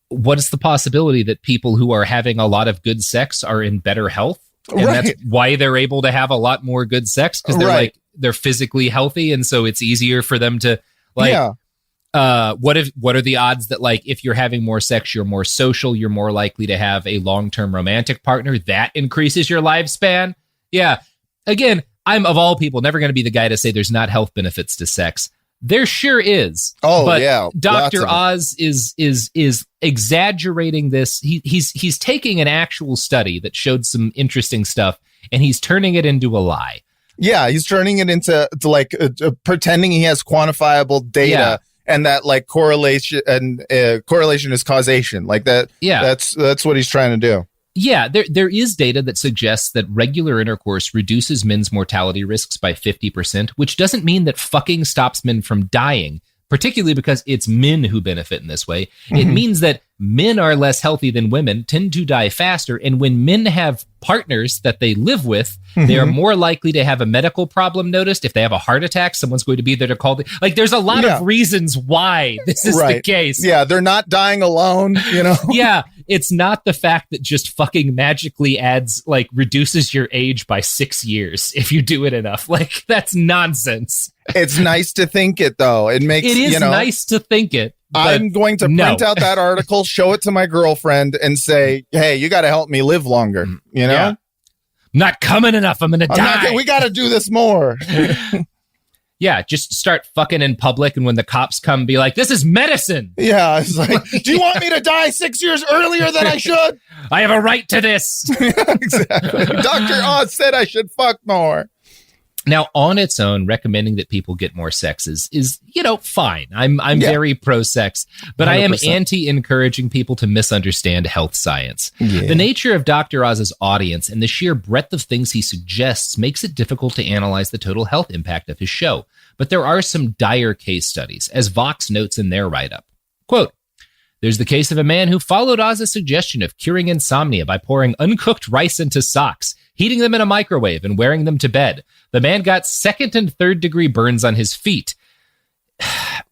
what is the possibility that people who are having a lot of good sex are in better health? And that's why they're able to have a lot more good sex, because they're physically healthy, and so it's easier for them to what are the odds that like if you're having more sex, you're more social, you're more likely to have a long-term romantic partner that increases your lifespan? Yeah. Again, I'm of all people never going to be the guy to say there's not health benefits to sex. There sure is. Oh, but yeah. Dr. Oz is exaggerating this. He's taking an actual study that showed some interesting stuff, and he's turning it into a lie. Yeah, he's turning it into pretending he has quantifiable data, and that like correlation is causation. Like that. Yeah, that's what he's trying to do. Yeah, there is data that suggests that regular intercourse reduces men's mortality risks by 50%, which doesn't mean that fucking stops men from dying, particularly because it's men who benefit in this way. It means that men are less healthy than women, tend to die faster, and when men have partners that they live with, they are more likely to have a medical problem noticed. If they have a heart attack, someone's going to be there to call. Like, there's a lot of reasons why this is the case. Yeah, they're not dying alone, you know? Yeah, it's not the fact that just fucking magically reduces your age by 6 years if you do it enough. Like, that's nonsense. It's nice to think it, though. It is nice to think it. I'm going to print out that article, show it to my girlfriend, and say, hey, you got to help me live longer. You know? Yeah. Not coming enough. I'm going to die. We got to do this more. Yeah, just start fucking in public, and when the cops come, be like, this is medicine. Yeah, it's like, do you want me to die 6 years earlier than I should? I have a right to this. Exactly. Dr. Oz said I should fuck more. Now, on its own, recommending that people get more sex is fine. I'm very pro-sex, but 100%. I am anti-encouraging people to misunderstand health science. Yeah. The nature of Dr. Oz's audience and the sheer breadth of things he suggests makes it difficult to analyze the total health impact of his show. But there are some dire case studies, as Vox notes in their write-up. Quote, there's the case of a man who followed Oz's suggestion of curing insomnia by pouring uncooked rice into socks, heating them in a microwave, and wearing them to bed. The man got 2nd and 3rd degree burns on his feet.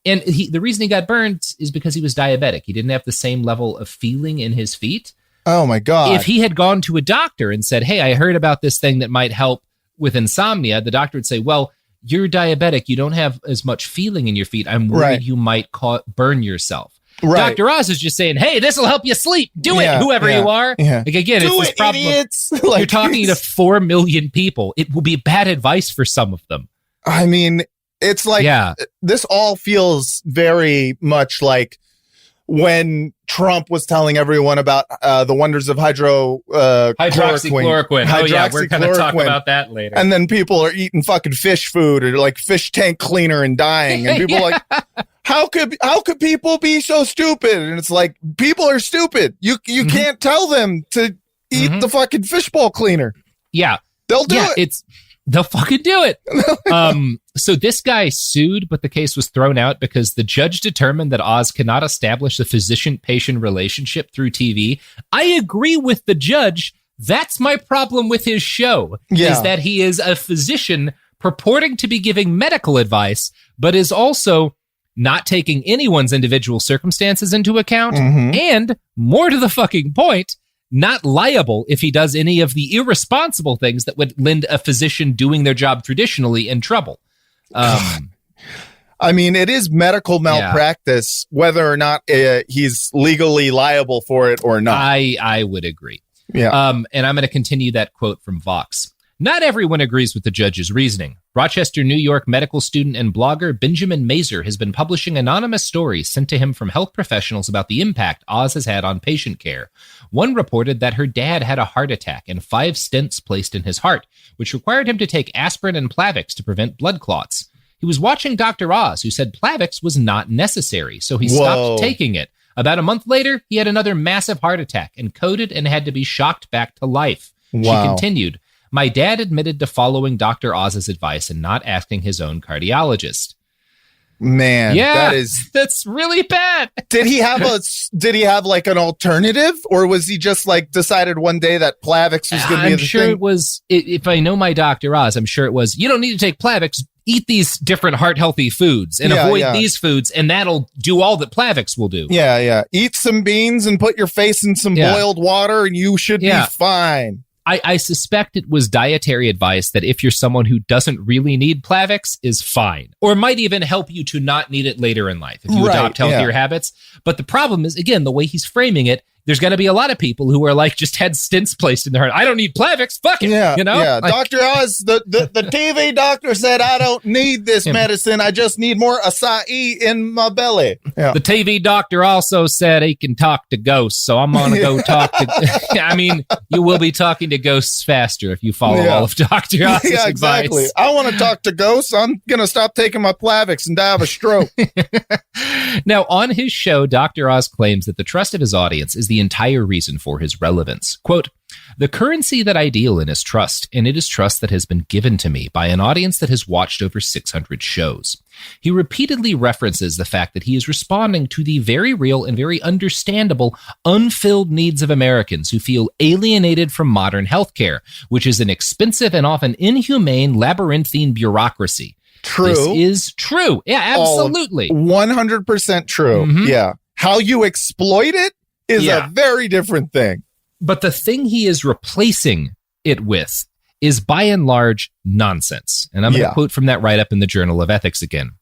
And the reason he got burned is because he was diabetic. He didn't have the same level of feeling in his feet. Oh, my God. If he had gone to a doctor and said, hey, I heard about this thing that might help with insomnia, the doctor would say, well, you're diabetic. You don't have as much feeling in your feet. I'm worried you might burn yourself. Right. Dr. Oz is just saying, hey, this will help you sleep. Do it, whoever you are. Yeah. Like, again, it's this problem. Idiots. You're talking to 4 million people. It will be bad advice for some of them. I mean, it's like, this all feels very much like when Trump was telling everyone about the wonders of hydroxychloroquine. Oh, yeah, we're going to talk about that later. And then people are eating fucking fish food or like fish tank cleaner and dying. And people are like, how could people be so stupid? And it's like, people are stupid. You can't tell them to eat the fucking fishbowl cleaner. Yeah. They'll do it. They'll fucking do it. So this guy sued, but the case was thrown out because the judge determined that Oz cannot establish a physician-patient relationship through TV. I agree with the judge. That's my problem with his show, is that he is a physician purporting to be giving medical advice, but is also not taking anyone's individual circumstances into account, and, more to the fucking point, not liable if he does any of the irresponsible things that would lend a physician doing their job traditionally in trouble. I mean, it is medical malpractice, whether or not he's legally liable for it or not. I would agree. Yeah. And I'm going to continue that quote from Vox. Not everyone agrees with the judge's reasoning. Rochester, New York medical student and blogger Benjamin Mazer has been publishing anonymous stories sent to him from health professionals about the impact Oz has had on patient care. One reported that her dad had a heart attack and 5 stents placed in his heart, which required him to take aspirin and Plavix to prevent blood clots. He was watching Dr. Oz, who said Plavix was not necessary, so he stopped taking it. About a month later, he had another massive heart attack and coded and had to be shocked back to life. Wow. She continued, my dad admitted to following Dr. Oz's advice and not asking his own cardiologist. Man, that's really bad. Did he have like an alternative, or was he just like decided one day that Plavix was going to be the thing? I'm sure it was, if I know my Dr. Oz, I'm sure it was, you don't need to take Plavix, eat these different heart healthy foods and avoid these foods, and that'll do all that Plavix will do. Yeah. Eat some beans and put your face in some boiled water and you should be fine. I suspect it was dietary advice that if you're someone who doesn't really need Plavix is fine, or might even help you to not need it later in life if you adopt healthier habits. But the problem is, again, the way he's framing it, there's going to be a lot of people who are like, just had stents placed in their heart. I don't need Plavix. Fuck it. Yeah. You know? Yeah. Like, Dr. Oz, the TV doctor said, I don't need this medicine. I just need more acai in my belly. Yeah. The TV doctor also said he can talk to ghosts. So I'm going to go talk to, I mean, you will be talking to ghosts faster if you follow all of Dr. Oz's exactly. advice. I want to talk to ghosts. I'm going to stop taking my Plavix and die of a stroke. Now, on his show, Dr. Oz claims that the trust of his audience is the entire reason for his relevance. Quote, "The currency that I deal in is trust, and it is trust that has been given to me by an audience that has watched over 600 shows." He repeatedly references the fact that he is responding to the very real and very understandable unfilled needs of Americans who feel alienated from modern healthcare, which is an expensive and often inhumane labyrinthine bureaucracy. True. This is true. Yeah, absolutely. 100% true. Mm-hmm. Yeah. How you exploit it is a very different thing. But the thing he is replacing it with is by and large nonsense. And I'm going to quote from that write-up in the Journal of Ethics again.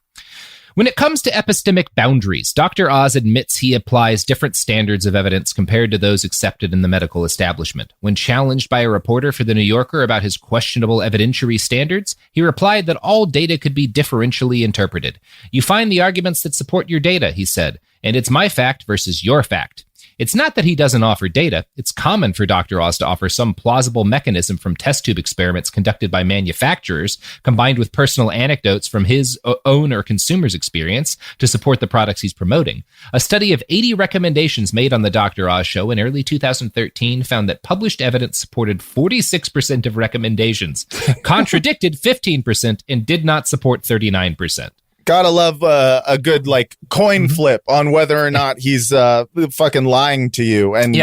When it comes to epistemic boundaries, Dr. Oz admits he applies different standards of evidence compared to those accepted in the medical establishment. When challenged by a reporter for The New Yorker about his questionable evidentiary standards, he replied that all data could be differentially interpreted. "You find the arguments that support your data," he said, "and it's my fact versus your fact." It's not that he doesn't offer data. It's common for Dr. Oz to offer some plausible mechanism from test tube experiments conducted by manufacturers, combined with personal anecdotes from his own or consumer's experience to support the products he's promoting. A study of 80 recommendations made on the Dr. Oz show in early 2013 found that published evidence supported 46% of recommendations, contradicted 15%, and did not support 39%. Gotta love a good coin flip on whether or not he's fucking lying to you and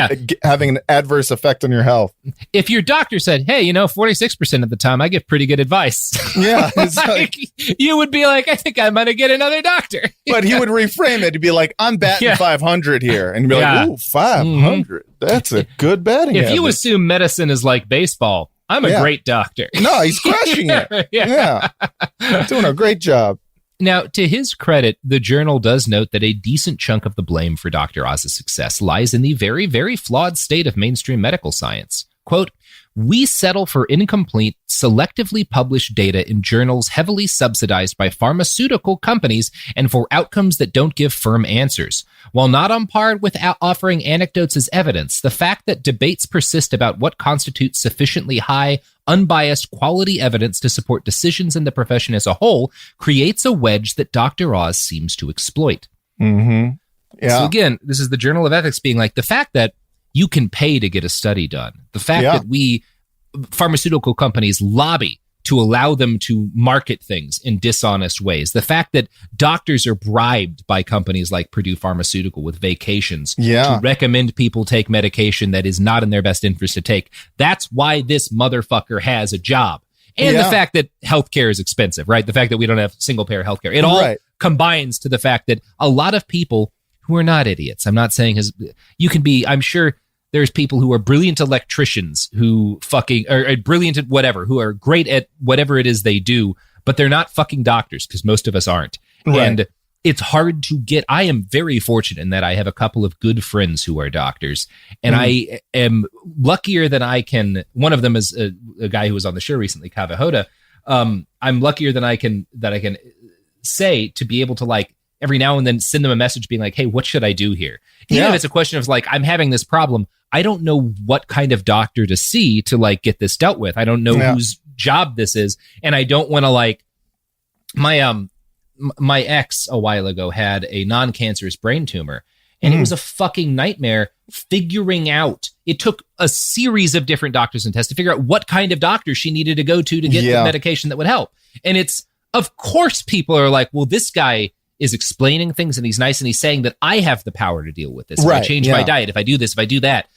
having an adverse effect on your health. If your doctor said, "Hey, 46% of the time I give pretty good advice," you would be like, "I think I might get another doctor." But he would reframe it to be like, "I'm batting 500 here," and be like, "Ooh, 500. That's a good batting." If you assume medicine is like baseball, I'm a great doctor. No, he's crushing it. Yeah, doing a great job. Now, to his credit, the Journal does note that a decent chunk of the blame for Dr. Oz's success lies in the very, very flawed state of mainstream medical science. Quote, "We settle for incomplete, selectively published data in journals heavily subsidized by pharmaceutical companies and for outcomes that don't give firm answers. While not on par with offering anecdotes as evidence, the fact that debates persist about what constitutes sufficiently high, unbiased quality evidence to support decisions in the profession as a whole creates a wedge that Dr. Oz seems to exploit." Mm-hmm. Yeah. So again, this is the Journal of Ethics being like, the fact that you can pay to get a study done, the fact that pharmaceutical companies lobby to allow them to market things in dishonest ways, the fact that doctors are bribed by companies like Purdue Pharmaceutical with vacations to recommend people take medication that is not in their best interest to take. That's why this motherfucker has a job. And the fact that healthcare is expensive, right? The fact that we don't have single payer healthcare. It all combines to the fact that a lot of people who are not idiots, I'm not saying I'm sure there's people who are brilliant electricians who are brilliant at whatever, who are great at whatever it is they do, but they're not fucking doctors because most of us aren't. Right. And it's hard to get. I am very fortunate in that I have a couple of good friends who are doctors, and I am luckier than I can. One of them is a guy who was on the show recently, Kavahoda. I'm luckier than I can say to be able to every now and then send them a message being like, "Hey, what should I do here?" Even if it's a question of I'm having this problem, I don't know what kind of doctor to see to get this dealt with. I don't know whose job this is. And I don't want to my ex a while ago had a non-cancerous brain tumor, and it was a fucking nightmare figuring out. It took a series of different doctors and tests to figure out what kind of doctor she needed to go to get the medication that would help. And it's, of course, people are like, well, this guy is explaining things and he's nice and he's saying that I have the power to deal with this. If I change my diet, if I do this, if I do that.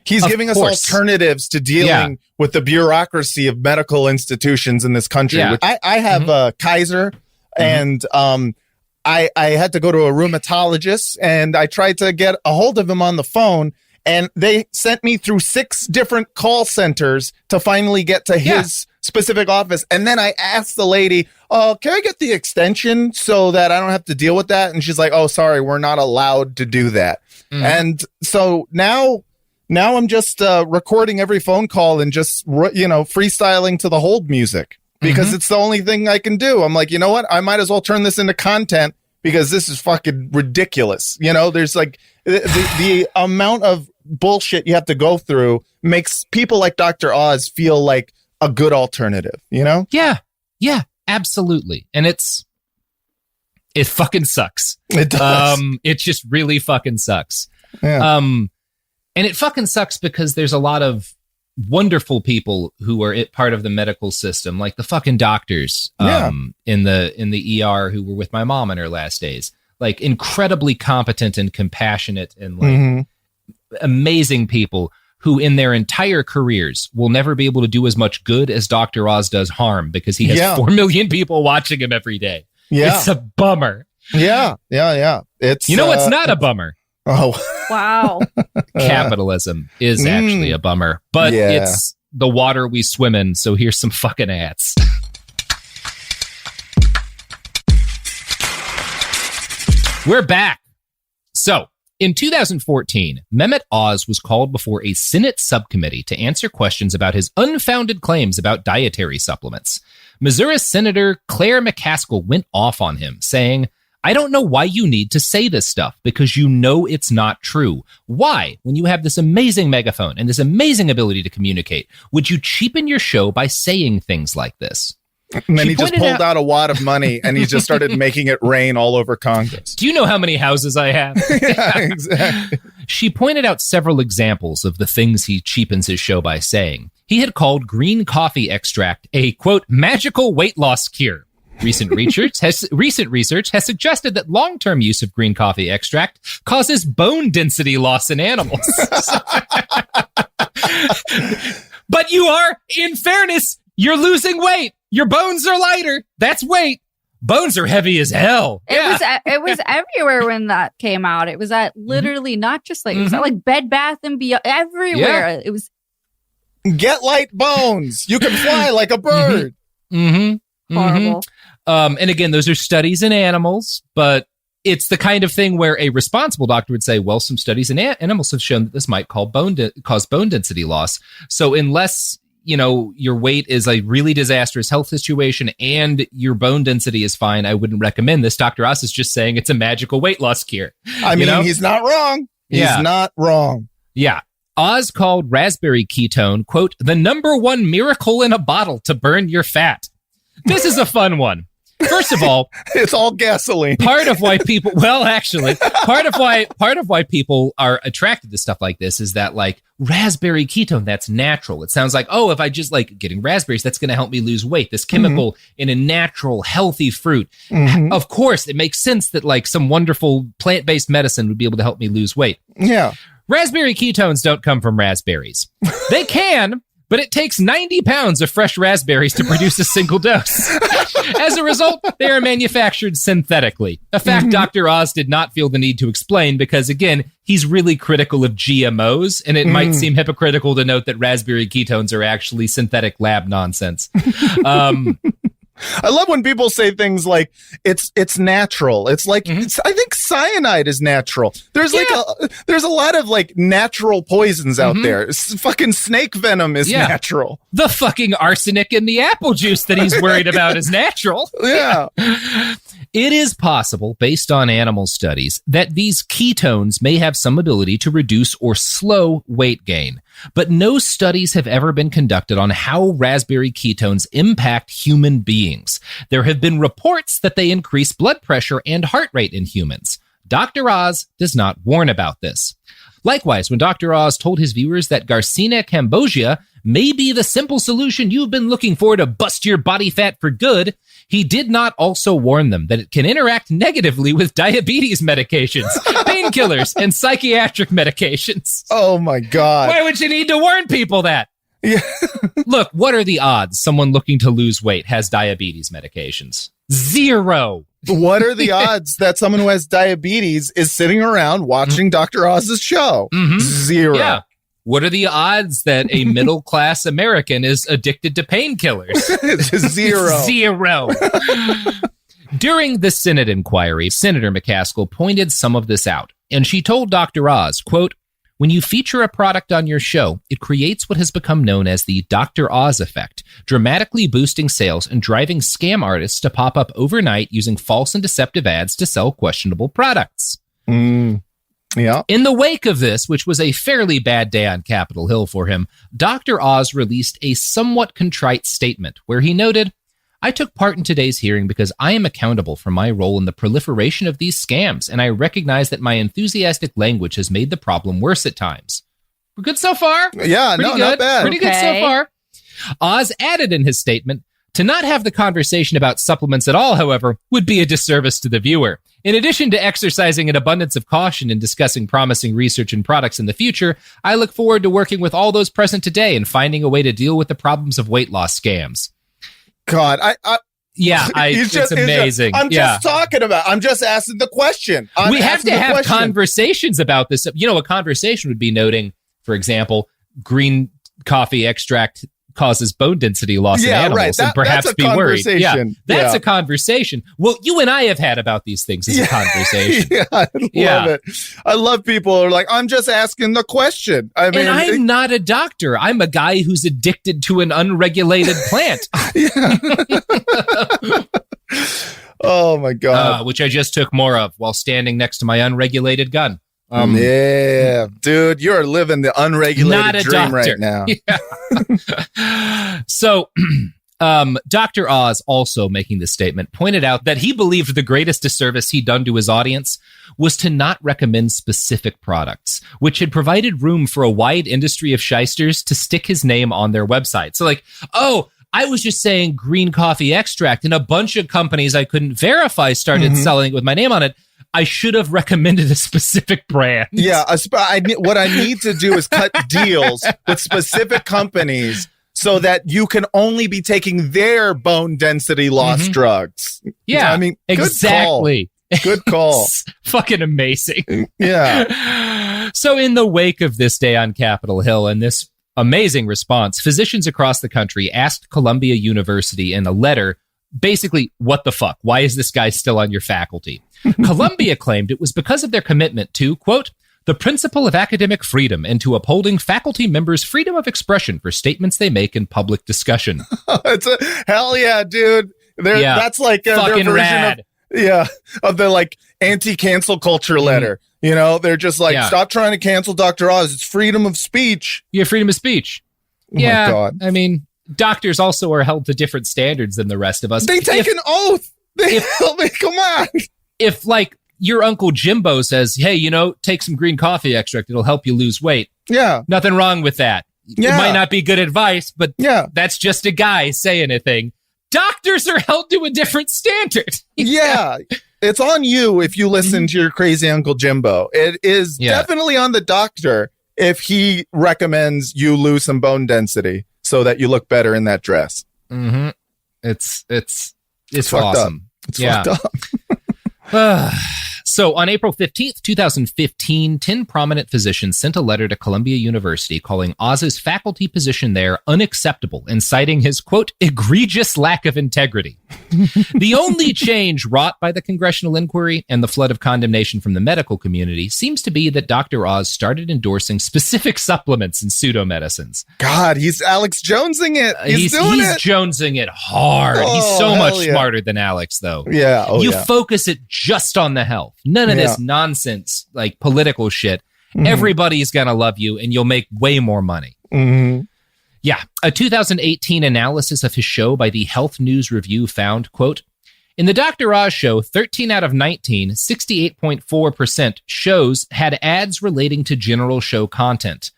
He's giving us alternatives to dealing with the bureaucracy of medical institutions in this country. Yeah. Which I have Kaiser, and I had to go to a rheumatologist, and I tried to get a hold of him on the phone, and they sent me through 6 different call centers to finally get to his specific office. And then I asked the lady, can I get the extension so that I don't have to deal with that? And she's like, oh, sorry, we're not allowed to do that. And so now I'm just recording every phone call and just, freestyling to the hold music because it's the only thing I can do. I'm like, you know what? I might as well turn this into content because this is fucking ridiculous. There's like the amount of bullshit you have to go through makes people like Dr. Oz feel like a good alternative, Yeah, absolutely. And it fucking sucks. It does. It just really fucking sucks. Yeah. And it fucking sucks because there's a lot of wonderful people who are part of the medical system, like the fucking doctors in the ER who were with my mom in her last days. Like incredibly competent and compassionate and like amazing people who in their entire careers will never be able to do as much good as Dr. Oz does harm because he has 4 million people watching him every day. Yeah. It's a bummer. Yeah. It's what's not a bummer? Oh, wow. Capitalism is actually a bummer, but it's the water we swim in. So here's some fucking ads. We're back. So in 2014, Mehmet Oz was called before a Senate subcommittee to answer questions about his unfounded claims about dietary supplements. Missouri Senator Claire McCaskill went off on him, saying, I don't know why you need to say this stuff because you know it's not true. Why, when you have this amazing megaphone and this amazing ability to communicate, would you cheapen your show by saying things like this? And then he just pulled out a wad of money and he just started making it rain all over Congress. Do you know how many houses I have? Yeah, exactly. She pointed out several examples of the things he cheapens his show by saying. He had called green coffee extract a, quote, magical weight loss cure. Recent research has suggested that long-term use of green coffee extract causes bone density loss in animals. But in fairness, you're losing weight. Your bones are lighter. That's weight. Bones are heavy as hell. It was everywhere when that came out. It was at literally not just like, it was at like Bed Bath and Beyond, everywhere. Yeah. It was. Get light bones. You can fly like a bird. Horrible. And again, those are studies in animals, but it's the kind of thing where a responsible doctor would say, well, some studies in animals have shown that this might cause bone density loss. So unless, your weight is a really disastrous health situation and your bone density is fine, I wouldn't recommend this. Dr. Oz is just saying it's a magical weight loss cure. I mean, he's not wrong. He's not wrong. Yeah. Oz called raspberry ketone, quote, the #1 miracle in a bottle to burn your fat. This is a fun one. First of all, it's all gasoline. Part of why people people are attracted to stuff like this is that like raspberry ketone, that's natural. It sounds like, oh, if I just like getting raspberries, that's going to help me lose weight. This chemical in a natural, healthy fruit. Of course, it makes sense that like some wonderful plant-based medicine would be able to help me lose weight. Yeah. Raspberry ketones don't come from raspberries. They can, but it takes 90 pounds of fresh raspberries to produce a single dose. As a result, they are manufactured synthetically. A fact Dr. Oz did not feel the need to explain because, again, he's really critical of GMOs, and it might seem hypocritical to note that raspberry ketones are actually synthetic lab nonsense. I love when people say things like it's natural. It's like I think cyanide is natural. There's there's a lot of like natural poisons out there. Fucking snake venom is natural. The fucking arsenic in the apple juice that he's worried about is natural. Yeah. It is possible, based on animal studies, that these ketones may have some ability to reduce or slow weight gain. But no studies have ever been conducted on how raspberry ketones impact human beings. There have been reports that they increase blood pressure and heart rate in humans. Dr. Oz does not warn about this. Likewise, when Dr. Oz told his viewers that Garcinia cambogia may be the simple solution you've been looking for to bust your body fat for good, he did not also warn them that it can interact negatively with diabetes medications, painkillers, and psychiatric medications. Oh my God. Why would you need to warn people that? Yeah. Look, what are the odds someone looking to lose weight has diabetes medications? 0. What are the odds that someone who has diabetes is sitting around watching Dr. Oz's show? 0. Yeah. What are the odds that a middle-class American is addicted to painkillers? 0. 0. During the Senate inquiry, Senator McCaskill pointed some of this out, and she told Dr. Oz, quote, "When you feature a product on your show, it creates what has become known as the Dr. Oz effect, dramatically boosting sales and driving scam artists to pop up overnight using false and deceptive ads to sell questionable products." Yeah. In the wake of this, which was a fairly bad day on Capitol Hill for him, Dr. Oz released a somewhat contrite statement where he noted, "I took part in today's hearing because I am accountable for my role in the proliferation of these scams, and I recognize that my enthusiastic language has made the problem worse at times." We're good so far? Yeah, Pretty good. not bad. Pretty good so far. Oz added in his statement, "To not have the conversation about supplements at all, however, would be a disservice to the viewer. In addition to exercising an abundance of caution in discussing promising research and products in the future, I look forward to working with all those present today and finding a way to deal with the problems of weight loss scams." God, it's amazing. I'm just talking about. I'm just asking the question. We have to have conversations about this. You know, a conversation would be noting, for example, green coffee extract causes bone density loss in animals, right. and perhaps be worried. Yeah, that's a conversation. conversation. Well, you and I have had about these things as a conversation. I love it. I love people who are like, I'm just asking the question. I mean, and I'm not a doctor. I'm a guy who's addicted to an unregulated plant. Oh my God. Which I just took more of while standing next to my unregulated gun. Yeah, dude, you're living the unregulated dream doctor right now. Yeah. So, Dr. Oz, also making this statement, pointed out that he believed the greatest disservice he'd done to his audience was to not recommend specific products, which had provided room for a wide industry of shysters to stick his name on their website. So like, I was just saying green coffee extract, and a bunch of companies I couldn't verify started selling it with my name on it. I should have recommended a specific brand. Yeah, what I need to do is cut deals with specific companies so that you can only be taking their bone density loss drugs. Yeah, I mean, exactly. Good call. Fucking amazing. Yeah. So in the wake of this day on Capitol Hill and this amazing response, physicians across the country asked Columbia University in a letter, basically, what the fuck? Why is this guy still on your faculty? Columbia claimed it was because of their commitment to, quote, the principle of academic freedom and to upholding faculty members' freedom of expression for statements they make in public discussion. Hell yeah, dude. That's like their version rad. of the like anti-cancel culture letter. You know, they're just like, stop trying to cancel Dr. Oz. It's freedom of speech. Yeah, freedom of speech. Oh my God. I mean, doctors also are held to different standards than the rest of us. They take an oath. Come on. If like your Uncle Jimbo says, hey, you know, take some green coffee extract, it'll help you lose weight. Yeah. Nothing wrong with that. Yeah. It might not be good advice, but that's just a guy saying a thing. Doctors are held to a different standard. Yeah. It's on you if you listen to your crazy Uncle Jimbo. It is definitely on the doctor if he recommends you lose some bone density so that you look better in that dress. Mm-hmm. It's fucked awesome. Up. It's fucked up. So on April 15th, 2015, 10 prominent physicians sent a letter to Columbia University calling Oz's faculty position there unacceptable and citing his, quote, egregious lack of integrity. The only change wrought by the congressional inquiry and the flood of condemnation from the medical community seems to be that Dr. Oz started endorsing specific supplements and pseudomedicines. God, he's Alex Jonesing it. He's Jonesing it hard. He's so much smarter than Alex, though. Yeah. You focus it just on the health. None of this nonsense, like political shit. Everybody's going to love you and you'll make way more money. Yeah. A 2018 analysis of his show by the Health News Review found, quote, in the Dr. Oz show, 13 out of 19, 68.4% shows had ads relating to general show content.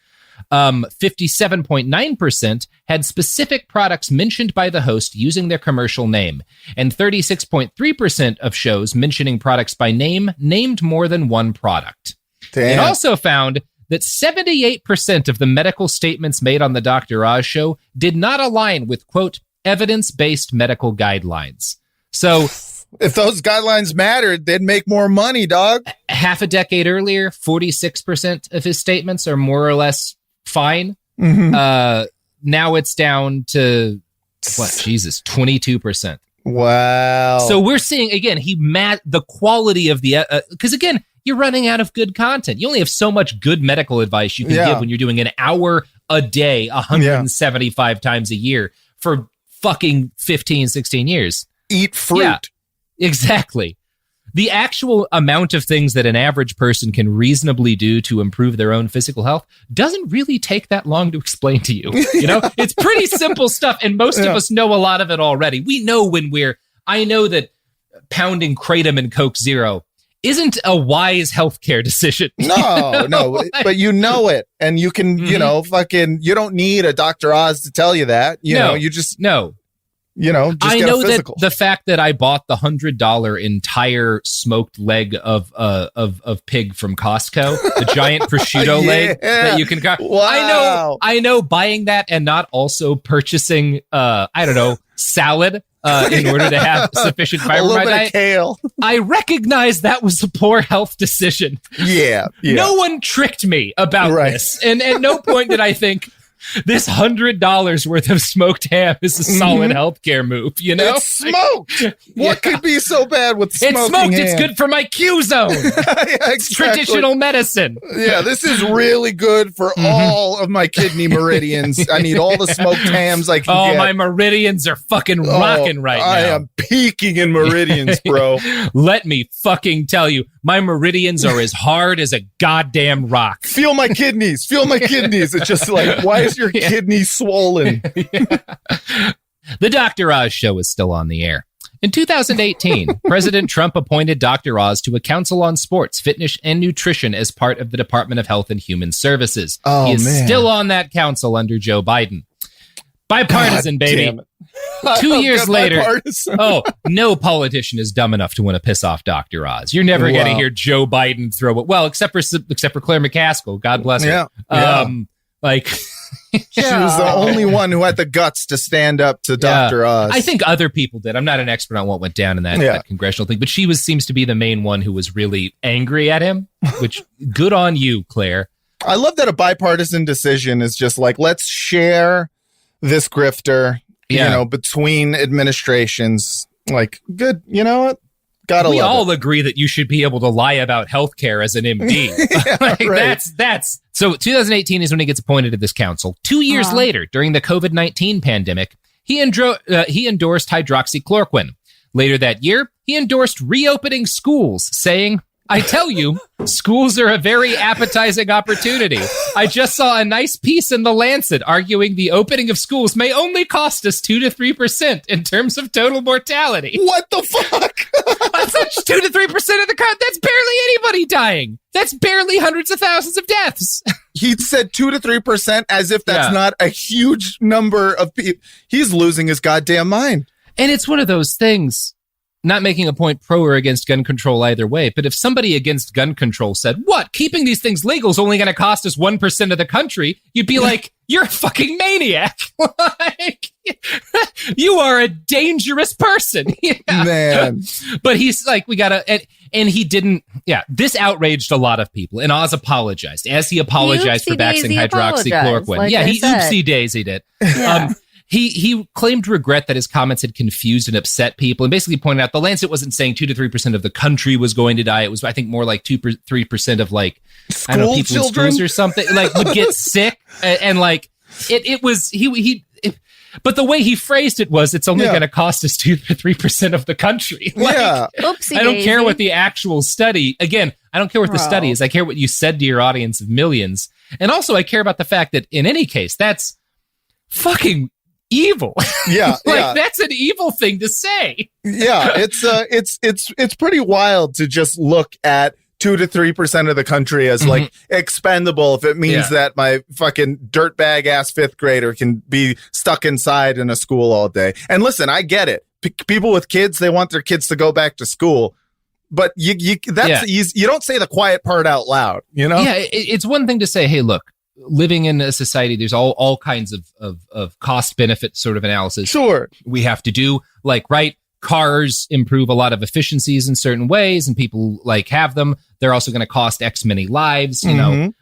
57.9% had specific products mentioned by the host using their commercial name, and 36.3% of shows mentioning products by name named more than one product. Damn. It also found that 78% of the medical statements made on the Dr. Oz show did not align with, quote, evidence-based medical guidelines. So if those guidelines mattered, they'd make more money, dog. Half a decade earlier, 46% of his statements are more or less fine. Mm-hmm. Now it's down to, 22%. Wow. So we're seeing, again, the quality of the, because again, you're running out of good content. You only have so much good medical advice you can give when you're doing an hour a day, 175 times a year for fucking 15, 16 years. Eat fruit. Yeah, exactly. The actual amount of things that an average person can reasonably do to improve their own physical health doesn't really take that long to explain to you. You know, it's pretty simple stuff. And most of us know a lot of it already. We know I know that pounding Kratom and Coke Zero isn't a wise healthcare decision. No, but you know it. And you can, you know, you don't need a Dr. Oz to tell you that. You know, you just know. You know, just I get know a physical. that the fact that I bought the $100 entire smoked leg of pig from Costco, the giant prosciutto leg that you can. Wow. I know buying that and not also purchasing, salad in order to have sufficient fiber in my diet. Kale. I recognize that was a poor health decision. Yeah. No one tricked me about this, and at no point did I think this $100 worth of smoked ham is a solid healthcare move, you know? It's smoked. What could be so bad with smoking It's smoked. ham? It's good for my Q zone. It's traditional medicine. Yeah, this is really good for all of my kidney meridians. I need all the smoked hams I can get. Oh, my meridians are fucking rocking right now. I am peaking in meridians, bro. Let me fucking tell you, my meridians are as hard as a goddamn rock. Feel my kidneys. Feel my kidneys. It's just like, why is your kidney swollen? The Dr. Oz show is still on the air. In 2018, President Trump appointed Dr. Oz to a council on sports, fitness, and nutrition as part of the Department of Health and Human Services. He is still on that council under Joe Biden. Bipartisan, baby. 2 years later, no politician is dumb enough to want to piss off Dr. Oz. You're never going to hear Joe Biden throw it. Well, except for Claire McCaskill. God bless her. She was the only one who had the guts to stand up to Dr. Oz. I think other people did. I'm not an expert on what went down in that congressional thing, but she seems to be the main one who was really angry at him, which good on you, Claire. I love that a bipartisan decision is just like, let's share this grifter, you know, between administrations. Like, good, you know what? We all agree that you should be able to lie about healthcare as an MD. That's so 2018 is when he gets appointed to this council. 2 years later, during the COVID-19 pandemic, he endorsed hydroxychloroquine. Later that year, he endorsed reopening schools, saying, I tell you, schools are a very appetizing opportunity. I just saw a nice piece in The Lancet arguing the opening of schools may only cost us 2 to 3% in terms of total mortality. What the fuck? That's 2 to 3% of the country. That's barely anybody dying. That's barely hundreds of thousands of deaths. He said 2 to 3% as if that's not a huge number of people. He's losing his goddamn mind. And it's one of those things. Not making a point pro or against gun control either way, but if somebody against gun control said, what, keeping these things legal is only going to cost us 1% of the country, you'd be like, you're a fucking maniac. Like, you are a dangerous person. Man. But he's like, we gotta, and he didn't, this outraged a lot of people, and Oz apologized, as he apologized for vaccinating hydroxychloroquine. Like he oopsie-daisy did. He claimed regret that his comments had confused and upset people, and basically pointed out the Lancet wasn't saying 2 to 3% of the country was going to die. It was, I think, more like 3% of like, I don't know, people in schools or something, like would get sick, and like it was but the way he phrased it was, it's only going to cost us 2 to 3% of the country. Like, Oopsie I don't daisy. care what the actual study. Again, I don't care what the study is. I care what you said to your audience of millions, and also I care about the fact that in any case, that's fucking evil. That's an evil thing to say. It's pretty wild to just look at 2 to 3% of the country as like expendable if it means that my fucking dirtbag ass 5th grader can be stuck inside in a school all day. And listen, I get it. People with kids, they want their kids to go back to school. But that's easy. You don't say the quiet part out loud, you know? Yeah, it's one thing to say, hey, look, living in a society, there's all kinds of cost benefit sort of analysis. Sure. We have to do, like, right, cars improve a lot of efficiencies in certain ways and people like have them. They're also going to cost X many lives, you know.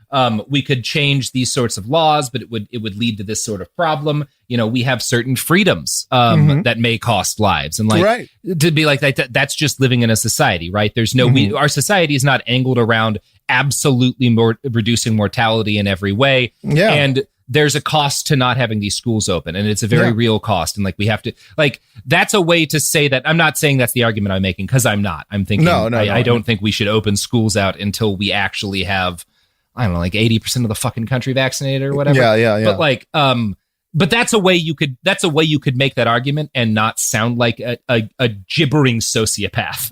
We could change these sorts of laws, but it would lead to this sort of problem. You know, we have certain freedoms that may cost lives, and like to be like that's just living in a society, right? There's no our society is not angled around absolutely reducing mortality in every way, and there's a cost to not having these schools open, and it's a very real cost. And like we have to, like, that's a way to say that. I'm not saying that's the argument I'm making, because I'm not. I'm thinking I don't think we should open schools out until we actually have, I don't know, like 80% of the fucking country vaccinated or whatever. Yeah. But like, but that's a way you could make that argument and not sound like a gibbering sociopath.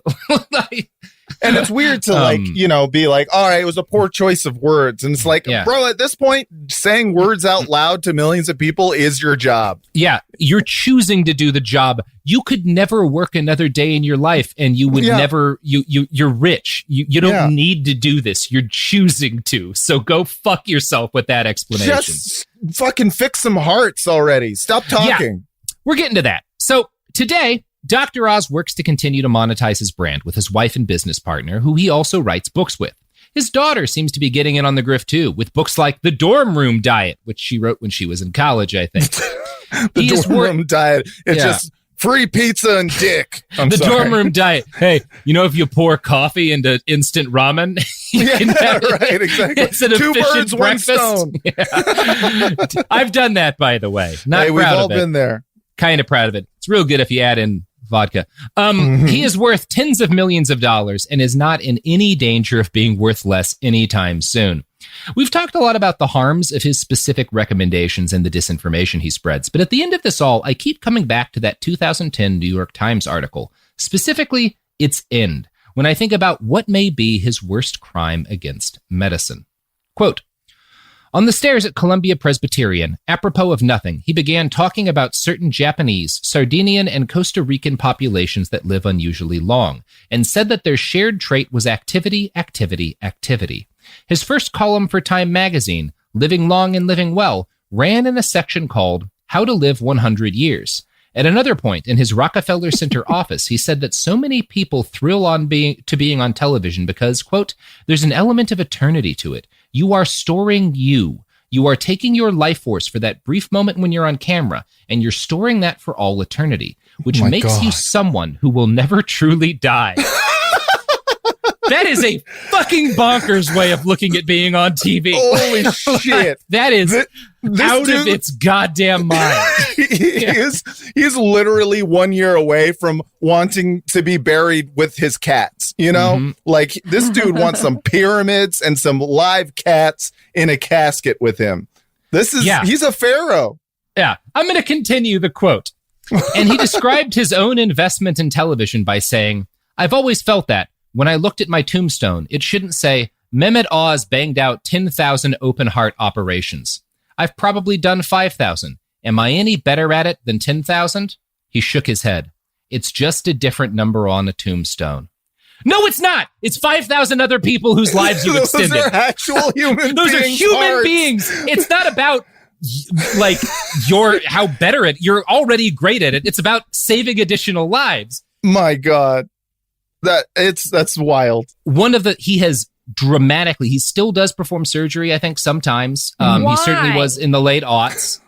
And it's weird to like, you know, be like, all right, it was a poor choice of words. And it's like, bro, at this point, saying words out loud to millions of people is your job. Yeah. You're choosing to do the job. You could never work another day in your life, and you would never, you're rich. You don't need to do this. You're choosing to. So go fuck yourself with that explanation. Just fucking fix some hearts already. Stop talking. Yeah, we're getting to that. So today, Dr. Oz works to continue to monetize his brand with his wife and business partner, who he also writes books with. His daughter seems to be getting in on the grift too, with books like The Dorm Room Diet, which she wrote when she was in college, I think. The Dorm Room Diet. It's just free pizza and dick. The Dorm Room Diet. Hey, you know, if you pour coffee into instant ramen, right, exactly. It's an 2 efficient birds, breakfast. 1 stone. Yeah. I've done that, by the way. Not hey, proud we've all of it. been there. Kind of proud of it. It's real good if you add in vodka. He is worth tens of millions of dollars and is not in any danger of being worth less anytime soon. We've talked a lot about the harms of his specific recommendations and the disinformation he spreads, but at the end of this all, I keep coming back to that 2010 New York Times article, specifically its end, when I think about what may be his worst crime against medicine. Quote, on the stairs at Columbia Presbyterian, apropos of nothing, he began talking about certain Japanese, Sardinian, and Costa Rican populations that live unusually long, and said that their shared trait was activity, activity, activity. His first column for Time magazine, Living Long and Living Well, ran in a section called How to Live 100 Years. At another point in his Rockefeller Center office, he said that so many people thrill on being on television because, quote, there's an element of eternity to it. You are storing you. You are taking your life force for that brief moment when you're on camera, and you're storing that for all eternity, which makes you someone who will never truly die. That is a fucking bonkers way of looking at being on TV. Holy shit. That is out of its goddamn mind. He's literally 1 year away from wanting to be buried with his cats, you know? Like, this dude wants some pyramids and some live cats in a casket with him. He's a pharaoh. Yeah. I'm going to continue the quote. And he described his own investment in television by saying, I've always felt that. When I looked at my tombstone, it shouldn't say, Mehmet Oz banged out 10,000 open heart operations. I've probably done 5,000. Am I any better at it than 10,000? He shook his head. It's just a different number on a tombstone. No, it's not. It's 5,000 other people whose lives you've extended. Those are actual human beings. Those are human beings. It's not about like how better at you're already great at it. It's about saving additional lives. My God. That's wild. He has dramatically, he still does perform surgery, I think, sometimes. He certainly was in the late aughts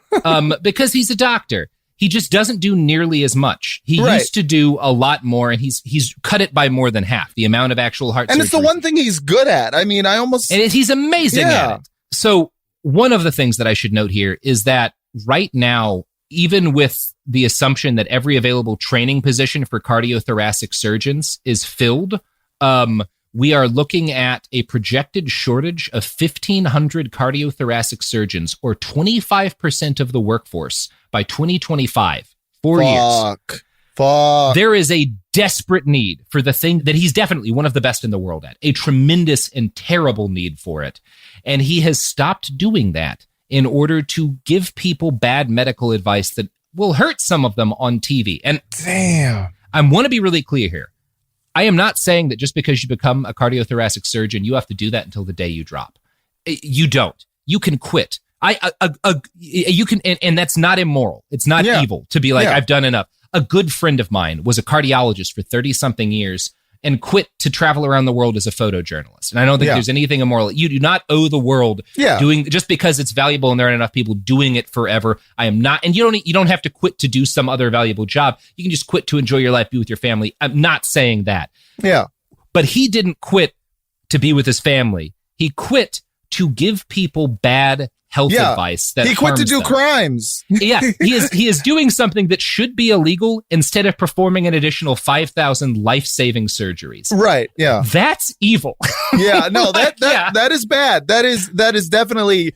because he's a doctor. He just doesn't do nearly as much. He used to do a lot more, and he's cut it by more than half, the amount of actual heart surgery. And it's the one thing he's good at. I mean, he's amazing at it. So one of the things that I should note here is that right now, even with the assumption that every available training position for cardiothoracic surgeons is filled, we are looking at a projected shortage of 1,500 cardiothoracic surgeons, or 25% of the workforce by 2025. 4 years. Fuck. There is a desperate need for the thing that he's definitely one of the best in the world at, a tremendous and terrible need for it. And he has stopped doing that in order to give people bad medical advice that will hurt some of them on TV. And damn, I want to be really clear here. I am not saying that just because you become a cardiothoracic surgeon, you have to do that until the day you drop. You don't. You can quit. You can, and that's not immoral. It's not evil to be like, I've done enough. A good friend of mine was a cardiologist for 30-something years and quit to travel around the world as a photojournalist. And I don't think there's anything immoral. You do not owe the world doing just because it's valuable and there aren't enough people doing it forever. I am not, and you don't have to quit to do some other valuable job. You can just quit to enjoy your life, be with your family. I'm not saying that. Yeah. But he didn't quit to be with his family. He quit to give people bad health advice that he quit to harms do them. crimes. He is doing something that should be illegal instead of performing an additional 5,000 life-saving surgeries. Right. Yeah. That's evil. Yeah. No, that is bad. That is definitely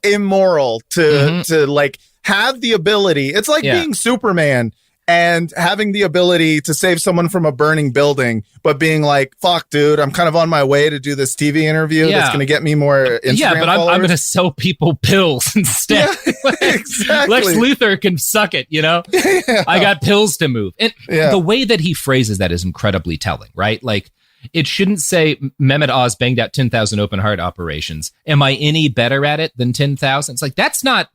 immoral to like have the ability. It's like being Superman and having the ability to save someone from a burning building, but being like, fuck, dude, I'm kind of on my way to do this TV interview that's going to get me more Instagram but I'm going to sell people pills instead. Yeah, exactly. Lex Luthor can suck it, you know? I got pills to move. And the way that he phrases that is incredibly telling, right? Like, it shouldn't say Mehmet Oz banged out 10,000 open heart operations. Am I any better at it than 10,000? It's like, that's not...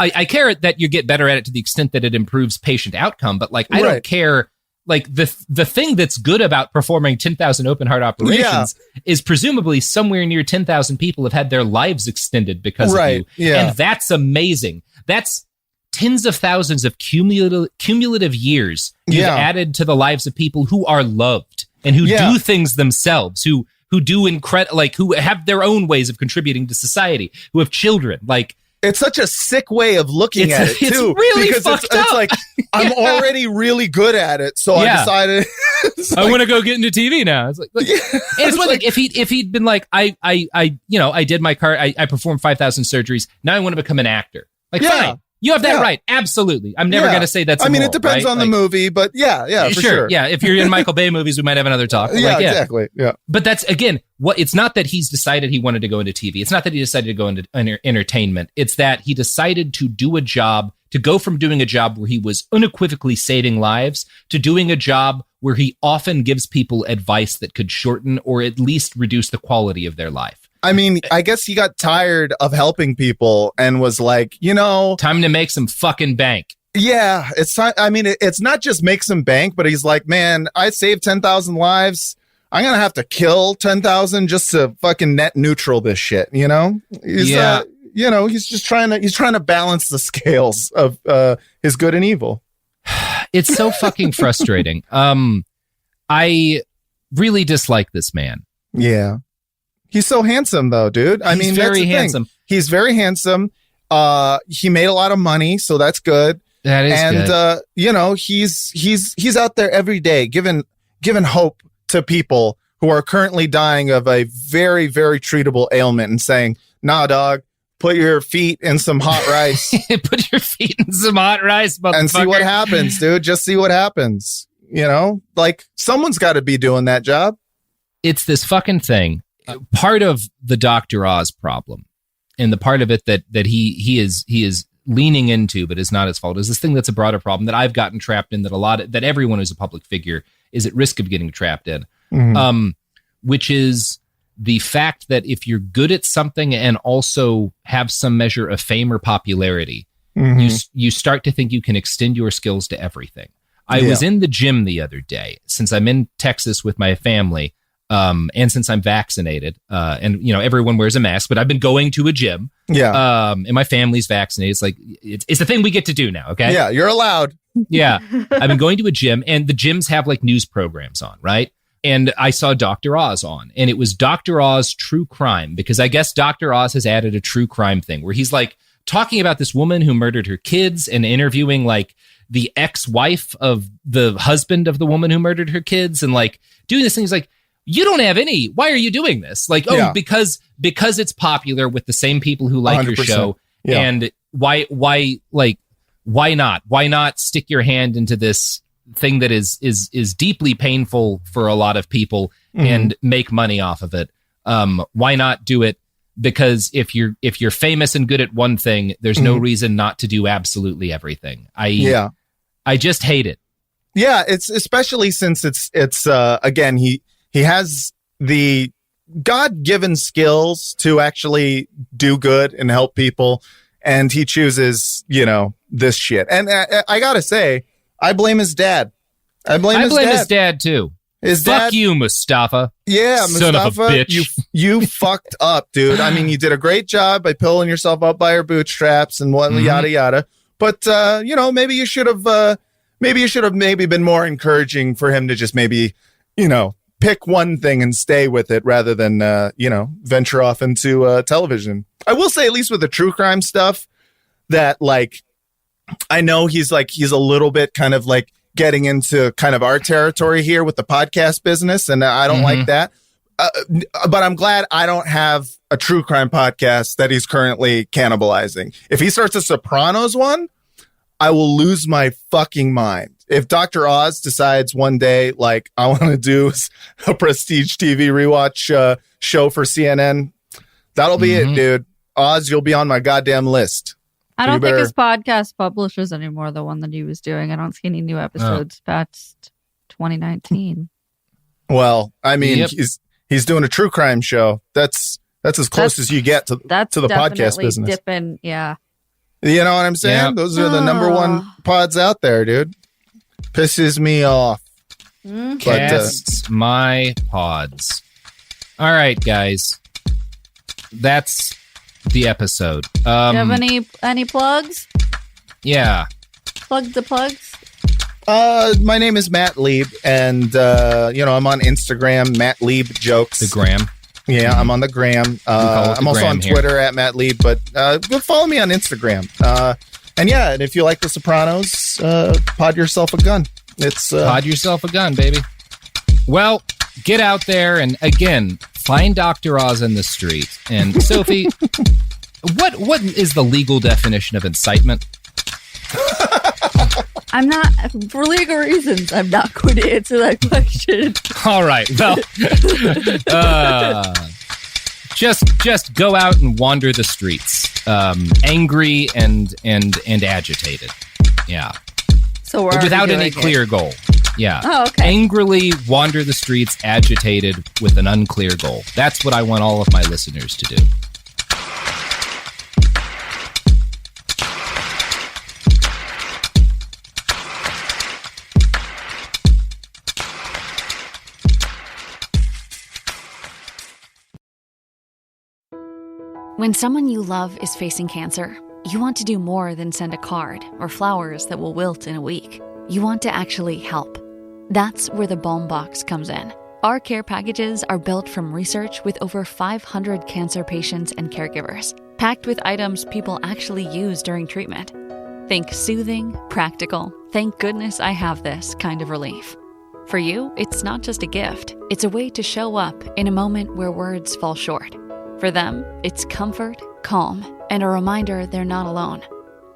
I care that you get better at it to the extent that it improves patient outcome, but like I don't care. Like the thing that's good about performing 10,000 open heart operations is presumably somewhere near 10,000 people have had their lives extended because of you, and that's amazing. That's tens of thousands of cumulative years you've added to the lives of people who are loved and who do things themselves, who do who have their own ways of contributing to society, who have children, like. It's such a sick way of looking at it, too. It's really because fucked up. It's like, I'm already really good at it, so I decided... I want to go get into TV now. It's like, and it's like if he'd been like, I did my I performed 5,000 surgeries. Now I want to become an actor. Like, fine. You have that right. Absolutely. I'm never going to say that's immoral, it depends on the movie, but for sure. Yeah, if you're in Michael Bay movies, we might have another talk. Exactly. Yeah. But that's, again, it's not that he's decided he wanted to go into TV. It's not that he decided to go into entertainment. It's that he decided to do a job, to go from doing a job where he was unequivocally saving lives to doing a job where he often gives people advice that could shorten or at least reduce the quality of their life. I mean, I guess he got tired of helping people and was like, time to make some fucking bank. Yeah, it's time. I mean, it's not just make some bank, but he's like, man, I saved 10,000 lives. I'm going to have to kill 10,000 just to fucking net neutral this shit, He's, he's just trying to balance the scales of his good and evil. It's so fucking frustrating. I really dislike this man. Yeah. He's so handsome, though, dude. I mean, very that's the handsome. Thing. He's very handsome. He made a lot of money, so that's good. That is good. And he's out there every day giving hope to people who are currently dying of a very, very treatable ailment and saying, "Nah, dog, put your feet in some hot rice. Put your feet in some hot rice, motherfucker. And see what happens, dude. Just see what happens. Like someone's got to be doing that job." It's this fucking thing. Part of the Dr. Oz problem, and the part of it that he is leaning into, but is not his fault, is this thing that's a broader problem that I've gotten trapped in, that everyone who's a public figure is at risk of getting trapped in, which is the fact that if you're good at something and also have some measure of fame or popularity, you start to think you can extend your skills to everything. I was in the gym the other day, since I'm in Texas with my family. And since I'm vaccinated, and everyone wears a mask, but I've been going to a gym. Yeah. And my family's vaccinated. It's like, it's the thing we get to do now. Okay. Yeah. You're allowed. Yeah. I've been going to a gym, and the gyms have like news programs on, right? And I saw Dr. Oz on, and it was Dr. Oz True Crime, because I guess Dr. Oz has added a true crime thing where he's like talking about this woman who murdered her kids and interviewing like the ex-wife of the husband of the woman who murdered her kids, and like doing this thing. He's like, you don't have any. Why are you doing this? Like, because it's popular with the same people who like 100%. Your show. Yeah. And why not? Why not stick your hand into this thing that is deeply painful for a lot of people and make money off of it. Why not do it? Because if you're famous and good at one thing, there's no reason not to do absolutely everything. I just hate it. Yeah, it's especially since it's again, he has the God-given skills to actually do good and help people, and he chooses, this shit. And I gotta say, I blame his dad. I blame his dad too. Fuck you, Mustafa. Yeah, son Mustafa, of a bitch. You fucked up, dude. I mean, you did a great job by pulling yourself up by your bootstraps and what yada yada. But maybe you should have been more encouraging for him to just maybe, pick one thing and stay with it rather than venture off into television. I will say, at least with the true crime stuff, that like I know he's a little bit kind of like getting into kind of our territory here with the podcast business, and I don't like that. But I'm glad I don't have a true crime podcast that he's currently cannibalizing. If he starts a Sopranos one, I will lose my fucking mind. If Dr. Oz decides one day, like, I want to do a prestige TV rewatch show for CNN, that'll be it, dude. Oz, you'll be on my goddamn list. I don't think his podcast publishes anymore, the one that he was doing. I don't see any new episodes past 2019. Well, I mean, he's doing a true crime show. That's as close as you get to the podcast business. Dipping, yeah. You know what I'm saying? Yep. Those are the number one pods out there, dude. Pisses me off. Casts my pods. All right, guys. That's the episode. Do you have any plugs? Yeah. Plug the plugs. My name is Matt Lieb, and I'm on Instagram, Matt Lieb Jokes. The gram. Yeah, I'm on the gram. I'm also on Twitter at Matt Lieb, but go follow me on Instagram. And if you like The Sopranos, pod yourself a gun. Pod yourself a gun, baby. Well, get out there and again find Dr. Oz in the street. And Sophie, what is the legal definition of incitement? I'm not, for legal reasons, I'm not going to answer that question. All right. Well, just go out and wander the streets, angry and agitated. Yeah. So we're without any clear goal. Yeah. Oh, okay. Angrily wander the streets, agitated with an unclear goal. That's what I want all of my listeners to do. When someone you love is facing cancer, you want to do more than send a card or flowers that will wilt in a week. You want to actually help. That's where the Balm Box comes in. Our care packages are built from research with over 500 cancer patients and caregivers, packed with items people actually use during treatment. Think soothing, practical, thank goodness I have this kind of relief. For you, it's not just a gift. It's a way to show up in a moment where words fall short. For them, it's comfort, calm, and a reminder they're not alone.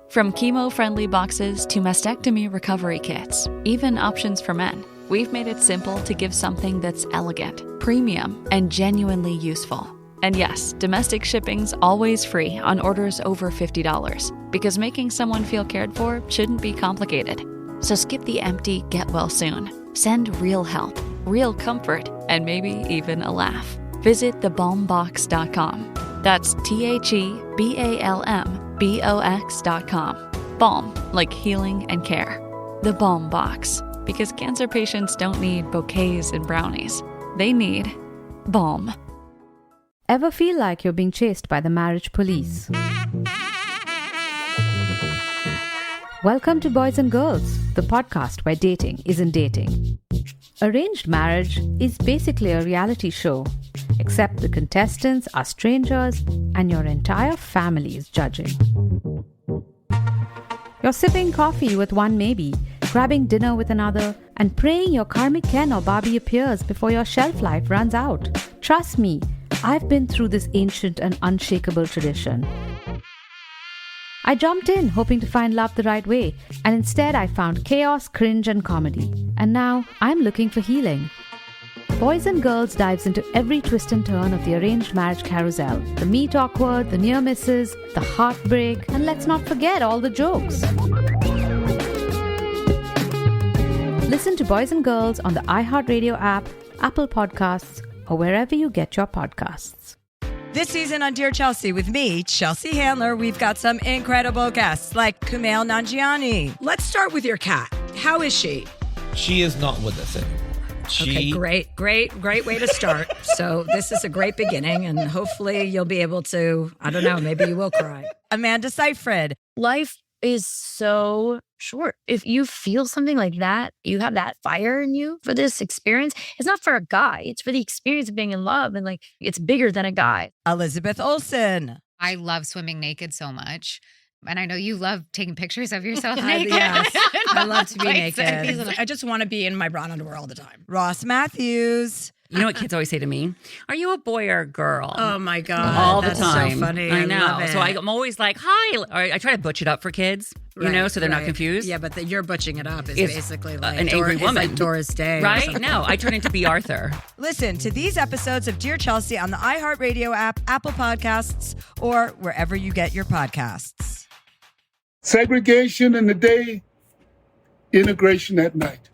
From chemo-friendly boxes to mastectomy recovery kits, even options for men, we've made it simple to give something that's elegant, premium, and genuinely useful. And yes, domestic shipping's always free on orders over $50, because making someone feel cared for shouldn't be complicated. So skip the empty get well soon. Send real help, real comfort, and maybe even a laugh. Visit thebalmbox.com. That's TheBalmBox.com. Balm, like healing and care. The Balm Box, because cancer patients don't need bouquets and brownies. They need balm. Ever feel like you're being chased by the marriage police? Welcome to Boys and Girls, the podcast where dating isn't dating. Arranged marriage is basically a reality show, except the contestants are strangers and your entire family is judging. You're sipping coffee with one maybe, grabbing dinner with another, and praying your karmic Ken or Barbie appears before your shelf life runs out. Trust me, I've been through this ancient and unshakable tradition. I jumped in hoping to find love the right way, and instead I found chaos, cringe, and comedy. And now I'm looking for healing. Boys and Girls dives into every twist and turn of the arranged marriage carousel. The meet awkward, the near misses, the heartbreak, and let's not forget all the jokes. Listen to Boys and Girls on the iHeartRadio app, Apple Podcasts, or wherever you get your podcasts. This season on Dear Chelsea with me, Chelsea Handler, we've got some incredible guests like Kumail Nanjiani. Let's start with your cat. How is she? She is not with us anymore. Okay, great way to start. So this is a great beginning, and hopefully you'll be able to, I don't know, maybe you will cry. Amanda Seyfried. Life is so short. If you feel something like that, you have that fire in you for this experience. It's not for a guy. It's for the experience of being in love, and like it's bigger than a guy. Elizabeth Olsen. I love swimming naked so much. And I know you love taking pictures of yourself naked. Yes, I love to be naked. I just want to be in my bra and underwear all the time. Ross Matthews. You know what kids always say to me? Are you a boy or a girl? Oh my God. All that's the time. So funny. I know. Love it. So I'm always like, hi. Or I try to butch it up for kids, so they're not confused. Yeah, but you're butching it up is It's basically like an angry woman. It's like Doris Day. Right? No, I turn into B. Arthur. Listen to these episodes of Dear Chelsea on the iHeartRadio app, Apple Podcasts, or wherever you get your podcasts. Segregation in the day, integration at night.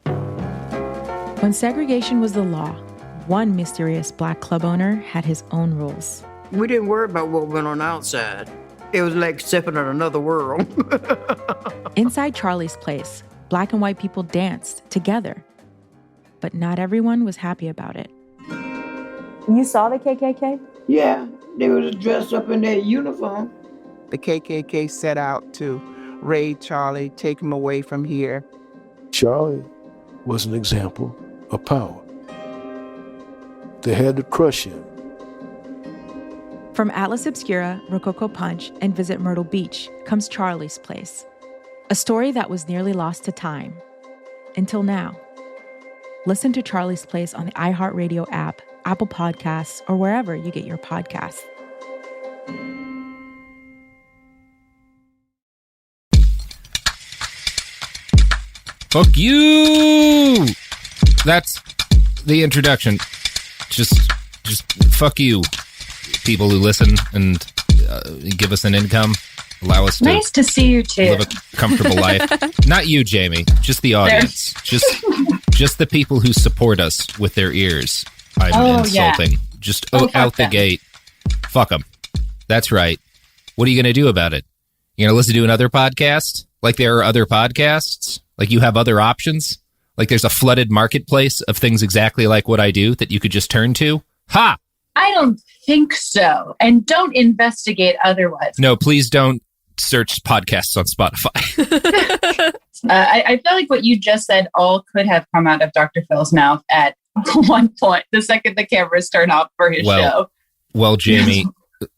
When segregation was the law, one mysterious black club owner had his own rules. We didn't worry about what went on outside. It was like stepping in another world. Inside Charlie's place, black and white people danced together. But not everyone was happy about it. You saw the KKK? Yeah, they was dressed up in their uniform. The KKK set out to raid Charlie, take him away from here. Charlie was an example of power. They had to crush him. From Atlas Obscura, Rococo Punch, and Visit Myrtle Beach comes Charlie's Place. A story that was nearly lost to time. Until now. Listen to Charlie's Place on the iHeartRadio app, Apple Podcasts, or wherever you get your podcasts. Fuck you! That's the introduction. Just fuck you, people who listen and give us an income, allow us to nice to see you too. Live a comfortable life. Not you, Jamie. Just the audience. Just the people who support us with their ears. I'm insulting. Yeah. Just out the gate. Fuck them. That's right. What are you going to do about it? You going to listen to another podcast? Like there are other podcasts? Like you have other options? Like there's a flooded marketplace of things exactly like what I do that you could just turn to? Ha! I don't think so. And don't investigate otherwise. No, please don't search podcasts on Spotify. I feel like what you just said all could have come out of Dr. Phil's mouth at one point, the second the cameras turn off for his show. Well, Jamie,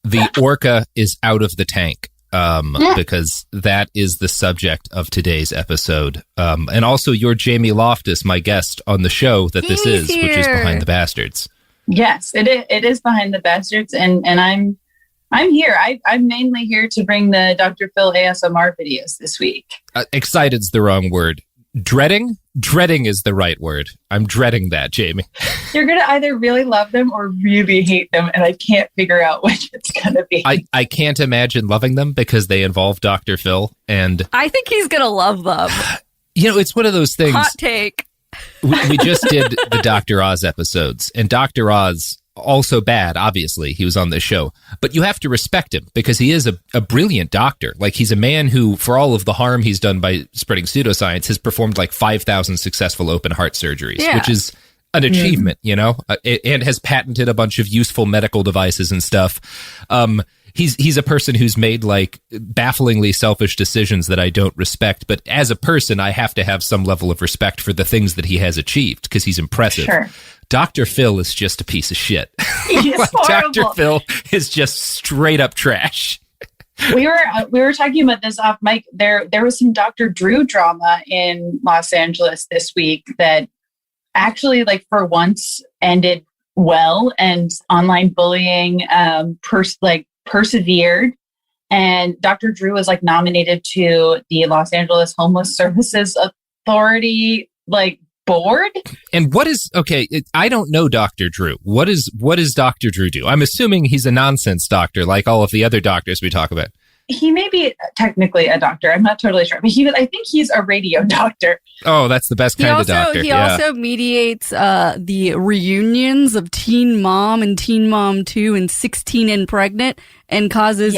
the orca is out of the tank. Because that is the subject of today's episode. And also you're Jamie Loftus, my guest on the show that this is, which is Behind the Bastards. Yes, it is Behind the Bastards. And I'm here. I'm mainly here to bring the Dr. Phil ASMR videos this week. Excited's the wrong word. Dreading is the right word. I'm dreading that, Jamie. You're going to either really love them or really hate them, and I can't figure out which it's going to be. I can't imagine loving them because they involve Dr. Phil, and I think he's going to love them. You know, it's one of those things. Hot take. We just did the Dr. Oz episodes, and Dr. Oz, also bad, obviously, he was on this show, but you have to respect him because he is a brilliant doctor. Like, he's a man who, for all of the harm he's done by spreading pseudoscience, has performed like 5,000 successful open heart surgeries, which is an achievement, you know, and has patented a bunch of useful medical devices and stuff. He's a person who's made like bafflingly selfish decisions that I don't respect, but as a person, I have to have some level of respect for the things that he has achieved because he's impressive. Sure. Dr. Phil is just a piece of shit. He's like, horrible. Dr. Phil is just straight up trash. We were talking about this off mic. There was some Dr. Drew drama in Los Angeles this week that actually, like, for once ended well, and online bullying persevered. And Dr. Drew was like nominated to the Los Angeles Homeless Services Authority board. And what is I don't know Dr. Drew. What does Dr. Drew do? I'm assuming he's a nonsense doctor, like all of the other doctors we talk about. He may be technically a doctor. I'm not totally sure, but I think he's a radio doctor. Oh, that's the best kind of doctor. He also mediates the reunions of Teen Mom and Teen Mom 2 and 16 and Pregnant, and causes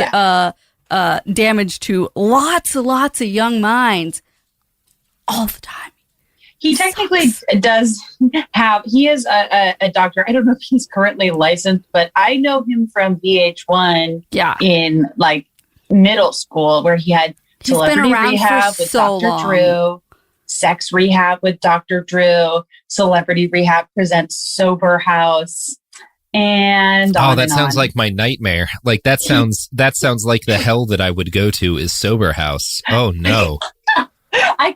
damage to lots of young minds all the time. He technically does have, he is a doctor. I don't know if he's currently licensed, but I know him from VH1 in middle school, where he had Celebrity Rehab with Dr. Drew, Sex Rehab with Dr. Drew, Celebrity Rehab presents Sober House. And that sounds like my nightmare. Like that sounds like the hell that I would go to is Sober House. Oh no. I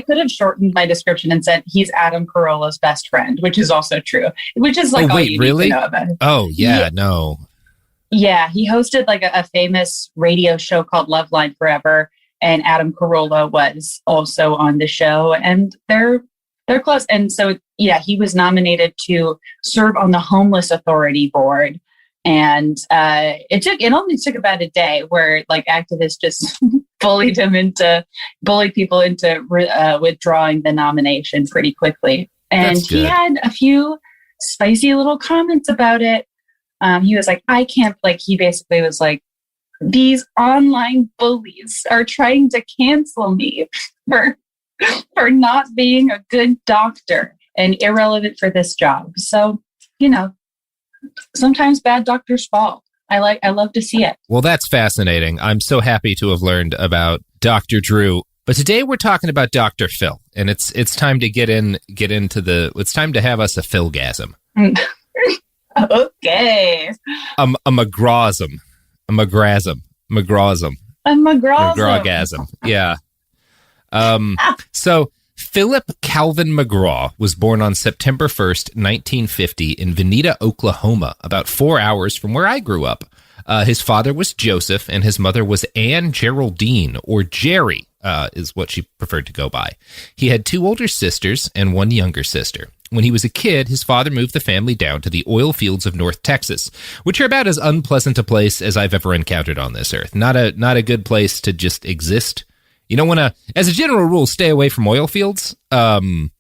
could have shortened my description and said he's Adam Carolla's best friend, which is also true. Which is all you need to know about him. Oh yeah, no. Yeah, he hosted a famous radio show called Love Line Forever, and Adam Carolla was also on the show, and they're close. And so he was nominated to serve on the Homeless Authority board. And it only took about a day, where activists just bullied people into withdrawing the nomination pretty quickly. And he had a few spicy little comments about it. He was like, he basically was like, these online bullies are trying to cancel me for not being a good doctor and irrelevant for this job. So, sometimes bad doctors fall. I love to see it. Well, that's fascinating. I'm so happy to have learned about Dr. Drew. But today we're talking about Dr. Phil, and it's time to it's time to have us a Philgasm. Okay. A McGrawsm. A McGrawsm. McGrawsm. A McGrawsm. McGrawgasm. Yeah. So Philip Calvin McGraw was born on September 1st, 1950 in Veneta, Oklahoma, about 4 hours from where I grew up. His father was Joseph, and his mother was Anne Geraldine, or Jerry, is what she preferred to go by. He had 2 older sisters and 1 younger sister. When he was a kid, his father moved the family down to the oil fields of North Texas, which are about as unpleasant a place as I've ever encountered on this earth. Not a good place to just exist. You don't want to, as a general rule, stay away from oil fields. Not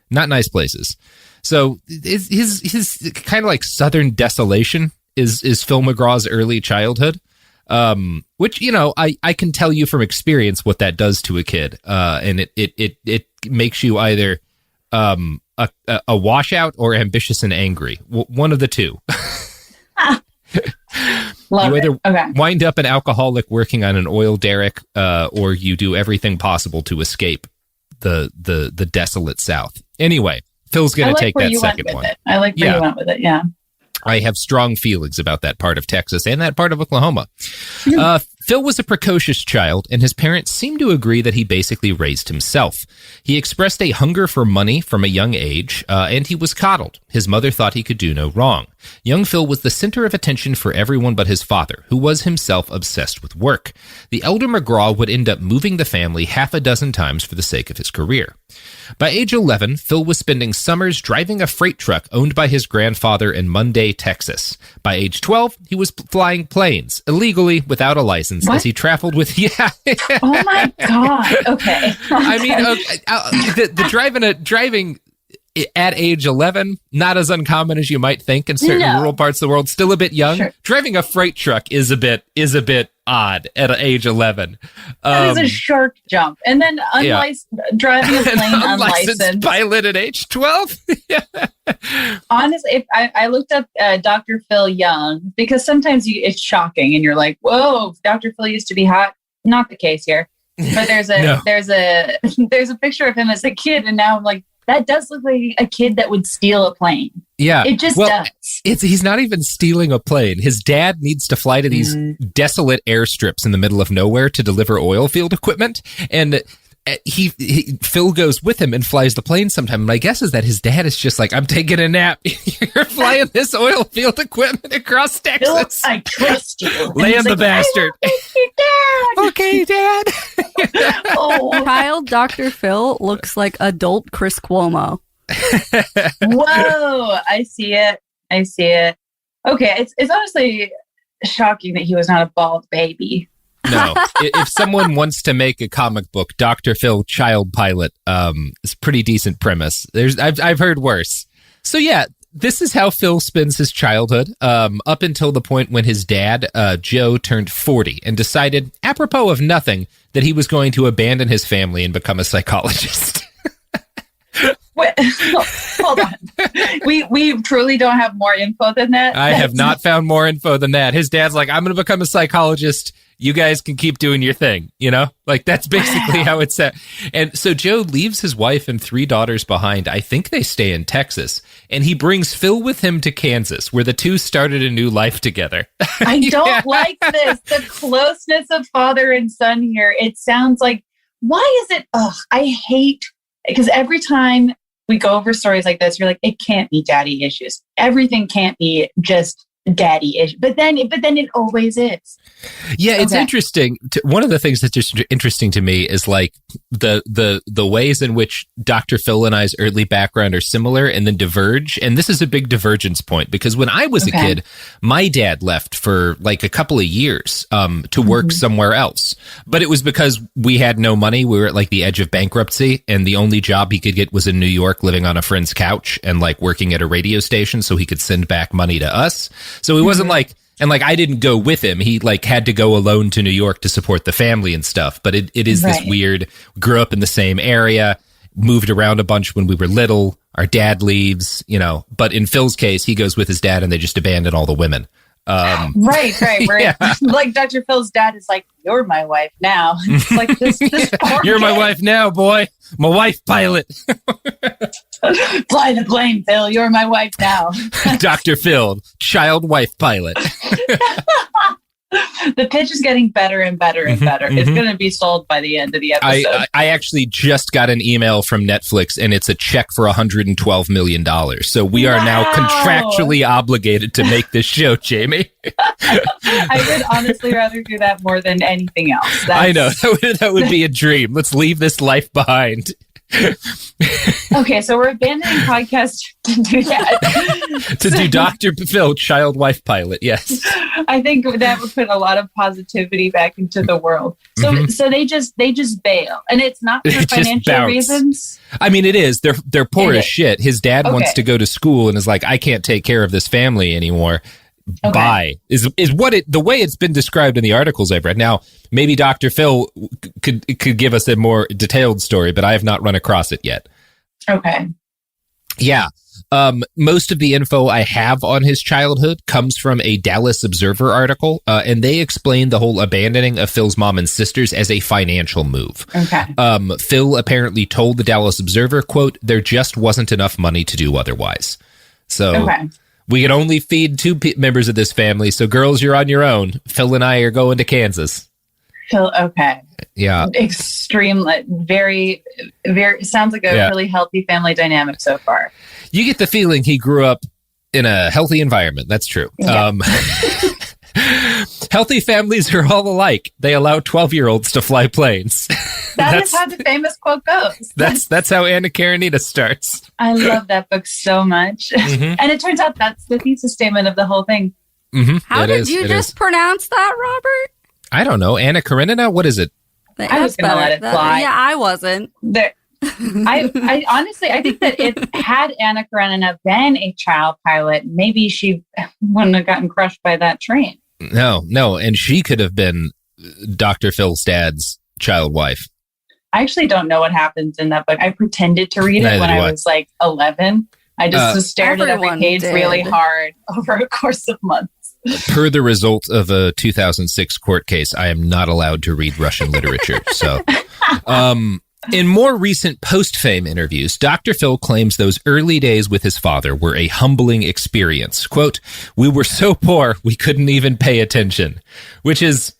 nice places. So his kind of southern desolation is Phil McGraw's early childhood, which, I can tell you from experience what that does to a kid. And it makes you either a washout or ambitious and angry. One of the two. You either wind up an alcoholic working on an oil derrick, or you do everything possible to escape the desolate South. Anyway, Phil's going to take that second one. I like where you went with it. Yeah. I have strong feelings about that part of Texas and that part of Oklahoma. Phil was a precocious child, and his parents seemed to agree that he basically raised himself. He expressed a hunger for money from a young age, and he was coddled. His mother thought he could do no wrong. Young Phil was the center of attention for everyone but his father, who was himself obsessed with work. The elder McGraw would end up moving the family 6 times for the sake of his career. By age 11, Phil was spending summers driving a freight truck owned by his grandfather in Munday, Texas. By age 12, he was flying planes, illegally, without a license, as he traveled with... Oh my God. Okay. I mean, the driving at age 11, not as uncommon as you might think in certain rural parts of the world, still a bit young. Sure. Driving a freight truck is a bit odd at age 11. That is a shark jump. And then driving a plane unlicensed. Pilot at age 12? Honestly, I looked up Dr. Phil Young, because sometimes it's shocking and you're like, whoa, Dr. Phil used to be hot. Not the case here. But there's a picture of him as a kid, and now I'm like, that does look like a kid that would steal a plane. Yeah. It just does. He's not even stealing a plane. His dad needs to fly to these desolate airstrips in the middle of nowhere to deliver oil field equipment. And Phil goes with him and flies the plane sometime. My guess is that his dad is just like, I'm taking a nap. You're flying this oil field equipment across Texas. Phil, I trust you. Land the bastard. Okay, Dad. Child Dr. Phil looks like adult Chris Cuomo. Whoa, I see it. Okay, it's honestly shocking that he was not a bald baby. No, if someone wants to make a comic book, Dr. Phil Child Pilot, is a pretty decent premise. I've heard worse. So yeah, this is how Phil spends his childhood, up until the point when his dad, Joe, turned 40 and decided, apropos of nothing, that he was going to abandon his family and become a psychologist. Wait, hold on. We truly don't have more info than that. I have not found more info than that. His dad's like, I'm going to become a psychologist. You guys can keep doing your thing, you know? Like, that's basically how it's set. And so Joe leaves his wife and 3 daughters behind. I think they stay in Texas. And he brings Phil with him to Kansas, where the two started a new life together. I don't like this. The closeness of father and son here. It sounds like, why is it? I hate, because every time we go over stories like this, you're like, it can't be daddy issues. Everything can't be just daddy issue, but then it always is. Yeah, it's interesting. One of the things that's just interesting to me is like the ways in which Dr. Phil and I's early background are similar and then diverge. And this is a big divergence point because when I was a kid, my dad left for like a couple of years to work somewhere else. But it was because we had no money. We were at like the edge of bankruptcy, and the only job he could get was in New York, living on a friend's couch and like working at a radio station so he could send back money to us. So he wasn't like, and like I didn't go with him. He like had to go alone to New York to support the family and stuff. But it is this weird, grew up in the same area, moved around a bunch when we were little. Our dad leaves, you know, but in Phil's case, he goes with his dad and they just abandon all the women. Right. Yeah. Like Dr. Phil's dad is like, you're my wife now. It's like this you're my wife now, boy. My wife pilot. Fly the plane, Phil. You're my wife now. Dr. Phil, child wife pilot. The pitch is getting better and better and better. It's going to be sold by the end of the episode. I actually just got an email from Netflix, and it's a check for $112 million. So we are now contractually obligated to make this show, Jamie. I would honestly rather do that more than anything else. I know. That would be a dream. Let's leave this life behind. Okay, so we're abandoning podcasts to do that. To do Dr. Phil, child wife pilot, yes. I think that would put a lot of positivity back into the world. So they just bail, and it's not for financial reasons. I mean, it is. They're poor as shit. His dad wants to go to school and is like, I can't take care of this family anymore. Bye is what the way it's been described in the articles I've read. Now, maybe Dr. Phil could give us a more detailed story, but I have not run across it yet. Okay. Yeah. Most of the info I have on his childhood comes from a Dallas Observer article, and they explain the whole abandoning of Phil's mom and sisters as a financial move. Okay. Phil apparently told the Dallas Observer, quote, there just wasn't enough money to do otherwise. So we can only feed 2 members of this family. So girls, you're on your own. Phil and I are going to Kansas. Phil, okay. Yeah. Extremely, very, very, sounds like a really healthy family dynamic so far. You get the feeling he grew up in a healthy environment. That's true. Yeah. Healthy families are all alike. They allow 12-year-olds to fly planes. That's how the famous quote goes. That's how Anna Karenina starts. I love that book so much. And it turns out that's the thesis statement of the whole thing. How did you just pronounce that, Robert? I don't know. Anna Karenina? What is it? I was going to let it fly. Yeah, I wasn't. I honestly, I think that if had Anna Karenina been a child pilot, maybe she wouldn't have gotten crushed by that train. No. And she could have been Dr. Phil's dad's child wife. I actually don't know what happens in that book. I pretended to read it when I was like 11. I just stared at every page really hard over a course of months. Per the result of a 2006 court case, I am not allowed to read Russian literature. So, in more recent post-fame interviews, Dr. Phil claims those early days with his father were a humbling experience. Quote, we were so poor, we couldn't even pay attention, which is,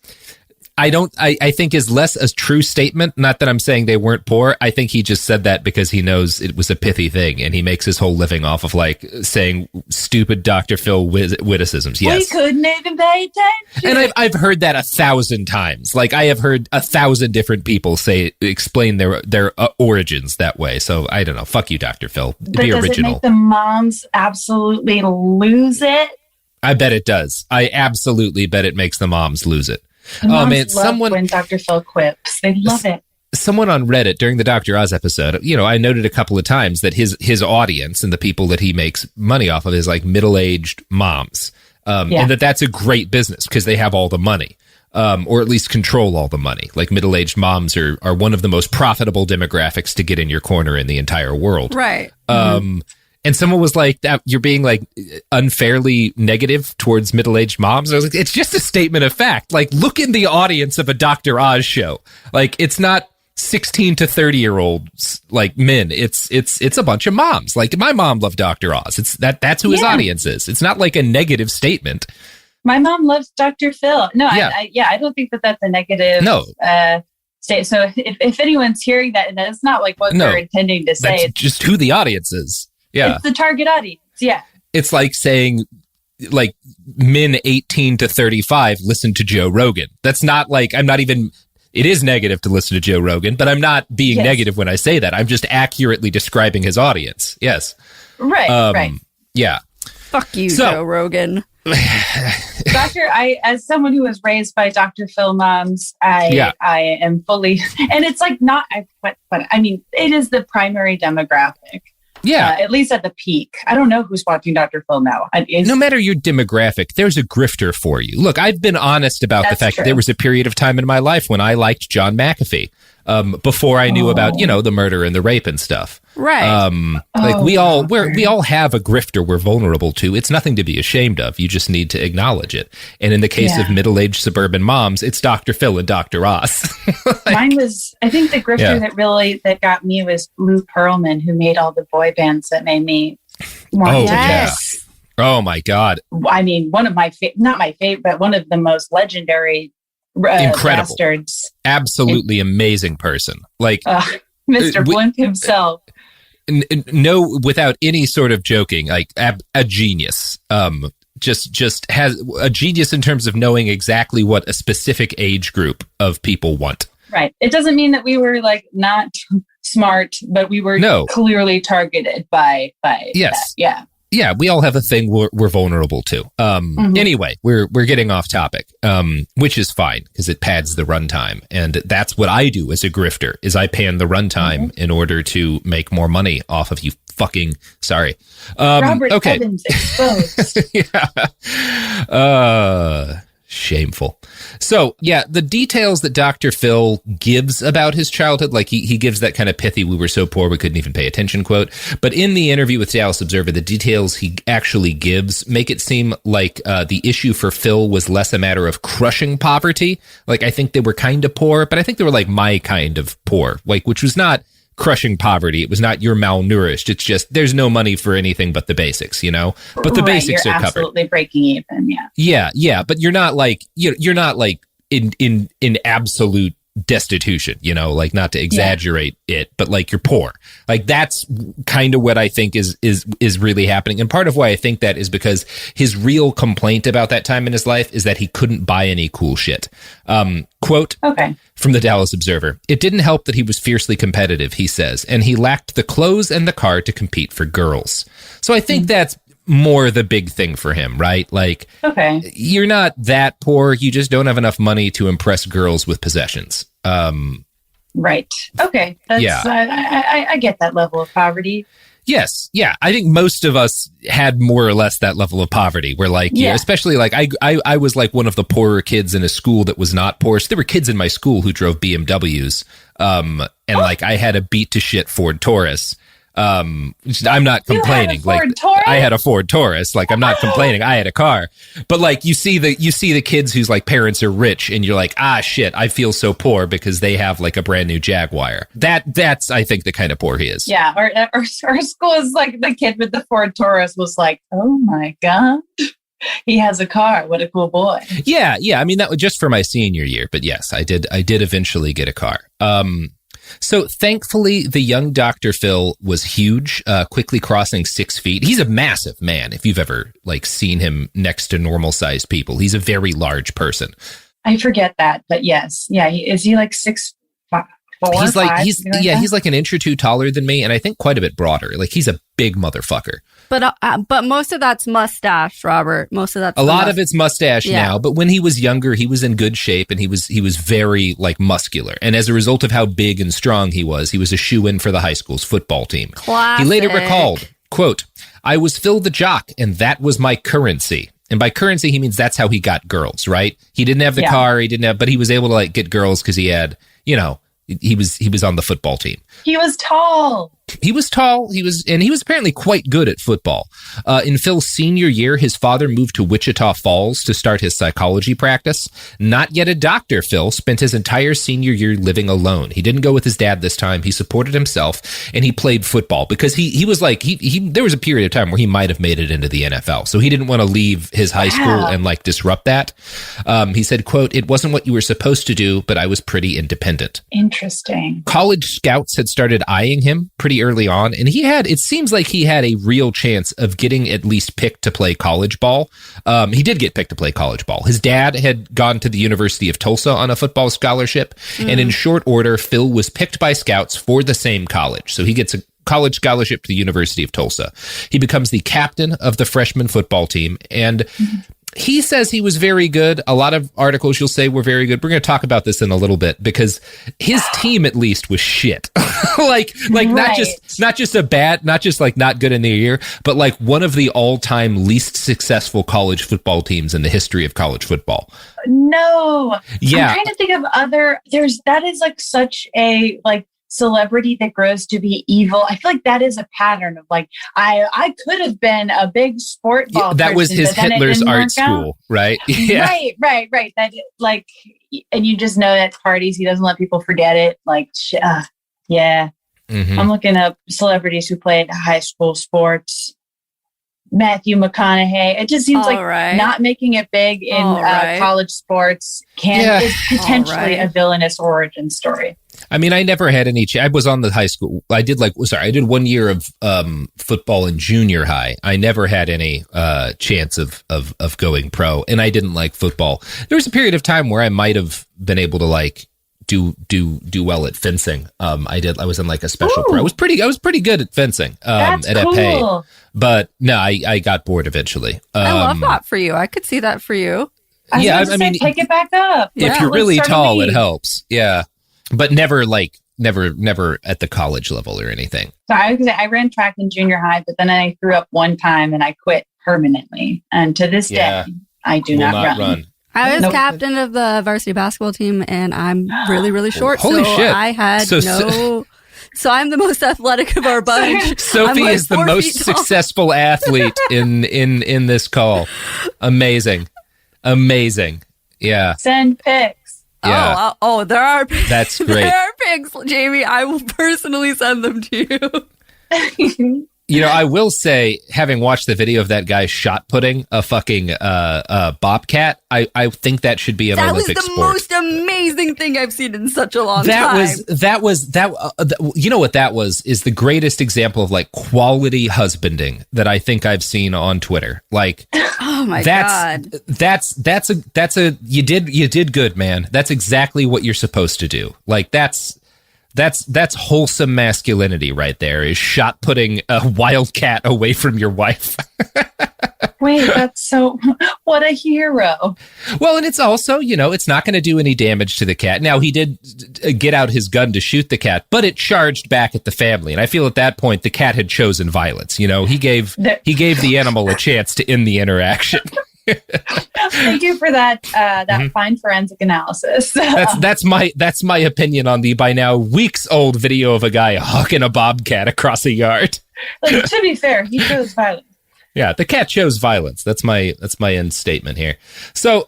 I think is less a true statement. Not that I'm saying they weren't poor. I think he just said that because he knows it was a pithy thing, and he makes his whole living off of like saying stupid Dr. Phil witticisms. Yes, we couldn't even pay attention. And I've heard that 1,000 times. Like I have heard 1,000 different people explain their origins that way. So I don't know. Fuck you, Dr. Phil. But Be does original. it make the moms absolutely lose it? I bet it does. I absolutely bet it makes the moms lose it. The moms love when Dr. Phil quips. They love it. Someone on Reddit during the Dr. Oz episode, I noted a couple of times that his audience and the people that he makes money off of is like middle-aged moms. And that's a great business because they have all the money, or at least control all the money. Like middle-aged moms are one of the most profitable demographics to get in your corner in the entire world. Right. And someone was like, that you're being like unfairly negative towards middle-aged moms. I was like, it's just a statement of fact. Like, look in the audience of a Dr. Oz show. Like, it's not 16 to 30-year-olds like men. It's a bunch of moms. Like, my mom loved Dr. Oz. That's who his audience is. It's not like a negative statement. My mom loves Dr. Phil. No, I don't think that's a negative. No. State. So if anyone's hearing that, and that's not like what they're intending to say. That's just who the audience is. Yeah. It's the target audience. Yeah. It's like saying like men 18 to 35 listen to Joe Rogan. That's not like, it is negative to listen to Joe Rogan, but I'm not being negative when I say that. I'm just accurately describing his audience. Yes. Right. Right. Yeah. Fuck you, Joe Rogan. As someone who was raised by Dr. Phil moms, I am fully, and it's like not, but I mean, it is the primary demographic. Yeah. At least at the peak. I don't know who's watching Dr. Phil now. No matter your demographic, there's a grifter for you. Look, I've been honest about the fact that there was a period of time in my life when I liked John McAfee before I knew about, the murder and the rape and stuff. Right. We all have a grifter we're vulnerable to. It's nothing to be ashamed of. You just need to acknowledge it. And in the case of middle-aged suburban moms, it's Dr. Phil and Dr. Oz. Mine was, I think the grifter that got me was Lou Pearlman, who made all the boy bands that made me want yeah. Oh my God. I mean, one of my, not my favorite, but one of the most legendary incredible bastards. Absolutely amazing person. Like Mr. Blimp himself. No, without any sort of joking, like a genius. Just has a genius in terms of knowing exactly what a specific age group of people want. Right. It doesn't mean that we were like not smart, but we were clearly targeted by yes. that. Yeah. Yeah, we all have a thing we're vulnerable to. Anyway, we're getting off topic, which is fine because it pads the runtime, and that's what I do as a grifter. Is I pan the runtime in order to make more money off of you. Fucking sorry, Robert okay. Evans exposed. Shameful. So, yeah, the details that Dr. Phil gives about his childhood, like he gives that kind of pithy, we were so poor we couldn't even pay attention quote. But in the interview with Dallas Observer, the details he actually gives make it seem like the issue for Phil was less a matter of crushing poverty. Like, I think they were kind of poor, but I think they were like my kind of poor, like, which was not crushing poverty. It was not you're malnourished. It's just there's no money for anything but the basics, But the basics are covered. Absolutely breaking even, yeah. Yeah, but you're not like you're not like in absolute destitution, like not to exaggerate it, but like you're poor. Like that's kind of what I think is really happening. And part of why I think that is because his real complaint about that time in his life is that he couldn't buy any cool shit. Quote from the Dallas Observer, "It didn't help that he was fiercely competitive," he says, "and he lacked the clothes and the car to compete for girls." So I think that's more the big thing for him, right? Like, you're not that poor. You just don't have enough money to impress girls with possessions. Right. Okay. That's, I get that level of poverty. Yes. Yeah. I think most of us had more or less that level of poverty where like, especially like I was like one of the poorer kids in a school that was not poor. So there were kids in my school who drove BMWs. And like I had a beat to shit Ford Taurus. I'm not complaining. I had a Ford Taurus. Like I'm not complaining. I had a car, but like you see the kids whose like parents are rich, and you're like, ah, shit, I feel so poor because they have like a brand new Jaguar. That's I think the kind of poor he is. Yeah, our school is like the kid with the Ford Taurus was like, oh my God. He has a car. What a cool boy. Yeah. I mean, that was just for my senior year, but yes, I did eventually get a car. So thankfully, the young Dr. Phil was huge, quickly crossing 6 feet. He's a massive man. If you've ever seen him next to normal sized people, he's a very large person. I forget that, but yes. Yeah. Is he like 6'4"? He's like an inch or two taller than me, and I think quite a bit broader. Like, he's a big motherfucker. But most of that's mustache, Robert. Most of that's a lot of it's mustache now. But when he was younger, he was in good shape, and he was very muscular. And as a result of how big and strong he was a shoo-in for the high school's football team. Classic. He later recalled, quote, "I was Phil the jock, and that was my currency." And by currency, he means that's how he got girls, right? He didn't have the car, but he was able to get girls because he had, he was on the football team. He was tall. He was apparently quite good at football. In Phil's senior year, his father moved to Wichita Falls to start his psychology practice. Not yet a doctor, Phil spent his entire senior year living alone. He didn't go with his dad this time. He supported himself, and he played football because he was there was a period of time where he might have made it into the NFL. So he didn't want to leave his high school and disrupt that. He said, quote, "It wasn't what you were supposed to do, but I was pretty independent." Interesting. College scouts had started eyeing him pretty early on, and it seems like he had a real chance of getting at least picked to play college ball. He did get picked to play college ball. His dad had gone to the University of Tulsa on a football scholarship, and in short order, Phil was picked by scouts for the same college. So he gets a college scholarship to the University of Tulsa. He becomes the captain of the freshman football team, and he says he was very good. A lot of articles you'll say were very good. We're going to talk about this in a little bit because his team at least was shit. Right. not just not good in the year, but one of the all-time least successful college football teams in the history of college football. No. Yeah. I'm trying to think of that is such a celebrity that grows to be evil. I feel like that is a pattern of I could have been a big sport ball that was his Hitler's art school, right? Yeah. Right. That and you just know at parties he doesn't let people forget it. Yeah. Mm-hmm. I'm looking up celebrities who played high school sports. Matthew McConaughey. It just seems not making it big in college sports is potentially a villainous origin story. I mean, I never had any. I was on the high school. I did I did 1 year of football in junior high. I never had any chance of going pro, and I didn't like football. There was a period of time where I might have been able to do well at fencing. I was in a special pro. I was pretty good at fencing. That's at cool. FA. But no, I got bored eventually. I love that for you. I could see that for you. I mean, take it back up. If you're really tall, it helps. Yeah. But never at the college level or anything. So I ran track in junior high, but then I threw up one time and I quit permanently. And to this day, I do not run. I was captain of the varsity basketball team, and I'm really, really short. Holy shit. I had So I'm the most athletic of our bunch. Sophie is the most successful athlete in this call. Amazing. Yeah. Send pics. Yeah. Oh, there are pics. That's great. There are pics, Jamie. I will personally send them to you. I will say, having watched the video of that guy shot putting a fucking bobcat, I think that should be an Olympic sport. That was the most amazing thing I've seen in such a long time. You know what that was? Is the greatest example of quality husbanding that I think I've seen on Twitter. Oh my God. You did good, man. That's exactly what you're supposed to do. That's wholesome masculinity right there, is shot putting a wildcat away from your wife. Wait, what a hero. Well, and it's also, it's not going to do any damage to the cat. Now, he did get out his gun to shoot the cat, but it charged back at the family. And I feel at that point, the cat had chosen violence. He gave the animal a chance to end the interaction. Thank you for that fine forensic analysis. That's my opinion on the by now weeks old video of a guy hucking a bobcat across a yard. To be fair, he chose violence. Yeah, the cat chose violence. That's my end statement here. So,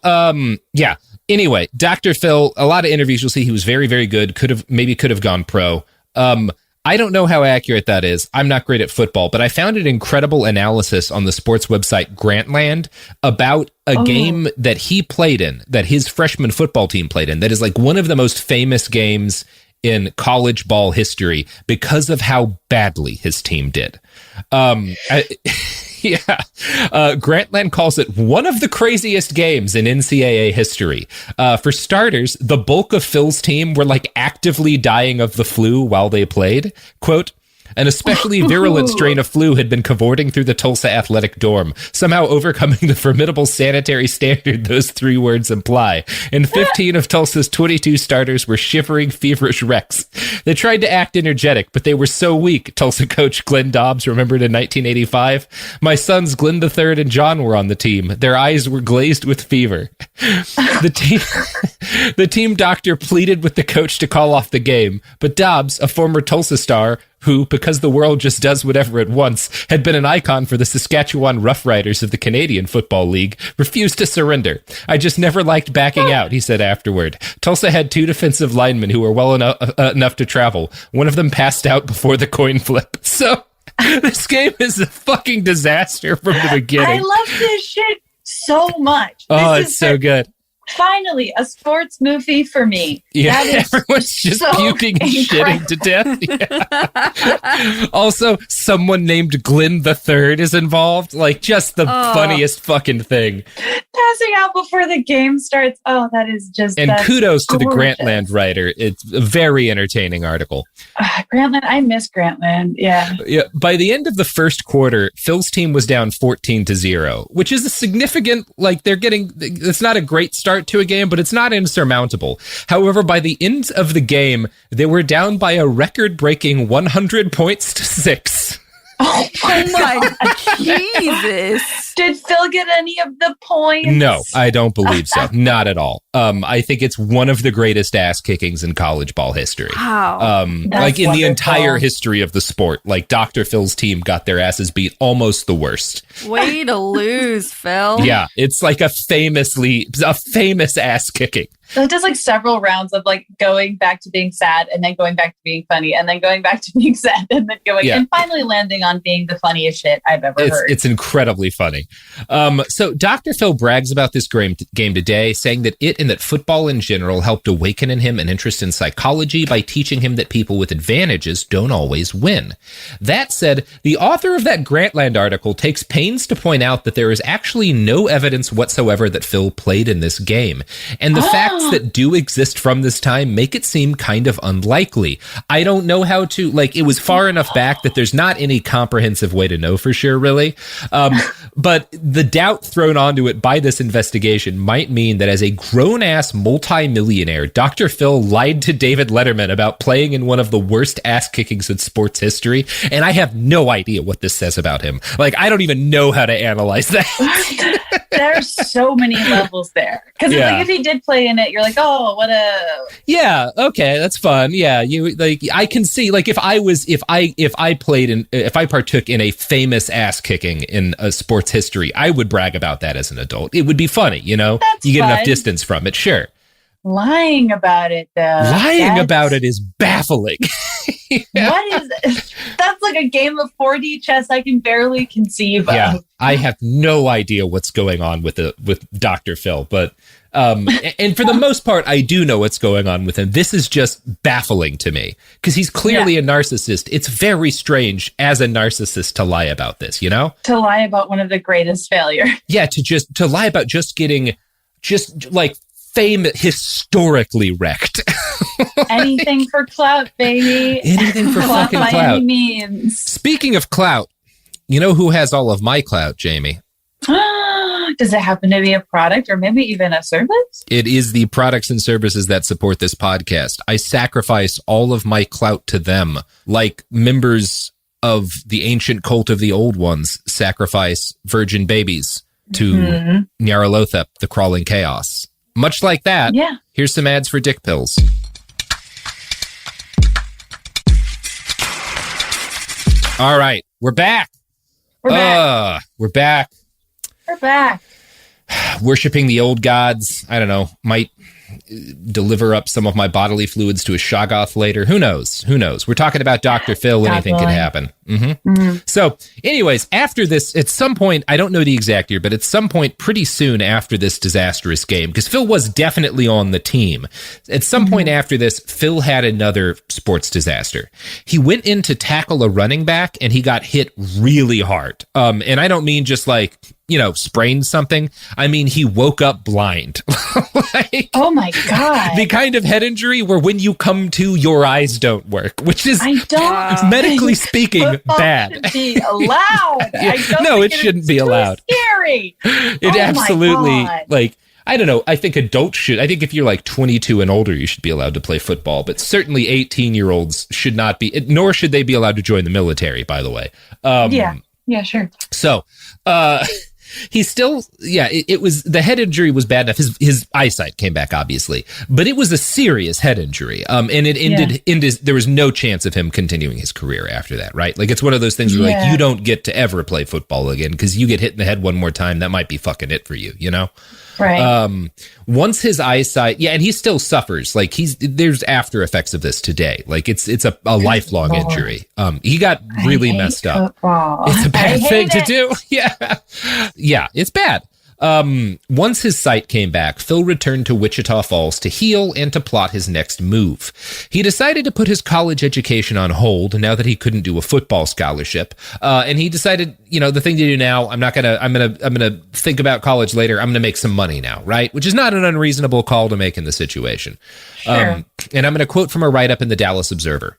yeah. Anyway, Dr. Phil, a lot of interviews you'll see he was very, very good. Could have gone pro. I don't know how accurate that is. I'm not great at football, but I found an incredible analysis on the sports website Grantland about a game that he played in, that his freshman football team played in, that is like one of the most famous games in college ball history because of how badly his team did. Grantland calls it one of the craziest games in NCAA history. For starters, the bulk of Phil's team were like actively dying of the flu while they played. Quote, an especially virulent strain of flu had been cavorting through the Tulsa athletic dorm, somehow overcoming the formidable sanitary standard those 3 words imply. And 15 of Tulsa's 22 starters were shivering, feverish wrecks. They tried to act energetic, but they were so weak, Tulsa coach Glenn Dobbs remembered in 1985. My sons Glenn III and John were on the team. Their eyes were glazed with fever. The team doctor pleaded with the coach to call off the game, but Dobbs, a former Tulsa star, who, because the world just does whatever it wants, had been an icon for the Saskatchewan Roughriders of the Canadian Football League, refused to surrender. I just never liked backing out, he said afterward. Tulsa had 2 defensive linemen who were well enough to travel. One of them passed out before the coin flip. So this game is a fucking disaster from the beginning. I love this shit so much. It's so good. Finally, a sports movie for me. Yeah, everyone's just so puking and shitting to death. Yeah. Also, someone named Glenn III is involved. Like, just the funniest fucking thing. Passing out before the game starts. Oh, that is just... And kudos to the Grantland writer. It's a very entertaining article. Grantland, I miss Grantland. Yeah. By the end of the first quarter, Phil's team was down 14-0, which is a significant, like, it's not a great start to a game, but it's not insurmountable. However, by the end of the game, they were down by a record-breaking 100 points to 6. Oh my Jesus. Did Phil get any of the points? No, I don't believe so. Not at all. I think it's one of the greatest ass kickings in college ball history. Wow. Like in the entire history of the sport. Like Dr. Phil's team got their asses beat almost the worst. Way to lose, Phil. Yeah, it's like a famous ass kicking. So it does like several rounds of like going back to being sad and then going back to being funny and then going back to being sad and then and finally landing on being the funniest shit I've ever heard. It's incredibly funny. So Dr. Phil brags about this game today, saying that it and that football in general helped awaken in him an interest in psychology by teaching him that people with advantages don't always win. That said, the author of that Grantland article takes pains to point out that there is actually no evidence whatsoever that Phil played in this game. And the facts that do exist from this time make it seem kind of unlikely. I don't know how to, like, it was far enough back that there's not any comprehensive way to know for sure, really. But the doubt thrown onto it by this investigation might mean that as a grown-ass multi-millionaire, Dr. Phil lied to David Letterman about playing in one of the worst ass kickings in sports history, and I have no idea what this says about him. Like, I don't even know how to analyze that. There's so many levels there. Because like, if he did play in it, you're like, oh, what a... Yeah, okay, that's fun. Yeah, you like, I can see, like, if I partook in a famous ass kicking in a sports history, I would brag about that as an adult. It would be funny, you know? That's you get fun. Enough distance from it, sure. Lying about it, though. Lying about it is baffling. What is it? That's like a game of 4D chess I can barely conceive of. Yeah, I have no idea what's going on with Dr. Phil, but and for the most part, I do know what's going on with him. This is just baffling to me because he's clearly a narcissist. It's very strange as a narcissist to lie about this, you know? To lie about one of the greatest failures. Yeah, to lie about just getting like fame historically wrecked. Anything for clout, baby. Anything for fucking by clout. Any means. Speaking of clout, you know who has all of my clout, Jamie? Does it happen to be a product or maybe even a service? It is the products and services that support this podcast. I sacrifice all of my clout to them, like members of the ancient cult of the old ones sacrifice virgin babies to Nyarlathotep, the crawling chaos. Much like that, here's some ads for dick pills. All right, we're back. We're back. We're back. Worshipping the old gods, I don't know, might deliver up some of my bodily fluids to a Shoggoth later. Who knows? We're talking about Dr. Phil. Anything can happen. So anyways, after this, at some point, I don't know the exact year, but at some point pretty soon after this disastrous game, because Phil was definitely on the team, at some point after this, Phil had another sports disaster. He went in to tackle a running back and he got hit really hard. And I don't mean just like, sprained something. I mean, he woke up blind. Oh my God. The kind of head injury where when you come to, your eyes don't work, which is medically speaking bad. Should be allowed. It shouldn't be allowed. Scary. It absolutely, I don't know. I think adults should. I think if you're like 22 and older, you should be allowed to play football, but certainly 18-year-olds should not be, nor should they be allowed to join the military, by the way. Yeah, sure. So, he still, it was, the head injury was bad enough. His eyesight came back, obviously, but it was a serious head injury. And it ended, there was no chance of him continuing his career after that, right? Like, it's one of those things where like, you don't get to ever play football again because you get hit in the head one more time. That might be fucking it for you, Right. Once his eyesight, and he still suffers. Like there's after effects of this today. Like it's a lifelong injury. He got really messed up. It's a bad thing to do. Yeah, it's bad. Once his sight came back, Phil returned to Wichita Falls to heal and to plot his next move. He decided to put his college education on hold now that he couldn't do a football scholarship. And he decided, the thing to do now, I'm gonna think about college later. I'm gonna make some money now, right? Which is not an unreasonable call to make in the situation. Sure. And I'm gonna quote from a write-up in the Dallas Observer.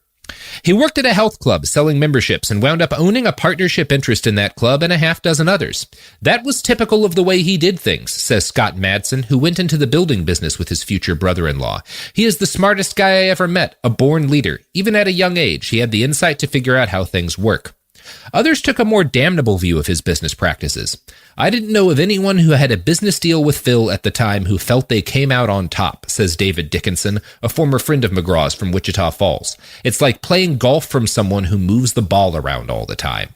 He worked at a health club selling memberships and wound up owning a partnership interest in that club and a half dozen others. That was typical of the way he did things, says Scott Madsen, who went into the building business with his future brother-in-law. He is the smartest guy I ever met, a born leader. Even at a young age, he had the insight to figure out how things work. Others took a more damnable view of his business practices. I didn't know of anyone who had a business deal with Phil at the time who felt they came out on top, says David Dickinson, a former friend of McGraw's from Wichita Falls. It's like playing golf from someone who moves the ball around all the time.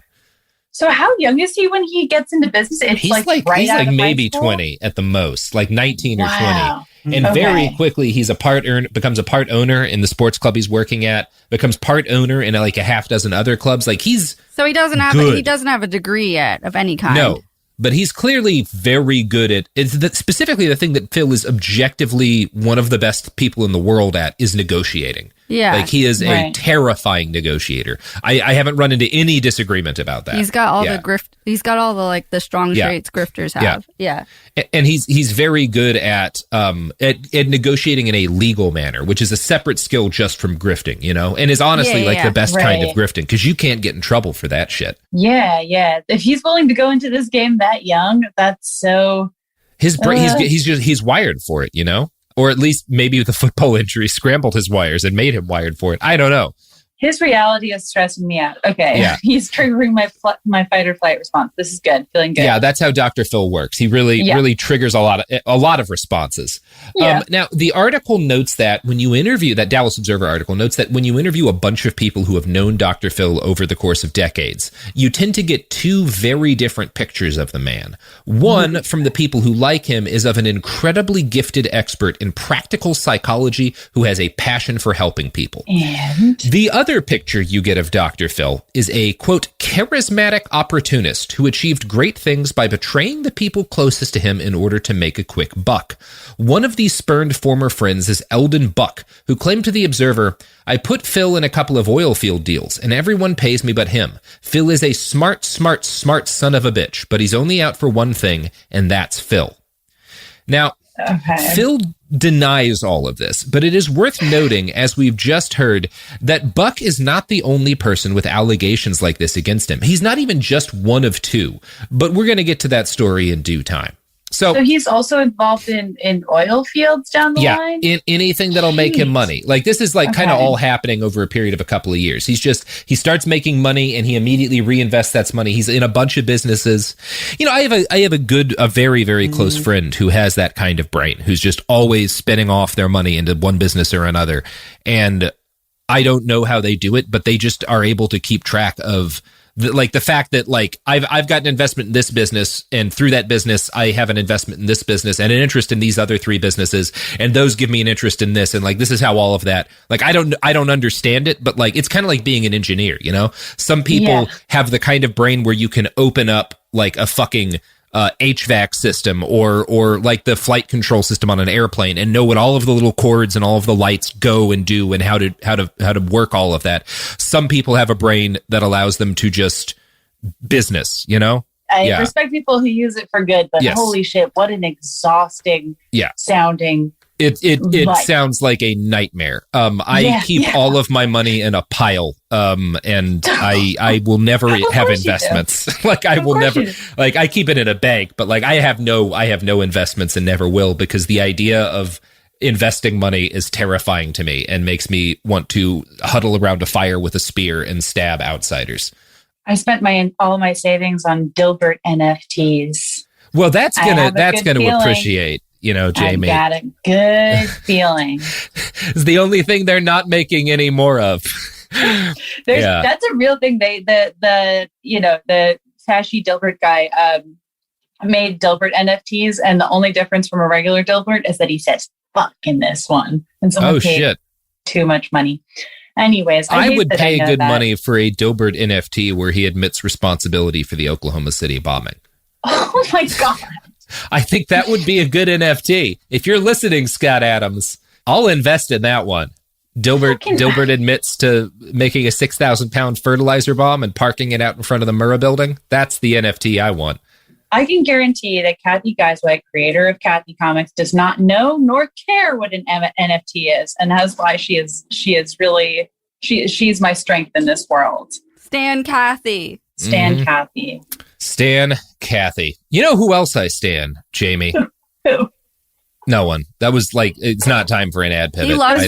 So how young is he when he gets into business? It's he's like he's like maybe 20 at the most, like 19 or 20. And very quickly, becomes a part owner in the sports club he's working at, becomes part owner in like a half dozen other clubs. Like so he doesn't have a degree yet of any kind. No, but he's clearly very good at it. Specifically, the thing that Phil is objectively one of the best people in the world at is negotiating. Yeah, like he is a terrifying negotiator. I haven't run into any disagreement about that. He's got all the grift. He's got all the like the strong traits grifters have. Yeah. And he's very good at negotiating in a legal manner, which is a separate skill just from grifting, and is honestly the best kind of grifting because you can't get in trouble for that shit. Yeah. If he's willing to go into this game that young, that's so. He's wired for it, Or at least maybe the football injury scrambled his wires and made him wired for it. I don't know. His reality is stressing me out. Okay. Yeah. He's triggering my fight or flight response. This is good. Feeling good. Yeah, that's how Dr. Phil works. He really triggers a lot of responses. Yeah. Now, the article notes that that Dallas Observer article notes that when you interview a bunch of people who have known Dr. Phil over the course of decades, you tend to get two very different pictures of the man. One from the people who like him is of an incredibly gifted expert in practical psychology who has a passion for helping people. And the other picture you get of Dr. Phil is a, quote, charismatic opportunist who achieved great things by betraying the people closest to him in order to make a quick buck. One of these spurned former friends is Eldon Buck, who claimed to the Observer, I put Phil in a couple of oil field deals, and everyone pays me but him. Phil is a smart son of a bitch, but he's only out for one thing, and that's Phil. Now, Phil denies all of this, but it is worth noting, as we've just heard, that Buck is not the only person with allegations like this against him. He's not even just one of two, but we're going to get to that story in due time. So he's also involved in oil fields down the line? Yeah, in anything that'll make him money. Like this is kind of all happening over a period of a couple of years. He starts making money and he immediately reinvests that money. He's in a bunch of businesses. I have a very, very close friend who has that kind of brain, who's just always spending off their money into one business or another. And I don't know how they do it, but they just are able to keep track of The fact that like I've got an investment in this business, and through that business I have an investment in this business and an interest in these other 3 businesses, and those give me an interest in this, and like this is how all of that, like I don't understand it, but like it's kind of like being an engineer, you know? Some people have the kind of brain where you can open up like a fucking HVAC system or like the flight control system on an airplane and know what all of the little cords and all of the lights go and do and how to work all of that. Some people have a brain that allows them to just business, you know? I respect people who use it for good, but holy shit, what an exhausting sounding. It sounds like a nightmare. I keep all of my money in a pile, and I will never have investments. Like I will never, like I keep it in a bank, but like I have no investments and never will, because the idea of investing money is terrifying to me and makes me want to huddle around a fire with a spear and stab outsiders. I spent all my savings on Dilbert NFTs. Well, that's gonna appreciate. You know, Jamie. I got a good feeling. It's the only thing they're not making any more of. That's a real thing. The Tashi Dilbert guy made Dilbert NFTs, and the only difference from a regular Dilbert is that he says "fuck" in this one, and someone paid too much money. Anyways, I would pay good money for a Dilbert NFT where he admits responsibility for the Oklahoma City bombing. Oh my God. I think that would be a good NFT. If you're listening, Scott Adams, I'll invest in that one. Dilbert admits to making a 6,000-pound fertilizer bomb and parking it out in front of the Murrah building. That's the NFT I want. I can guarantee that Kathy Geisweg, creator of Kathy Comics, does not know nor care what an NFT is, and that's why she's my strength in this world. Stan Kathy. Stan Kathy. Stan Kathy. You know who else I stan, Jamie? Who? No one. That was like, it's not time for an ad pivot. He loves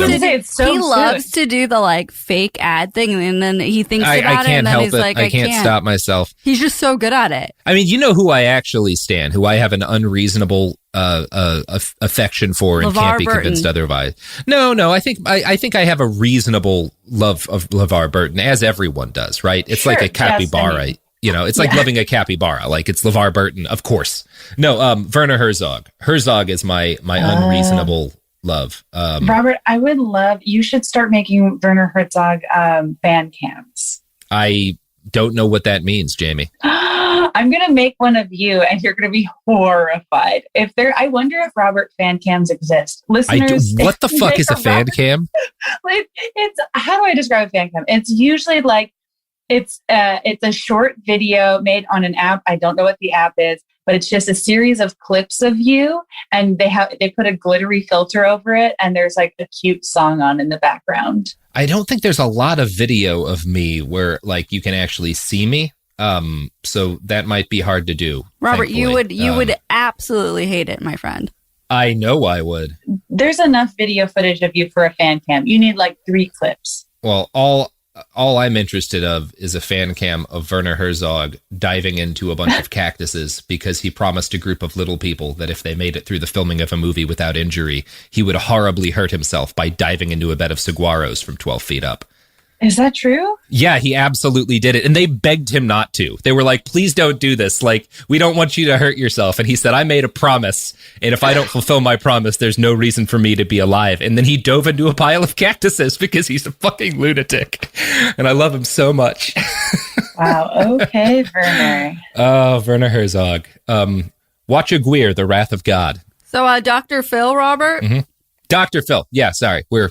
to do the like fake ad thing, and then he thinks about it, and then he's like, I can't stop myself. He's just so good at it. I mean, you know who I actually stan, who I have an unreasonable affection for and can't be convinced otherwise. No, I think I have a reasonable love of LeVar Burton, as everyone does, right? It's like a capybara. You know, it's like loving a capybara. Like it's LeVar Burton, of course. No, Werner Herzog. Herzog is my unreasonable love. Robert, I would love, you should start making Werner Herzog fan cams. I don't know what that means, Jamie. I'm going to make one of you, and you're going to be horrified. I wonder if Robert fan cams exist. Listeners, what the fuck is a fan cam? How do I describe a fan cam? It's usually like, it's a short video made on an app. I don't know what the app is, but it's just a series of clips of you, and they put a glittery filter over it, and there's like a cute song on in the background. I don't think there's a lot of video of me where like you can actually see me. So that might be hard to do. Robert, thankfully. you would absolutely hate it, my friend. I know I would. There's enough video footage of you for a fan cam. You need like 3 clips. Well, all I'm interested of is a fan cam of Werner Herzog diving into a bunch of cactuses because he promised a group of little people that if they made it through the filming of a movie without injury, he would horribly hurt himself by diving into a bed of saguaros from 12 feet up. Is that true? Yeah, he absolutely did it. And they begged him not to. They were like, please don't do this. Like, we don't want you to hurt yourself. And he said, I made a promise. And if I don't fulfill my promise, there's no reason for me to be alive. And then he dove into a pile of cactuses because he's a fucking lunatic. And I love him so much. Wow. Okay, Werner. Oh, Werner Herzog. Watch Aguirre, The Wrath of God. So, Dr. Phil, Robert? Mm-hmm. Dr. Phil. Yeah, sorry. We're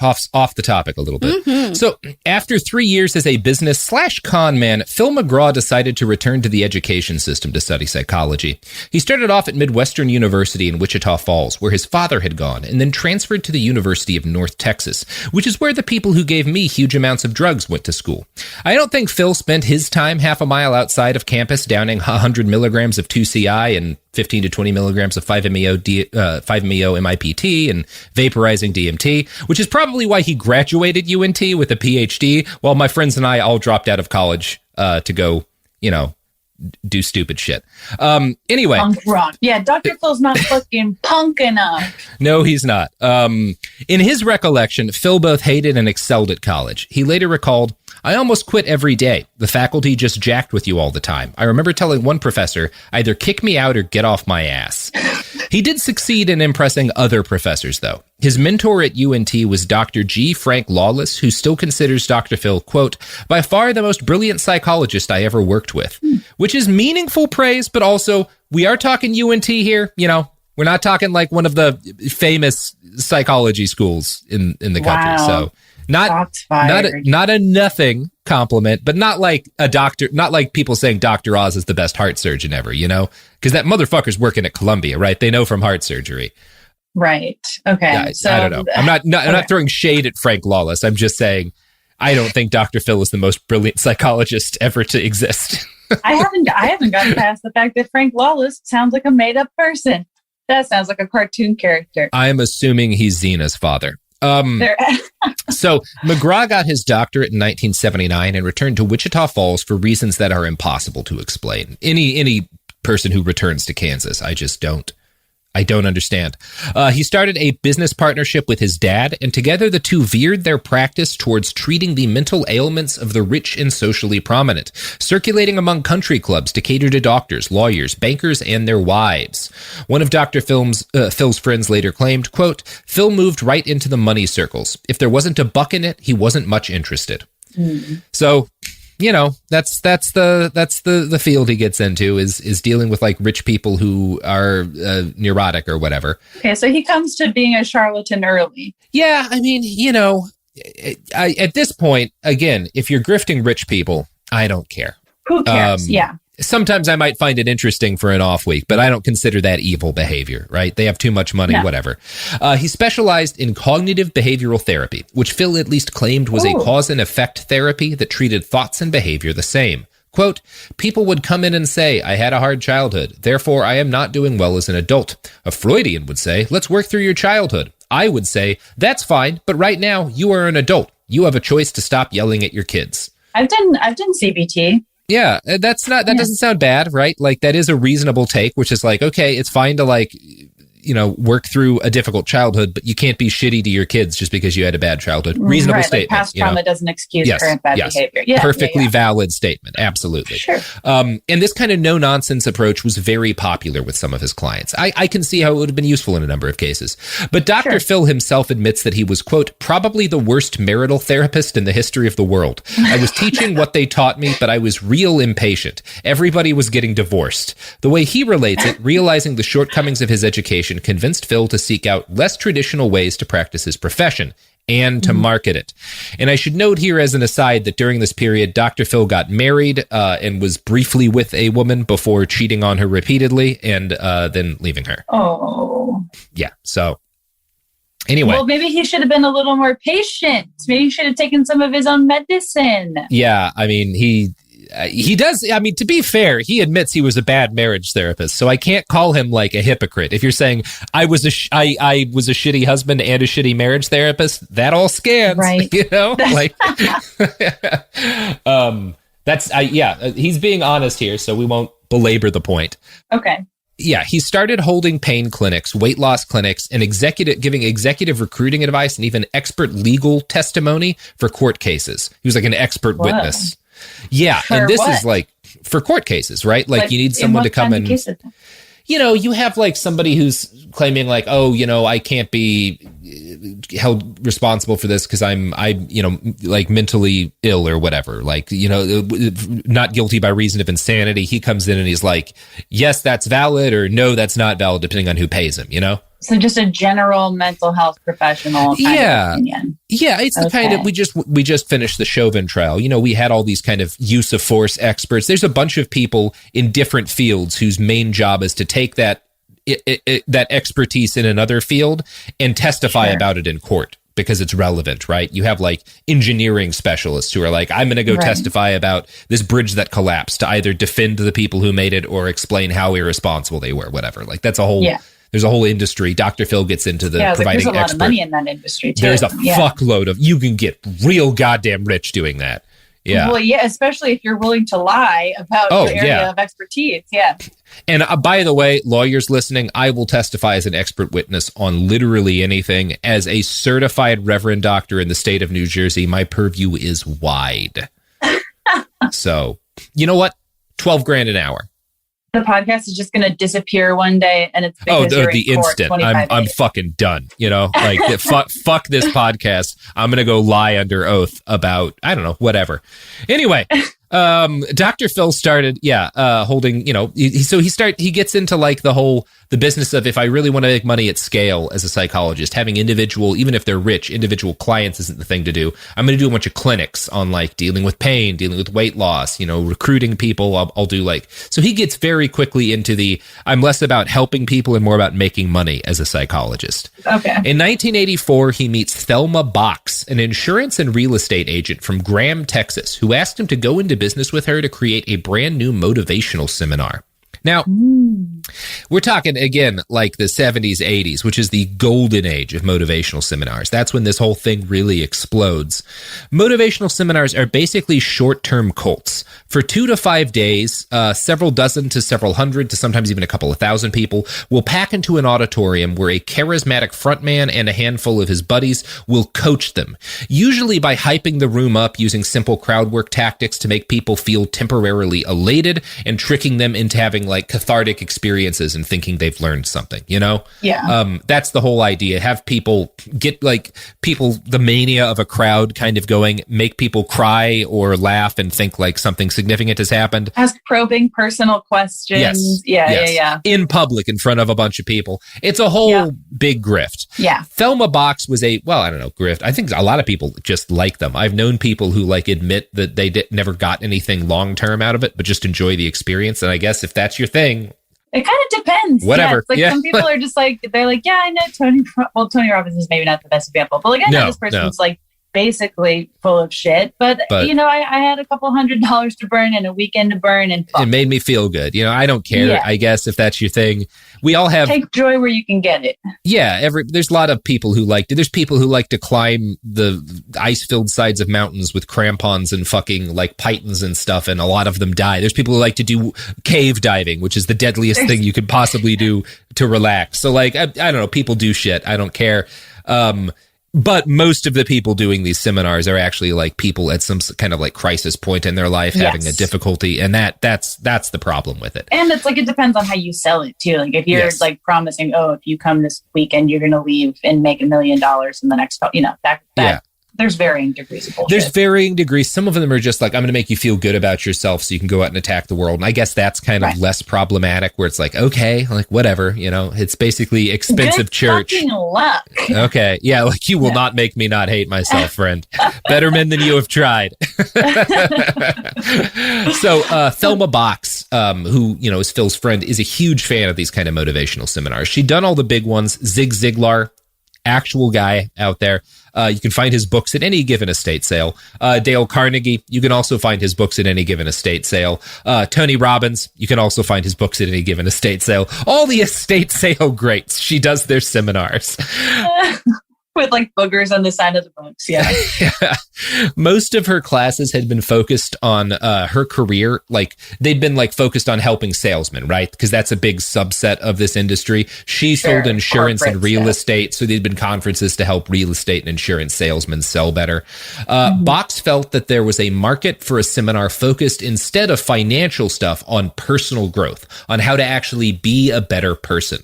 off the topic a little bit. Mm-hmm. So after 3 years as a business/con man, Phil McGraw decided to return to the education system to study psychology. He started off at Midwestern University in Wichita Falls, where his father had gone, and then transferred to the University of North Texas, which is where the people who gave me huge amounts of drugs went to school. I don't think Phil spent his time half a mile outside of campus downing 100 milligrams of 2CI and 15 to 20 milligrams of 5-MeO MIPT and vaporizing DMT, which is probably why he graduated UNT with a PhD, while my friends and I all dropped out of college to go, do stupid shit. Anyway. Punk rock. Yeah, Dr. Phil's not fucking punk enough. No, he's not. In his recollection, Phil both hated and excelled at college. He later recalled, I almost quit every day. The faculty just jacked with you all the time. I remember telling one professor, either kick me out or get off my ass. He did succeed in impressing other professors, though. His mentor at UNT was Dr. G. Frank Lawless, who still considers Dr. Phil, quote, by far the most brilliant psychologist I ever worked with, which is meaningful praise, but also we are talking UNT here. You know, we're not talking like one of the famous psychology schools in the country. Wow. So not a nothing compliment, but not like a doctor, not like people saying Dr. Oz is the best heart surgeon ever, you know, because that motherfucker's working at Columbia, right? They know from heart surgery. Right. Okay. Yeah, so, I don't know. I'm not throwing shade at Frank Lawless. I'm just saying I don't think Dr. Phil is the most brilliant psychologist ever to exist. I haven't gotten past the fact that Frank Lawless sounds like a made up person. That sounds like a cartoon character. I'm assuming he's Zena's father. So McGraw got his doctorate in 1979 and returned to Wichita Falls for reasons that are impossible to explain. Any person who returns to Kansas, I don't understand. He started a business partnership with his dad, and together the two veered their practice towards treating the mental ailments of the rich and socially prominent, circulating among country clubs to cater to doctors, lawyers, bankers, and their wives. One of Dr. Phil's friends later claimed, quote, Phil moved right into the money circles. If there wasn't a buck in it, he wasn't much interested. So, you know, that's the field he gets into is dealing with like rich people who are neurotic or whatever. Okay, so he comes to being a charlatan early. Yeah, I mean, you know, at this point, again, if you're grifting rich people, I don't care. Who cares? Yeah. Sometimes I might find it interesting for an off week, but I don't consider that evil behavior, right? They have too much money, whatever. He specialized in cognitive behavioral therapy, which Phil at least claimed was a cause and effect therapy that treated thoughts and behavior the same. Quote, people would come in and say, I had a hard childhood, therefore I am not doing well as an adult. A Freudian would say, let's work through your childhood. I would say, that's fine, but right now you are an adult. You have a choice to stop yelling at your kids. I've done CBT. Yeah, that doesn't sound bad, right? Like that is a reasonable take, which is like, okay, it's fine to like, you know, work through a difficult childhood, but you can't be shitty to your kids just because you had a bad childhood. Reasonable statement. Like past trauma doesn't excuse current bad behavior. Yeah, perfectly valid statement. Absolutely. Sure. And this kind of no nonsense approach was very popular with some of his clients. I can see how it would have been useful in a number of cases. But Dr. Phil himself admits that he was, quote, probably the worst marital therapist in the history of the world. I was teaching what they taught me, but I was real impatient. Everybody was getting divorced. The way he relates it, realizing the shortcomings of his education convinced Phil to seek out less traditional ways to practice his profession and to market it. And I should note here as an aside that during this period, Dr. Phil got married and was briefly with a woman before cheating on her repeatedly and then leaving her. Oh. Yeah. So anyway. Well, maybe he should have been a little more patient. Maybe he should have taken some of his own medicine. Yeah. I mean, he does. I mean, to be fair, he admits he was a bad marriage therapist, so I can't call him like a hypocrite. If you're saying I was a shitty husband and a shitty marriage therapist, that all scans, right? You know, like he's being honest here, so we won't belabor the point. Okay. Yeah, he started holding pain clinics, weight loss clinics, and giving executive recruiting advice and even expert legal testimony for court cases. He was like an expert witness. Yeah, and this is like for court cases, right? Like you need someone to come and, you know, you have like somebody who's claiming like, oh, you know, I can't be held responsible for this because I'm, you know, like mentally ill or whatever, like, you know, not guilty by reason of insanity. He comes in and he's like, yes, that's valid, or no, that's not valid, depending on who pays him, you know? So just a general mental health professional kind of opinion. Yeah, it's the kind of, we just finished the Chauvin trial. You know, we had all these kind of use of force experts. There's a bunch of people in different fields whose main job is to take that expertise in another field and testify about it in court because it's relevant, right? You have like engineering specialists who are like, I'm going to go testify about this bridge that collapsed to either defend the people who made it or explain how irresponsible they were, whatever. Like that's a whole... Yeah. There's a whole industry. Dr. Phil gets into the providing there's a lot of money in that industry too. There's a fuckload of, you can get real goddamn rich doing that. Yeah. Well, yeah, especially if you're willing to lie about your area of expertise. Yeah. And by the way, lawyers listening, I will testify as an expert witness on literally anything. As a certified reverend doctor in the state of New Jersey, my purview is wide. So, you know what? 12 grand an hour. The podcast is just going to disappear one day, and it's because you're the in court instant. 25 I'm days. fucking done. You know, like fuck this podcast. I'm gonna go lie under oath about, I don't know, whatever. Anyway, Dr. Phil started, holding, you know, he gets into like the business of, if I really want to make money at scale as a psychologist, having individual, even if they're rich, individual clients isn't the thing to do. I'm going to do a bunch of clinics on like dealing with pain, dealing with weight loss, you know, recruiting people. I'll do like, so he gets very quickly into I'm less about helping people and more about making money as a psychologist. Okay. In 1984, he meets Thelma Box, an insurance and real estate agent from Graham, Texas, who asked him to go into business with her to create a brand new motivational seminar. Now, we're talking, again, like the 70s, 80s, which is the golden age of motivational seminars. That's when this whole thing really explodes. Motivational seminars are basically short-term cults. For 2 to 5 days, several dozen to several hundred to sometimes even a couple of thousand people will pack into an auditorium where a charismatic frontman and a handful of his buddies will coach them, usually by hyping the room up using simple crowd work tactics to make people feel temporarily elated and tricking them into having like cathartic experiences and thinking they've learned something, you know? Yeah. That's the whole idea. Have people get the mania of a crowd kind of going, make people cry or laugh and think like something significant has happened. Ask probing personal questions. Yes. Yeah. In public, in front of a bunch of people. It's a whole big grift. Yeah. Thelma Box was grift. I think a lot of people just like them. I've known people who like admit that they never got anything long-term out of it, but just enjoy the experience. And I guess if that's your thing, it kind of depends. Whatever. Yeah, it's like some people are just like, they're like, yeah, I know Tony Robbins is maybe not the best example, but like, I know this person's like basically full of shit, but you know, I had a couple $100 to burn and a weekend to burn, and it made me feel good. You know, I don't care. Yeah. I guess if that's your thing, we all have. Take joy where you can get it. Yeah, there's a lot of people who there's people who like to climb the ice-filled sides of mountains with crampons and fucking like pythons and stuff, and a lot of them die. There's people who like to do cave diving, which is the deadliest thing you could possibly do to relax. So like, I don't know, people do shit. I don't care. But most of the people doing these seminars are actually like people at some kind of like crisis point in their life, having a difficulty, and that's the problem with it. And it's like, it depends on how you sell it too. Like if you're like promising, if you come this weekend, you're going to leave and make $1 million in the next, that there's varying degrees of bullshit. There's varying degrees. Some of them are just like, I'm going to make you feel good about yourself so you can go out and attack the world. And I guess that's kind of less problematic, where it's like, okay, like whatever, you know, it's basically expensive good church. Fucking luck. Okay. Yeah. Like you will not make me not hate myself, friend. Better men than you have tried. So Thelma Box, who, you know, is Phil's friend, is a huge fan of these kind of motivational seminars. She'd done all the big ones. Zig Ziglar, actual guy out there. You can find his books at any given estate sale. Dale Carnegie, you can also find his books at any given estate sale. Tony Robbins, you can also find his books at any given estate sale. All the estate sale greats, she does their seminars. With like boogers on the side of the books. Yeah. Most of her classes had been focused on her career. Like they'd been like focused on helping salesmen, right? Because that's a big subset of this industry. She sold insurance and real estate. So there'd been conferences to help real estate and insurance salesmen sell better. Box felt that there was a market for a seminar focused, instead of financial stuff, on personal growth, on how to actually be a better person.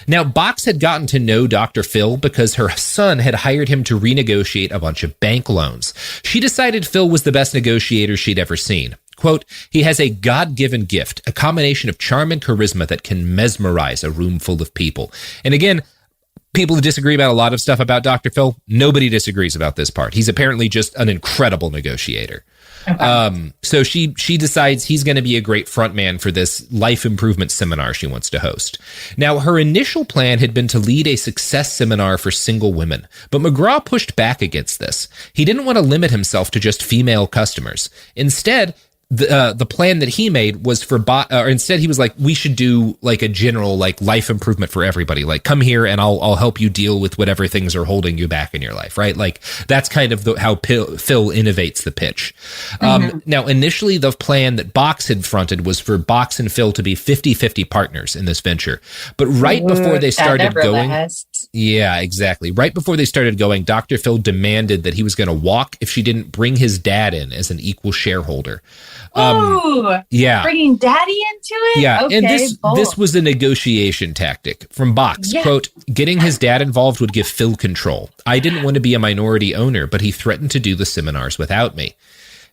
Now, Box had gotten to know Dr. Phil because her son had hired him to renegotiate a bunch of bank loans. She decided Phil was the best negotiator she'd ever seen. Quote, he has a God-given gift, a combination of charm and charisma that can mesmerize a room full of people. And again, people who disagree about a lot of stuff about Dr. Phil, nobody disagrees about this part. He's apparently just an incredible negotiator. So she decides he's going to be a great frontman for this life improvement seminar she wants to host. Now, her initial plan had been to lead a success seminar for single women, but McGraw pushed back against this. He didn't want to limit himself to just female customers. Instead, the plan that he made was for instead he was like, we should do like a general like life improvement for everybody. Like, come here and I'll help you deal with whatever things are holding you back in your life, right? Like that's kind of how Phil innovates the pitch. Now, initially the plan that Box had fronted was for Box and Phil to be 50-50 partners in this venture. But right before they started going, Yeah, exactly. Right before they started going, Dr. Phil demanded that he was going to walk if she didn't bring his dad in as an equal shareholder. Ooh, yeah. Bringing daddy into it? Yeah, Okay, and this bold. was a negotiation tactic from Box. Yeah. Quote, getting his dad involved would give Phil control. I didn't want to be a minority owner, but he threatened to do the seminars without me.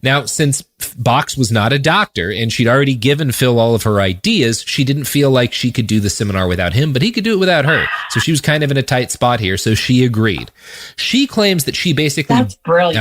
Now, since Box was not a doctor and she'd already given Phil all of her ideas, she didn't feel like she could do the seminar without him, but he could do it without her. So she was kind of in a tight spot here, so she agreed. She claims that she basically... That's brilliant.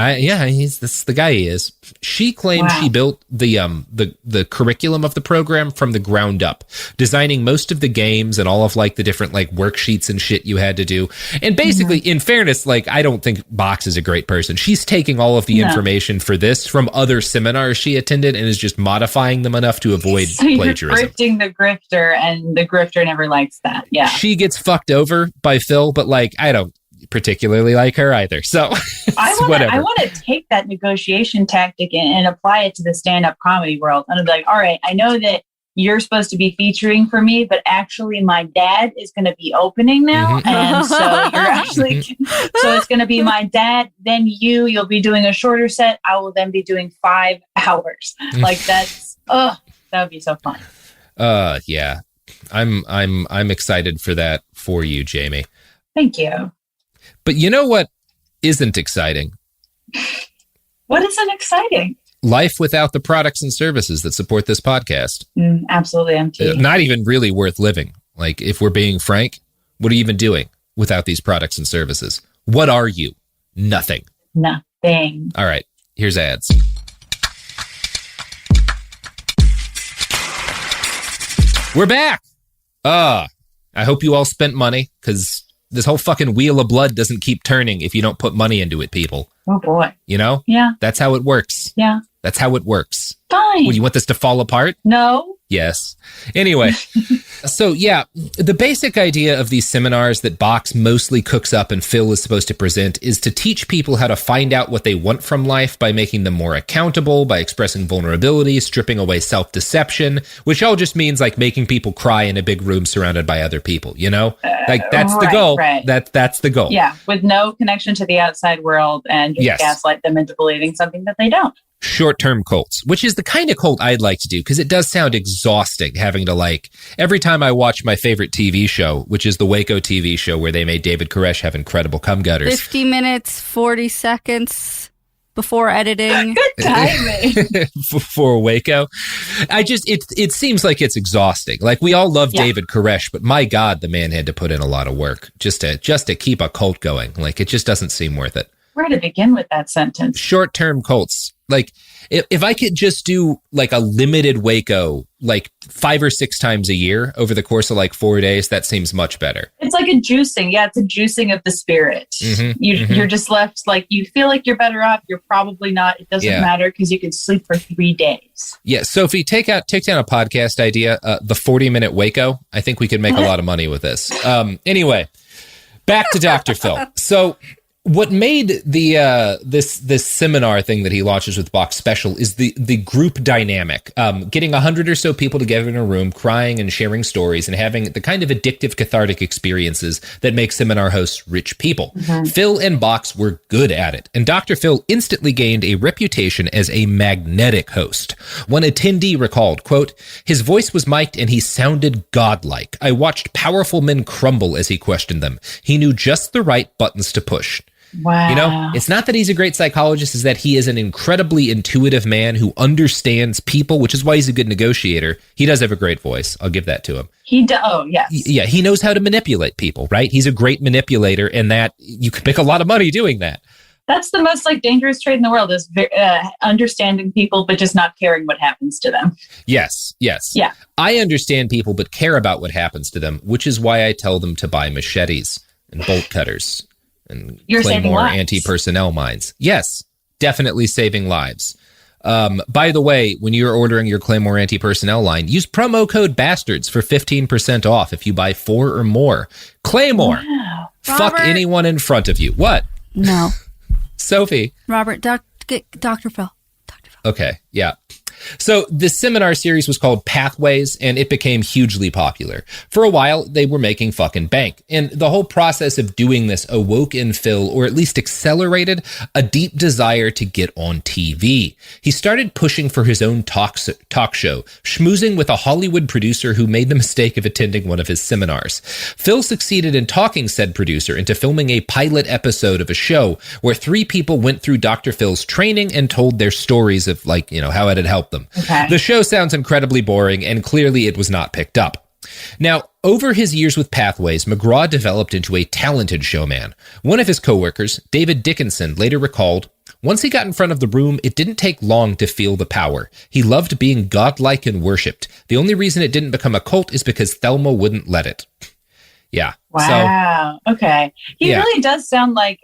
That's the guy he is. She claims she built the curriculum of the program from the ground up, designing most of the games and all of like the different like worksheets and shit you had to do. And basically, in fairness, like I don't think Box is a great person. She's taking all of the information for this from other seminars she attended and is just modifying them enough to avoid plagiarism. You're grifting the grifter, and the grifter never likes that. Yeah. She gets fucked over by Phil, but like I don't particularly like her either. So I want to take that negotiation tactic and apply it to the stand-up comedy world. And I'd be like, all right, I know that you're supposed to be featuring for me, but actually my dad is going to be opening now. And so you're actually, so it's going to be my dad, then you'll be doing a shorter set. I will then be doing 5 hours. Like that would be so fun. Yeah. I'm excited for that for you, Jamie. Thank you. But you know what isn't exciting? What isn't exciting? Life without the products and services that support this podcast. Absolutely empty. Not even really worth living. Like, if we're being frank, what are you even doing without these products and services? What are you? Nothing. Nothing. All right, here's ads. We're back. I hope you all spent money, because this whole fucking wheel of blood doesn't keep turning if you don't put money into it, people. Oh, boy. You know? Yeah. That's how it works. Yeah. That's how it works. Fine. Would you want this to fall apart? No. Yes. Anyway, so yeah, the basic idea of these seminars that Box mostly cooks up and Phil is supposed to present is to teach people how to find out what they want from life by making them more accountable, by expressing vulnerability, stripping away self-deception, which all just means like making people cry in a big room surrounded by other people, you know? Like that's the goal. Right. That's the goal. Yeah, with no connection to the outside world and just gaslight them into believing something that they don't. Short-term cults, which is the kind of cult I'd like to do, because it does sound exhausting having to like, every time I watch my favorite TV show, which is the Waco TV show where they made David Koresh have incredible cum gutters. 50 minutes, 40 seconds before editing. Good timing. For Waco. It seems like it's exhausting. Like, we all love David Koresh, but my God, the man had to put in a lot of work just to keep a cult going. Like, it just doesn't seem worth it. Where to begin with that sentence? Short-term cults. Like, if I could just do like a limited Waco, like 5 or 6 times a year over the course of like 4 days, that seems much better. It's like a juicing. Yeah, it's a juicing of the spirit. You're just left like, you feel like you're better off. You're probably not. It doesn't matter because you can sleep for 3 days. Yeah. Sophie, take down a podcast idea, the 40-minute Waco. I think we could make a lot of money with this. Anyway, back to Dr. Phil. So, what made the this seminar thing that he launches with Box special is the group dynamic. Getting 100 or so people together in a room, crying and sharing stories, and having the kind of addictive, cathartic experiences that make seminar hosts rich people. Phil and Box were good at it, and Dr. Phil instantly gained a reputation as a magnetic host. One attendee recalled, quote, "His voice was mic'd and he sounded godlike. I watched powerful men crumble as he questioned them. He knew just the right buttons to push." Wow. You know, it's not that he's a great psychologist, it's that he is an incredibly intuitive man who understands people, which is why he's a good negotiator. He does have a great voice. I'll give that to him. Oh, yes. Yeah, he knows how to manipulate people, right? He's a great manipulator, and that you can make a lot of money doing that. That's the most like dangerous trade in the world is understanding people, but just not caring what happens to them. Yes. Yeah. I understand people, but care about what happens to them, which is why I tell them to buy machetes and bolt cutters. And Claymore anti-personnel mines. Yes, definitely saving lives. By the way, when you're ordering your Claymore anti-personnel line, use promo code BASTARDS for 15% off if you buy 4 or more. Claymore. Wow. Fuck Robert. anyone in front of you. What? No. Sophie. Robert, Dr. Phil. Okay, yeah. So the seminar series was called Pathways, and it became hugely popular. For a while, they were making fucking bank. And the whole process of doing this awoke in Phil, or at least accelerated, a deep desire to get on TV. He started pushing for his own talk show, schmoozing with a Hollywood producer who made the mistake of attending one of his seminars. Phil succeeded in talking said producer into filming a pilot episode of a show where 3 people went through Dr. Phil's training and told their stories of, like, you know, how it had helped them. Okay. The show sounds incredibly boring, and clearly it was not picked up. Now, over his years with Pathways, McGraw developed into a talented showman. One of his coworkers, David Dickinson, later recalled, "Once he got in front of the room, it didn't take long to feel the power. He loved being godlike and worshipped. The only reason it didn't become a cult is because Thelma wouldn't let it." Yeah. Wow. So, okay. He yeah. really does sound like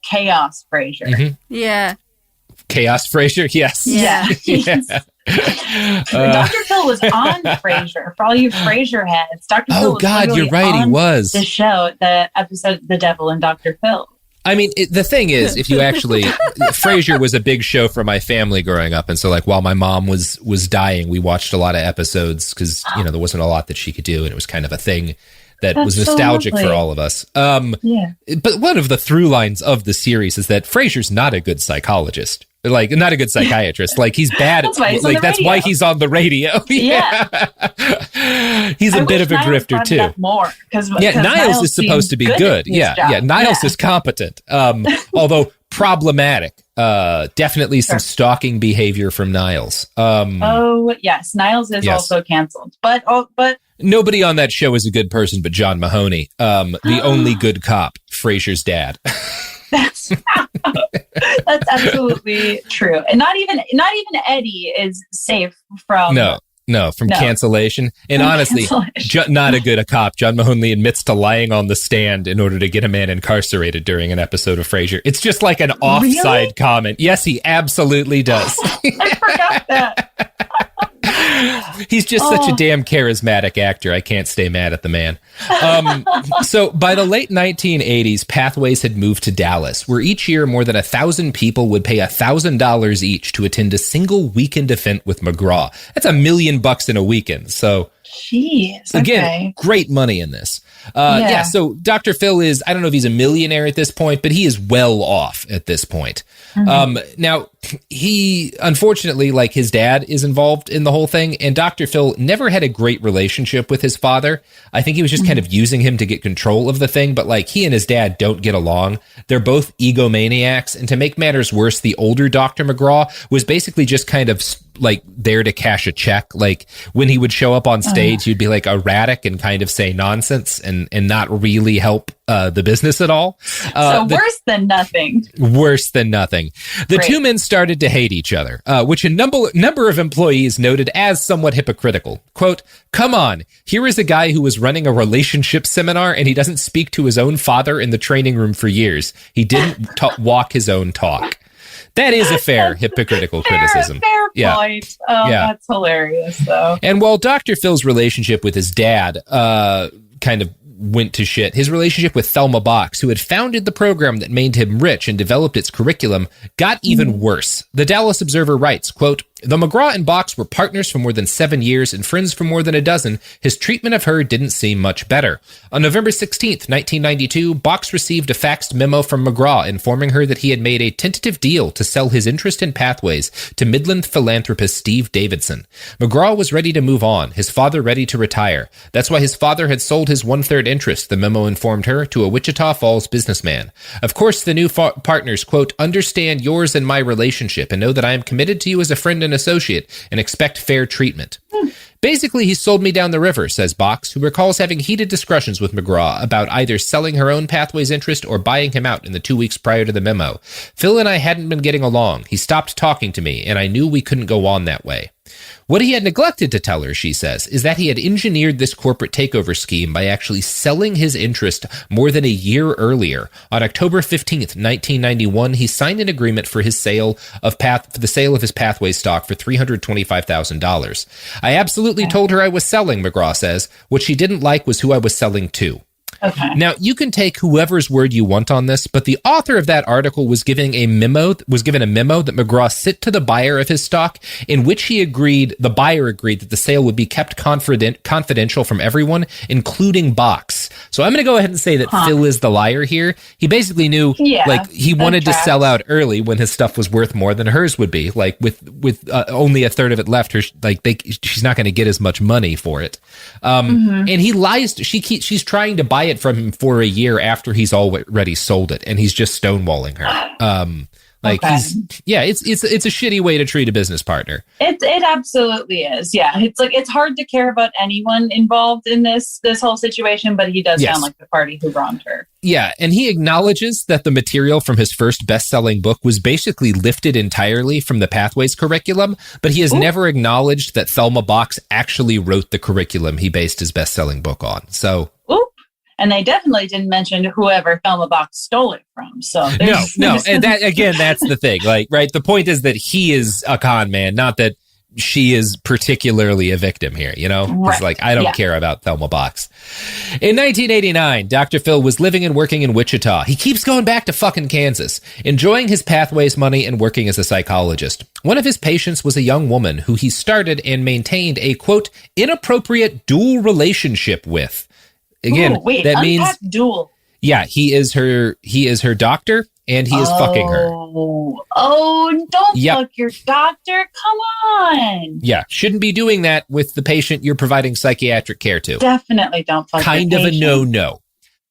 Chaos Frasier. Mhm. Yeah. Chaos Frasier, yes. Yeah. Dr. Phil was on Frasier. For all you Frasier heads, Dr. Phil Oh, was God, literally you're right, he on was. the show, the episode The Devil and Dr. Phil. I mean, the thing is, if you actually, Frasier was a big show for my family growing up. And so, like, while my mom was dying, we watched a lot of episodes because, you know, there wasn't a lot that she could do. And it was kind of a thing that was nostalgic for all of us. Yeah. But one of the through lines of the series is that Frasier's not a good psychologist. Like, not a good psychiatrist. Like, he's bad at, that's why he's on the radio. Yeah. He's a bit of a grifter too. More, Niles is supposed to be good. Yeah. Niles is competent. Although problematic. Definitely some stalking behavior from Niles. Oh yes, Niles is also canceled. But nobody on that show is a good person but John Mahoney, the only good cop, Frasier's dad. That's absolutely true. And not even Eddie is safe from from cancellation. And honestly, not a good cop. John Mahoney admits to lying on the stand in order to get a man incarcerated during an episode of Frasier. It's just like an offside comment. Yes, he absolutely does. I forgot that. He's just such a damn charismatic actor. I can't stay mad at the man. So by the late 1980s, Pathways had moved to Dallas, where each year more than 1,000 people would pay $1,000 each to attend a single weekend event with McGraw. That's $1 million in a weekend. So, jeez, again, great money in this. So Dr. Phil is, I don't know if he's a millionaire at this point, but he is well off at this point. Mm-hmm. Now, he, unfortunately, like his dad is involved in the whole thing, and Dr. Phil never had a great relationship with his father. I think he was just kind of using him to get control of the thing, but like he and his dad don't get along. They're both egomaniacs, and to make matters worse, the older Dr. McGraw was basically just kind of like there to cash a check. Like when he would show up on stage, he'd be like erratic and kind of say nonsense and not really help the business at all. So worse than nothing. Worse than nothing. The two men started to hate each other, which a number of employees noted as somewhat hypocritical. Quote, "Come on, here is a guy who was running a relationship seminar and he doesn't speak to his own father in the training room for years. He didn't walk his own talk." That is a fair hypocritical criticism. Fair point. That's hilarious, though. And while Dr. Phil's relationship with his dad kind of went to shit, his relationship with Thelma Box, who had founded the program that made him rich and developed its curriculum, got even worse. The Dallas Observer writes, quote, "Though McGraw and Box were partners for more than 7 years and friends for more than a dozen, his treatment of her didn't seem much better. On November 16th, 1992, Box received a faxed memo from McGraw informing her that he had made a tentative deal to sell his interest in Pathways to Midland philanthropist Steve Davidson. McGraw was ready to move on, his father ready to retire. That's why his father had sold his 1/3 interest, the memo informed her, to a Wichita Falls businessman. Of course, the new partners, quote, understand yours and my relationship and know that I am committed to you as a friend and associate and expect fair treatment. Basically, he sold me down the river, says Box, who recalls having heated discussions with McGraw about either selling her own Pathways interest or buying him out in the 2 weeks prior to the memo. Phil and I hadn't been getting along. He stopped talking to me, and I knew we couldn't go on that way. What he had neglected to tell her, she says, is that he had engineered this corporate takeover scheme by actually selling his interest more than a year earlier. On October 15th, 1991, he signed an agreement for his sale of his Pathways stock for $325,000. I absolutely told her I was selling, McGraw says. What she didn't like was who I was selling to. Okay. Now, you can take whoever's word you want on this, but the author of that article was given a memo that McGraw sit to the buyer of his stock, in which the buyer agreed that the sale would be kept confidential from everyone, including Box. So I'm going to go ahead and say that Phil is the liar here. He basically knew, he wanted to sell out early when his stuff was worth more than hers would be. Like with only a third of it left, she's not going to get as much money for it. And he lies. She's trying to buy it from him for a year after he's already sold it, and he's just stonewalling her. It's a shitty way to treat a business partner. It absolutely is. Yeah, it's hard to care about anyone involved in this whole situation, but he does sound like the party who wronged her. Yeah, and he acknowledges that the material from his first best-selling book was basically lifted entirely from the Pathways curriculum, but he has never acknowledged that Thelma Box actually wrote the curriculum he based his best-selling book on. So. And they definitely didn't mention whoever Thelma Box stole it from. So no, and that again, that's the thing. Like, right, the point is that he is a con man, not that she is particularly a victim here. You know, it's like I don't care about Thelma Box. In 1989, Dr. Phil was living and working in Wichita. He keeps going back to fucking Kansas, enjoying his Pathways money and working as a psychologist. One of his patients was a young woman who he started and maintained a quote inappropriate dual relationship with. Again, that means dual. Yeah, he is her doctor and he is fucking her. Oh, don't fuck your doctor. Come on. Yeah, shouldn't be doing that with the patient you're providing psychiatric care to. Definitely don't fuck your patient. Kind of a no-no.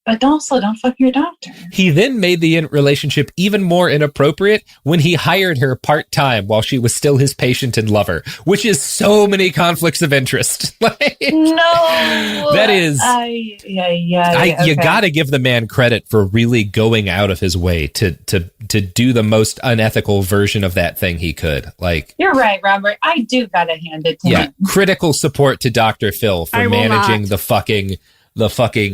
But also don't fuck your doctor. He then made the relationship even more inappropriate when he hired her part-time while she was still his patient and lover, which is so many conflicts of interest. No. That is... You got to give the man credit for really going out of his way to do the most unethical version of that thing he could. Like, you're right, Robert. I do got to hand it to him. Critical support to Dr. Phil for managing the fucking,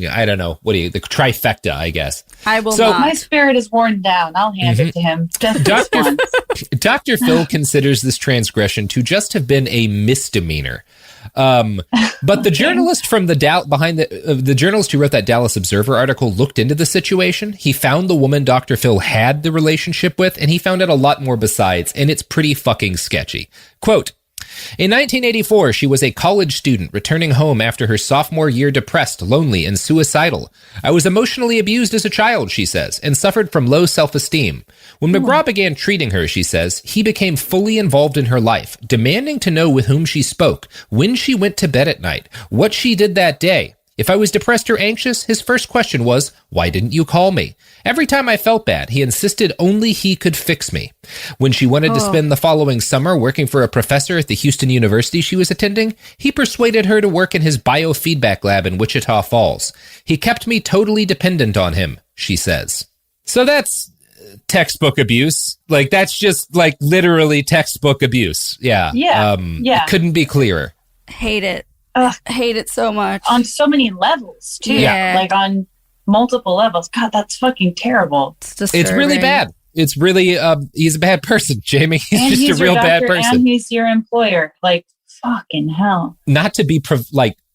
I don't know, the trifecta, I guess. I will not. My spirit is worn down. I'll hand it to him. Dr. Phil considers this transgression to just have been a misdemeanor. But the journalist from the journalist who wrote that Dallas Observer article looked into the situation. He found the woman Dr. Phil had the relationship with, and he found out a lot more besides, and it's pretty fucking sketchy. Quote, in 1984, she was a college student returning home after her sophomore year depressed, lonely, and suicidal. I was emotionally abused as a child, she says, and suffered from low self-esteem. When McGraw began treating her, she says, he became fully involved in her life, demanding to know with whom she spoke, when she went to bed at night, what she did that day. If I was depressed or anxious, his first question was, why didn't you call me? Every time I felt bad, he insisted only he could fix me. When she wanted to spend the following summer working for a professor at the Houston University she was attending, he persuaded her to work in his biofeedback lab in Wichita Falls. He kept me totally dependent on him, she says. So that's textbook abuse. Like, that's just like literally textbook abuse. Yeah. Couldn't be clearer. Hate it. Hate it so much. On so many levels, too. Yeah. Like on multiple levels. God, that's fucking terrible. It's really bad. It's really, he's a bad person, Jamie. He's just a real bad person. And he's your employer. Like, fucking hell. Not to be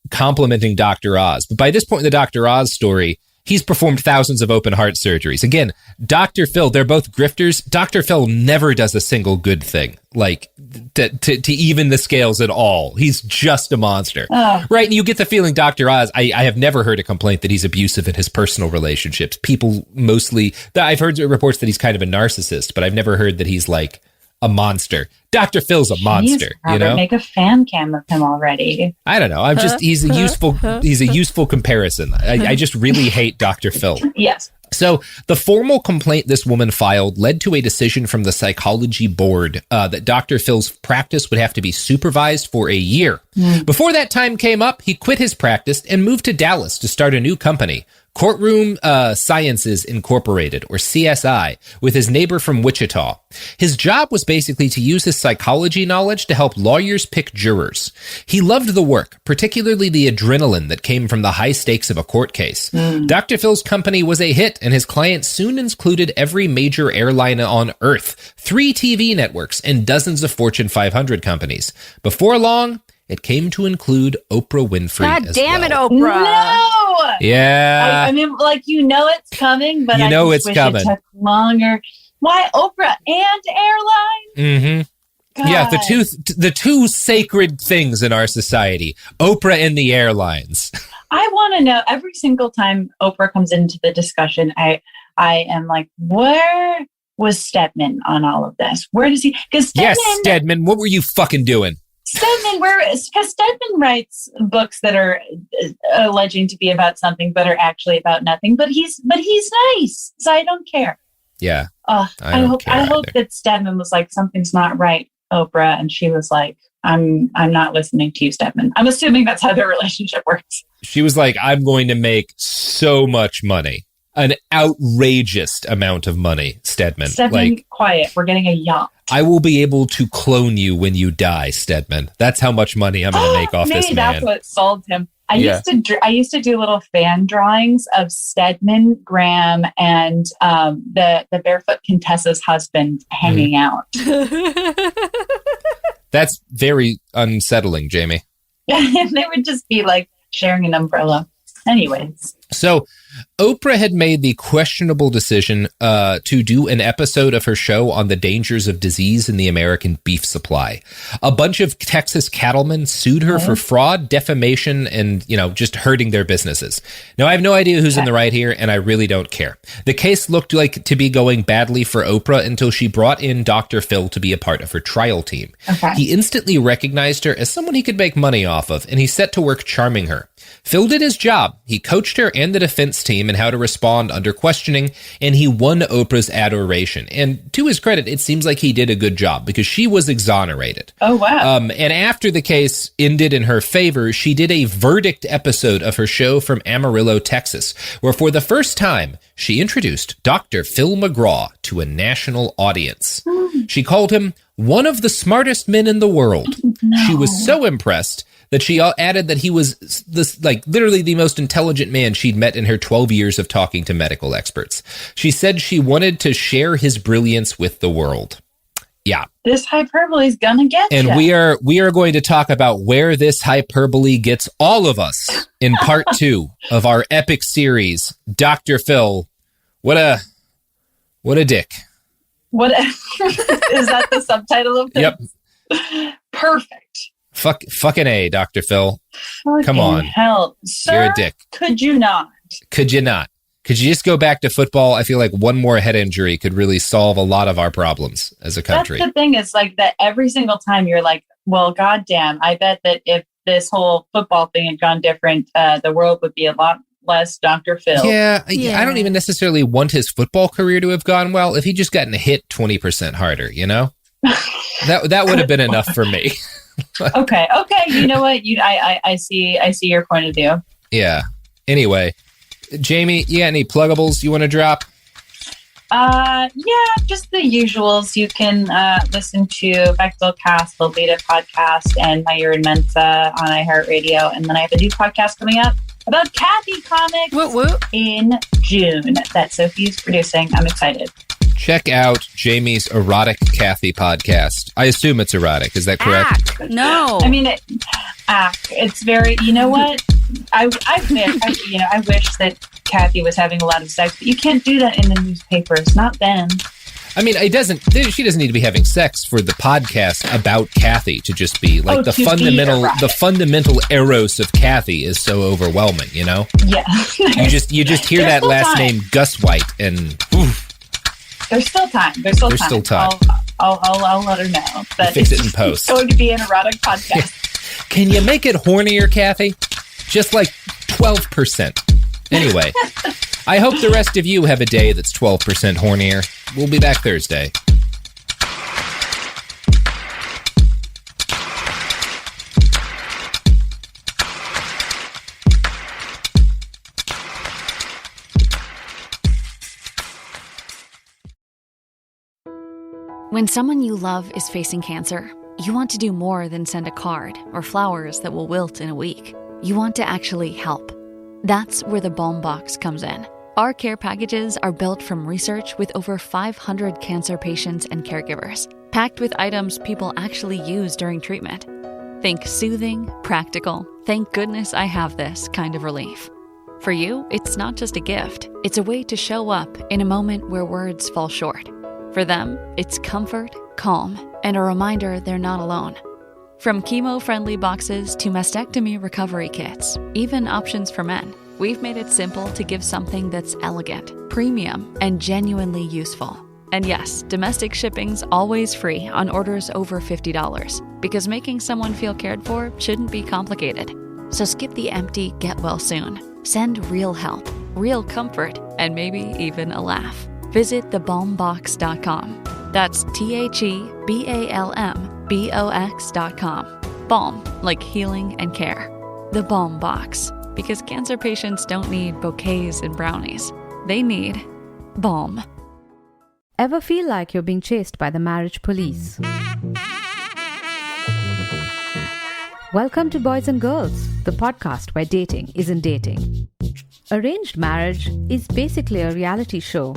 complimenting Dr. Oz, but by this point in the Dr. Oz story, he's performed thousands of open heart surgeries. Again, Dr. Phil, they're both grifters. Dr. Phil never does a single good thing, like to even the scales at all. He's just a monster. Right? And you get the feeling Dr. Oz, I have never heard a complaint that he's abusive in his personal relationships. People mostly, I've heard reports that he's kind of a narcissist, but I've never heard that he's like a monster. Dr. Phil's a monster, you know? Make a fan cam of him already. I don't know. He's a useful comparison. I just really hate Dr. Phil. Yes. So the formal complaint this woman filed led to a decision from the psychology board that Dr. Phil's practice would have to be supervised for a year. Before that time came up, he quit his practice and moved to Dallas to start a new company, Courtroom Sciences Incorporated, or CSI, with his neighbor from Wichita. His job was basically to use his psychology knowledge to help lawyers pick jurors. He loved the work, particularly the adrenaline that came from the high stakes of a court case. Dr. Phil's company was a hit, and his clients soon included every major airline on Earth, 3 TV networks, and dozens of Fortune 500 companies. Before long, it came to include Oprah Winfrey God as damn well. it, Oprah. No! Yeah. I mean, like, it's coming, but You I know just it's wish coming. it took longer. Why Oprah and airline? Mm-hmm. Yeah, the two sacred things in our society, Oprah and the airlines. I want to know, every single time Oprah comes into the discussion, I am like, where was Stedman on all of this? Where does he? Because Yes, Stedman, what were you fucking doing? Stedman, because Stedman writes books that are alleging to be about something, but are actually about nothing. But he's nice, so I don't care. Yeah, I hope that Stedman was like, something's not right, Oprah, and she was like, I'm not listening to you, Stedman. I'm assuming that's how their relationship works. She was like, I'm going to make so much money, an outrageous amount of money, Stedman. Stedman, quiet. We're getting a yacht. I will be able to clone you when you die, Stedman. That's how much money I'm going to make off this man. Maybe that's what sold him. I used to do little fan drawings of Stedman, Graham, and the Barefoot Contessa's husband hanging out. That's very unsettling, Jamie. And they would just be like sharing an umbrella. Anyways. So Oprah had made the questionable decision to do an episode of her show on the dangers of disease in the American beef supply. A bunch of Texas cattlemen sued her for fraud, defamation, and, just hurting their businesses. Now, I have no idea who's in the right here, and I really don't care. The case looked like to be going badly for Oprah until she brought in Dr. Phil to be a part of her trial team. Okay. He instantly recognized her as someone he could make money off of, and he set to work charming her. Phil did his job. He coached her and the defense team in how to respond under questioning, and he won Oprah's adoration. And to his credit, it seems like he did a good job because she was exonerated. Oh, wow. And after the case ended in her favor, she did a verdict episode of her show from Amarillo, Texas, where for the first time, she introduced Dr. Phil McGraw to a national audience. She called him one of the smartest men in the world. No. She was so impressed that she added that he was literally the most intelligent man she'd met in her 12 years of talking to medical experts. She said she wanted to share his brilliance with the world. Yeah. This hyperbole is gonna get And you. we are going to talk about where this hyperbole gets all of us in part 2 of our epic series, Dr. Phil. What a dick. What is that the subtitle of this? Yep. Perfect. Fucking A, Dr. Phil. Fucking Come on. Hell, sir, You're a dick. Could you not? Could you not? Could you just go back to football? I feel like one more head injury could really solve a lot of our problems as a country. That's the thing, is like that every single time you're like, well, goddamn, I bet that if this whole football thing had gone different, the world would be a lot less Dr. Phil. Yeah, I don't even necessarily want his football career to have gone well if he just gotten hit 20% harder, That would have been enough for me. Okay. You know what? I see your point of view. Yeah. Anyway, Jamie, you got any pluggables you want to drop? Yeah, just the usuals. You can listen to Bechtel Cast, the Lita podcast, and My Year in Mensa on iHeartRadio. And then I have a new podcast coming up about Kathy comics in June that Sophie is producing. I'm excited. Check out Jamie's Erotic Kathy podcast. I assume it's erotic. Is that correct? No. I mean, it's very, you know what? I wish that Kathy was having a lot of sex, but you can't do that in the newspapers. Not then. I mean, she doesn't need to be having sex for the podcast about Kathy to just be like the fundamental eros of Kathy is so overwhelming, Yeah. You just hear that last name Gus White and oof. There's still time. I'll let her know. But fix it in post. It's going to be an erotic podcast. Can you make it hornier, Kathy? Just like 12%. Anyway, I hope the rest of you have a day that's 12% hornier. We'll be back Thursday. When someone you love is facing cancer, you want to do more than send a card or flowers that will wilt in a week. You want to actually help. That's where the Balm Box comes in. Our care packages are built from research with over 500 cancer patients and caregivers, packed with items people actually use during treatment. Think soothing, practical, thank goodness I have this kind of relief. For you, it's not just a gift, it's a way to show up in a moment where words fall short. For them, it's comfort, calm, and a reminder they're not alone. From chemo-friendly boxes to mastectomy recovery kits, even options for men, we've made it simple to give something that's elegant, premium, and genuinely useful. And yes, domestic shipping's always free on orders over $50, because making someone feel cared for shouldn't be complicated. So skip the empty get well soon. Send real help, real comfort, and maybe even a laugh. Visit thebalmbox.com. That's TheBalmBox.com. Balm, like healing and care. The Balm Box, because cancer patients don't need bouquets and brownies. They need balm. Ever feel like you're being chased by the marriage police? Welcome to Boys and Girls, the podcast where dating isn't dating. Arranged marriage is basically a reality show,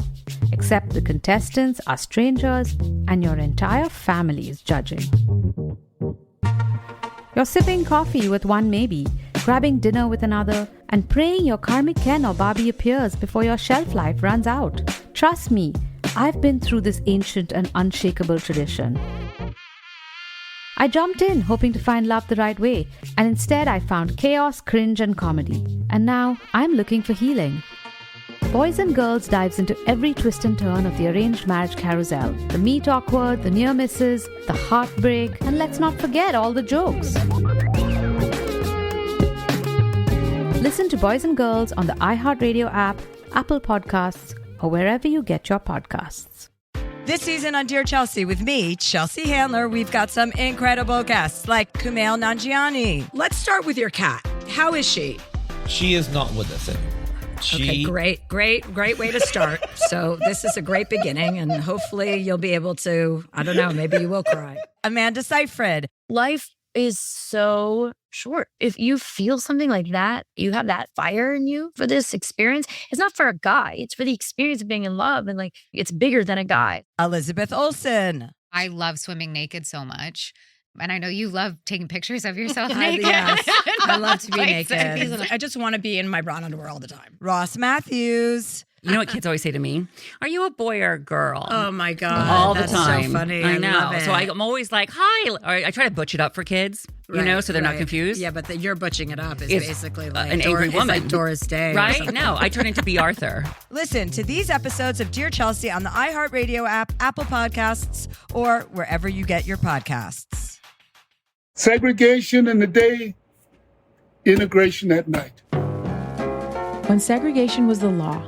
except the contestants are strangers and your entire family is judging. You're sipping coffee with one maybe, grabbing dinner with another, and praying your karmic Ken or Barbie appears before your shelf life runs out. Trust me, I've been through this ancient and unshakable tradition. I jumped in hoping to find love the right way, and instead I found chaos, cringe, and comedy. And now I'm looking for healing. Boys and Girls dives into every twist and turn of the arranged marriage carousel. The meet awkward, the near misses, the heartbreak, and let's not forget all the jokes. Listen to Boys and Girls on the iHeartRadio app, Apple Podcasts, or wherever you get your podcasts. This season on Dear Chelsea with me, Chelsea Handler, we've got some incredible guests like Kumail Nanjiani. Let's start with your cat. How is she? She is not with us anymore. Okay, great way to start. So this is a great beginning, and hopefully you'll be able to, I don't know, maybe you will cry. Amanda Seyfried. Life is so short. If you feel something like that, you have that fire in you for this experience. It's not for a guy. It's for the experience of being in love, and like it's bigger than a guy. Elizabeth Olsen. I love swimming naked so much. And I know you love taking pictures of yourself naked. Yes, I love to be Like, naked. I just want to be in my bra underwear all the time. Ross Matthews. You know what kids always say to me? Are you a boy or a girl? Oh my God. All the That's time. so funny. I know. love it. So I'm always like, hi. Or I try to butch it up for kids, so they're not confused. Yeah, but you're butching it up is It's basically like an angry woman. It's like Doris Day. or Right? something. No, I turn into B. Arthur. Listen to these episodes of Dear Chelsea on the iHeartRadio app, Apple Podcasts, or wherever you get your podcasts. Segregation in the day, integration at night. When segregation was the law,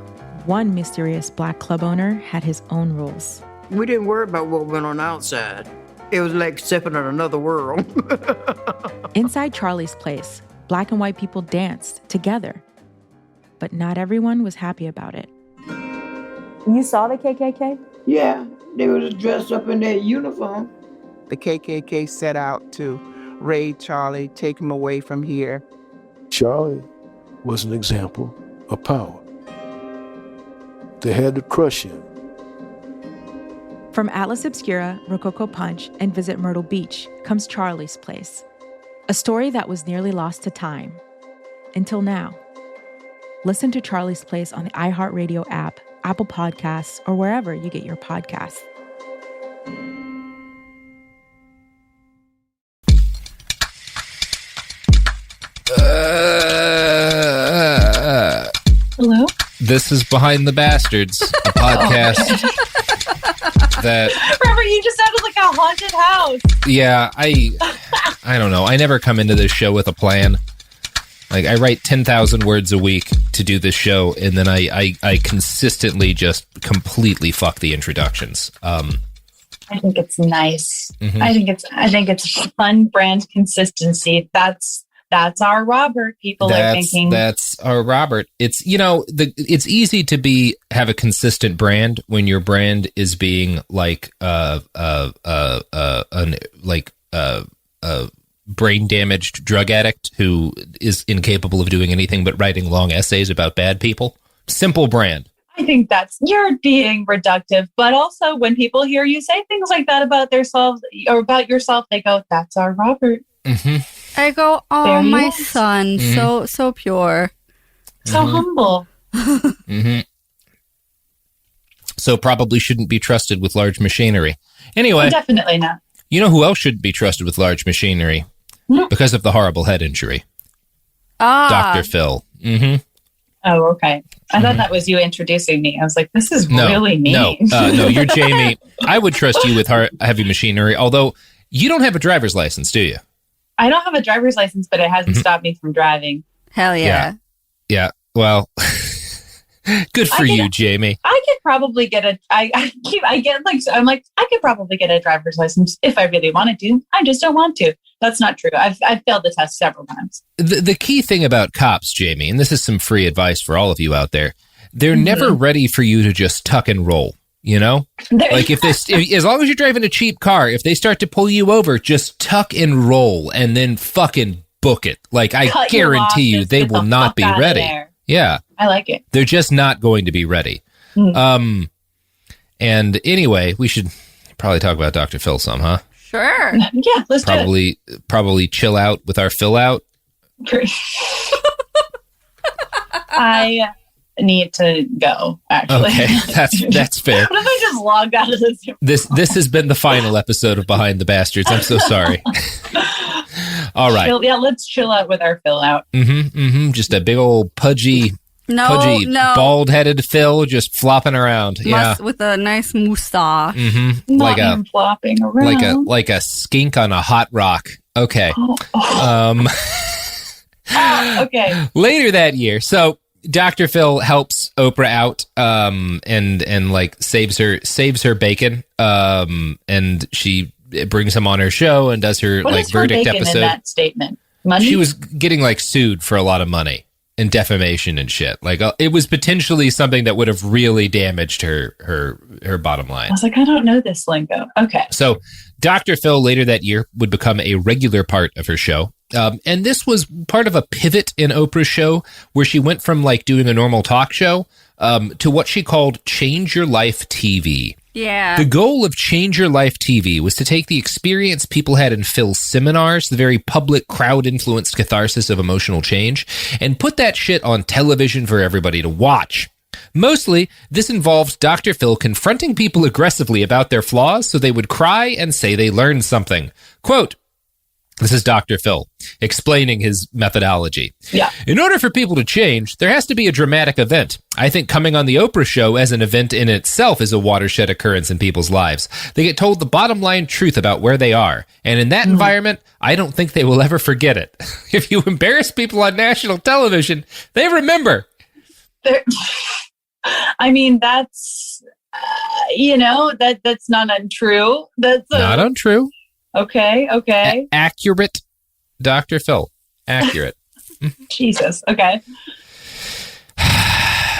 one mysterious black club owner had his own rules. We didn't worry about what went on outside. It was like stepping in another world. Inside Charlie's place, black and white people danced together. But not everyone was happy about it. You saw the KKK? Yeah, they was dressed up in their uniform. The KKK set out to raid Charlie, take him away from here. Charlie was an example of power. They had to crush him. From Atlas Obscura, Rococo Punch, and Visit Myrtle Beach comes Charlie's Place. A story that was nearly lost to time. Until now. Listen to Charlie's Place on the iHeartRadio app, Apple Podcasts, or wherever you get your podcasts. Hello? This is Behind the Bastards, a podcast that... Robert, you just sounded like a haunted house. Yeah, I don't know. I never come into this show with a plan. Like, I write 10,000 words a week to do this show, and then I consistently just completely fuck the introductions. I think it's nice. Mhm. I think it's fun brand consistency. That's our Robert. People are thinking that's our Robert. It's it's easy to have a consistent brand when your brand is being like a brain damaged drug addict who is incapable of doing anything but writing long essays about bad people. Simple brand. I think you're being reductive, but also when people hear you say things like that about themselves or about yourself, they go, "That's our Robert." Mm-hmm. I go, oh, There he my is. son, so pure. So humble. Mm-hmm. So probably shouldn't be trusted with large machinery. Anyway, Definitely not. you know who else shouldn't be trusted with large machinery? Because of the horrible head injury. Dr. Phil. Mm-hmm. Oh, okay. I thought that was you introducing me. I was like, this is No, really mean. no, you're Jamie. I would trust you with heavy machinery, although you don't have a driver's license, do you? I don't have a driver's license, but it hasn't stopped me from driving. Hell yeah. Yeah. Well, good for you, Jamie. I could probably get I could probably get a driver's license if I really wanted to. I just don't want to. That's not true. I've failed the test several times. The key thing about cops, Jamie, and this is some free advice for all of you out there, they're never ready for you to just tuck and roll. You know, like if as long as you're driving a cheap car, if they start to pull you over, just tuck and roll and then fucking book it. Like I guarantee you, they will not be ready. Yeah, I like it. They're just not going to be ready. And anyway, we should probably talk about Dr. Phil some, huh? Sure. Yeah, let's do it. Probably chill out with our Phil out. I need to go, actually. Okay, that's fair. What if I just log out of this? This has been the final episode of Behind the Bastards. I'm so sorry. All right. Let's chill out with our Phil out. Just a big old pudgy, bald-headed Phil just flopping around. With a nice moustache. Not even flopping around. Like a skink on a hot rock. Okay. Okay. Later that year, so Dr. Phil helps Oprah out, and like saves her bacon, and she brings him on her show and does her What is verdict bacon episode. in that statement? Money? She was getting sued for a lot of money and defamation and shit. It was potentially something that would have really damaged her bottom line. I was like, I don't know this lingo. Okay. So Dr. Phil later that year would become a regular part of her show. And this was part of a pivot in Oprah's show where she went from doing a normal talk show to what she called Change Your Life TV. Yeah. The goal of Change Your Life TV was to take the experience people had in Phil's seminars, the very public crowd-influenced catharsis of emotional change, and put that shit on television for everybody to watch. Mostly, this involved Dr. Phil confronting people aggressively about their flaws so they would cry and say they learned something. Quote, this is Dr. Phil explaining his methodology. Yeah. In order for people to change, there has to be a dramatic event. I think coming on the Oprah show as an event in itself is a watershed occurrence in people's lives. They get told the bottom line truth about where they are. And in that environment, I don't think they will ever forget it. If you embarrass people on national television, they remember. I mean, that's, that's not untrue. That's not untrue. Okay. Accurate, Dr. Phil. Accurate. Jesus. Okay.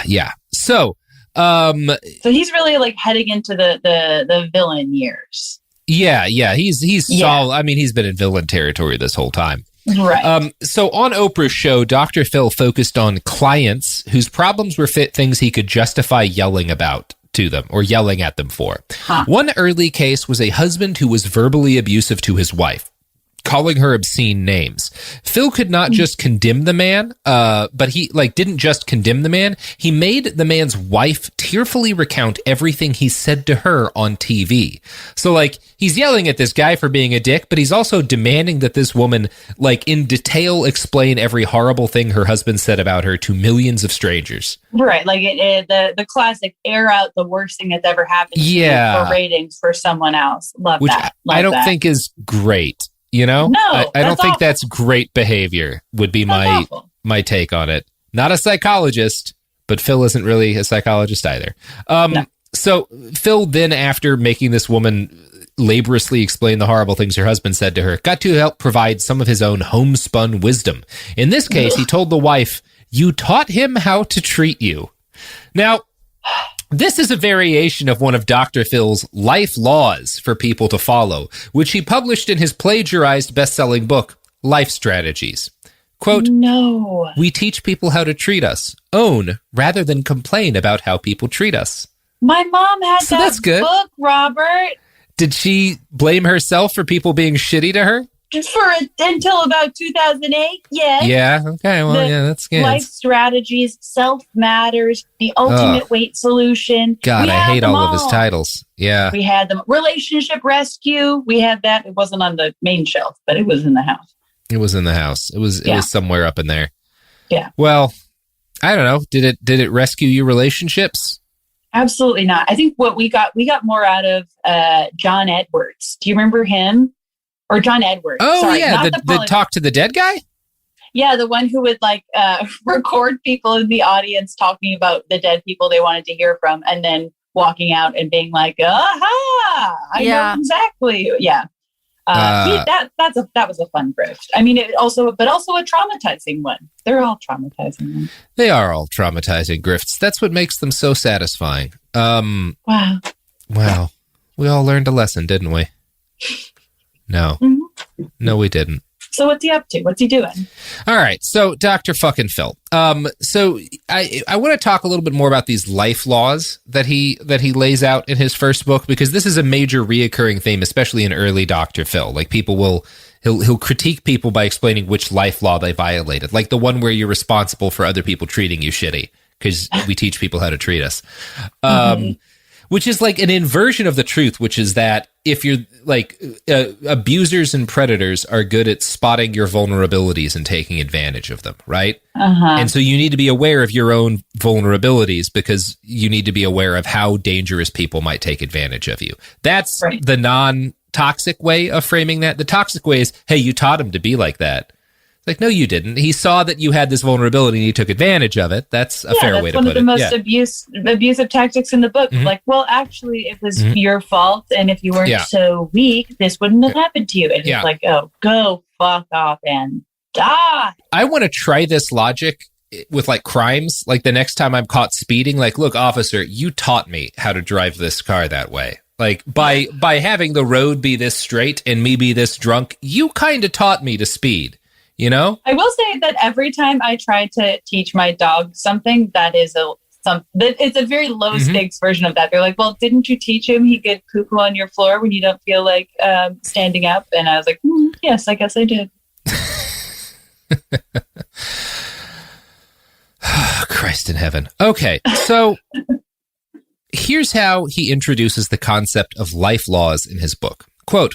Yeah. So he's really heading into the villain years. Yeah. He's solid. I mean, he's been in villain territory this whole time. Right. So on Oprah's show, Dr. Phil focused on clients whose problems were things he could justify yelling about to them or yelling at them for. One early case was a husband who was verbally abusive to his wife, calling her obscene names. Phil could not just condemn the man, but he didn't just condemn the man. He made the man's wife tearfully recount everything he said to her on TV. So he's yelling at this guy for being a dick, but he's also demanding that this woman in detail explain every horrible thing her husband said about her to millions of strangers. Right. The classic air out the worst thing that's ever happened to you for ratings for someone else. Love that. I don't think is great. No, I don't think that's great behavior would be my take on it. Not a psychologist, but Phil isn't really a psychologist either. No. So Phil then, after making this woman laboriously explain the horrible things her husband said to her, got to help provide some of his own homespun wisdom. In this case, he told the wife, "You taught him how to treat you." Now, this is a variation of one of Dr. Phil's life laws for people to follow, which he published in his plagiarized best-selling book, Life Strategies. Quote, "No. We teach people how to treat us. Own rather than complain about how people treat us." My mom had that's good. Book, Robert. Did she blame herself for people being shitty to her? until about 2008. Yes. Yeah. Okay. Well, yeah, that's good. Life strategies, self matters, the ultimate weight solution. God, I hate all of his titles. Yeah. We had them. Relationship rescue. We had that. It wasn't on the main shelf, but it was in the house. It was in the house. It was somewhere up in there. Yeah. Well, I don't know. Did it rescue your relationships? Absolutely not. I think what we got more out of John Edwards. Do you remember him? Or John Edwards. Oh, Sorry, yeah. The talk to the dead guy? Yeah, the one who would record people in the audience talking about the dead people they wanted to hear from and then walking out and being like, aha, I know exactly. Yeah. That was a fun grift. I mean, but also a traumatizing one. They're all traumatizing ones. They are all traumatizing grifts. That's what makes them so satisfying. Wow. Well, we all learned a lesson, didn't we? No. Mm-hmm. No, we didn't. So what's he up to? What's he doing? All right. So Dr. fucking Phil. So I want to talk a little bit more about these life laws that he lays out in his first book, because this is a major reoccurring theme, especially in early Dr. Phil. Like he'll critique people by explaining which life law they violated. Like the one where you're responsible for other people treating you shitty because we teach people how to treat us. Which is like an inversion of the truth, which is that if you're like abusers and predators are good at spotting your vulnerabilities and taking advantage of them, right? And so you need to be aware of your own vulnerabilities because you need to be aware of how dangerous people might take advantage of you. That's the non-toxic way of framing that. The toxic way is, hey, you taught him to be like that. Like, no, you didn't. He saw that you had this vulnerability and he took advantage of it. That's a fair way to put it. That's one of the most abusive tactics in the book. Mm-hmm. Like, well, actually, it was your fault. And if you weren't so weak, this wouldn't have happened to you. And it's like, oh, go fuck off and die. I want to try this logic with like crimes. Like the next time I'm caught speeding, like, look, officer, you taught me how to drive this car that way. Like by having the road be this straight and me be this drunk, you kind of taught me to speed. You know, I will say that every time I try to teach my dog something, it's a very low stakes version of that. They're like, well, didn't you teach him he could poo-poo on your floor when you don't feel like standing up? And I was like, yes, I guess I did. Christ in heaven. Okay, so here's how he introduces the concept of life laws in his book. Quote,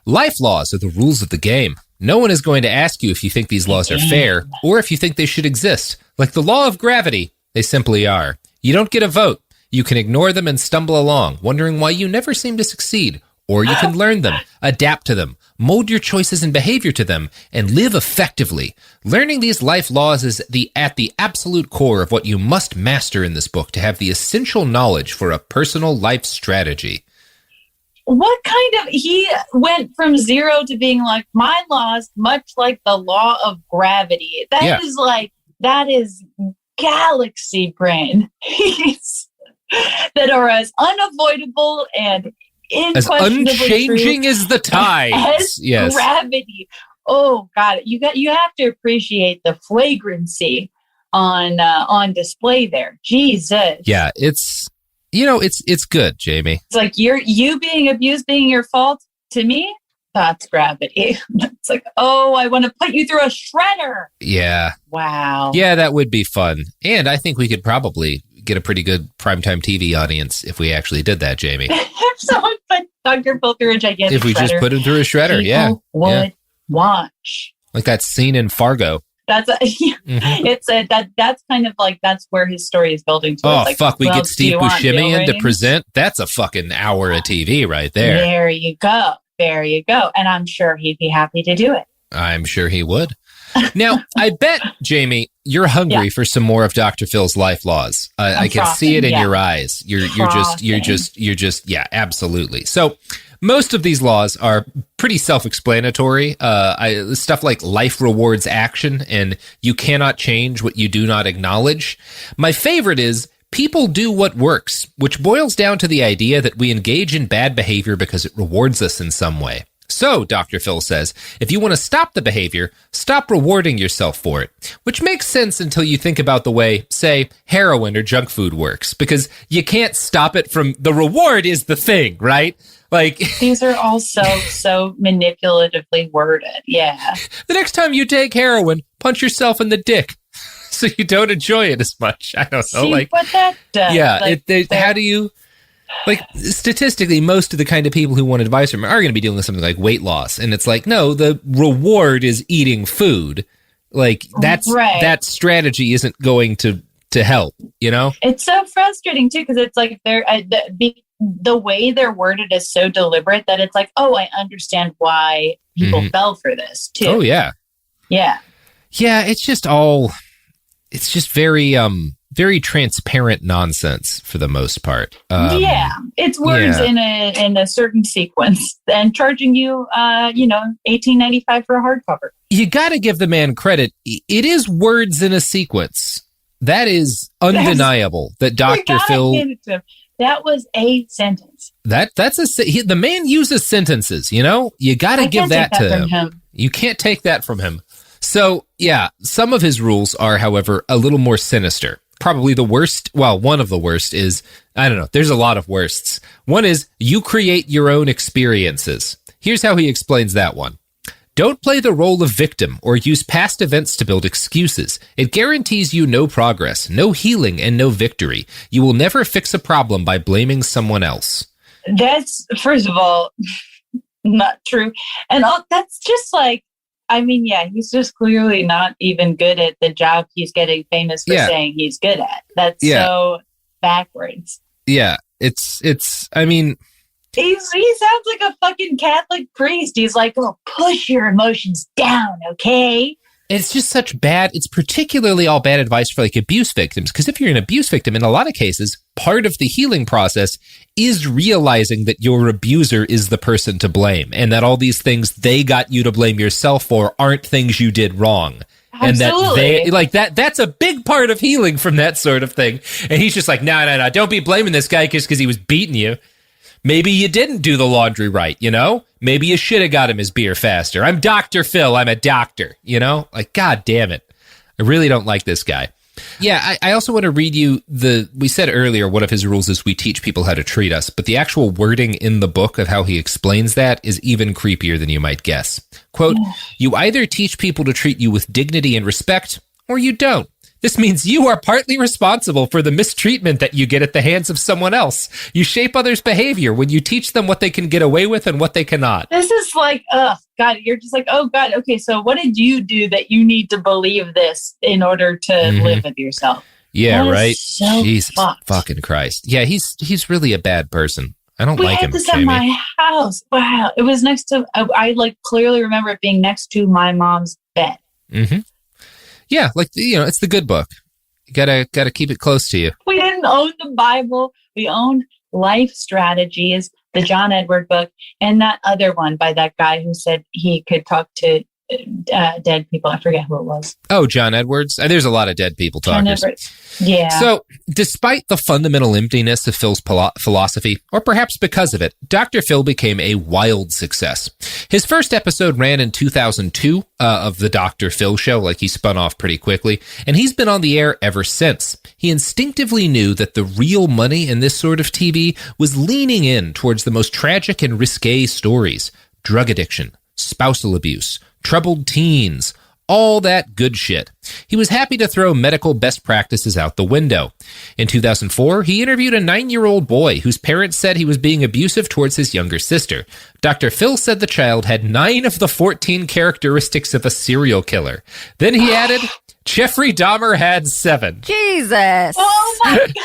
life laws are the rules of the game. No one is going to ask you if you think these laws are fair or if you think they should exist. Like the law of gravity, they simply are. You don't get a vote. You can ignore them and stumble along, wondering why you never seem to succeed. Or you can learn them, adapt to them, mold your choices and behavior to them, and live effectively. Learning these life laws is at the absolute core of what you must master in this book to have the essential knowledge for a personal life strategy. He went from zero to being like, my laws, much like the law of gravity. That is galaxy brain. That are as unavoidable and as unchanging as the tides. As gravity. Oh God, you have to appreciate the flagrancy on display there. Jesus. Yeah, it's good, Jamie. It's like you being abused being your fault. To me, that's gravity. It's like, oh, I want to put you through a shredder. Yeah. Wow. Yeah, that would be fun. And I think we could probably get a pretty good primetime TV audience if we actually did that, Jamie. If someone put Dr. Phil through a gigantic If we shredder, just put him through a shredder, people would watch. Like that scene in Fargo. That's that's kind of like, that's where his story is building to. Oh, like, fuck. We get Steve Buscemi in to present. That's a fucking hour of TV right there. There you go. There you go. And I'm sure he'd be happy to do it. I'm sure he would. Now, I bet, Jamie, you're hungry for some more of Dr. Phil's life laws. I can see it in your eyes. You're just, absolutely. So most of these laws are pretty self-explanatory. Stuff like life rewards action and you cannot change what you do not acknowledge. My favorite is people do what works, which boils down to the idea that we engage in bad behavior because it rewards us in some way. So, Dr. Phil says, if you want to stop the behavior, stop rewarding yourself for it. Which makes sense until you think about the way, say, heroin or junk food works. Because you can't stop it from, the reward is the thing, right? Like, these are all so manipulatively worded. Yeah. The next time you take heroin, punch yourself in the dick so you don't enjoy it as much. I don't know. See what that does. Yeah. Like, how do you... Like, statistically, most of the kind of people who want advice from are going to be dealing with something like weight loss. And it's like, no, the reward is eating food. Like, that strategy isn't going to help, you know? It's so frustrating, too, because it's like the way they're worded is so deliberate that it's like, oh, I understand why people fell for this, too. Oh, yeah. Yeah. Yeah, it's just very transparent nonsense for the most part. It's words in a certain sequence and charging you, $18.95 for a hardcover. You got to give the man credit. It is words in a sequence. That is undeniable. That Dr. Phil. That was a sentence. The man uses sentences. You know, you got to give that to him. You can't take that from him. So yeah, some of his rules are, however, a little more sinister. Probably the worst, well, one of the worst is, I don't know, there's a lot of worsts. One is, you create your own experiences. Here's how he explains that one. Don't play the role of victim or use past events to build excuses. It guarantees you no progress, no healing, and no victory. You will never fix a problem by blaming someone else. That's, first of all, not true. And that's just like, I mean, yeah, he's just clearly not even good at the job he's getting famous for saying he's good at. That's so backwards. Yeah, I mean... He sounds like a fucking Catholic priest. He's like, oh, push your emotions down, okay? It's just it's particularly all bad advice for like abuse victims. Because if you're an abuse victim, in a lot of cases, part of the healing process is realizing that your abuser is the person to blame and that all these things they got you to blame yourself for aren't things you did wrong. Absolutely. And that's a big part of healing from that sort of thing. And he's just like, no, don't be blaming this guy just because he was beating you. Maybe you didn't do the laundry right, you know? Maybe you should have got him his beer faster. I'm Dr. Phil. I'm a doctor, you know? Like, God damn it. I really don't like this guy. Yeah, I also want to read you we said earlier, one of his rules is we teach people how to treat us, but the actual wording in the book of how he explains that is even creepier than you might guess. Quote, you either teach people to treat you with dignity and respect, or you don't. This means you are partly responsible for the mistreatment that you get at the hands of someone else. You shape others' behavior when you teach them what they can get away with and what they cannot. This is like, God, you're just like, oh, God, okay, so what did you do that you need to believe this in order to live with yourself? Yeah, that right? So Jesus fucked. Fucking Christ. Yeah, he's really a bad person. I don't like him. We had this at my house. Wow. It was next to, I like clearly remember it being next to my mom's bed. Mm-hmm. Yeah, like, you know, it's the good book. You gotta keep it close to you. We didn't own the Bible. We owned Life Strategies, the John Edward book, and that other one by that guy who said he could talk to dead people. I forget who it was. Oh, John Edwards. There's a lot of dead people talkers. Yeah. So, despite the fundamental emptiness of Phil's philosophy, or perhaps because of it, Dr. Phil became a wild success. His first episode ran in 2002 of the Dr. Phil show, like he spun off pretty quickly, and he's been on the air ever since. He instinctively knew that the real money in this sort of TV was leaning in towards the most tragic and risque stories: drug addiction, spousal abuse, troubled teens, all that good shit. He was happy to throw medical best practices out the window. In 2004, he interviewed a 9-year-old boy whose parents said he was being abusive towards his younger sister. Dr. Phil said the child had 9 of the 14 characteristics of a serial killer. Then he added, Jeffrey Dahmer had 7. Jesus. Oh my God.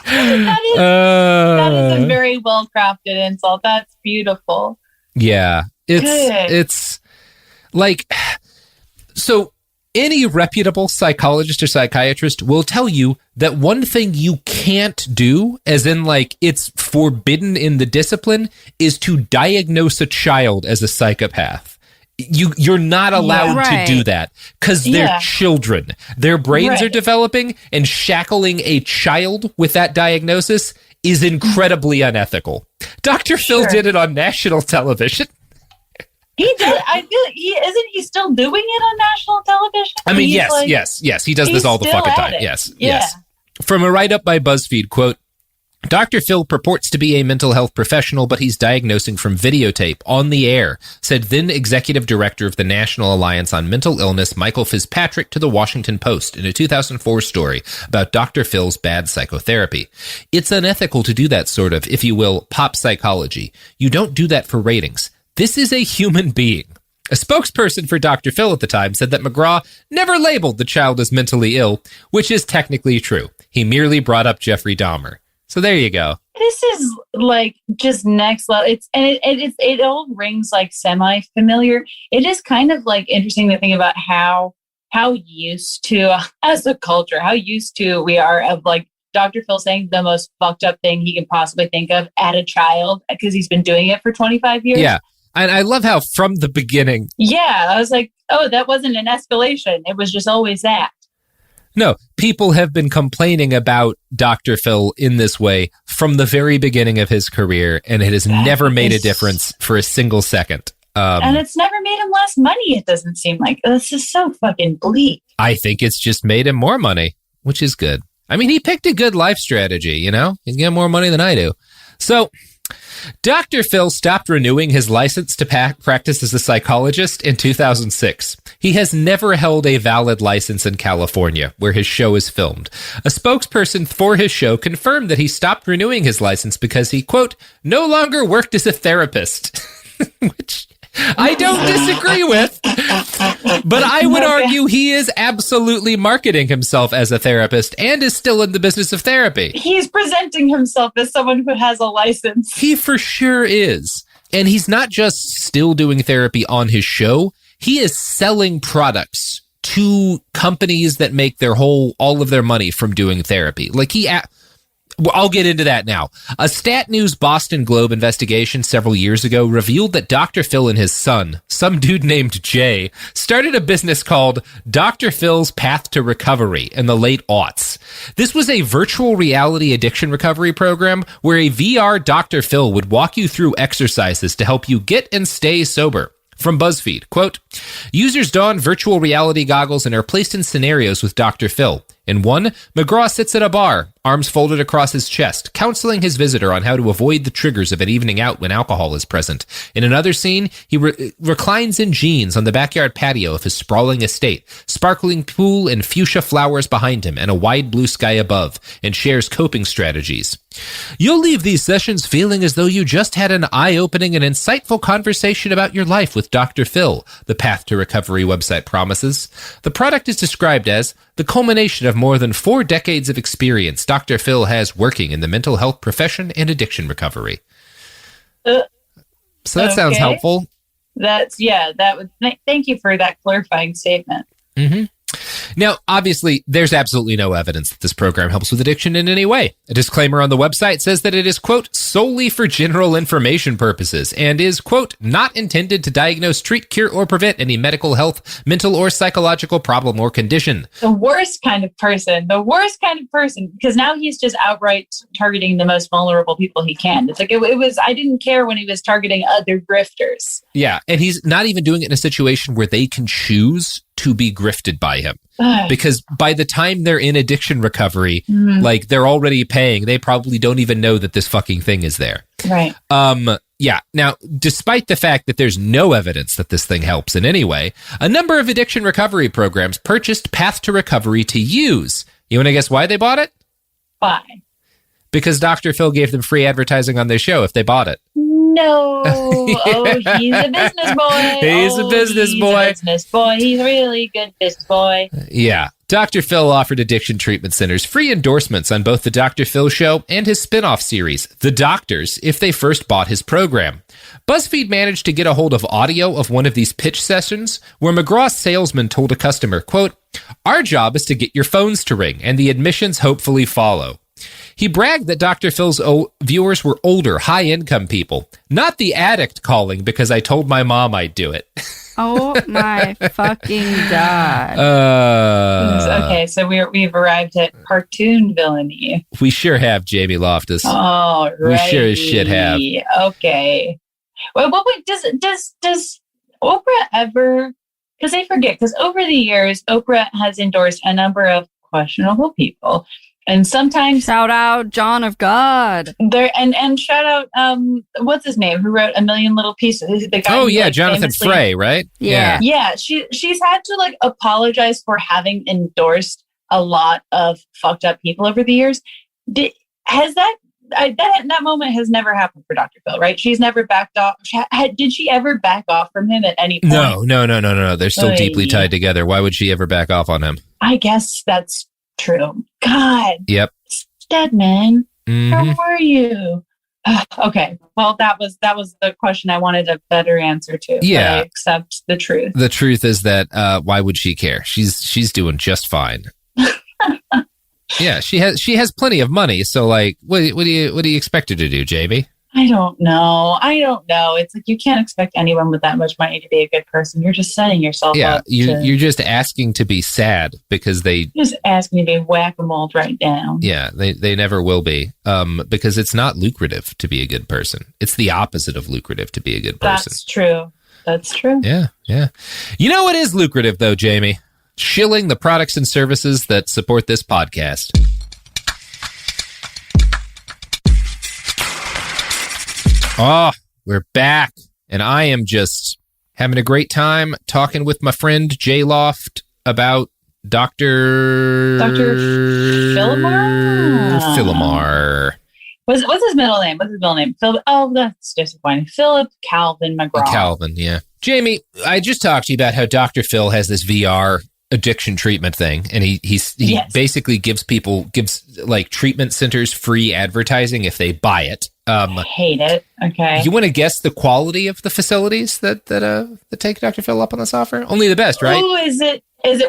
That is a very well-crafted insult. That's beautiful. Yeah. It's like, so any reputable psychologist or psychiatrist will tell you that one thing you can't do, as in like it's forbidden in the discipline, is to diagnose a child as a psychopath. You're not allowed to do that because they're children. Their brains are developing, and shackling a child with that diagnosis is incredibly unethical. Dr. Phil did it on national television. He does. I feel he still doing it on national television? I mean, yes. He does this all the fucking time. Yes. From a write-up by BuzzFeed, quote, Dr. Phil purports to be a mental health professional, but he's diagnosing from videotape on the air, said then executive director of the National Alliance on Mental Illness, Michael Fitzpatrick, to the Washington Post in a 2004 story about Dr. Phil's bad psychotherapy. It's unethical to do that sort of, if you will, pop psychology. You don't do that for ratings. This is a human being. A spokesperson for Dr. Phil at the time said that McGraw never labeled the child as mentally ill, which is technically true. He merely brought up Jeffrey Dahmer. So there you go. This is like just next level. It all rings like semi-familiar. It is kind of like interesting to think about how used to, as a culture, how used to we are of like Dr. Phil saying the most fucked up thing he can possibly think of at a child because he's been doing it for 25 years. Yeah. And I love how from the beginning. Yeah. I was like, oh, that wasn't an escalation. It was just always that. No, people have been complaining about Dr. Phil in this way from the very beginning of his career, and it has never made a difference for a single second. And it's never made him less money, it doesn't seem like. This is so fucking bleak. I think it's just made him more money, which is good. I mean, he picked a good life strategy, you know? He's getting more money than I do. So, Dr. Phil stopped renewing his license to practice as a psychologist in 2006. He has never held a valid license in California, where his show is filmed. A spokesperson for his show confirmed that he stopped renewing his license because he, quote, no longer worked as a therapist, which I don't disagree with, but I would argue he is absolutely marketing himself as a therapist and is still in the business of therapy. He's presenting himself as someone who has a license. He for sure is. And he's not just still doing therapy on his show. He is selling products to companies that make all of their money from doing therapy. Like I'll get into that now. A Stat News Boston Globe investigation several years ago revealed that Dr. Phil and his son, some dude named Jay, started a business called Dr. Phil's Path to Recovery in the late aughts. This was a virtual reality addiction recovery program where a VR Dr. Phil would walk you through exercises to help you get and stay sober. From BuzzFeed, quote, users don virtual reality goggles and are placed in scenarios with Dr. Phil. In one, McGraw sits at a bar, arms folded across his chest, counseling his visitor on how to avoid the triggers of an evening out when alcohol is present. In another scene, he reclines in jeans on the backyard patio of his sprawling estate, sparkling pool and fuchsia flowers behind him and a wide blue sky above, and shares coping strategies. You'll leave these sessions feeling as though you just had an eye-opening and insightful conversation about your life with Dr. Phil, the Path to Recovery website promises. The product is described as the culmination of more than 4 decades of experience Dr. Phil has working in the mental health profession and addiction recovery. So that sounds helpful. Thank you for that clarifying statement. Mm-hmm. Now, obviously, there's absolutely no evidence that this program helps with addiction in any way. A disclaimer on the website says that it is, quote, solely for general information purposes and is, quote, not intended to diagnose, treat, cure, or prevent any medical health, mental, or psychological problem or condition. The worst kind of person, because now he's just outright targeting the most vulnerable people he can. It's like, I didn't care when he was targeting other grifters. Yeah, and he's not even doing it in a situation where they can choose to be grifted by him. Because by the time they're in addiction recovery, like they're already paying, they probably don't even know that this fucking thing is there. Right. Yeah. Now, despite the fact that there's no evidence that this thing helps in any way, a number of addiction recovery programs purchased Path to Recovery to use. You want to guess why they bought it? Why? Because Dr. Phil gave them free advertising on their show if they bought it. No. Oh, he's a business boy. He's a business boy. He's a really good business boy. Yeah. Dr. Phil offered addiction treatment centers free endorsements on both the Dr. Phil show and his spin-off series, The Doctors, if they first bought his program. BuzzFeed managed to get a hold of audio of one of these pitch sessions where McGraw's salesman told a customer, quote, our job is to get your phones to ring and the admissions hopefully follow. He bragged that Dr. Phil's viewers were older, high-income people, not the addict calling because I told my mom I'd do it. Oh my fucking God. Okay, so we've arrived at cartoon villainy. We sure have, Jamie Loftus. Oh, right. We sure as shit have. Okay. Well, wait, does Oprah ever, because I forget, because over the years, Oprah has endorsed a number of questionable people. And sometimes shout out John of God. There and shout out what's his name, who wrote A Million Little Pieces. The guy who, Jonathan Frey, right? Yeah. She's had to like apologize for having endorsed a lot of fucked up people over the years. That moment has never happened for Dr. Phil, right? She's never backed off. Did she ever back off from him at any point? No. They're still deeply tied together. Why would she ever back off on him? I guess that's true. God. Yep. Stedman, Mm-hmm. how are you? Okay. Well, that was the question I wanted a better answer to. Yeah. I accept the truth. The truth is that why would she care? She's doing just fine. Yeah, she has plenty of money. So like, what do you expect her to do, Jamie? I don't know. It's like you can't expect anyone with that much money to be a good person. You're just setting yourself up. You're just asking to be sad because they just asking to be whack-a-mole right now. Yeah, they never will be. Because it's not lucrative to be a good person. It's the opposite of lucrative to be a good person. That's true. Yeah. You know what is lucrative though, Jamie? Shilling the products and services that support this podcast. Oh, we're back. And I am just having a great time talking with my friend Jay Loft about Dr. Philomar. What's his middle name? Oh, that's disappointing. Philip Calvin McGraw. Calvin, yeah. Jamie, I just talked to you about how Dr. Phil has this VR addiction treatment thing, and he basically gives like treatment centers free advertising if they buy it. I hate it. Okay. You want to guess the quality of the facilities that take Dr. Phil up on this offer? Only the best, right? Oh, is it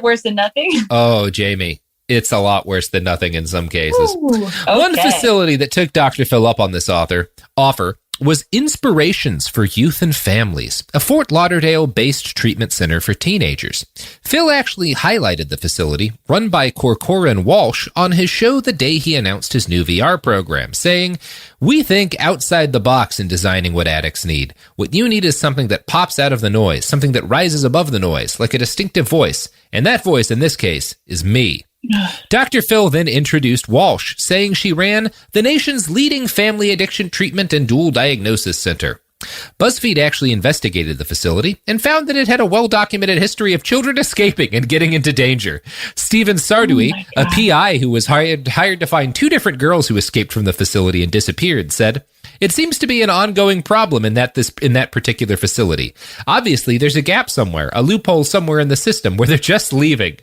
worse than nothing? Oh, Jamie, it's a lot worse than nothing in some cases. Ooh, okay. One facility that took Dr. Phil up on this offer was Inspirations for Youth and Families, a Fort Lauderdale-based treatment center for teenagers. Phil actually highlighted the facility, run by Corcoran Walsh, on his show the day he announced his new VR program, saying, "We think outside the box in designing what addicts need. What you need is something that pops out of the noise, something that rises above the noise, like a distinctive voice. And that voice, in this case, is me." Dr. Phil then introduced Walsh, saying she ran the nation's leading family addiction treatment and dual diagnosis center. BuzzFeed actually investigated the facility and found that it had a well-documented history of children escaping and getting into danger. Stephen Sardoui, a PI who was hired to find two different girls who escaped from the facility and disappeared, said, "It seems to be an ongoing problem in that particular facility. Obviously, there's a gap somewhere, a loophole somewhere in the system where they're just leaving."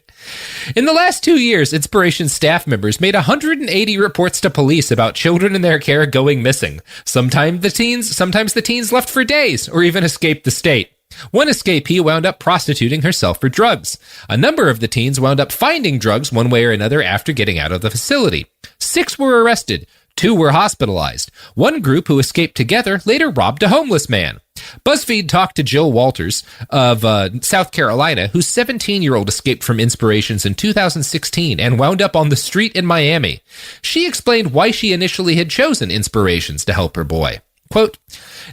In the last 2 years, Inspiration staff members made 180 reports to police about children in their care going missing. Sometimes the teens left for days or even escaped the state. One escapee wound up prostituting herself for drugs. A number of the teens wound up finding drugs one way or another after getting out of the facility. 6 were arrested. 2 were hospitalized. One group who escaped together later robbed a homeless man. BuzzFeed talked to Jill Walters of South Carolina, whose 17-year-old escaped from Inspirations in 2016 and wound up on the street in Miami. She explained why she initially had chosen Inspirations to help her boy. Quote,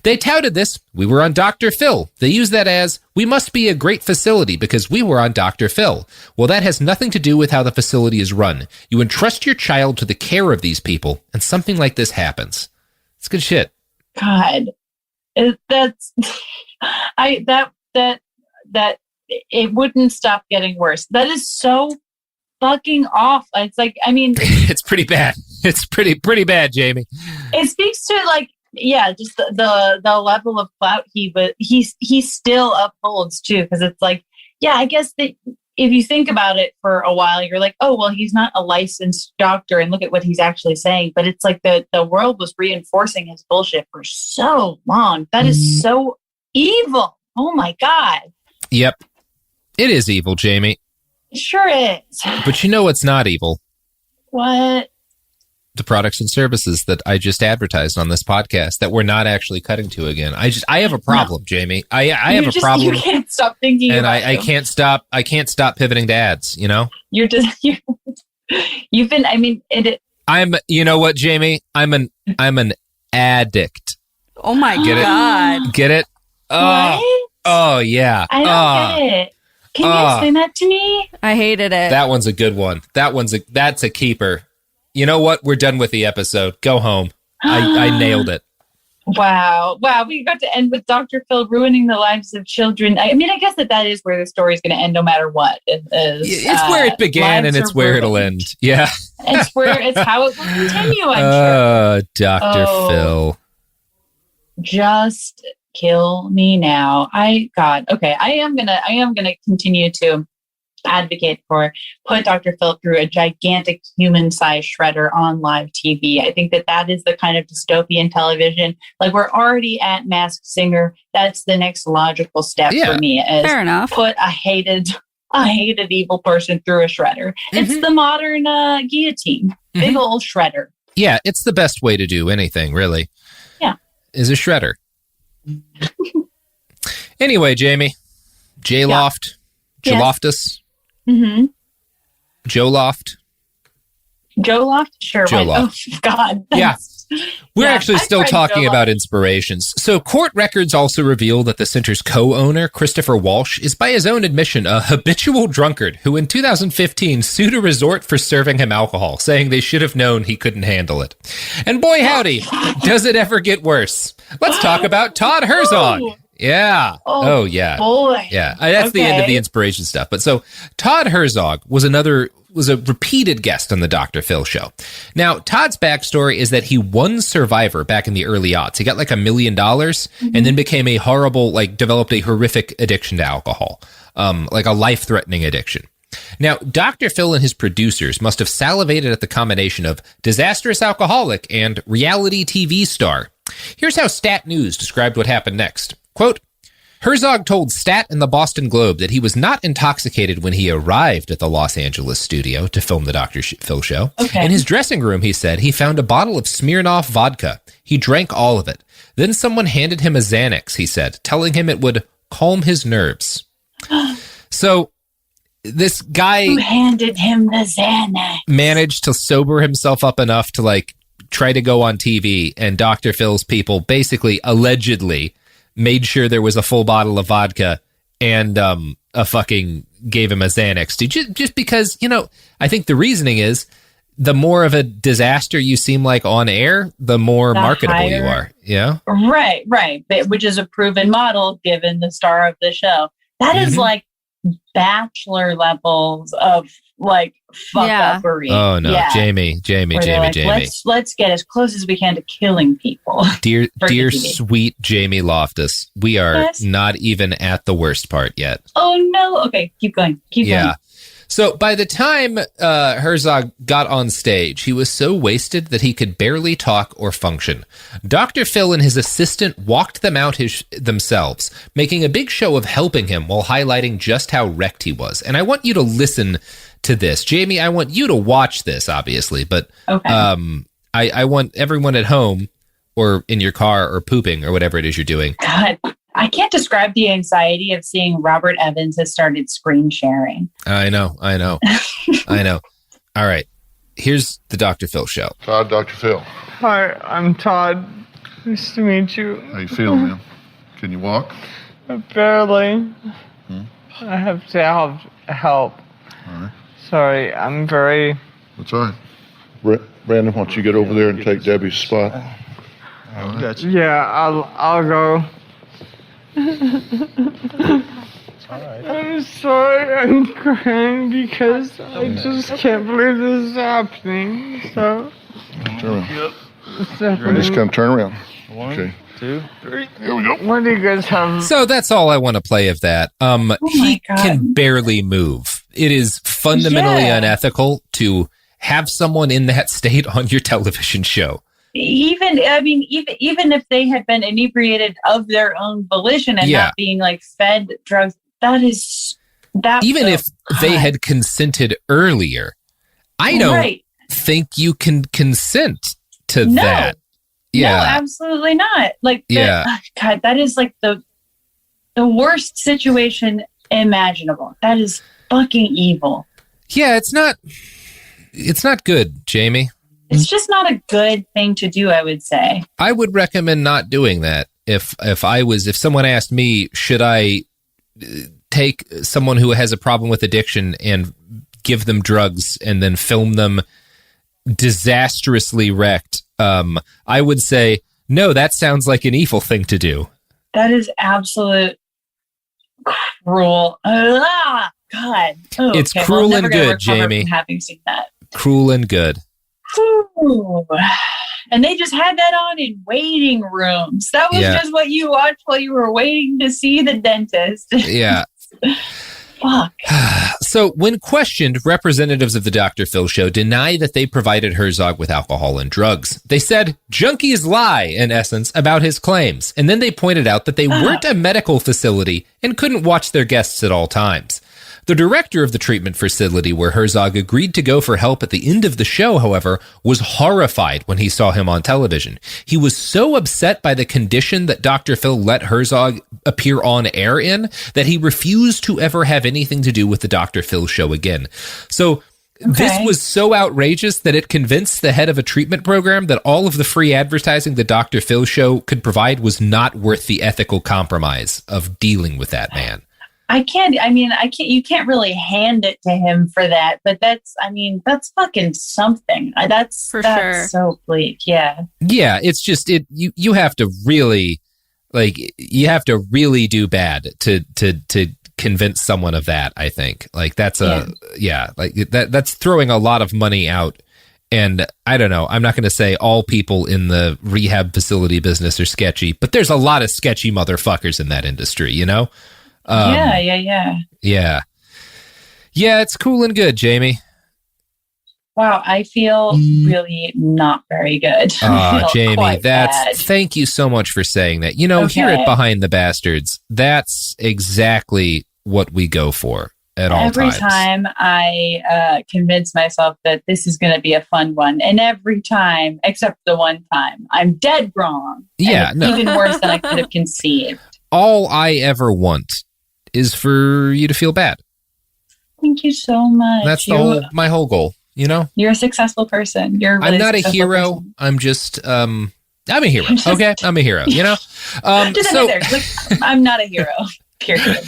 "They touted this. We were on Dr. Phil. They used that as, we must be a great facility because we were on Dr. Phil. Well, that has nothing to do with how the facility is run. You entrust your child to the care of these people, and something like this happens." It's good shit. God, it wouldn't stop getting worse. That is so fucking off. It's like, I mean, it's pretty bad. It's pretty bad, Jamie. It speaks to like, yeah, just the level of clout he still upholds too, because it's like, yeah, I guess that if you think about it for a while, you're like, oh well, he's not a licensed doctor, and look at what he's actually saying. But it's like the world was reinforcing his bullshit for so long. That is so evil. Oh my God. Yep, it is evil, Jamie. It sure is. But you know what's not evil? What? The products and services that I just advertised on this podcast that we're not actually cutting to again. I have a problem, no. Jamie. I have a problem. You can't stop thinking and about I can't stop pivoting to ads, you know? You've been, I mean, you know what, Jamie? I'm an addict. Oh my God. Get it? What? Oh, yeah. I don't get it. Can you explain that to me? I hated it. That one's a good one. That's a keeper. You know what? We're done with the episode. Go home. I nailed it. Wow. We got to end with Dr. Phil ruining the lives of children. I mean, I guess that is where the story is going to end no matter what. It's where it began and it's where it'll end. Yeah. It's how it will continue, I'm sure. Dr. Phil. Just kill me now. Okay. I am gonna continue to advocate for put Dr. Phil through a gigantic human-sized shredder on live TV. I think that is the kind of dystopian television. Like, we're already at Masked Singer. That's the next logical step for me. Is fair enough. Put a hated evil person through a shredder. Mm-hmm. It's the modern guillotine. Big old shredder. Yeah, it's the best way to do anything, really. Yeah. Is a shredder. Anyway, Jamie. J-Loft. Yes. Jaloftus. Mm-hmm. Joe Loft. Joe Loft? Sure. Joe Loft. Oh, God. Yeah. We're actually still talking about inspirations. So court records also reveal that the center's co-owner, Christopher Walsh, is by his own admission a habitual drunkard who in 2015 sued a resort for serving him alcohol, saying they should have known he couldn't handle it. And boy howdy, does it ever get worse. Let's talk about Todd Herzog. Yeah. Oh, yeah. Boy. Yeah. That's the end of the inspiration stuff. But so Todd Herzog was a repeated guest on the Dr. Phil show. Now, Todd's backstory is that he won Survivor back in the early aughts. He got like $1 million and then became developed a horrific addiction to alcohol, like a life-threatening addiction. Now, Dr. Phil and his producers must have salivated at the combination of disastrous alcoholic and reality TV star. Here's how Stat News described what happened next. Quote, Herzog told Stat and the Boston Globe that he was not intoxicated when he arrived at the Los Angeles studio to film the Dr. Phil show. Okay. In his dressing room, he said, he found a bottle of Smirnoff vodka. He drank all of it. Then someone handed him a Xanax, he said, telling him it would calm his nerves. So this guy who handed him the Xanax managed to sober himself up enough to try to go on TV, and Dr. Phil's people basically allegedly made sure there was a full bottle of vodka and gave him a Xanax. Just because, I think the reasoning is the more of a disaster you seem like on air, the more marketable you are. Yeah. Right. Which is a proven model given the star of the show. That is like Bachelor levels of fuck-uppery. Oh no, yeah. Jamie. Let's get as close as we can to killing people. Dear sweet Jamie Loftus, we are not even at the worst part yet. Oh no. Okay, keep going. Going. So by the time Herzog got on stage, he was so wasted that he could barely talk or function. Dr. Phil and his assistant walked them out themselves, making a big show of helping him while highlighting just how wrecked he was. And I want you to listen to this. Jamie, I want you to watch this, obviously, but I want everyone at home or in your car or pooping or whatever it is you're doing. God, I can't describe the anxiety of seeing Robert Evans has started screen sharing. I know. I know. All right. Here's the Dr. Phil show. Todd, Dr. Phil. Hi, I'm Todd. Nice to meet you. How you feeling, man? Can you walk? Barely. I have to have help. All right. Sorry, I'm very... That's all right. Brandon, why don't you get over there and take Debbie's spot? All right. Yeah, I'll go. I'm sorry, I'm crying because I just can't believe this is happening. So, turn around. Just come turn around. 1, 2, 3. Here we go. What do you guys have? So that's all I want to play of that. He can barely move. It is fundamentally unethical to have someone in that state on your television show. Even if they had been inebriated of their own volition and not being fed drugs, even if they had consented earlier, I don't think you can consent to that. Yeah, no, absolutely not. God, that is the worst situation imaginable. That is fucking evil. Yeah, it's not good, Jamie. It's just not a good thing to do, I would say. I would recommend not doing that. if someone asked me, should I take someone who has a problem with addiction and give them drugs and then film them disastrously wrecked, I would say, no, that sounds like an evil thing to do. That is absolute cruel. God. Oh, it's cruel and good, Jamie. Having seen that. Cruel and good. Ooh. And they just had that on in waiting rooms. That was just what you watched while you were waiting to see the dentist. Yeah. Fuck. So when questioned, representatives of the Dr. Phil show deny that they provided Herzog with alcohol and drugs. They said junkies lie, in essence, about his claims. And then they pointed out that they weren't a medical facility and couldn't watch their guests at all times. The director of the treatment facility where Herzog agreed to go for help at the end of the show, however, was horrified when he saw him on television. He was so upset by the condition that Dr. Phil let Herzog appear on air in that he refused to ever have anything to do with the Dr. Phil show again. So this was so outrageous that it convinced the head of a treatment program that all of the free advertising the Dr. Phil show could provide was not worth the ethical compromise of dealing with that man. You can't really hand it to him for that, but that's fucking something. That's sure. So bleak. Yeah. Yeah. It's just, you have to really, do bad to convince someone of that, I think. Like that's that's throwing a lot of money out. And I don't know, I'm not going to say all people in the rehab facility business are sketchy, but there's a lot of sketchy motherfuckers in that industry, you know? Yeah. Yeah, it's cool and good, Jamie. Wow, I feel really not very good. Jamie, thank you so much for saying that. You know, here at Behind the Bastards, that's exactly what we go for at all times. Every time I convince myself that this is going to be a fun one, and every time, except the one time, I'm dead wrong. Yeah, even worse than I could have conceived. All I ever want is for you to feel bad. Thank you so much. That's my whole goal, you know? You're a successful person. I'm not a hero. Person. I'm just, I'm a hero. Okay? I'm a hero, you know? I'm not a hero. Period.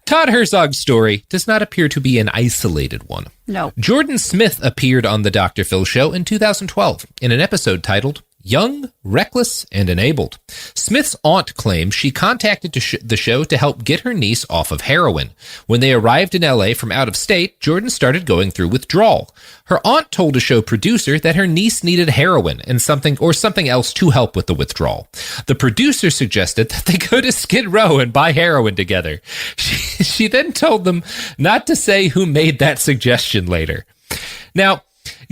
Todd Herzog's story does not appear to be an isolated one. No. Jordan Smith appeared on the Dr. Phil show in 2012 in an episode titled Young, Reckless, and Enabled. Smith's aunt claims she contacted the show to help get her niece off of heroin. When they arrived in LA from out of state, Jordan started going through withdrawal. Her aunt told a show producer that her niece needed heroin and something else to help with the withdrawal. The producer suggested that they go to Skid Row and buy heroin together. She then told them not to say who made that suggestion later. Now,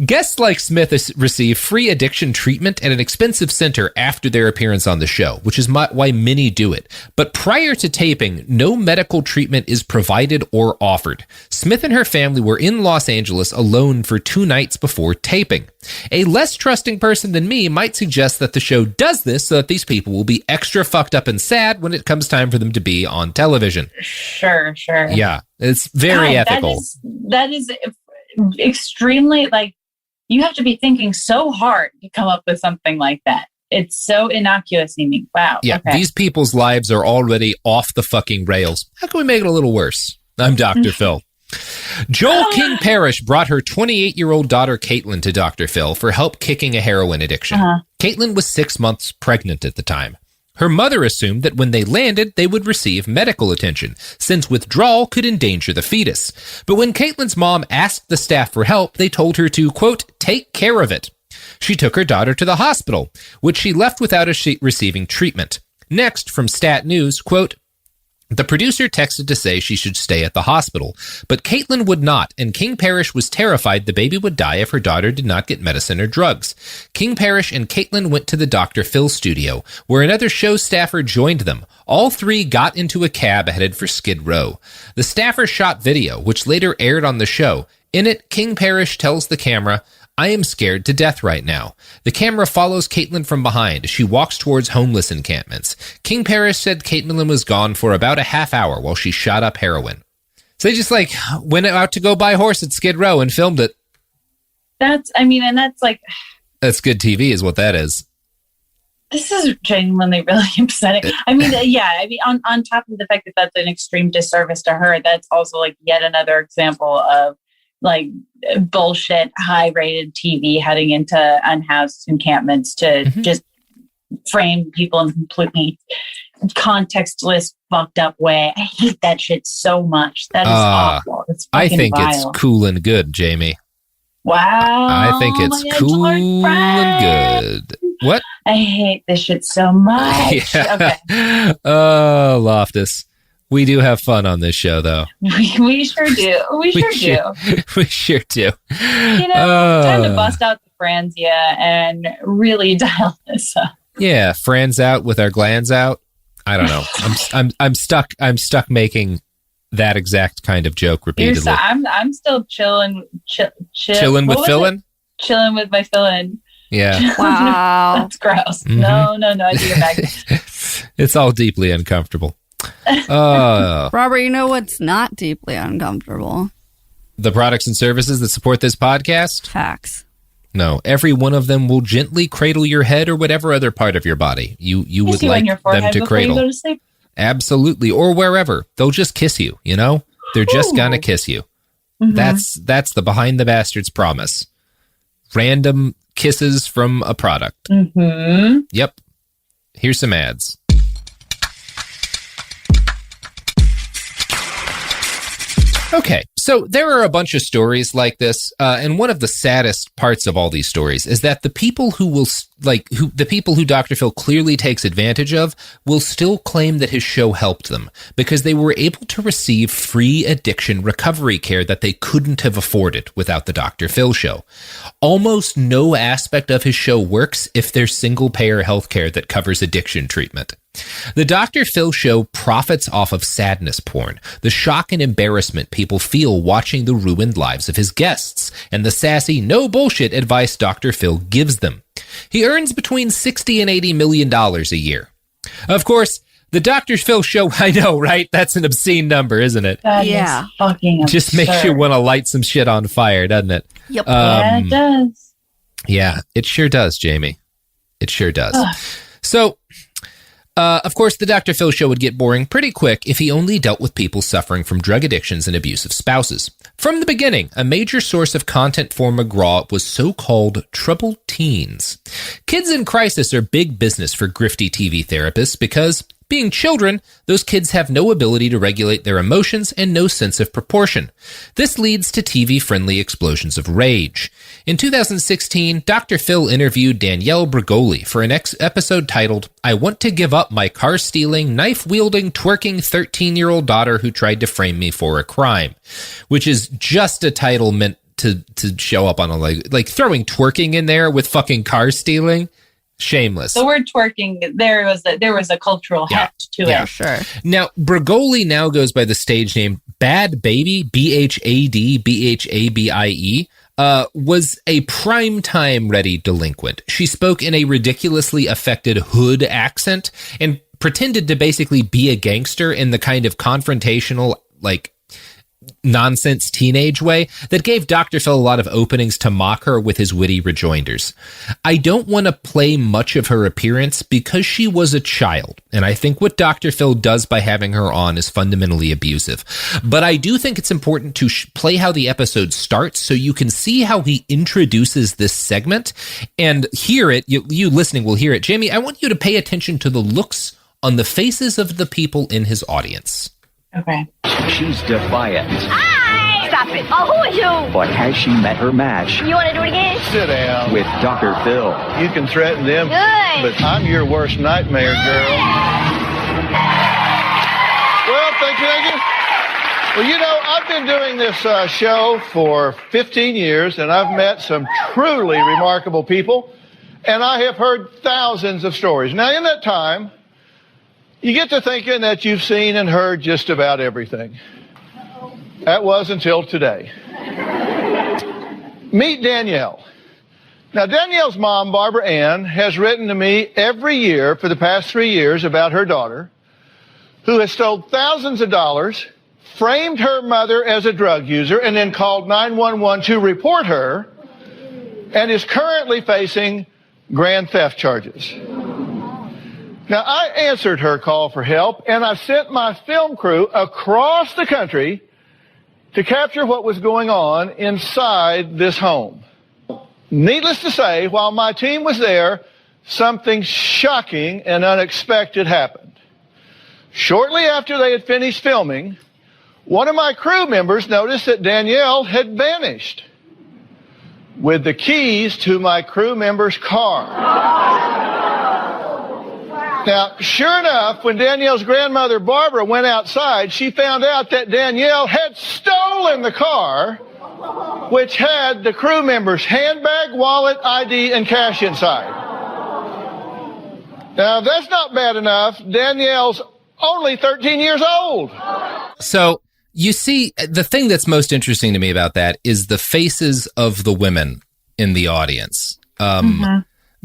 guests like Smith receive free addiction treatment at an expensive center after their appearance on the show, which is why many do it. But prior to taping, no medical treatment is provided or offered. Smith and her family were in Los Angeles alone for 2 nights before taping. A less trusting person than me might suggest that the show does this so that these people will be extra fucked up and sad when it comes time for them to be on television. Sure. Yeah, it's very ethical. That is extremely, you have to be thinking so hard to come up with something like that. It's so innocuous seeming. Wow. Yeah, okay. These people's lives are already off the fucking rails. How can we make it a little worse? I'm Dr. Phil. Joel King Parrish brought her 28-year-old daughter Caitlin to Dr. Phil for help kicking a heroin addiction. Caitlin was 6 months pregnant at the time. Her mother assumed that when they landed, they would receive medical attention, since withdrawal could endanger the fetus. But when Caitlin's mom asked the staff for help, they told her to, quote, take care of it. She took her daughter to the hospital, which she left without receiving treatment. Next, from Stat News, quote, the producer texted to say she should stay at the hospital, but Caitlin would not, and King Parrish was terrified the baby would die if her daughter did not get medicine or drugs. King Parrish and Caitlin went to the Dr. Phil studio, where another show staffer joined them. All three got into a cab headed for Skid Row. The staffer shot video, which later aired on the show. In it, King Parrish tells the camera, I am scared to death right now. The camera follows Caitlin from behind. She walks towards homeless encampments. King Parrish said Caitlin was gone for about a half hour while she shot up heroin. So they just went out to go buy a horse at Skid Row and filmed it. That's good TV is what that is. This is genuinely really upsetting. I mean, on top of the fact that that's an extreme disservice to her, that's also like yet another example of like bullshit, high-rated TV heading into unhoused encampments to just frame people in completely contextless, fucked up way. I hate that shit so much. That is awful. It's I think vile. it's cool and good, Jamie. Wow. I think it's cool and good. What? I hate this shit so much. Yeah. Okay. Oh, Loftus. We do have fun on this show, though. We sure do. We sure do. We sure do. Time to bust out the Franzia and really dial this up. Yeah, Fran's out with our glands out. I don't know. I'm stuck. I'm stuck making that exact kind of joke repeatedly. I'm still chilling with fillin'? Chilling with my fillin'. Yeah. Wow. That's gross. Mm-hmm. No, I do it back. It's all deeply uncomfortable. Robert, you know what's not deeply uncomfortable? The products and services that support this podcast? Facts. No, every one of them will gently cradle your head or whatever other part of your body you would like them to cradle. You go to sleep. Absolutely, or wherever. They'll just kiss you, you know? They're just gonna kiss you. Mm-hmm. That's the Behind the Bastards promise. Random kisses from a product. Mm-hmm. Yep. Here's some ads. Okay, so there are a bunch of stories like this, and one of the saddest parts of all these stories is that the people who Dr. Phil clearly takes advantage of will still claim that his show helped them because they were able to receive free addiction recovery care that they couldn't have afforded without the Dr. Phil show. Almost no aspect of his show works if there's single-payer healthcare that covers addiction treatment. The Dr. Phil show profits off of sadness porn, the shock and embarrassment people feel watching the ruined lives of his guests, and the sassy, no bullshit advice Dr. Phil gives them. He earns between $60 and $80 million a year. Of course, the Dr. Phil show, I know, right? That's an obscene number, isn't it? That is fucking absurd. Just makes you want to light some shit on fire, doesn't it? Yep. Yeah, it does. Yeah, it sure does, Jamie. It sure does. So, of course, the Dr. Phil show would get boring pretty quick if he only dealt with people suffering from drug addictions and abusive spouses. From the beginning, a major source of content for McGraw was so-called troubled teens. Kids in crisis are big business for grifty TV therapists because, being children, those kids have no ability to regulate their emotions and no sense of proportion. This leads to TV-friendly explosions of rage. In 2016, Dr. Phil interviewed Danielle Bregoli for an episode titled, "I Want to Give Up My Car-Stealing, Knife-Wielding, Twerking 13-Year-Old Daughter Who Tried to Frame Me for a Crime," which is just a title meant to show up on a, like throwing twerking in there with fucking car stealing. Shameless. The word twerking, there was a cultural heft to it. Sure. Now, Bregoli now goes by the stage name Bad Baby, BHADBHABIE, was a primetime ready delinquent. She spoke in a ridiculously affected hood accent and pretended to basically be a gangster in the kind of confrontational, like, nonsense teenage way that gave Dr. Phil a lot of openings to mock her with his witty rejoinders. I don't want to play much of her appearance because she was a child, and I think what Dr. Phil does by having her on is fundamentally abusive. But I do think it's important to play how the episode starts so you can see how he introduces this segment and hear it. You listening will hear it. Jamie, I want you to pay attention to the looks on the faces of the people in his audience. Okay. She's defiant. Hi! Stop it. Oh, who are you? But has she met her match? You want to do it again? Sit down. With Dr. Phil. You can threaten them, Good. but I'm your worst nightmare, girl. Well, thank you. Well, you know, I've been doing this show for 15 years, and I've met some truly remarkable people, and I have heard thousands of stories. Now, in that time, you get to thinking that you've seen and heard just about everything. That was until today. Meet Danielle. Now, Danielle's mom, Barbara Ann, has written to me every year for the past 3 years about her daughter, who has stole thousands of dollars, framed her mother as a drug user, and then called 911 to report her, and is currently facing grand theft charges. Now, I answered her call for help, and I sent my film crew across the country to capture what was going on inside this home. Needless to say, while my team was there, something shocking and unexpected happened. Shortly after they had finished filming, one of my crew members noticed that Danielle had vanished with the keys to my crew member's car. Now, sure enough, when Danielle's grandmother, Barbara, went outside, she found out that Danielle had stolen the car, which had the crew member's handbag, wallet, ID, and cash inside. Now, if that's not bad enough, Danielle's only 13 years old. So, you see, the thing that's most interesting to me about that is the faces of the women in the audience.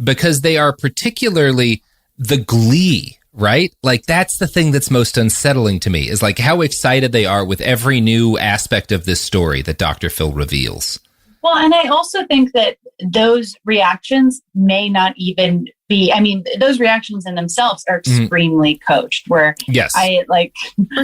Because they are particularly the glee, right? Like, that's the thing that's most unsettling to me, is like how excited they are with every new aspect of this story that Dr. Phil reveals. Well, and I also think that those reactions may not even be, I mean, those reactions in themselves are extremely coached, where yes. I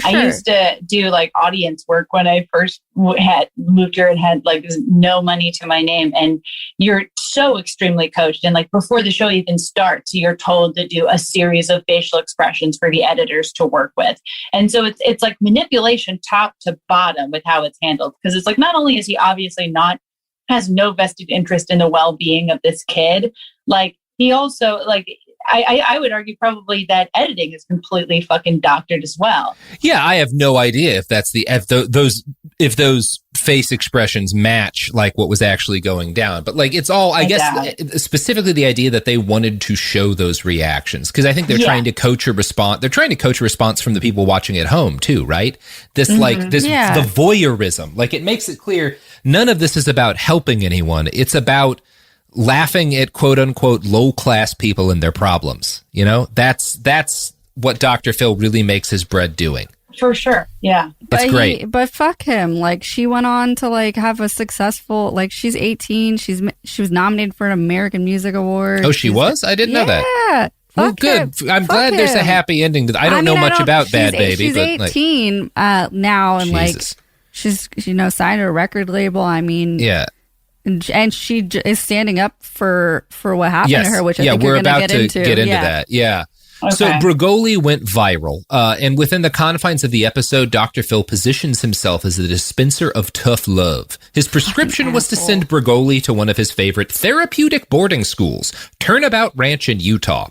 used to do like audience work when I first had moved here and had like no money to my name. And you're so extremely coached. And like before the show even starts, you're told to do a series of facial expressions for the editors to work with. And so it's like manipulation top to bottom with how it's handled. Because it's like, not only is he obviously has no vested interest in the well-being of this kid, like he also, like, I would argue probably that editing is completely fucking doctored as well. Yeah, I have no idea if that's if those face expressions match like what was actually going down. But like, it's all, I guess, specifically the idea that they wanted to show those reactions, because I think they're trying to coach a response. They're trying to coach a response from the people watching at home too, right? The voyeurism. Like, it makes it clear none of this is about helping anyone. It's about laughing at quote unquote low class people and their problems. You know, that's what Dr. Phil really makes his bread doing. For sure. Yeah. That's great. But fuck him. Like, she went on to like have a successful, like, she's 18. She was nominated for an American Music Award. Oh, she was? I didn't know that. Yeah. Well, good. I'm glad there's a happy ending. I don't know much about Bad Baby. She's 18 now, and Jesus. like she's signed to a record label. I mean, yeah. And she is standing up for what happened to her, which I think we're you're about to get into that. Yeah. Okay. So Brigoli went viral, and within the confines of the episode, Dr. Phil positions himself as the dispenser of tough love. His prescription was to send Brigoli to one of his favorite therapeutic boarding schools, Turnabout Ranch in Utah.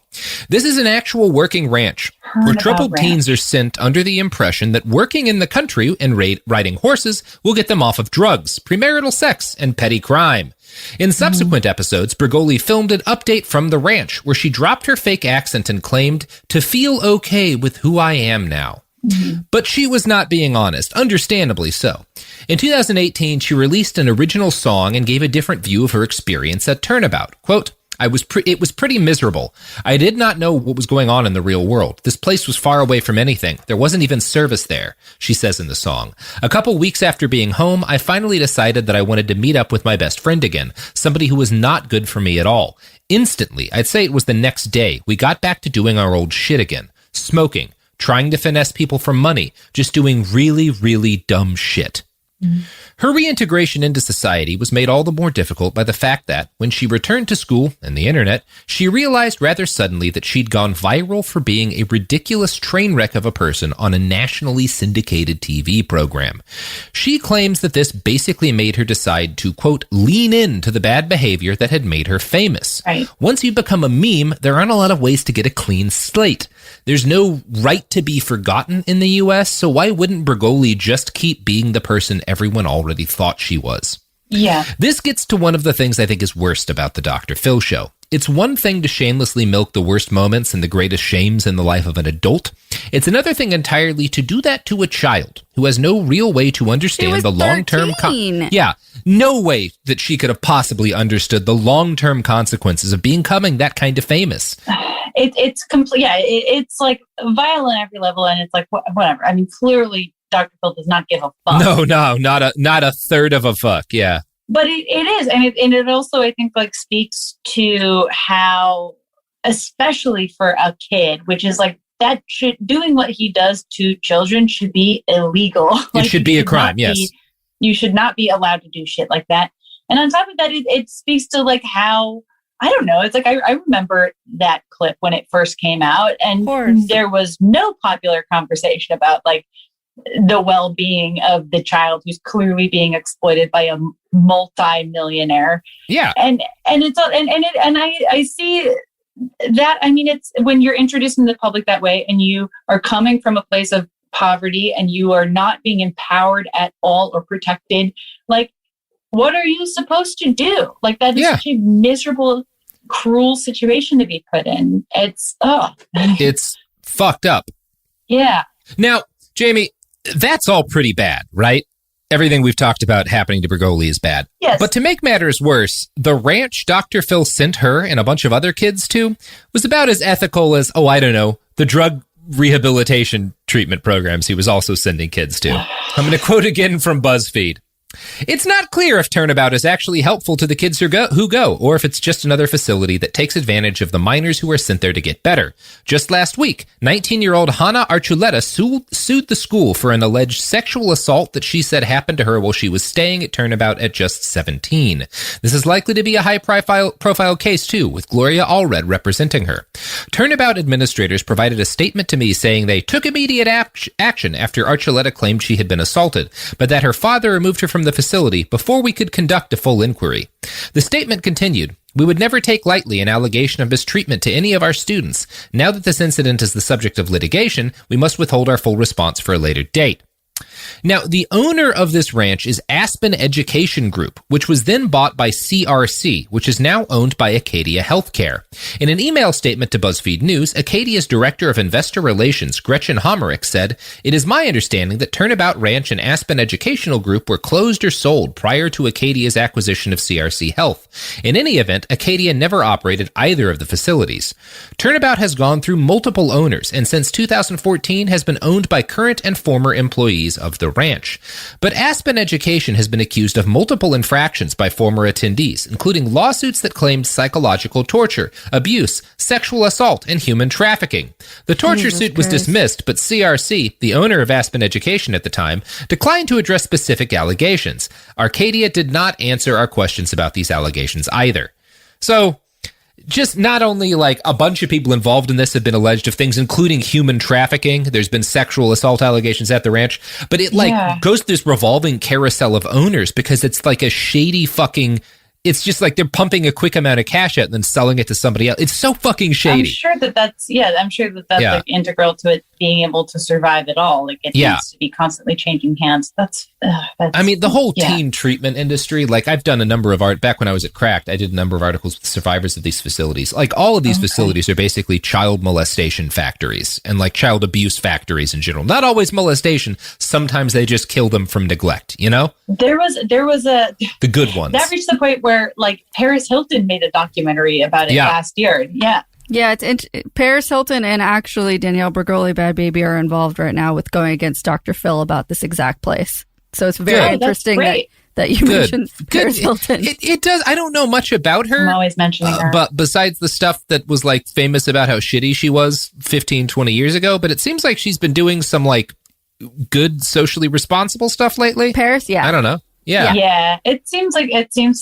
This is an actual working ranch where troubled teens are sent under the impression that working in the country and riding horses will get them off of drugs, premarital sex, and petty crime. In subsequent episodes, Brigoli filmed an update from the ranch where she dropped her fake accent and claimed to feel okay with who I am now. But she was not being honest, understandably so. In 2018, she released an original song and gave a different view of her experience at Turnabout. Quote, it was pretty miserable. I did not know what was going on in the real world. This place was far away from anything. There wasn't even service there, she says in the song. A couple weeks after being home, I finally decided that I wanted to meet up with my best friend again, somebody who was not good for me at all. Instantly, I'd say it was the next day, we got back to doing our old shit again. Smoking, trying to finesse people for money, just doing really, really dumb shit. Her reintegration into society was made all the more difficult by the fact that, when she returned to school and the internet, she realized rather suddenly that she'd gone viral for being a ridiculous train wreck of a person on a nationally syndicated TV program. She claims that this basically made her decide to, quote, lean into the bad behavior that had made her famous. Right. Once you become a meme, there aren't a lot of ways to get a clean slate. There's no right to be forgotten in the U.S., so why wouldn't Brigoli just keep being the person everyone already thought she was? Yeah. This gets to one of the things I think is worst about the Dr. Phil show. It's one thing to shamelessly milk the worst moments and the greatest shames in the life of an adult. It's another thing entirely to do that to a child who has no real way to understand the long-term... no way that she could have possibly understood the long-term consequences of becoming that kind of famous. It's complete. Yeah, it's like vile on every level, and it's like whatever. I mean, clearly, Dr. Phil does not give a fuck. No, not a third of a fuck. Yeah, but it is, and it also, I think, like speaks to how especially for a kid, which is like doing what he does to children should be illegal. It should be a crime. Yes. You should not be allowed to do shit like that. And on top of that, it speaks to like how, I don't know. It's like, I remember that clip when it first came out, and there was no popular conversation about like the well-being of the child who's clearly being exploited by a multi-millionaire. Yeah. And I see that. I mean, it's when you're introduced in the public that way and you are coming from a place of poverty and you are not being empowered at all or protected, like, what are you supposed to do? Like, that is such a miserable, cruel situation to be put in. It's fucked up. Yeah. Now, Jamie, that's all pretty bad, right? Everything we've talked about happening to Bergoli is bad. Yes. But to make matters worse, the ranch Dr. Phil sent her and a bunch of other kids to was about as ethical as, the drug rehabilitation treatment programs he was also sending kids to. I'm going to quote again from BuzzFeed. It's not clear if Turnabout is actually helpful to the kids who go, or if it's just another facility that takes advantage of the minors who are sent there to get better. Just last week, 19-year-old Hannah Archuleta sued the school for an alleged sexual assault that she said happened to her while she was staying at Turnabout at just 17. This is likely to be a high-profile case, too, with Gloria Allred representing her. Turnabout administrators provided a statement to me saying they took immediate action after Archuleta claimed she had been assaulted, but that her father removed her from the facility before we could conduct a full inquiry. The statement continued, "We would never take lightly an allegation of mistreatment to any of our students. Now that this incident is the subject of litigation, we must withhold our full response for a later date." Now, the owner of this ranch is Aspen Education Group, which was then bought by CRC, which is now owned by Acadia Healthcare. In an email statement to BuzzFeed News, Acadia's Director of Investor Relations, Gretchen Homerick, said, "It is my understanding that Turnabout Ranch and Aspen Educational Group were closed or sold prior to Acadia's acquisition of CRC Health. In any event, Acadia never operated either of the facilities. Turnabout has gone through multiple owners, and since 2014 has been owned by current and former employees of the ranch. But Aspen Education has been accused of multiple infractions by former attendees, including lawsuits that claimed psychological torture, abuse, sexual assault, and human trafficking. The torture suit was dismissed, but CRC, the owner of Aspen Education at the time, declined to address specific allegations. Arcadia did not answer our questions about these allegations either. So, just not only like a bunch of people involved in this have been alleged of things, including human trafficking. There's been sexual assault allegations at the ranch, but it goes through this revolving carousel of owners because it's like a shady fucking, it's just like they're pumping a quick amount of cash out and then selling it to somebody else. It's so fucking shady. I'm sure that's like integral to it being able to survive at all. Like it needs to be constantly changing hands. That's I mean, the whole teen treatment industry, like I've done a number of back when I was at Cracked, I did a number of articles with survivors of these facilities. Like all of these facilities are basically child molestation factories and like child abuse factories in general. Not always molestation. Sometimes they just kill them from neglect, you know? There was the good ones. That reached the point where like Paris Hilton made a documentary about it last year. Yeah. Yeah, Paris Hilton and actually Danielle Bergoli, Bad Baby, are involved right now with going against Dr. Phil about this exact place. So it's very interesting that you mentioned Paris Hilton. It does. I don't know much about her. I'm always mentioning her. But besides the stuff that was like famous about how shitty she was 15, 20 years ago, but it seems like she's been doing some like good socially responsible stuff lately. Paris, yeah. I don't know. Yeah. It seems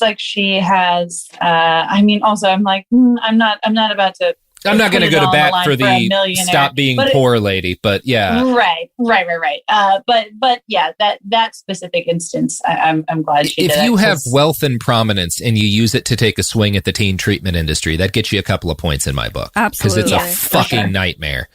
like she has. I mean, also, I'm like, I'm not about to. I'm not going to go to bat for the stop being poor lady, but yeah. Right. But yeah, that specific instance, I'm glad she did it. If you have wealth and prominence and you use it to take a swing at the teen treatment industry, that gets you a couple of points in my book. Absolutely. Because it's a fucking nightmare.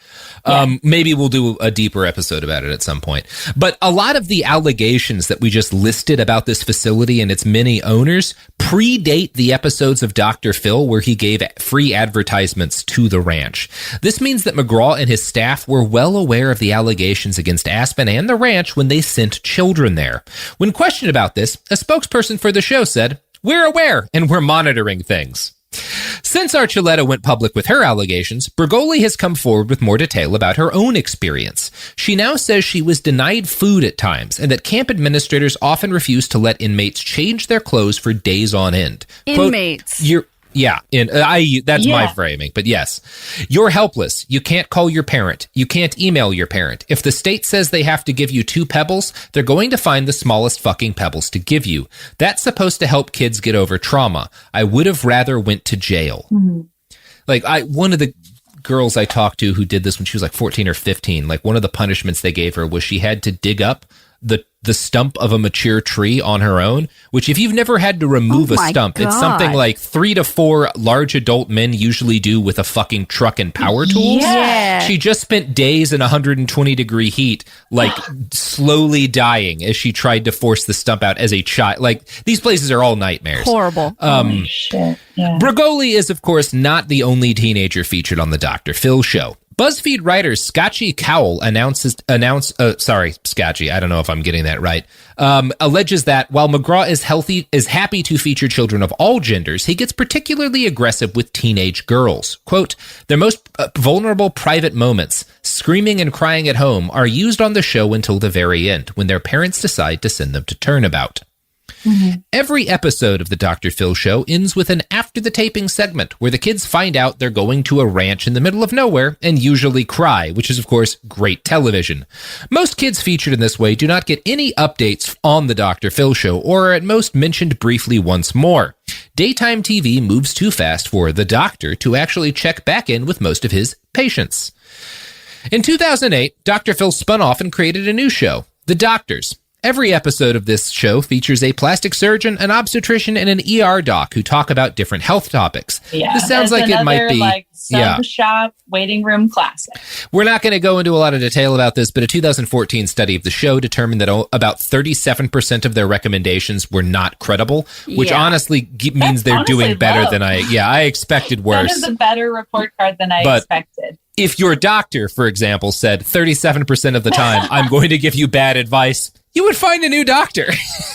Maybe we'll do a deeper episode about it at some point. But a lot of the allegations that we just listed about this facility and its many owners predate the episodes of Dr. Phil where he gave free advertisements to the ranch. This means that McGraw and his staff were well aware of the allegations against Aspen and the ranch when they sent children there. When questioned about this, a spokesperson for the show said, "We're aware and we're monitoring things." Since Archuleta went public with her allegations, Bergoli has come forward with more detail about her own experience. She now says she was denied food at times and that camp administrators often refuse to let inmates change their clothes for days on end. Inmates. Quote, Yeah, that's my framing, but yes. You're helpless. You can't call your parent. You can't email your parent. If the state says they have to give you 2 pebbles, they're going to find the smallest fucking pebbles to give you. That's supposed to help kids get over trauma. I would have rather went to jail. Mm-hmm. Like, one of the girls I talked to who did this when she was like 14 or 15, like one of the punishments they gave her was she had to dig up the stump of a mature tree on her own, which if you've never had to remove a stump, it's something like 3 to 4 large adult men usually do with a fucking truck and power tools. Yeah. She just spent days in 120 degree heat, like slowly dying as she tried to force the stump out as a child. Like, these places are all nightmares. Horrible. Shit. Yeah. Bragoli is, of course, not the only teenager featured on the Dr. Phil show. BuzzFeed writer Scotchy Cowell Scotchy, I don't know if I'm getting that right, alleges that while McGraw is happy to feature children of all genders, he gets particularly aggressive with teenage girls. Quote, their most vulnerable private moments, screaming and crying at home, are used on the show until the very end, when their parents decide to send them to Turnabout. Mm-hmm. Every episode of the Dr. Phil show ends with an after the taping segment where the kids find out they're going to a ranch in the middle of nowhere and usually cry, which is, of course, great television. Most kids featured in this way do not get any updates on the Dr. Phil show or are at most mentioned briefly once more. Daytime TV moves too fast for the doctor to actually check back in with most of his patients. In 2008, Dr. Phil spun off and created a new show, The Doctors. Every episode of this show features a plastic surgeon, an obstetrician, and an ER doc who talk about different health topics. Yeah, this sounds like it might be like sub-shop waiting room classic. We're not going to go into a lot of detail about this, but a 2014 study of the show determined that about 37% of their recommendations were not credible, which honestly means they're doing better than I expected worse. That is a better report card than I expected. If your doctor, for example, said 37% of the time, I'm going to give you bad advice, you would find a new doctor.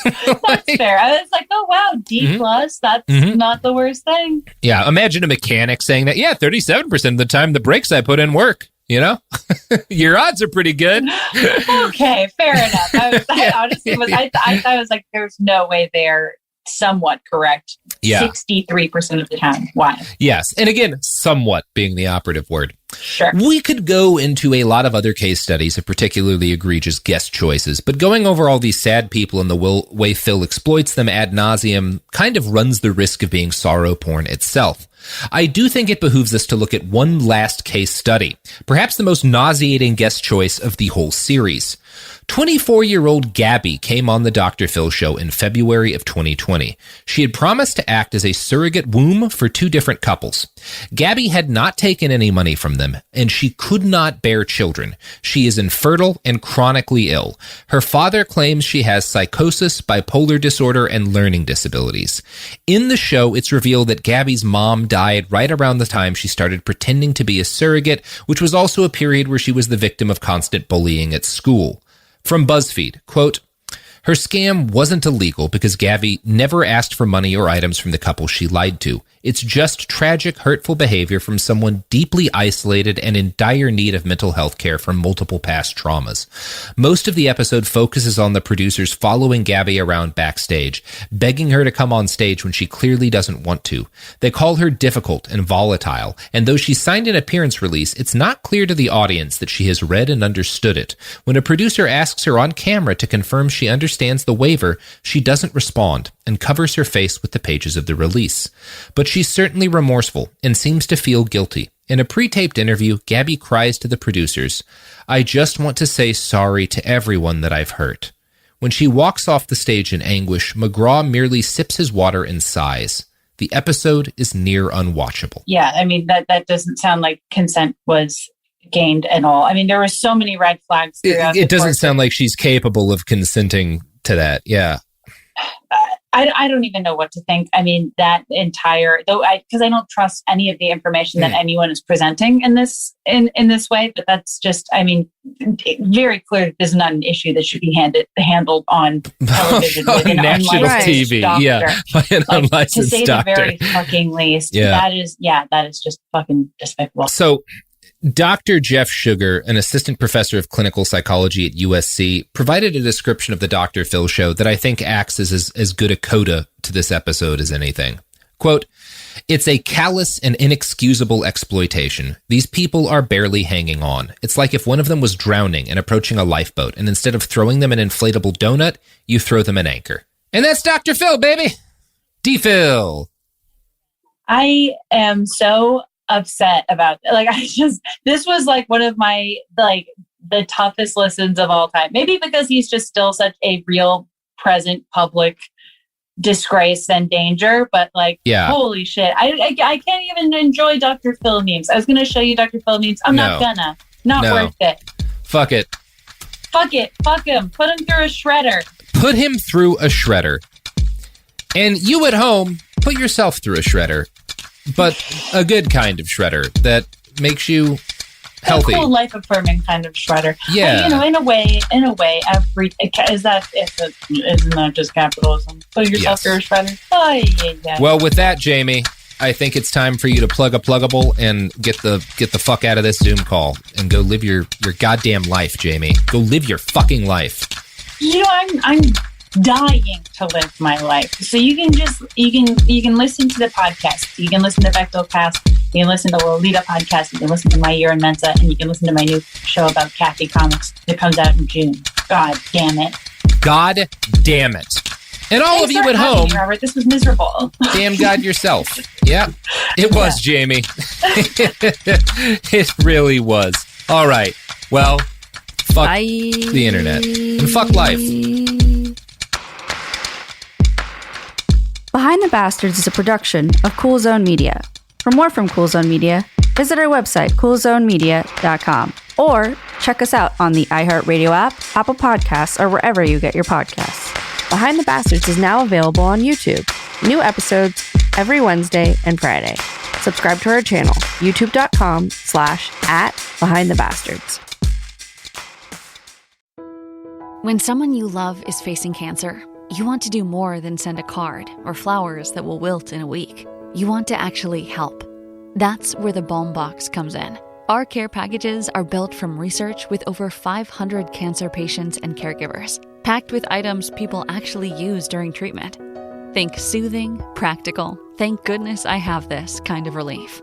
That's fair. I was like, oh, wow, D+, that's not the worst thing. Yeah, imagine a mechanic saying that, 37% of the time the brakes I put in work, you know? Your odds are pretty good. Okay, fair enough. I was like, there's no way they're somewhat correct. 63% of the time. Why? Yes. And again, somewhat being the operative word. Sure. We could go into a lot of other case studies of particularly egregious guest choices, but going over all these sad people and the way Phil exploits them ad nauseum kind of runs the risk of being sorrow porn itself. I do think it behooves us to look at one last case study, perhaps the most nauseating guest choice of the whole series. 24-year-old Gabby came on the Dr. Phil show in February of 2020. She had promised to act as a surrogate womb for 2 different couples. Gabby had not taken any money from them, and she could not bear children. She is infertile and chronically ill. Her father claims she has psychosis, bipolar disorder, and learning disabilities. In the show, it's revealed that Gabby's mom died right around the time she started pretending to be a surrogate, which was also a period where she was the victim of constant bullying at school. From BuzzFeed, quote, her scam wasn't illegal because Gabby never asked for money or items from the couple she lied to. It's just tragic, hurtful behavior from someone deeply isolated and in dire need of mental health care from multiple past traumas. Most of the episode focuses on the producers following Gabby around backstage, begging her to come on stage when she clearly doesn't want to. They call her difficult and volatile, and though she signed an appearance release, it's not clear to the audience that she has read and understood it. When a producer asks her on camera to confirm she understands the waiver, she doesn't respond and covers her face with the pages of the release. But she's certainly remorseful and seems to feel guilty. In a pre-taped interview, Gabby cries to the producers, "I just want to say sorry to everyone that I've hurt." When she walks off the stage in anguish, McGraw merely sips his water and sighs. The episode is near unwatchable. Yeah, I mean, that doesn't sound like consent was gained at all. I mean, there were so many red flags throughout. It doesn't sound like she's capable of consenting to that. Yeah. I don't even know what to think. I mean, that entire, because I don't trust any of the information that anyone is presenting in this way. But that's just, I mean, very clear. This is not an issue that should be handled on television with an national TV. Doctor. Yeah, by an unlicensed to say doctor. the very fucking least. Yeah. That is just fucking despicable. So, Dr. Jeff Sugar, an assistant professor of clinical psychology at USC, provided a description of the Dr. Phil show that I think acts as good a coda to this episode as anything. Quote, It's a callous and inexcusable exploitation. These people are barely hanging on. It's like if one of them was drowning and approaching a lifeboat, and instead of throwing them an inflatable donut, you throw them an anchor. And that's Dr. Phil, baby! D-Phil! I am so upset about this was like one of my the toughest listens of all time. Maybe because he's just still such a real present public disgrace and danger, but holy shit. I can't even enjoy Dr. Phil memes. I was gonna show you Dr. Phil memes. Not worth it. Fuck it. Fuck him. Put him through a shredder. Put him through a shredder. And you at home, put yourself through a shredder. But a good kind of shredder that makes you healthy. A cool, life-affirming kind of shredder. Yeah. In a way, isn't that just capitalism? Put yourself through a shredder. Oh, yeah. Well, with that, Jamie, I think it's time for you to plug a pluggable and get the fuck out of this Zoom call and go live your goddamn life, Jamie. Go live your fucking life. I'm dying to live my life. So you can listen to the podcast. You can listen to Vectocast. You can listen to Lolita podcast. You can listen to My Year in Mensa, and you can listen to my new show about Kathy Comics that comes out in June. God damn it. God damn it. And all of you at home, Robert, this was miserable. Damn God yourself. Yeah, it was, Jamie. It really was. All right. Well, fuck the internet and fuck life. Behind the Bastards is a production of Cool Zone Media. For more from Cool Zone Media, visit our website, coolzonemedia.com, or check us out on the iHeartRadio app, Apple Podcasts, or wherever you get your podcasts. Behind the Bastards is now available on YouTube. New episodes every Wednesday and Friday. Subscribe to our channel, youtube.com/@BehindTheBastards. When someone you love is facing cancer, you want to do more than send a card or flowers that will wilt in a week. You want to actually help. That's where the Balm Box comes in. Our care packages are built from research with over 500 cancer patients and caregivers, packed with items people actually use during treatment. Think soothing, practical, thank goodness I have this kind of relief.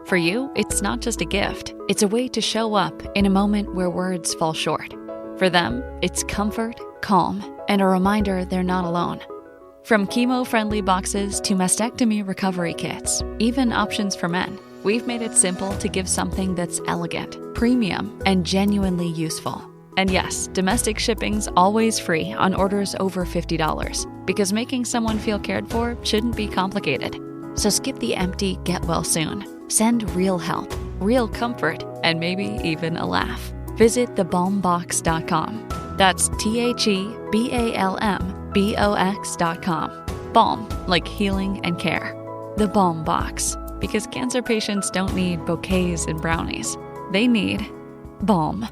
For you, it's not just a gift. It's a way to show up in a moment where words fall short. For them, it's comfort, calm, and a reminder they're not alone. From chemo-friendly boxes to mastectomy recovery kits, even options for men, we've made it simple to give something that's elegant, premium, and genuinely useful. And yes, domestic shipping's always free on orders over $50, because making someone feel cared for shouldn't be complicated. So skip the empty get well soon. Send real help, real comfort, and maybe even a laugh. Visit thebalmbox.com. That's TheBalmBox.com. Balm, like healing and care. The Balm Box, because cancer patients don't need bouquets and brownies. They need balm.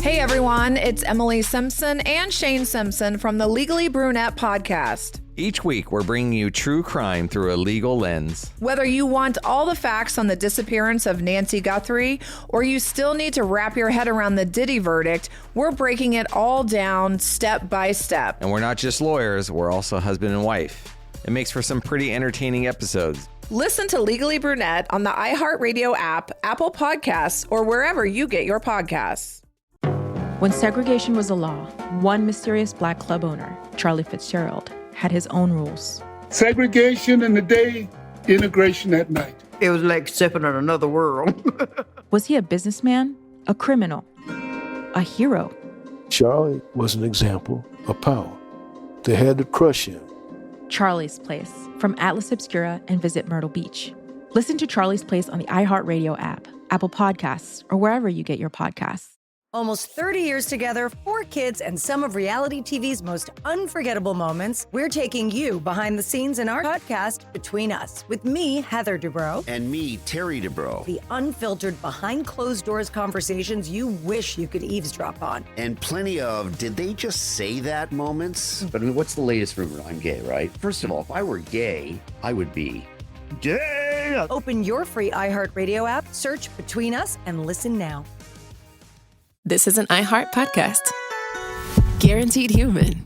Hey everyone, it's Emily Simpson and Shane Simpson from the Legally Brunette podcast. Each week, we're bringing you true crime through a legal lens. Whether you want all the facts on the disappearance of Nancy Guthrie, or you still need to wrap your head around the Diddy verdict, we're breaking it all down step by step. And we're not just lawyers, we're also husband and wife. It makes for some pretty entertaining episodes. Listen to Legally Brunette on the iHeartRadio app, Apple Podcasts, or wherever you get your podcasts. When segregation was a law, one mysterious black club owner, Charlie Fitzgerald, had his own rules. Segregation in the day, integration at night. It was like stepping on another world. Was he a businessman, a criminal, a hero? Charlie was an example of power. They had to crush him. Charlie's Place, from Atlas Obscura and Visit Myrtle Beach. Listen to Charlie's Place on the iHeartRadio app, Apple Podcasts, or wherever you get your podcasts. Almost 30 years together, 4 kids, and some of reality TV's most unforgettable moments. We're taking you behind the scenes in our podcast, Between Us, with me, Heather Dubrow. And me, Terry Dubrow. The unfiltered, behind-closed-doors conversations you wish you could eavesdrop on. And plenty of, did they just say that moments? But I mean, what's the latest rumor? I'm gay, right? First of all, if I were gay, I would be gay. Open your free iHeartRadio app, search Between Us, and listen now. This is an iHeart podcast. Guaranteed Human.